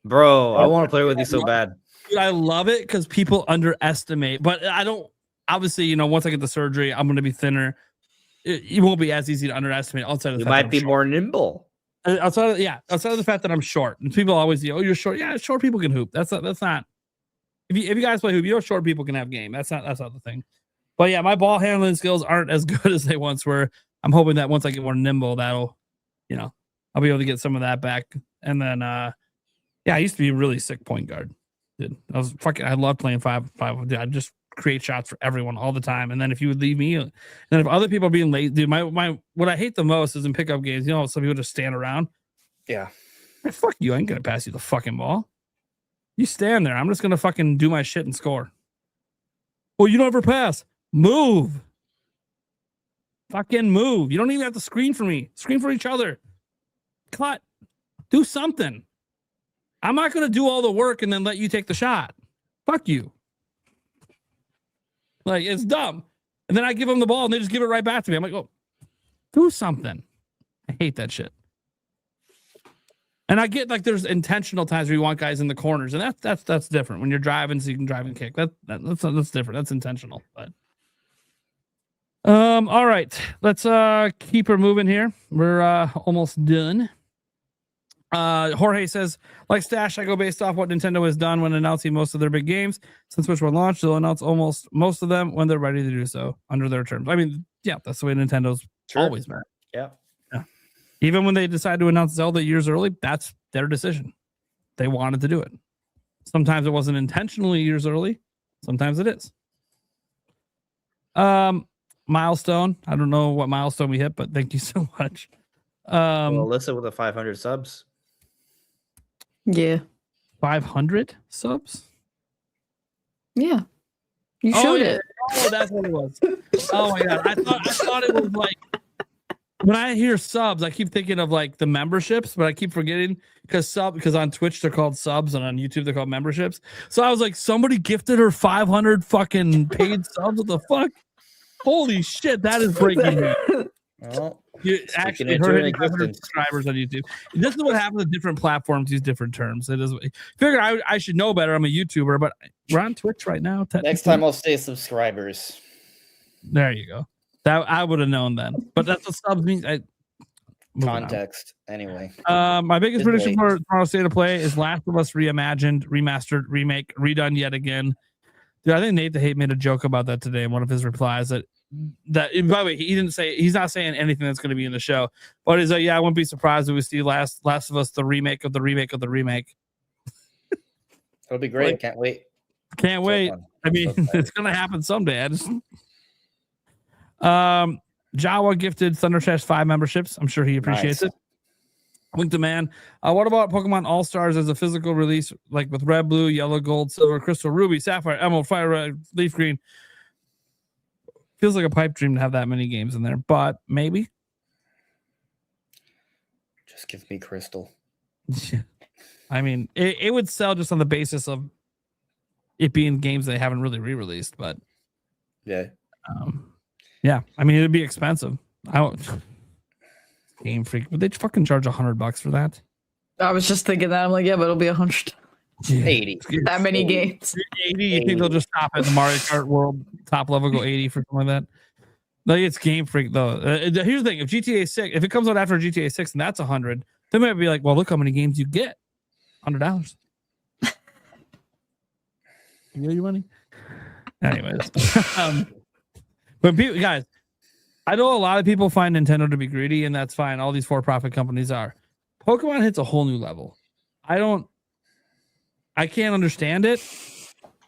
Bro, I want to play with you so bad. Dude, I love it because people underestimate, but I don't. Obviously, once I get the surgery, I'm going to be thinner. It won't be as easy to underestimate. Outside of the you might be more nimble. Outside of the fact that I'm short, and people always say, "Oh, you're short." Yeah, short people can hoop. That's not. If you guys play hoop, short people can have game. That's not the thing. But yeah, my ball handling skills aren't as good as they once were. I'm hoping that once I get more nimble, that'll, I'll be able to get some of that back. And then, I used to be a really sick point guard. Dude, I love playing 5-5. Dude, I just create shots for everyone all the time. And then if you would leave me, and then if other people are being late, dude, my what I hate the most is in pickup games, some people just stand around. Yeah. Hey, fuck you. I ain't gonna pass you the fucking ball. You stand there. I'm just gonna fucking do my shit and score. Well, you don't ever pass. Move. Fucking move. You don't even have to screen for me. Screen for each other. Cut. Do something. I'm not gonna do all the work and then let you take the shot. Fuck you. Like, it's dumb. And then I give them the ball and they just give it right back to me. I'm like, oh, do something. I hate that shit. And I get like there's intentional times where you want guys in the corners, and that's different. When you're driving, so you can drive and kick. That's different. That's intentional. But all right, let's keep her moving here. We're almost done. Jorge says, like Stash, I go based off what Nintendo has done when announcing most of their big games. Since Switch One launched, they'll announce almost most of them when they're ready to do so under their terms. I mean, yeah, that's the way Nintendo's always been. Yeah. Even when they decide to announce Zelda years early, that's their decision. They wanted to do it. Sometimes it wasn't intentionally years early. Sometimes it is. Milestone. I don't know what milestone we hit, but thank you so much. Well, Alyssa with the 500 subs. Yeah. 500 subs? Yeah. You showed it. Oh, that's what it was. Oh my god. I thought it was like when I hear subs, I keep thinking of like the memberships, but I keep forgetting because on Twitch they're called subs and on YouTube they're called memberships. So I was like, somebody gifted her 500 fucking paid subs. What the fuck? Holy shit, that is breaking news. Well, You actually heard 500 subscribers on YouTube. This is what happens with different platforms use different terms. It is. Figure I should know better. I'm a YouTuber, but we're on Twitch right now. Next time I'll say subscribers. There you go. That I would have known then. But that's what subs means. Context. Anyway. My biggest prediction for tomorrow State of Play is Last of Us reimagined, remastered, remake, redone yet again. Dude, I think Nate the Hate made a joke about that today in one of his replies. That by the way, he's not saying anything that's going to be in the show, but he's like, yeah, I wouldn't be surprised if we see Last of Us the remake of the remake of the remake. It'll be great. Like, Can't wait. I mean, it's going to happen someday. I just Jawa gifted Thundercrash 5 memberships. I'm sure he appreciates it. Wink the man. What about Pokemon All Stars as a physical release, like with red, blue, yellow, gold, silver, crystal, ruby, sapphire, emerald, fire red, leaf green? Feels like a pipe dream to have that many games in there, but maybe. Just give me crystal. I mean, it would sell just on the basis of it being games they haven't really re-released, but yeah. Yeah, I mean, it'd be expensive. I don't Game Freak, but they fucking charge $100 for that. I was just thinking that. I'm like, yeah, but it'll be 100. Yeah. 80. That many games. 80. You think they'll just stop at the Mario Kart World top level, go 80 for something like that? Like, it's Game Freak though. Here's the thing: if GTA 6, if it comes out after GTA 6 and that's 100, they might be like, well, look how many games you get. $100. You get your money. Anyways, but people, guys, I know a lot of people find Nintendo to be greedy, and that's fine. All these for-profit companies are. Pokemon hits a whole new level. I can't understand it.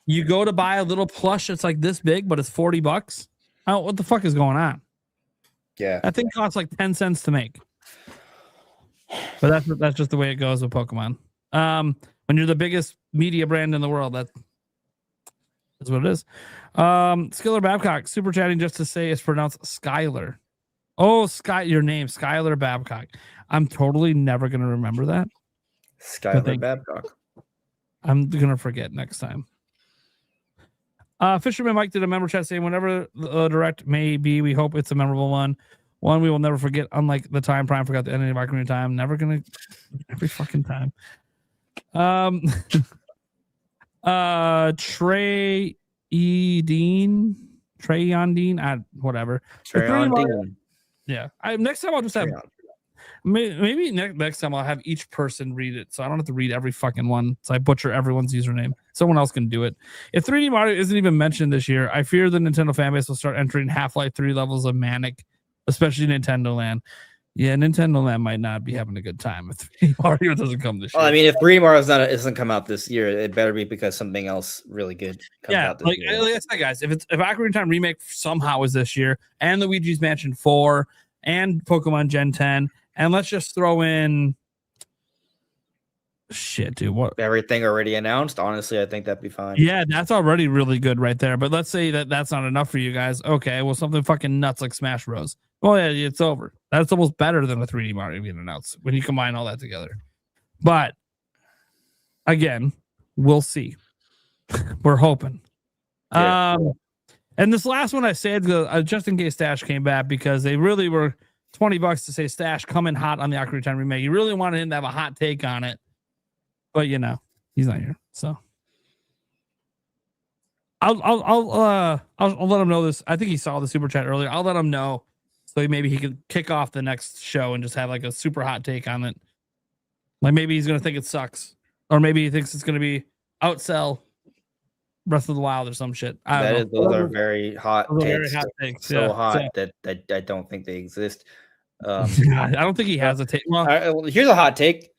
You go to buy a little plush that's like this big, but it's $40. What the fuck is going on? Yeah, that thing costs like 10 cents to make. But that's just the way it goes with Pokemon. When you're the biggest media brand in the world, that's what it is. Skiller Babcock super chatting just to say it's pronounced Skylar. Oh, your name, Skylar Babcock. I'm totally never gonna remember that. Skylar Babcock. I'm gonna forget next time. Fisherman Mike did a member chat saying, whenever the direct may be, we hope it's a memorable one we will never forget, unlike the time Prime forgot the ending of Ocarina of Time. Never gonna, every fucking time. Trey Dean, whatever. Yeah. Next time I'll just have maybe next time I'll have each person read it, so I don't have to read every fucking one. So I butcher everyone's username. Someone else can do it. If 3D Mario isn't even mentioned this year, I fear the Nintendo fanbase will start entering Half-Life 3 levels of manic, especially Nintendo Land. Yeah, Nintendo Land might not be having a good time if 3D Mario doesn't come this year. Well, I mean, if 3D Mario doesn't come out this year, it better be because something else really good comes out this year. Like I said, guys, if Ocarina of Time remake somehow is this year, and Luigi's Mansion 4, and Pokemon Gen 10, and let's just throw in shit, dude. What? Everything already announced. Honestly, I think that'd be fine. Yeah, that's already really good right there. But let's say that's not enough for you guys. Okay, well, something fucking nuts like Smash Bros. Oh yeah, it's over. That's almost better than a 3D Mario being announced when you combine all that together. But again, we'll see. We're hoping. Yeah. And this last one I said, just in case Stash came back, because they really were $20 to say Stash coming hot on the Ocarina of Time remake. You really wanted him to have a hot take on it, but you know he's not here, so I'll let him know this. I think he saw the super chat earlier. I'll let him know so maybe he could kick off the next show and just have like a super hot take on it. Like maybe he's gonna think it sucks, or maybe he thinks it's gonna be outsell Breath of the Wild or some shit. Those are very hot takes. Very hot takes. So hot that I don't think they exist. I don't think he has a take. Well, here's a hot take: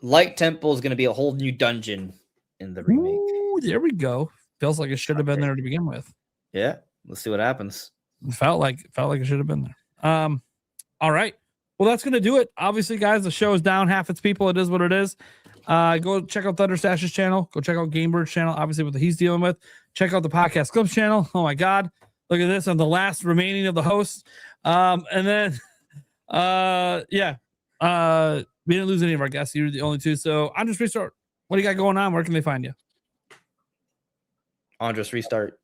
Light Temple is going to be a whole new dungeon in the remake. Ooh, there we go. Feels like it should have been there to begin with. Yeah, let's see what happens. It felt like it should have been there. All right. Well, that's gonna do it. Obviously, guys, the show is down half its people. It is what it is. Go check out Thunderstash's channel. Go check out Gamebird's channel. Obviously, what he's dealing with. Check out the Podcast Clips channel. Oh my God, look at this! I'm the last remaining of the hosts. And then, we didn't lose any of our guests. You're the only two. So Andres Restart. What do you got going on? Where can they find you? Andres Restart.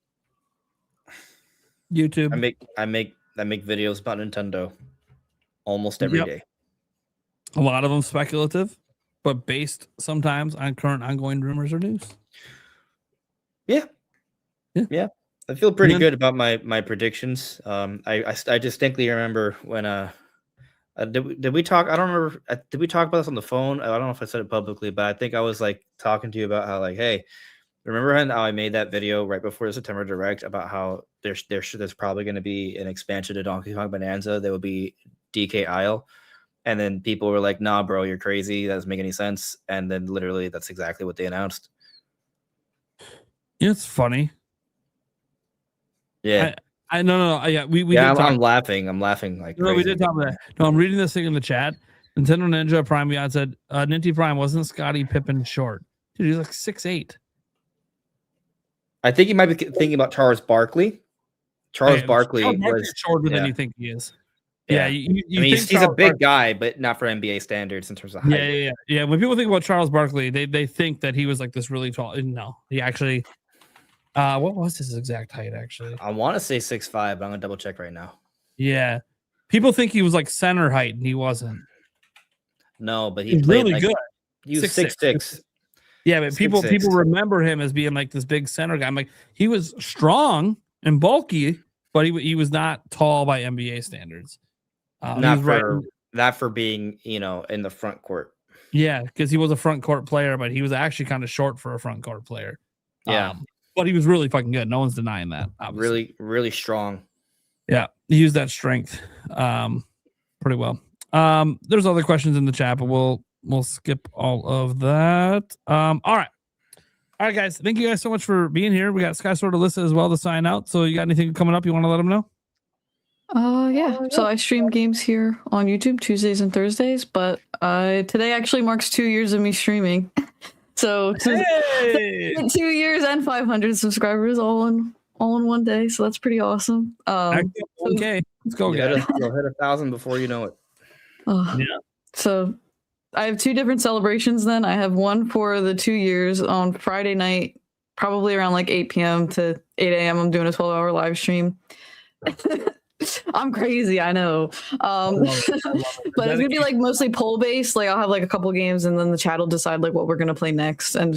YouTube. I make videos about Nintendo almost every day. A lot of them speculative, but based sometimes on current ongoing rumors or news. Yeah. I feel pretty good about my predictions. I distinctly remember when did we talk? I don't remember. Did we talk about this on the phone? I don't know if I said it publicly, but I think I was like talking to you about how like, hey, remember how I made that video right before the September Direct about how there's probably going to be an expansion to Donkey Kong Bonanza that would be DK Isle, and then people were like, "Nah, bro, you're crazy. That doesn't make any sense." And then literally, that's exactly what they announced. It's funny. Yeah. I no. Yeah, we yeah. did I'm laughing. I'm laughing like. No, crazy. we did talk about that. No, I'm reading this thing in the chat. Nintendo Ninja Prime Beyond said, Ninty Prime wasn't Scottie Pippen short. Dude, he's like 6'8". I think you might be thinking about Charles Barkley. Charles Barkley was shorter than you think he is. Yeah, you I mean, he's a big guy, but not for NBA standards in terms of height. Yeah. When people think about Charles Barkley, they think that he was like this really tall. No, he actually. What was his exact height? Actually, I want to say 6'5", but I'm gonna double check right now. Yeah, people think he was like center height, and he wasn't. No, but he he's played really good. He was 6'6". Yeah, but people remember him as being like this big center guy. I'm like, he was strong and bulky, but he was not tall by NBA standards. Not for being, in the front court. Yeah, because he was a front court player, but he was actually kind of short for a front court player. Yeah, but he was really fucking good. No one's denying that. Obviously. Really, really strong. Yeah, he used that strength pretty well. There's other questions in the chat, but we'll skip all of that. All right, guys. Thank you guys so much for being here. We got Sky Sword Alyssa as well to sign out. So you got anything coming up you want to let them know? Yeah. So I stream games here on YouTube Tuesdays and Thursdays, but today actually marks 2 years of me streaming. So 2 years and 500 subscribers all in one day. So that's pretty awesome. Okay, let's go. You'll hit 1,000 before you know it. Yeah. So I have two different celebrations then. I have one for the 2 years on Friday night, probably around like 8 p.m. to 8 a.m. I'm doing a 12-hour live stream. I'm crazy, I know. But it's gonna be like mostly poll based. Like I'll have like a couple games and then the chat will decide like what we're gonna play next and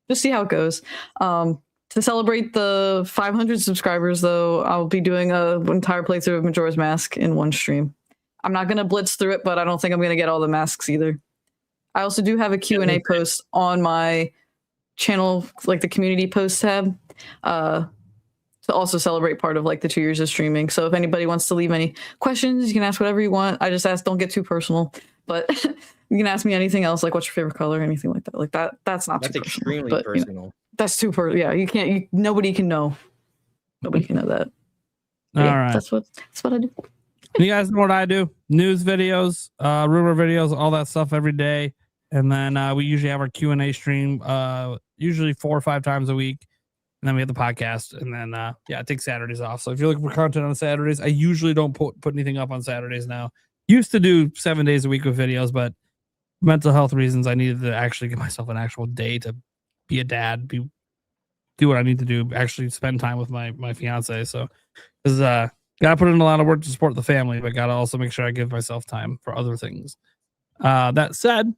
just see how it goes. To celebrate the 500 subscribers though, I'll be doing an entire playthrough of Majora's Mask in one stream. I'm not gonna blitz through it, but I don't think I'm gonna get all the masks either. I also do have a Q&A post on my channel, like the community post tab. To also celebrate part of like the 2 years of streaming. So if anybody wants to leave any questions, you can ask whatever you want. I just ask, don't get too personal, but you can ask me anything else, like what's your favorite color, anything like that. Like that's not too extremely personal. personal. That's too personal. Yeah, you can't. Nobody can know. Nobody can know that. All right. That's what I do. You guys know what I do? News videos, rumor videos, all that stuff every day, and then we usually have our Q&A stream, usually 4 or 5 times a week. And then we have the podcast, and then I take Saturdays off. So if you're looking for content on Saturdays, I usually don't put anything up on Saturdays now. Used to do 7 days a week with videos, but mental health reasons, I needed to actually give myself an actual day to be a dad, do what I need to do, actually spend time with my fiance. So because Gotta put in a lot of work to support the family, but gotta also make sure I give myself time for other things. That said,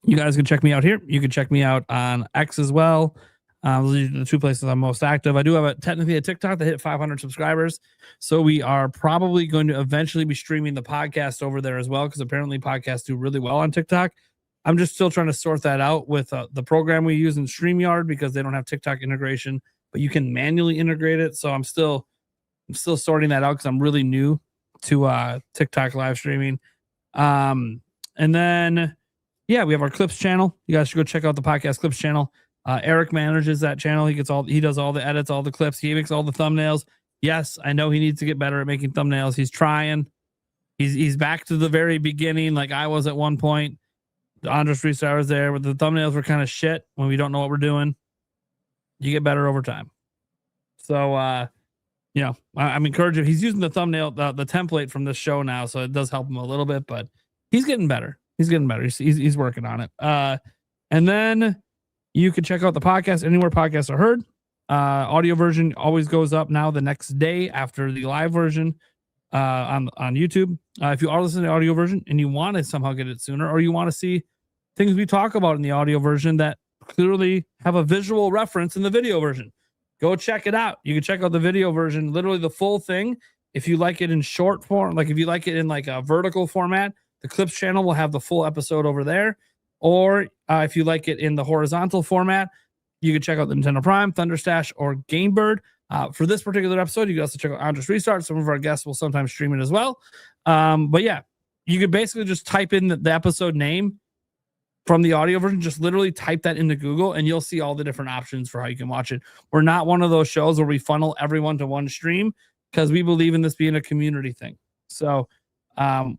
you guys can check me out here. You can check me out on X as well. Those are the two places I'm most active. I do have technically a TikTok that hit 500 subscribers. So we are probably going to eventually be streaming the podcast over there as well, because apparently podcasts do really well on TikTok. I'm just still trying to sort that out with the program we use in StreamYard, because they don't have TikTok integration, but you can manually integrate it. So I'm still sorting that out because I'm really new to TikTok live streaming. And then, yeah, we have our Clips channel. You guys should go check out the podcast Clips channel. Eric manages that channel. He does all the edits, all the clips. He makes all the thumbnails. Yes, I know he needs to get better at making thumbnails. He's trying. He's back to the very beginning, like I was at one point. The Andres Restart was there, but the thumbnails were kind of shit when we don't know what we're doing. You get better over time. So, I'm encouraging. He's using the thumbnail, the template from this show now, so it does help him a little bit, but he's getting better. He's working on it. And then you can check out the podcast anywhere podcasts are heard. Audio version always goes up now the next day after the live version on YouTube. If you are listening to the audio version and you want to somehow get it sooner, or you want to see things we talk about in the audio version that clearly have a visual reference in the video version, go check it out. You can check out the video version, literally the full thing. If you like it in short form, like if you like it in like a vertical format, the Clips channel will have the full episode over there. Or if you like it in the horizontal format, you can check out the Nintendo Prime, Thunderstash, or Gamebird. For this particular episode, you can also check out Andres Restart. Some of our guests will sometimes stream it as well. But yeah, you could basically just type in the episode name from the audio version. Just literally type that into Google, and you'll see all the different options for how you can watch it. We're not one of those shows where we funnel everyone to one stream, because we believe in this being a community thing. So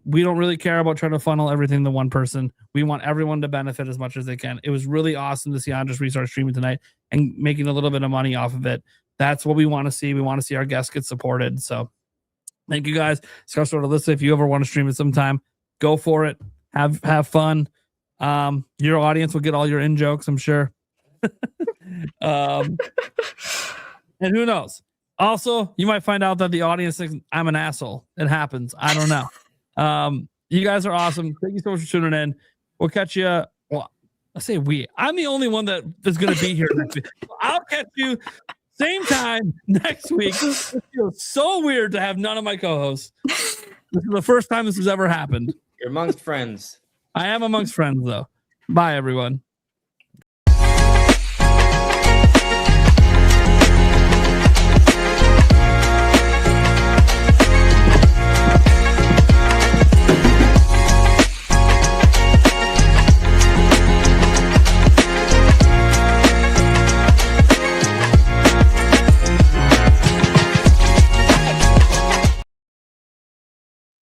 we don't really care about trying to funnel everything to one person. We want everyone to benefit as much as they can. It was really awesome to see Andres Restart streaming tonight and making a little bit of money off of it. That's what we want to see. We want to see our guests get supported. So thank you guys. Scott sort of listen. If you ever want to stream it sometime, go for it. Have fun. Your audience will get all your in jokes, I'm sure. And who knows? Also, you might find out that the audience thinks I'm an asshole. It happens. I don't know. You guys are awesome. Thank you so much for tuning in. We'll catch you. Well, I say we. I'm the only one that is going to be here next week. I'll catch you same time next week. It feels so weird to have none of my co-hosts. This is the first time this has ever happened. You're amongst friends. I am amongst friends, though. Bye, everyone.